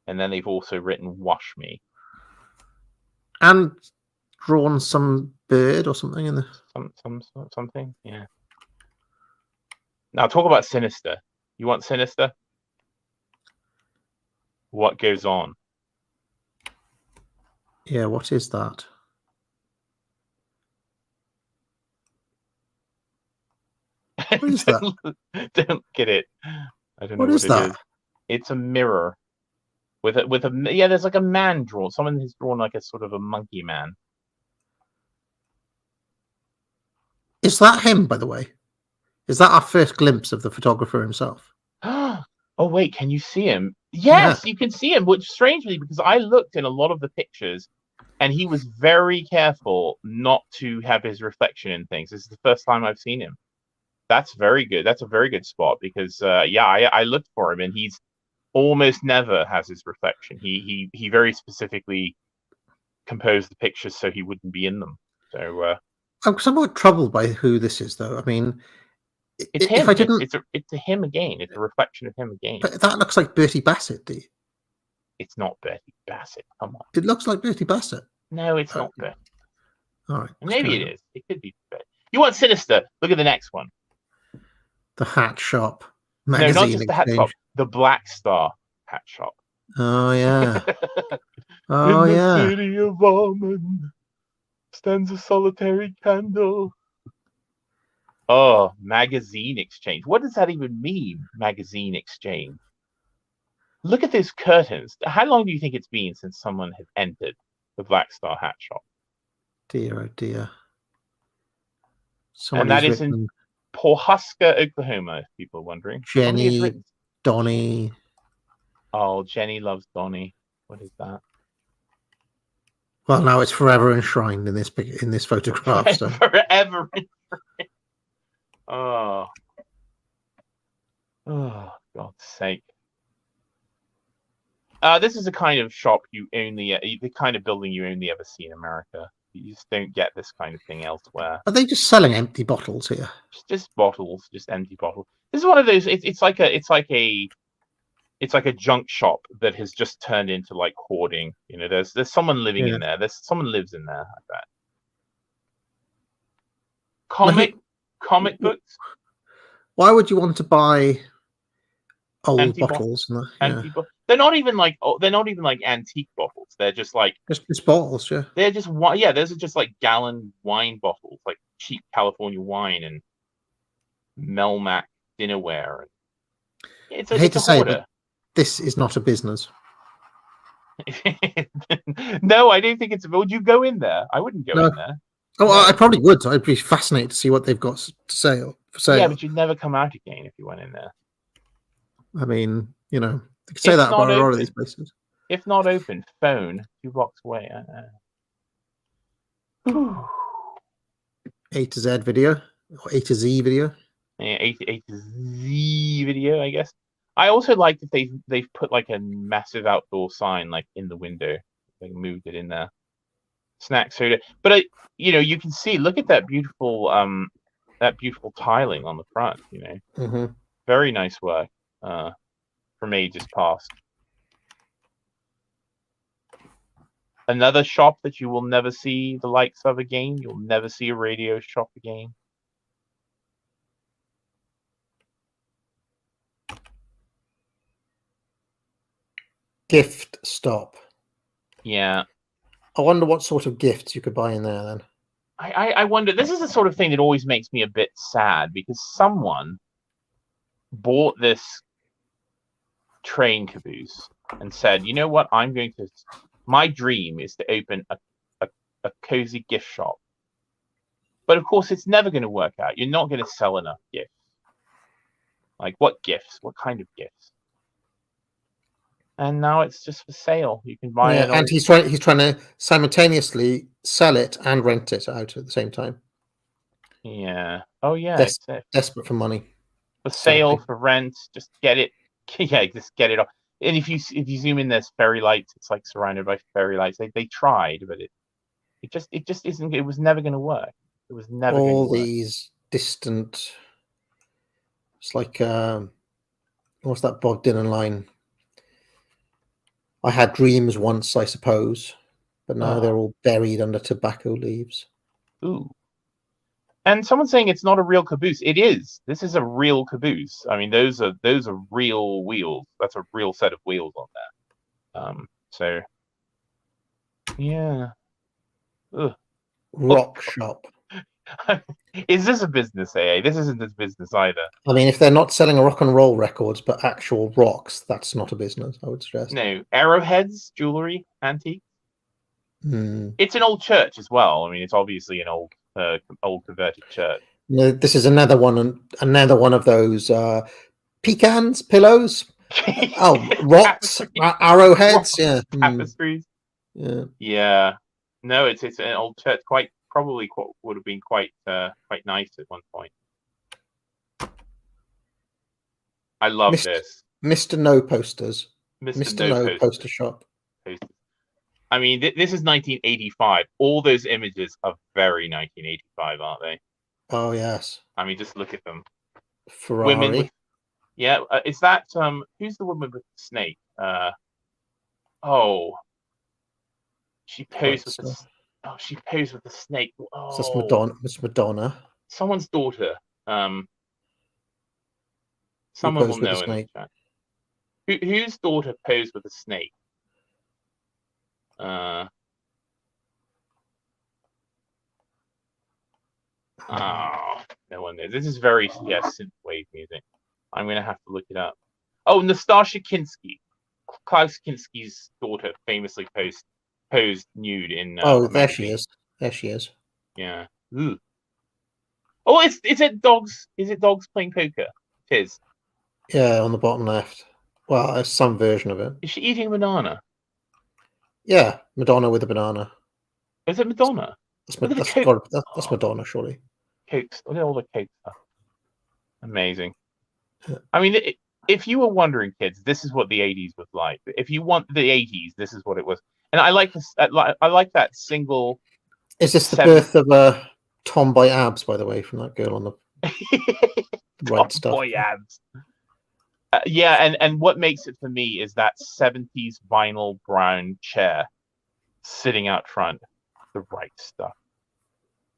and then they've also written wash me. And drawn some bird or something in the Something. Yeah. Now talk about sinister. You want sinister? What goes on? Yeah, what is that? What is that? Don't get it. I don't know What is that? it is. It's a mirror with a yeah. There's like a man drawn. Someone has drawn like a sort of a monkey man. Is that him, by the way? Is that our first glimpse of the photographer himself? Oh wait, can you see him? Yes, you can see him. Which strangely, because I looked in a lot of the pictures, and he was very careful not to have his reflection in things. This is the first time I've seen him. That's very good. That's a very good spot because I looked for him, and he's almost never has his reflection. He very specifically composed the pictures so he wouldn't be in them. So I'm somewhat troubled by who this is, though. I mean, it's him. If I didn't, it's a him again. It's a reflection of him again. But that looks like Bertie Bassett, do you? It's not Bertie Bassett. Come on. It looks like Bertie Bassett. No, it's not Bertie. All right. Maybe it is. It could be Bertie. You want sinister? Look at the next one. The hat shop. Magazine no, not just the hat shop. The Black Star hat shop. Oh yeah. Oh in yeah. the city of almond stands a solitary candle. Oh, magazine exchange. What does that even mean? Magazine exchange. Look at those curtains. How long do you think it's been since someone has entered the Black Star hat shop? Dear, oh dear. And that is in Pawhuska, Oklahoma, if people are wondering. Jenny, Donnie. Oh, Jenny loves Donnie. What is that? Well, now it's forever enshrined in this photograph. So. Forever enshrined. Oh, God's sake. This is the kind of shop the kind of building you only ever see in America. You just don't get this kind of thing elsewhere. Are they just selling empty bottles here? Just bottles, just empty bottles. This is one of those. It's like a junk shop that has just turned into like hoarding. You know, there's someone living in there. Someone lives in there. I bet. Comic books. Why would you want to buy old empty bottles? They're not even like antique bottles. They're just like just bottles. Yeah. They're just yeah. Those are just like gallon wine bottles, like cheap California wine and Melmac dinnerware. I hate to say, but this is not a business. No, I don't think it's. Would you go in there? I wouldn't go in there. Oh, no. I probably would. I'd be fascinated to see what they've got to sale. For sale. Yeah, but you'd never come out again if you went in there. I mean, you know, you could say that about a lot of these places. If not open, phone 2 blocks away. A to Z video or A to Z video. Yeah, A to Z video, I guess. I also like that they've put like a massive outdoor sign like in the window. They moved it in there. Snack soda, but you can see. Look at that beautiful tiling on the front. You know, very nice work from ages past. Another shop that you will never see the likes of again. You'll never see a radio shop again. Gift stop. Yeah. I wonder what sort of gifts you could buy in there then. I wonder. This is the sort of thing that always makes me a bit sad because someone bought this train caboose and said, "You know what? My dream is to open a cozy gift shop." But of course, it's never going to work out. You're not going to sell enough gifts. Like what gifts? What kind of gifts? And now it's just for sale. You can buy it. And he's trying to simultaneously sell it and rent it out at the same time. Yeah. Oh yeah. Desperate for money. For sale, for rent, just get it. Yeah, just get it off. And if you zoom in, there's fairy lights. It's like surrounded by fairy lights. They tried, but it just isn't. It was never going to work. It was never going to work. All these distant. It's like what's that Bob Dylan line? I had dreams once, I suppose, but now they're all buried under tobacco leaves. Ooh. And someone's saying it's not a real caboose. It is. This is a real caboose. I mean, those are real wheels. That's a real set of wheels on there. So, yeah. Ugh. Rock shop. Is this a business, AA? This isn't a business either. I mean, if they're not selling rock and roll records, but actual rocks, that's not a business, I would suggest. No. Arrowheads, jewelry, antique. It's an old church as well. I mean, it's obviously an old converted church. No, this is another one of those pecans, pillows. Rocks, arrowheads, yeah, tapestries. Yeah. No, it's an old church. Probably would have been quite nice at one point. I love this. Mr. No posters. Mr. No poster shop. I mean, this is 1985. All those images are very 1985, aren't they? Oh yes. I mean, just look at them. Ferrari. Is that who's the woman with the snake? She posed with the. Oh, she posed with the snake. Oh, that's Madonna. Miss Madonna. Someone's daughter. Someone will know in the chat. Whose daughter posed with a snake? No one knows. This is very synthwave music. I'm gonna have to look it up. Oh, Nastasha Kinski, Klaus Kinski's daughter, famously posed nude in. There she is. There she is. Yeah. Ooh. Oh, is it dogs? Is it dogs playing poker? It is. Yeah, on the bottom left. Well, there's some version of it. Is she eating a banana? Yeah, Madonna with a banana. Is it Madonna? That's Madonna, surely. Cakes. Look at all the cake stuff. Amazing. I mean, if you were wondering, kids, this is what the 80s was like. If you want the 80s, this is what it was. And I like this. I like that single. Is this the birth of Tom by Abs, by the way, from that girl on the right stuff? Boy Abs. And what makes it for me is that 70s vinyl brown chair sitting out front. The right stuff.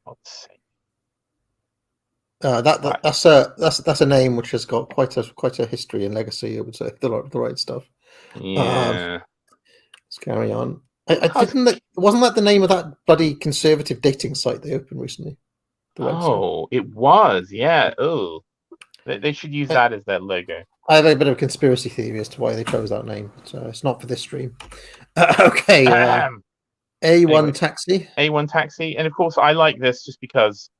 God's sake. That's a name which has got quite a history and legacy. I would say the right stuff. Yeah. Let's carry on. Wasn't that the name of that bloody conservative dating site they opened recently? It was. Yeah. Oh, they should use that as their logo. I have a bit of a conspiracy theory as to why they chose that name, so it's not for this stream. Okay. A1 Taxi. A1 Taxi, and of course I like this just because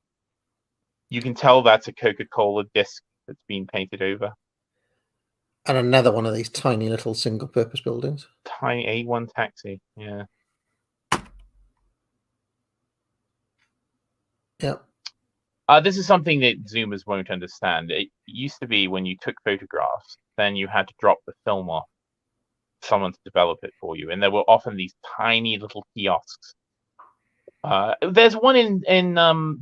you can tell that's a Coca-Cola disc that's been painted over. And another one of these tiny little single-purpose buildings. Tiny A1 Taxi, yeah. Yep. This is something that Zoomers won't understand. It used to be when you took photographs, then you had to drop the film off someone to develop it for you, and there were often these tiny little kiosks. There's one in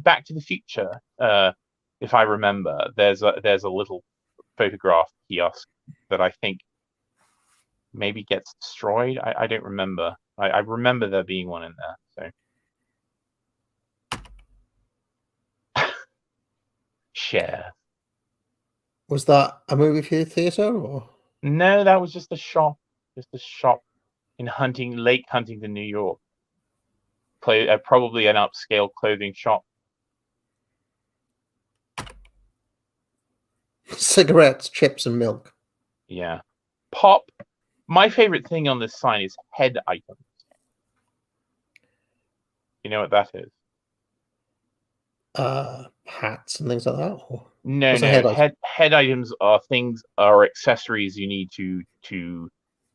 Back to the Future, if I remember. There's a little photograph kiosk that I think maybe gets destroyed. I don't remember. I remember there being one in there. So share. Was that a movie theater or? No, that was just a shop. Just a shop in Lake Huntington, New York. probably an upscale clothing shop. Cigarettes, chips, and milk. Yeah. Pop. My favorite thing on this sign is head items. You know what that is? Hats and things like that. Or No, what's a no. head Head items are accessories you need to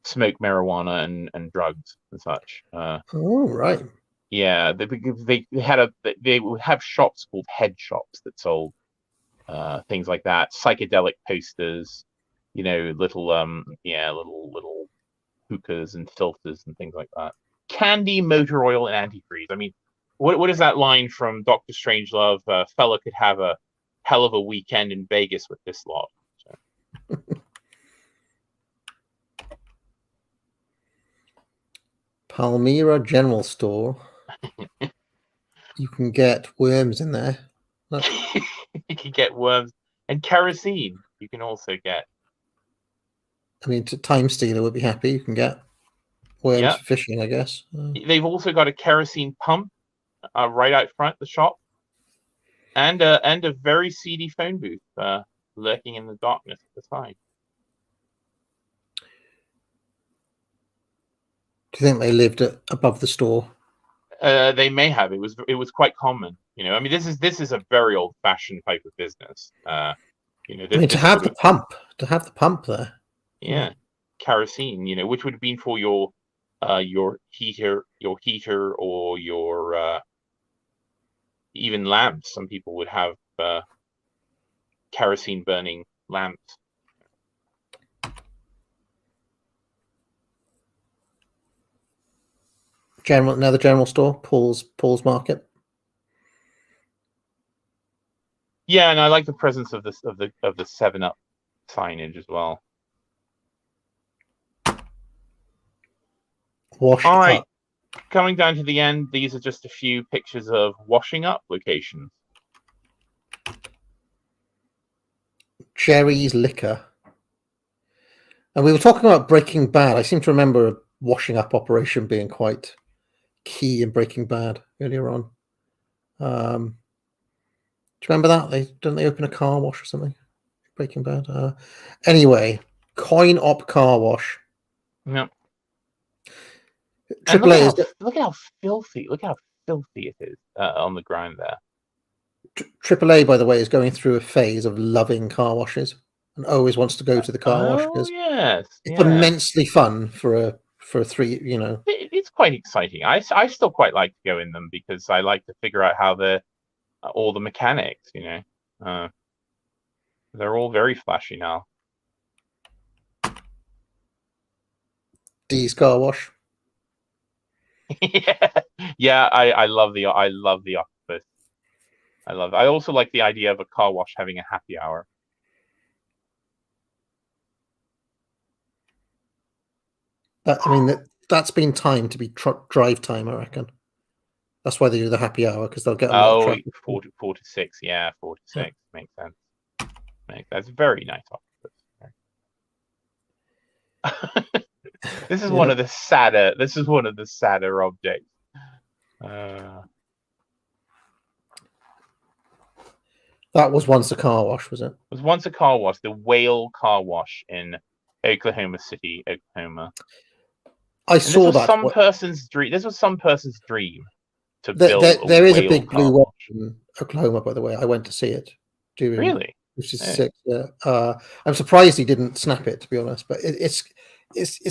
smoke marijuana and drugs and such. Oh, right. Yeah, they would have shops called head shops that sold things like that, psychedelic posters, little hookahs and filters and things like that. Candy, motor oil, and antifreeze. I mean, what is that line from Doctor Strangelove? Fella could have a hell of a weekend in Vegas with this lot. So. Palmyra General Store. You can get worms in there. Look. You can get worms and kerosene. You can also get. I mean, Time Stealer would be happy. You can get worms for fishing, I guess. They've also got a kerosene pump right out front the shop, and a very seedy phone booth lurking in the darkness at the side. Do you think they lived above the store? They may have. It was quite common. I mean, this is a very old-fashioned type of business. I mean, to have the pump there. Yeah, kerosene. Which would have been for your heater, or your even lamps. Some people would have kerosene burning lamps. Another general store, Paul's Market. Yeah, and I like the presence of the 7-Up signage as well. All right, coming down to the end, these are just a few pictures of washing up locations. Jerry's Liquor. And we were talking about Breaking Bad. I seem to remember a washing up operation being quite key in Breaking Bad earlier on. Do you remember that? Didn't they open a car wash or something? Breaking Bad. Anyway, Coin Op Car Wash. No. AAA look at how filthy it is on the ground there. AAA, by the way, is going through a phase of loving car washes and always wants to go to the car wash because it's immensely fun for three. It's quite exciting. I still quite like to go in them because I like to figure out how all the mechanics. They're all very flashy now. D's Car Wash. Yeah. I love the octopus. I also like the idea of a car wash having a happy hour. That's been timed to be drive time, I reckon. That's why they do the happy hour, because they'll get a lot of traffic. 4 to 6. Yeah, 4 to 6 makes sense. That's very nice octopus. This is one of the sadder. This is one of the sadder objects. That was once a car wash, was it? It was once a car wash, the Whale Car Wash in Oklahoma City, Oklahoma. I saw that. Some person's dream. This was some person's dream to build. There is a big blue whale in Oklahoma, by the way. I went to see it. Really? Which is sick. Yeah. I'm surprised he didn't snap it, to be honest. But it's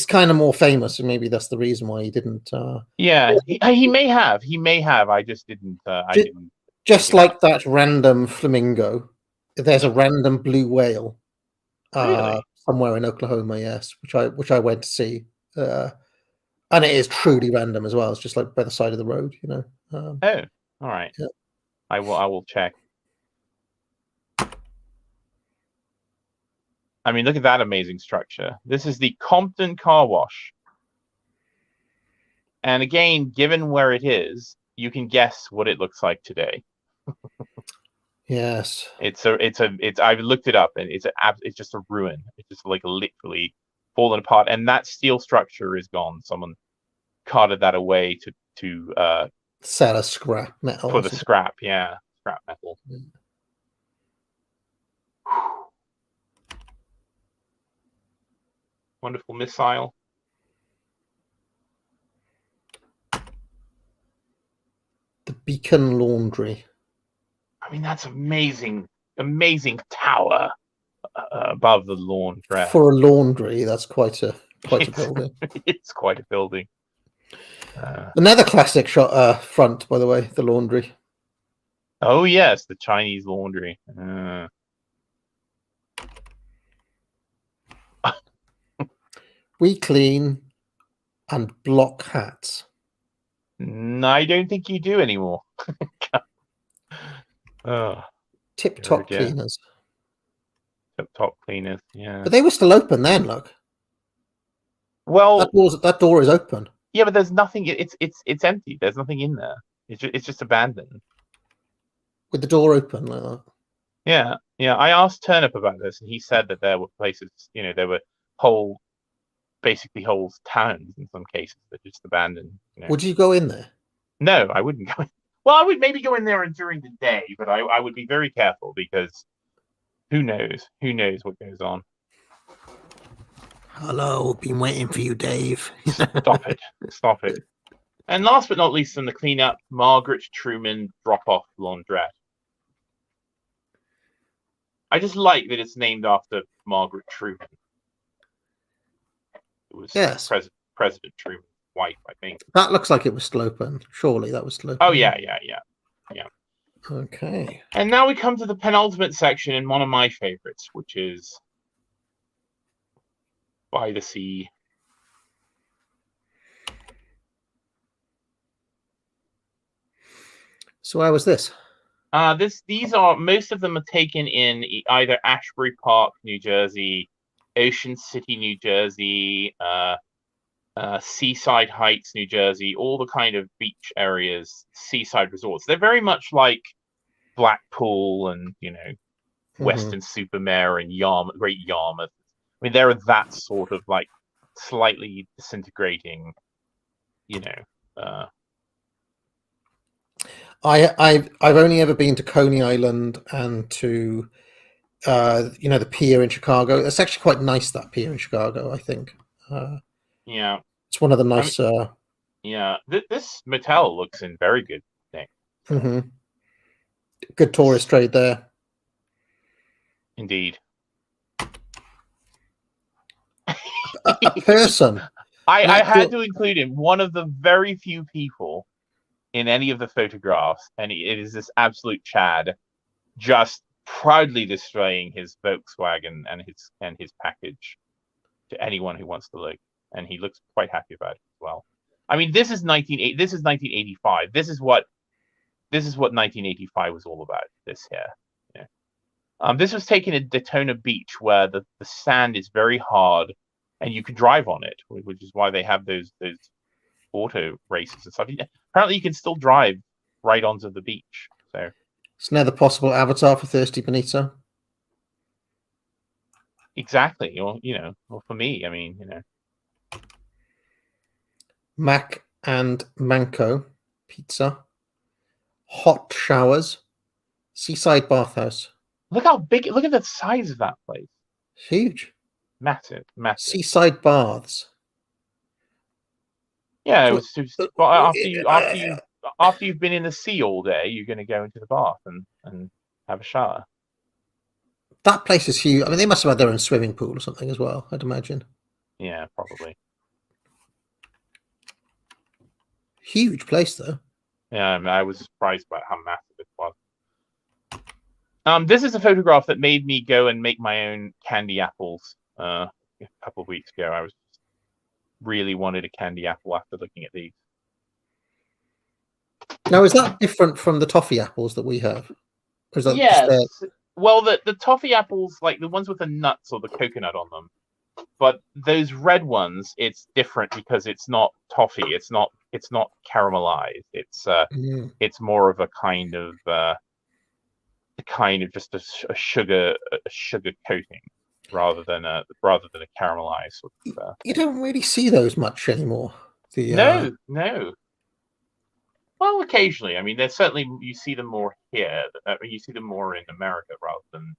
kind of more famous, and maybe that's the reason why he didn't. Yeah, he may have. He may have. I just didn't. I didn't. Just like that random flamingo, there's a random blue whale really? Somewhere in Oklahoma. Yes, which I went to see. And it is truly random as well. It's just like by the side of the road, Oh, all right. Yeah. I will check. I mean, look at that amazing structure. This is the Compton Car Wash. And again, given where it is, you can guess what it looks like today. Yes. I've looked it up, and it's just a ruin. It's just like literally fallen apart, and that steel structure is gone. Someone carted that away to sell as scrap metal for or the something. scrap. Yeah, scrap metal. Mm. Wonderful missile. The Beacon Laundry. I mean, that's amazing tower above the laundrette. For a laundry, that's quite a building. It's quite a building. Another classic shot front, by the way, the laundry. Oh yes, the Chinese laundry. We clean and block hats. I don't think you do anymore. Tip-top yeah. cleaners. Top cleaners, yeah. But they were still open then, look. Well, that door is open. yeah, but there's nothing. It's empty. There's nothing in there. It's just abandoned. With the door open like that. Yeah. I asked Turnip about this, and he said that there were places, there were basically whole towns in some cases that just abandoned. Would you go in there? No, I wouldn't go in. Well, I would maybe go in there during the day, but I would be very careful because who knows? Who knows what goes on? Hello, been waiting for you, Dave. Stop it. And last but not least, on the cleanup, Margaret Truman drop-off laundrette. I just like that it's named after Margaret Truman. It was President Truman's wife, I think. That looks like it was still open. Surely that was still open. Oh, yeah. Okay. And now we come to the penultimate section and one of my favorites, which is By the Sea. So where was this? These are, most of them are taken in either Ashbury Park, New Jersey, Ocean City, New Jersey, Seaside Heights, New Jersey, all the kind of beach areas, seaside resorts. They're very much like Blackpool and, Western Supermare and Great Yarmouth. I mean, they're that sort of like slightly disintegrating, I've only ever been to Coney Island and to the pier in Chicago. It's actually quite nice, that pier in Chicago, I think. Yeah. It's one of the nice this motel looks in very good nick. Good tourist trade there. Indeed. A person. I had to include him, one of the very few people in any of the photographs, and it is this absolute Chad, just proudly displaying his Volkswagen and his package to anyone who wants to look, and he looks quite happy about it as well. I mean, this is 1985. This is what 1985 was all about. This here. This was taken at Daytona Beach, where the sand is very hard, and you can drive on it, which is why they have those auto races and stuff. Apparently, you can still drive right onto the beach. So it's another possible avatar for Thirsty Bonita. Exactly, or for me, I mean, Mac and Manco pizza, hot showers, seaside bathhouse. Look how big! Look at the size of that place. Huge, massive. Seaside baths. Yeah, it was after you've been in the sea all day, you're going to go into the bath and have a shower. That place is huge. I mean, they must have had their own swimming pool or something as well, I'd imagine. Yeah, probably. Huge place, though. Yeah, I mean, I was surprised by how massive it was. This is a photograph that made me go and make my own candy apples a couple of weeks ago. I really wanted a candy apple after looking at these. Now, is that different from the toffee apples that we have? Or is that yes. Well, the toffee apples, like the ones with the nuts or the coconut on them, but those red ones, it's different because it's not toffee. It's not caramelized. It's more of a kind of just a sugar coating rather than a caramelized sort of. You don't really see those much anymore. No. Well, occasionally. I mean, there's certainly you see them more here. You see them more in America rather than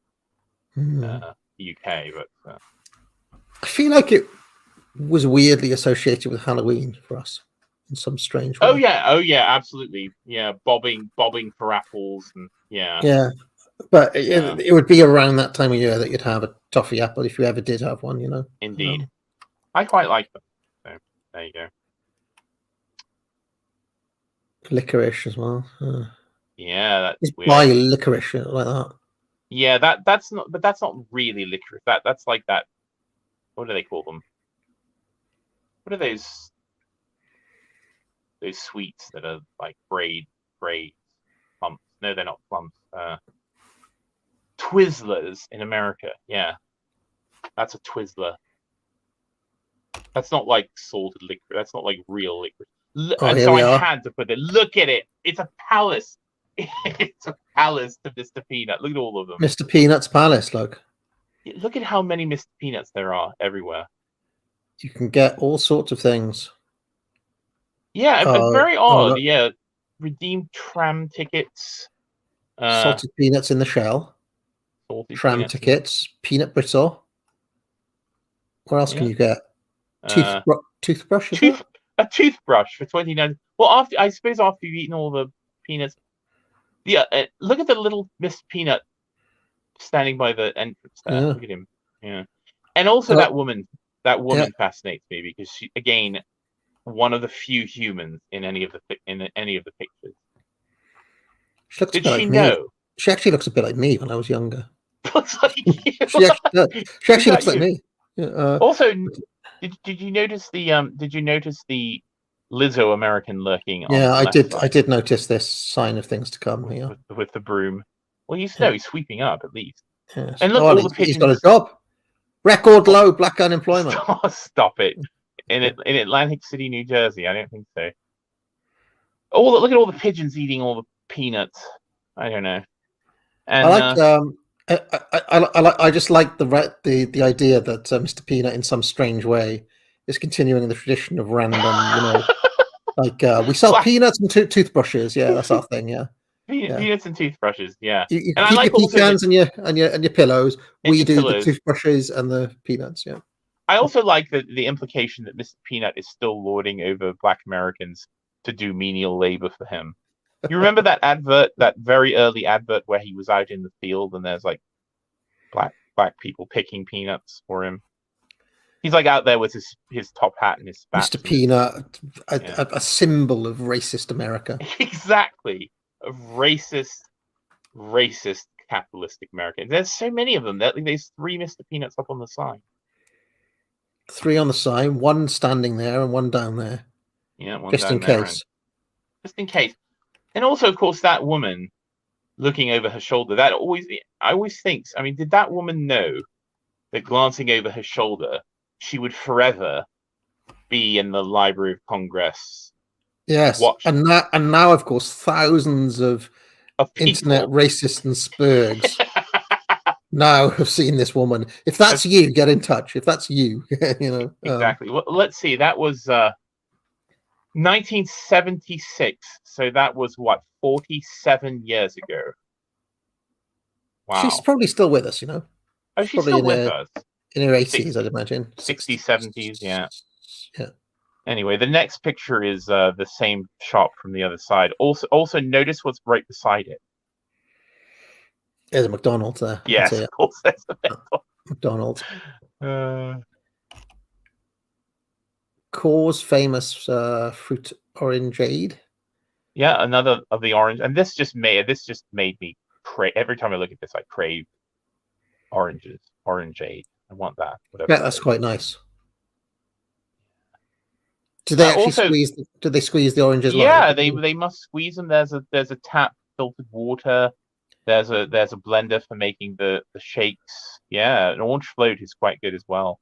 UK. But I feel like it was weirdly associated with Halloween for us in some strange way. oh yeah, absolutely. Yeah, bobbing for apples and Yeah, but it would be around that time of year that you'd have a toffee apple if you ever did have one. Indeed, I quite like them. So there you go. Licorice as well. Yeah, that's just weird. buy licorice like that. Yeah, that's not really licorice. That's like that. What do they call them? What are those sweets that are like braid plumps? No, they're not plumps. Twizzlers in America. Yeah, that's a Twizzler. That's not like salted licorice. That's not like real licorice. And so I had to put it. Look at it. It's a palace. It's a palace to Mr. Peanut. Look at all of them. Mr. Peanut's palace. Look at how many Mr. Peanuts there are everywhere. You can get all sorts of things. Yeah, but very odd. Yeah, redeemed tram tickets. Salted peanuts in the shell. Tram tickets. Peanut brittle. What else can you get? Toothbrush. A toothbrush for $29. Well, I suppose after you've eaten all the peanuts. Yeah, look at the little Miss Peanut standing by the entrance there. Look at him. Yeah, and also that woman. That woman fascinates me because she, again, one of the few humans in any of the pictures. She looks know? She actually looks a bit like me when I was younger. Looks like you. She actually looks like me. Also, did you notice the Lizzo American lurking? Yeah, I did. I did notice this sign of things to come here with the broom. Well, he's sweeping up at least. Yes. And look, all the pigeons. He's got a job. Record low black unemployment. Stop it! In Atlantic City, New Jersey, I don't think so. Look at all the pigeons eating all the peanuts. I don't know. And I just like the idea that Mr. Peanut, in some strange way, is continuing the tradition of random, we sell peanuts and toothbrushes. Yeah, that's our thing. Yeah. Peanuts and toothbrushes, yeah. You and keep I like your pecans and your pillows. We do the toothbrushes and the peanuts, yeah. I also like the implication that Mr. Peanut is still lording over Black Americans to do menial labor for him. You remember that advert, that very early advert where he was out in the field and there's like black people picking peanuts for him. He's like out there with his top hat and his spats. Mr. Peanut, a symbol of racist America. Exactly. Of racist capitalistic America. There's so many of them. There's 3 Mr. Peanuts up on the sign. 3 on the sign, 1 standing there and 1 down there. Yeah, one just in case. Just in case. And also, of course, that woman looking over her shoulder. I always think. I mean, did that woman know that glancing over her shoulder, she would forever be in the Library of Congress? Yes, and now, of course, thousands of internet racists and spurgs now have seen this woman. If that's you, get in touch. If that's you, Exactly. Well, let's see. That was 1976. So that was 47 years ago. Wow. She's probably still with us, Oh, she's still with us. In her 80s, I'd imagine. 60s, 70s, yeah. Yeah. Anyway, the next picture is the same shop from the other side. Also notice what's right beside it. There's a McDonald's there. Yes, of course, there's a McDonald's. Coors famous fruit orangeade. Yeah, another of the orange, and this just made me crave. Every time I look at this, I crave orangeade. I want that. Whatever. Yeah, that's quite nice. Do they actually squeeze? Do they squeeze the oranges? Yeah, they must squeeze them. There's a tap filtered water. There's a blender for making the shakes. Yeah, an orange float is quite good as well.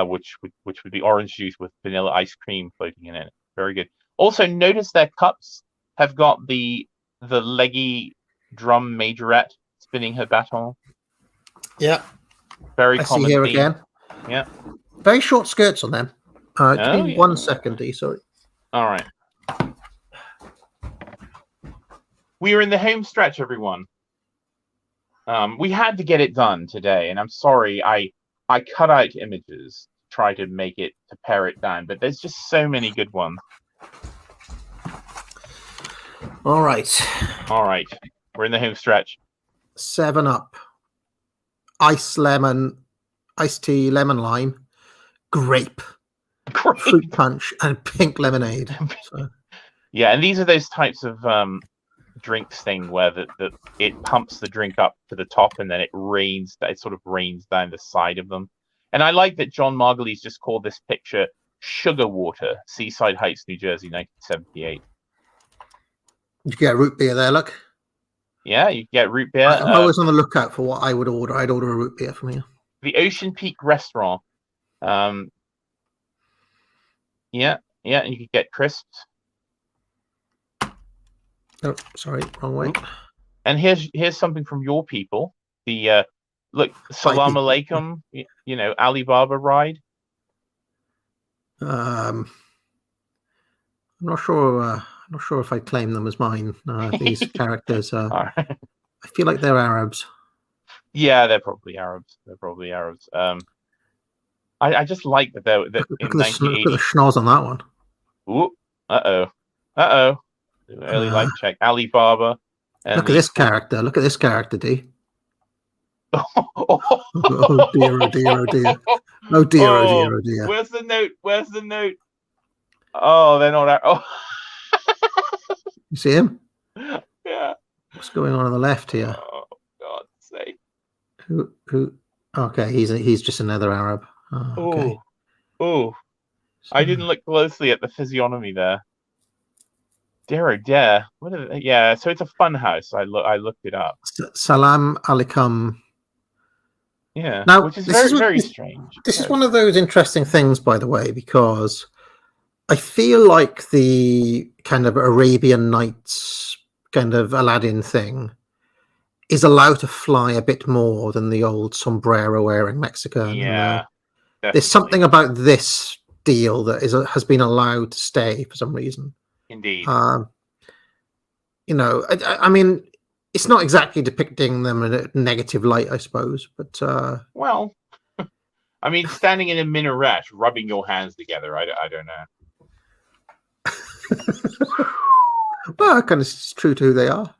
Which would be orange juice with vanilla ice cream floating in it. Very good. Also, notice their cups have got the leggy drum majorette spinning her baton. Yeah. Very common. I see here again. Yeah. Very short skirts on them. Give me 1 second, D. Sorry. All right. We are in the home stretch, everyone. We had to get it done today, and I'm sorry I cut out images to try to make it to pare it down, but there's just so many good ones. All right. We're in the home stretch. 7-Up, iced tea, lemon lime, grape, fruit punch, and pink lemonade. So. Yeah, and these are those types of drinks thing where it pumps the drink up to the top and then it sort of rains down the side of them. And I like that John Margolies just called this picture Sugar Water, Seaside Heights, New Jersey, 1978. You get a root beer there, look. Yeah, you get root beer. I'm always on the lookout for what I would order. I'd order a root beer from here. The Ocean Peak Restaurant. Yeah, and you could get crisps. Oh, sorry, wrong way. And here's something from your people. The look, Salam Alaikum, Ali Barber ride. I'm not sure if I claim them as mine. These characters. Right. I feel like they're Arabs. Yeah, they're probably Arabs. I just like that they're Look in at the 1980. schnoz on that one. Ooh, uh-oh. Early life check. Ali Barber. And look at this character. Look at this character, D. Oh dear, oh dear, oh dear. Oh dear, oh dear, oh dear. Where's the note? Oh, they're not. Oh. You see him? Yeah. What's going on the left here? Oh, God's sake. Who? Okay, he's just another Arab. Okay. Oh. I didn't look closely at the physiognomy there. Dear, oh dear. Yeah, so it's a fun house. I looked it up. Salam alaikum. Yeah. Now, which is very strange. This is one of those interesting things, by the way, because I feel like the kind of Arabian Nights kind of Aladdin thing is allowed to fly a bit more than the old sombrero wearing Mexican. Yeah. There's something about this deal that has been allowed to stay for some reason. Indeed. I mean, it's not exactly depicting them in a negative light, I suppose, but well, I mean, standing in a minaret, rubbing your hands together, I don't know. Well, kind of true to who they are,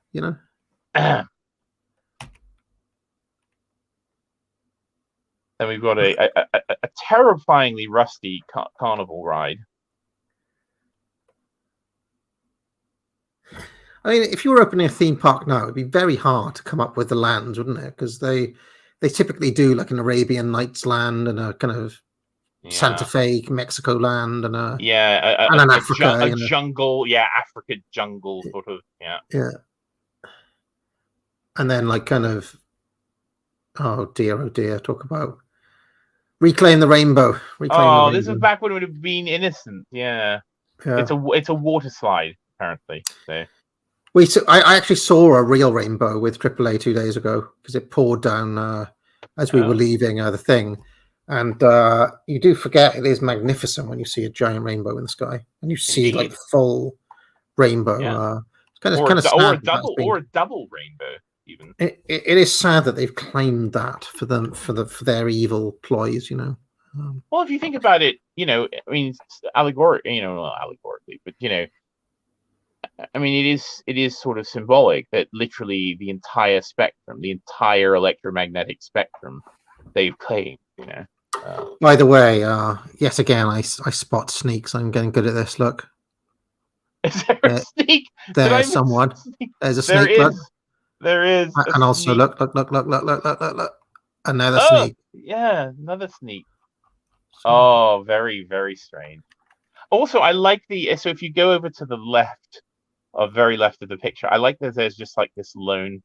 Then we've got a terrifyingly rusty carnival ride. I mean, if you were opening a theme park now, it'd be very hard to come up with the lands, wouldn't it? Because they typically do like an Arabian Nights land and a kind of Santa Fe, Mexico land, and an Africa, a jungle, Africa jungle sort of, yeah. And then like kind of, oh dear, talk about reclaim the rainbow. This is back when it would have been innocent. Yeah. It's a water slide apparently. So. I actually saw a real rainbow with AAA 2 days ago because it poured down as we were leaving the thing. And you do forget it is magnificent when you see a giant rainbow in the sky and you see like full rainbow. Yeah. It's kind of sad or a double rainbow even. It is sad that they've claimed that for their evil ploys. Well, if you think about it, I mean, allegorically, but I mean, it is sort of symbolic that literally the entire spectrum, the entire electromagnetic spectrum, they've claimed. By the way, yet again, I spot sneaks. I'm getting good at this. Look, is there a sneak? There's someone. There's a snake. Look. There is. And also, look. Another sneak. Yeah, another sneak. Oh, very, very strange. Also, I like so if you go over to the left, very left of the picture, I like that there's just like this lone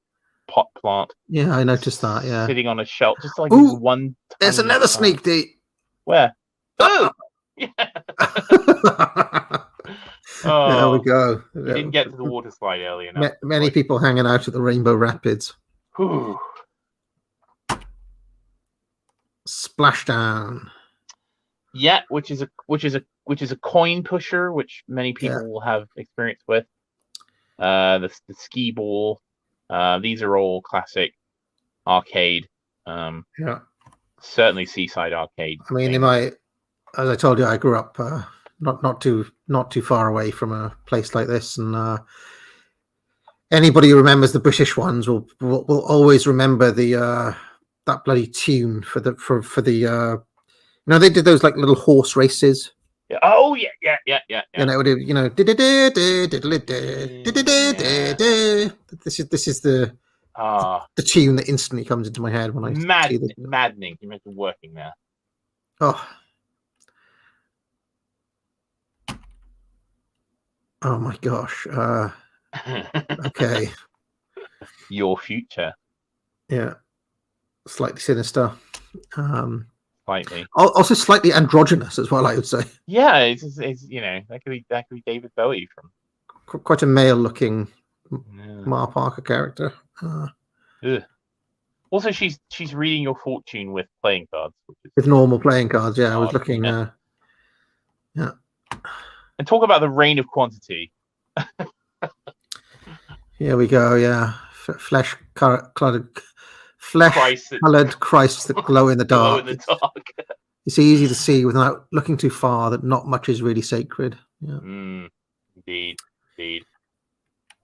pot plant. Yeah, I noticed that. Yeah, sitting on a shelf, just like one. There's another sneak, D. Where? Oh, yeah. There we go. You didn't get to the water slide early enough. Many people hanging out at the Rainbow Rapids. Whew. Splashdown. Yeah, which is a coin pusher, which many people will have experience with. the skee ball. These are all classic arcade. Yeah. Certainly seaside arcade. I mean, things. as I told you, I grew up not too far away from a place like this, and anybody who remembers the British ones will always remember the that bloody tune for the they did those like little horse races. Yeah. Oh yeah. And it would have, this is the tune that instantly comes into my head when I see the maddening. You mentioned working there. Oh my gosh. Okay. Your future. Yeah. Slightly sinister. Slightly. Also slightly androgynous as well, I would say. Yeah, it's that could be David Bowie from. Quite a male-looking Mar Parker character. Also, she's reading your fortune with playing cards. With normal playing cards, yeah. I was looking. Yeah. And talk about the reign of quantity. Here we go. Yeah, flesh-colored Christs that glow in the dark. It's easy to see without looking too far that not much is really sacred. Yeah. Indeed.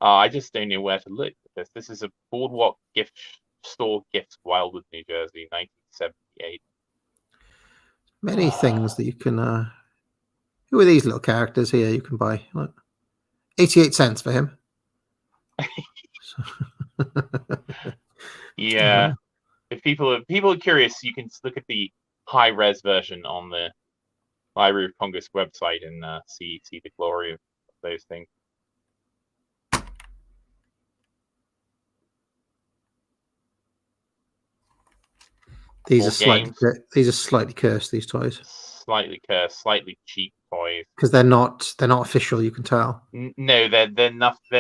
I just don't know where to look. This is a Boardwalk gift store gift, Wildwood, New Jersey, 1978. Many things that you can. Who are these little characters here? You can buy. Look, 88 cents for him. Yeah. If people are curious, you can look at the high res version on the Library of Congress website and see the glory of those things. These are slightly cursed. These toys. Slightly cursed, slightly cheap toys. Because they're not official. You can tell. No, they're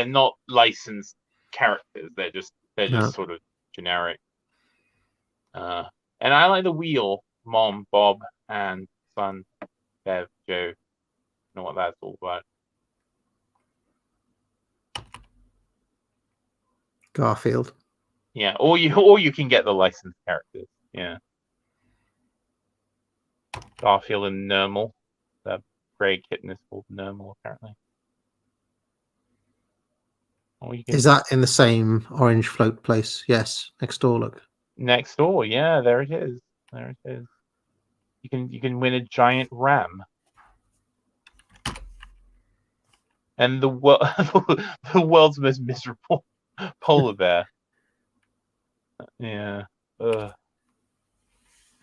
not licensed characters. They're just sort of generic. And I like the wheel. Mom, Bob, and son, Bev, Joe. Know what that's all about. Garfield. Yeah, or you can get the licensed characters. Yeah. Garfield and Nermal. The grey kitten is called Nermal, apparently. Is that in the same orange float place? Yes, next door. Look. Next door, yeah, there it is. There it is. You can win a giant ram. And the world's most miserable polar bear. Yeah. Ugh.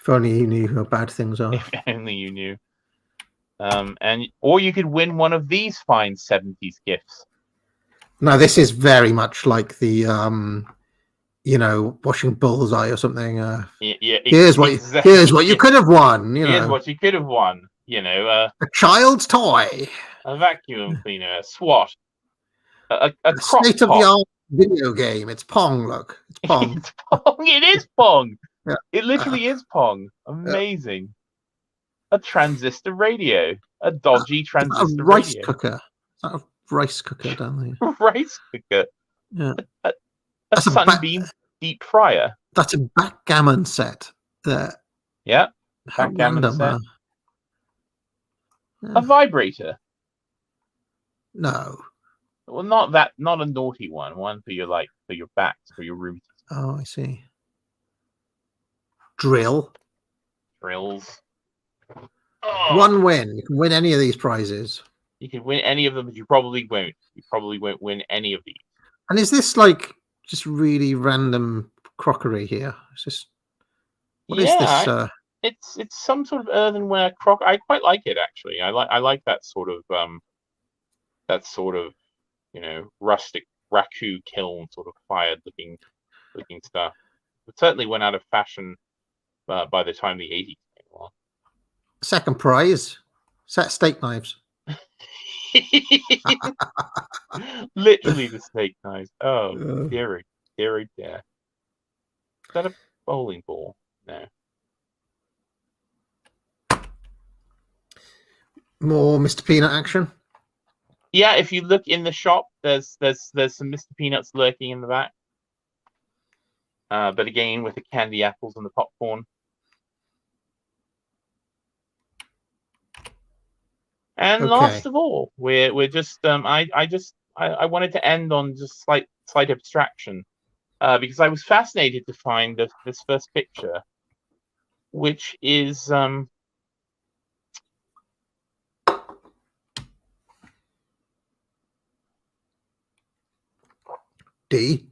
If only you knew how bad things are. If only you knew. Or you could win one of these fine 70s gifts. Now this is very much like the watching Bullseye or something. Here's what you could have won. Here's what you could have won. A child's toy, a vacuum cleaner, a SWAT, a state of the art video game. It's Pong. Look, it's Pong. It's Pong. It is Pong. Yeah. It literally is Pong. Amazing. A transistor radio, a dodgy transistor a rice radio. Cooker. Is that a rice cooker down there? Rice cooker. Yeah. A Sunbeam deep fryer. That's a backgammon set there. Yeah. Backgammon set. A vibrator. No. Well, not a naughty one. One for your back, for your room. Oh, I see. Drills. Oh. One win. You can win any of these prizes. You can win any of them, but you probably won't. You probably won't win any of these. And is this like just really random crockery here? It's just what is this? It's some sort of earthenware crock. I quite like it actually. I like that sort of rustic raku kiln sort of fired looking stuff. It certainly went out of fashion by the time the 80s came along. Second prize, set steak knives. Literally the steak knives. Oh, dearie. Is that a bowling ball? No. More Mr. Peanut action. Yeah, if you look in the shop, there's some Mr. Peanuts lurking in the back. But again, with the candy apples and the popcorn. And last of all, we're just I wanted to end on just slight abstraction, because I was fascinated to find this first picture, which is D.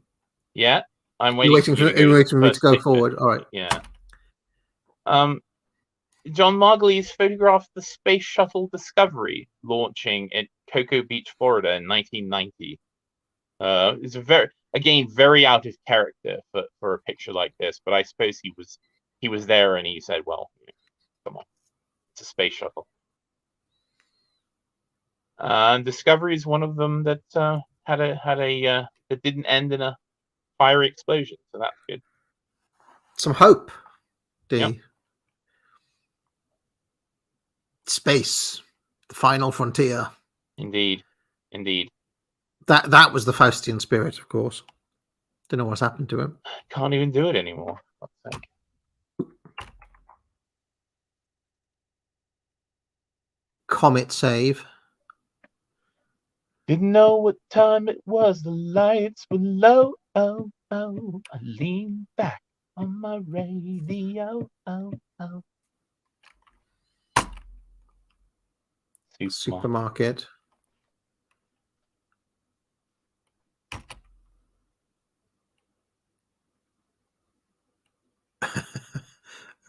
Yeah, I'm You're waiting for you to go to the waiting for me to first go picture. forward. All right. Yeah. John Margolies photographed the Space Shuttle Discovery launching at Cocoa Beach, Florida in 1990. It's very out of character for a picture like this, but I suppose he was there and he said, well, come on, it's a space shuttle. And Discovery is one of them that that didn't end in a fiery explosion, so that's good. Some hope, D. Yep. Space, the final frontier. Indeed. That was the Faustian spirit, of course. Don't know what's happened to him. Can't even do it anymore. Comet save. Didn't know what time it was. The lights were low. Oh, oh. I leaned back on my radio. Oh, oh. Supermarket.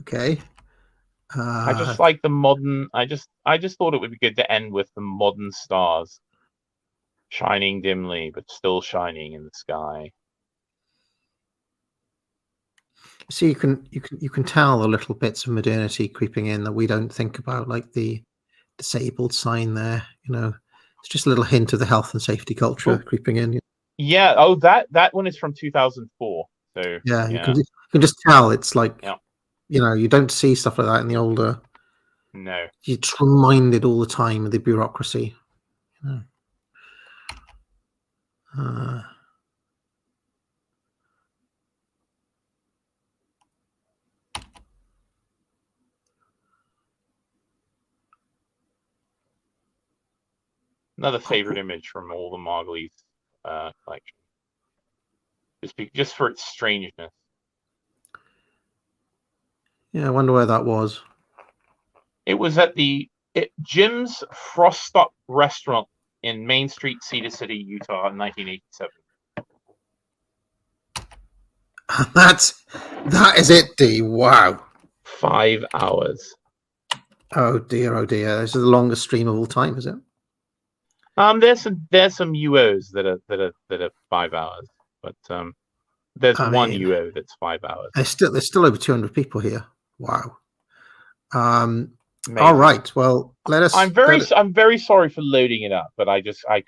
Okay. I just like the modern. I just thought it would be good to end with the modern stars shining dimly, but still shining in the sky. So you can tell the little bits of modernity creeping in that we don't think about, like the disabled sign there. You know, it's just a little hint of the health and safety culture creeping in. Yeah. Oh, that one is from 2004. So yeah. You can just tell it's like, you know, you don't see stuff like that in the older. No. You're just reminded all the time of the bureaucracy. You know. Another favorite image from all the Margolies collection, just for its strangeness. Yeah, I wonder where that was. It was at Jim's Frost Stop restaurant in Main Street, Cedar City, Utah, in 1987. That is it, D. Wow. 5 hours. Oh dear, oh dear. This is the longest stream of all time, is it? There's some UOs that are 5 hours, but there's one UO that's 5 hours. There's still over 200 people here. Wow. All right. Well, I'm very sorry for loading it up, but I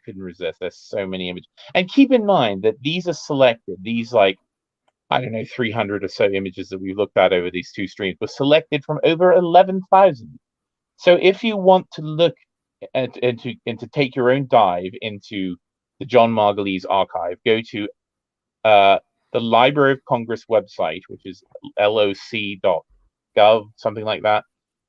couldn't resist. There's so many images, and keep in mind that these are selected. These, like, I don't know, 300 or so images that we've looked at over these two streams were selected from over 11,000. So if you want to look and to take your own dive into the John Margolies archive, go to the Library of Congress website, which is loc.gov, something like that,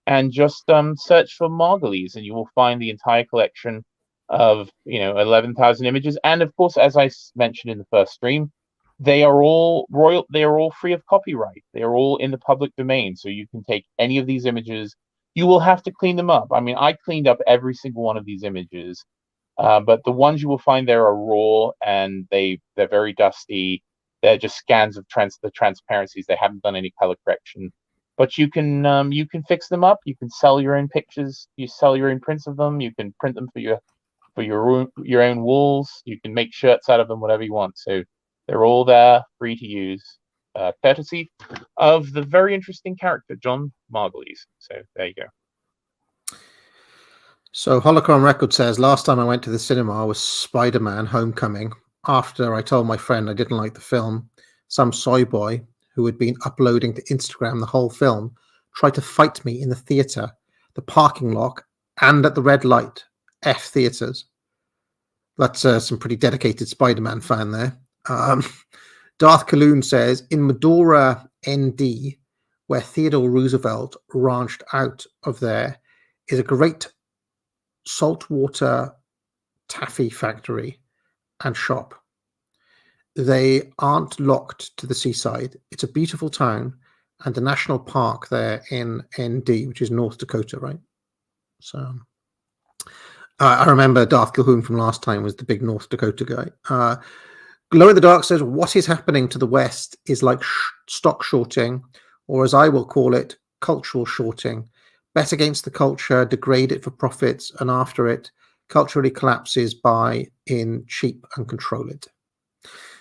and just search for Margolies, and you will find the entire collection of 11,000 images. And of course, as I mentioned in the first stream, they are all They are all free of copyright. They are all in the public domain, so you can take any of these images. You will have to clean them up. I mean, I cleaned up every single one of these images, but the ones you will find there are raw, and they're very dusty. They're just scans of the transparencies. They haven't done any color correction. But you can fix them up. You can sell your own pictures. You sell your own prints of them. You can print them for your own walls. You can make shirts out of them, whatever you want. So they're all there, free to use, courtesy of the very interesting character John Margolies. So there you go. So Holocron Record says, last time I went to the cinema was Spider-Man: Homecoming. After I told my friend I didn't like the film, some soy boy who had been uploading to Instagram the whole film tried to fight me in the theater, the parking lot, and at the red light. F theaters. That's some pretty dedicated Spider-Man fan there. Darth Kaloon says, in Medora, ND, where Theodore Roosevelt ranched out of there, is a great saltwater taffy factory and shop. They aren't locked to the seaside. It's a beautiful town and a national park there in ND, which is North Dakota, right? So I remember Darth Calhoun from last time was the big North Dakota guy. Glow in the Dark says, what is happening to the West is like stock shorting, or as I will call it, cultural shorting. Bet against the culture, degrade it for profits, and after it, culturally collapses, buy in cheap and control it.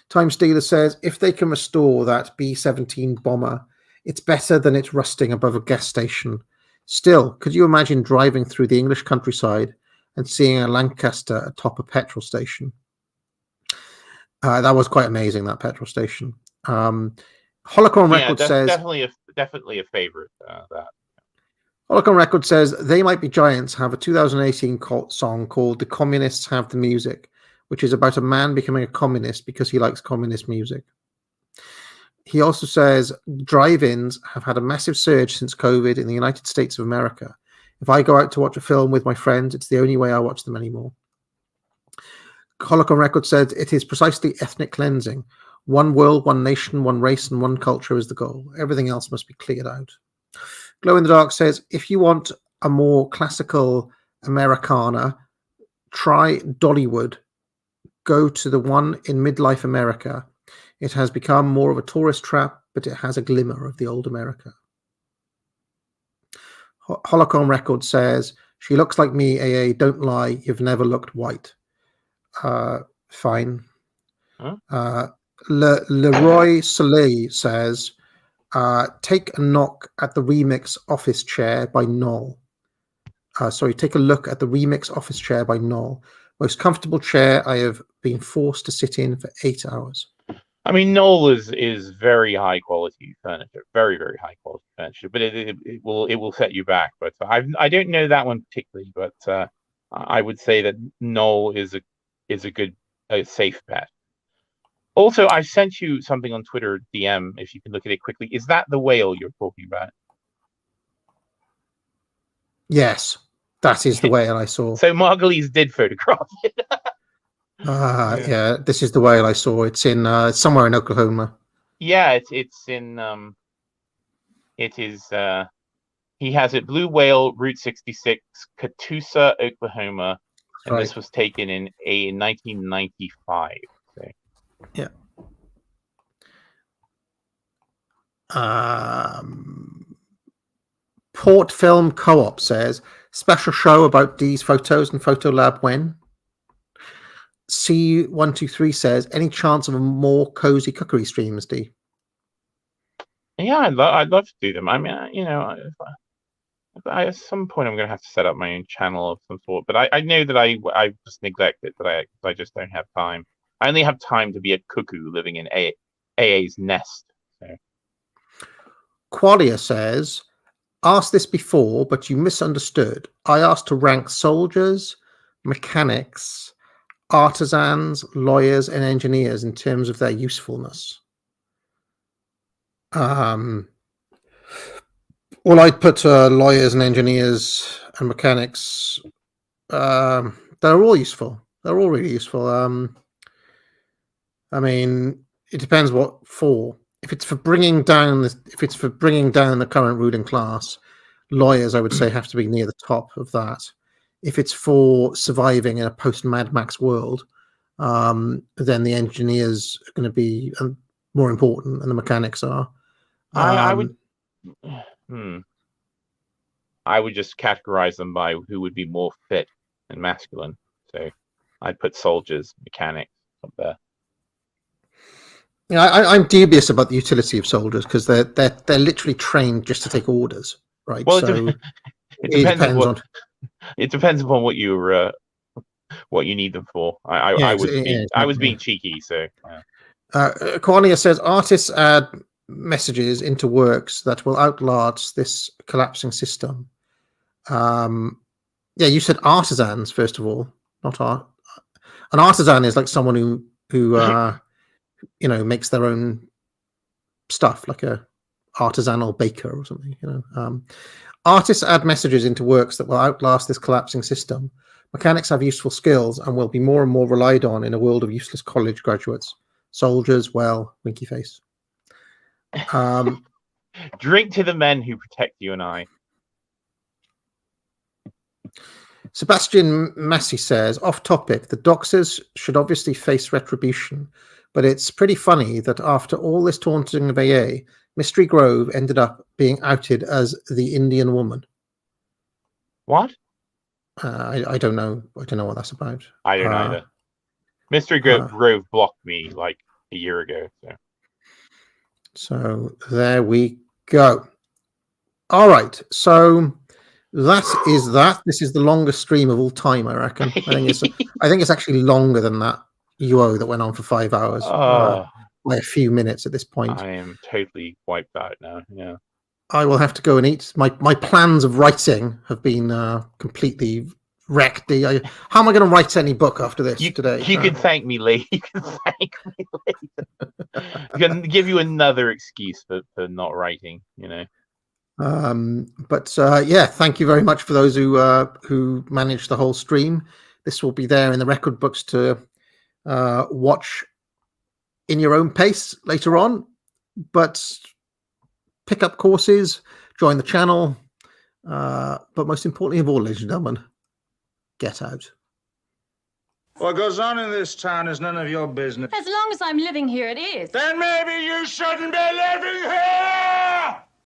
Time Stealer says, if they can restore that B-17 bomber, it's better than it rusting above a gas station. Still, could you imagine driving through the English countryside and seeing a Lancaster atop a petrol station? That was quite amazing, that petrol station. Holocron Record says... Definitely a favorite, that. Holocron Record says, They Might Be Giants have a 2018 song called The Communists Have the Music, which is about a man becoming a communist because he likes communist music. He also says, drive-ins have had a massive surge since COVID in the United States of America. If I go out to watch a film with my friends, it's the only way I watch them anymore. Holocron Record says, it is precisely ethnic cleansing. One world, one nation, one race, and one culture is the goal. Everything else must be cleared out. Glow in the Dark says, if you want a more classical Americana, try Dollywood. Go to the one in midlife America. It has become more of a tourist trap, but it has a glimmer of the old America. Holocron Record says, she looks like me, AA, don't lie, you've never looked white. Fine. Huh? Leroy Soleil says, take a knock at the Remix office chair by Knoll. Take a look at the Remix office chair by Knoll. Most comfortable chair I have been forced to sit in for 8 hours. I mean, Knoll is very high quality furniture, very, very high quality furniture, but it will set you back. But I don't know that one particularly, but I would say that Knoll is a good, safe bet. Also, I sent you something on Twitter DM, if you can look at it quickly. Is that the whale you're talking about? Yes, that is the whale I saw. So Margolies did photograph it. Yeah, this is the whale I saw. It's in somewhere in Oklahoma. Yeah, it's in it is he has it, Blue Whale, Route 66, Catoosa, Oklahoma, and This was taken in 1995. So. Yeah. Port Film Co-op says, special show about Dee's photos and Photo Lab when? C123 says, any chance of a more cozy cookery streams, D? Yeah, I'd love to do them. I mean, at some point I'm going to have to set up my own channel of some sort, but I know that I just neglect it, that I just don't have time. I only have time to be a cuckoo living in AA's nest. So. Qualia says, asked this before, but you misunderstood. I asked to rank soldiers, mechanics, artisans, lawyers, and engineers in terms of their usefulness. Well, I'd put lawyers and engineers and mechanics. They're all useful. They're all really useful. I mean, it depends what for. If it's for bringing down the current ruling class, lawyers, I would say, have to be near the top of that. If it's for surviving in a post-Mad Max world, then the engineers are going to be more important than the mechanics are. I would just categorize them by who would be more fit and masculine. So I'd put soldiers, mechanics up there. Yeah, I'm dubious about the utility of soldiers because they're literally trained just to take orders, right? Well, so it depends upon what you need them for. I was being cheeky, so. Cornelia says artists add messages into works that will outlast this collapsing system. Yeah, you said artisans first of all, not art. An artisan is like someone who makes their own stuff, like a artisanal baker or something. Artists add messages into works that will outlast this collapsing system. Mechanics have useful skills and will be more and more relied on in a world of useless college graduates. Soldiers, well, winky face. Drink to the men who protect you and I. Sebastian Massey says, off topic, the Doxers should obviously face retribution, but it's pretty funny that after all this taunting of AA, Mystery Grove ended up being outed as the Indian woman. What? I don't know. I don't know what that's about. I don't either. Mystery Grove blocked me like a year ago. So there we go. All right. So that is that. This is the longest stream of all time, I reckon. I think it's actually longer than that UO that went on for 5 hours. By a few minutes at this point. I am totally wiped out now. Yeah. I will have to go and eat. My plans of writing have been completely wrecked. How am I going to write any book after this today? You can thank me later. You can thank me later. I'm going to give you another excuse for not writing, But thank you very much for those who managed the whole stream. This will be there in the record books to watch in your own pace later on, but pick up courses, join the channel, but most importantly of all, ladies and gentlemen, get out. What goes on in this town is none of your business. As long as I'm living here, it is. Then maybe you shouldn't be living here!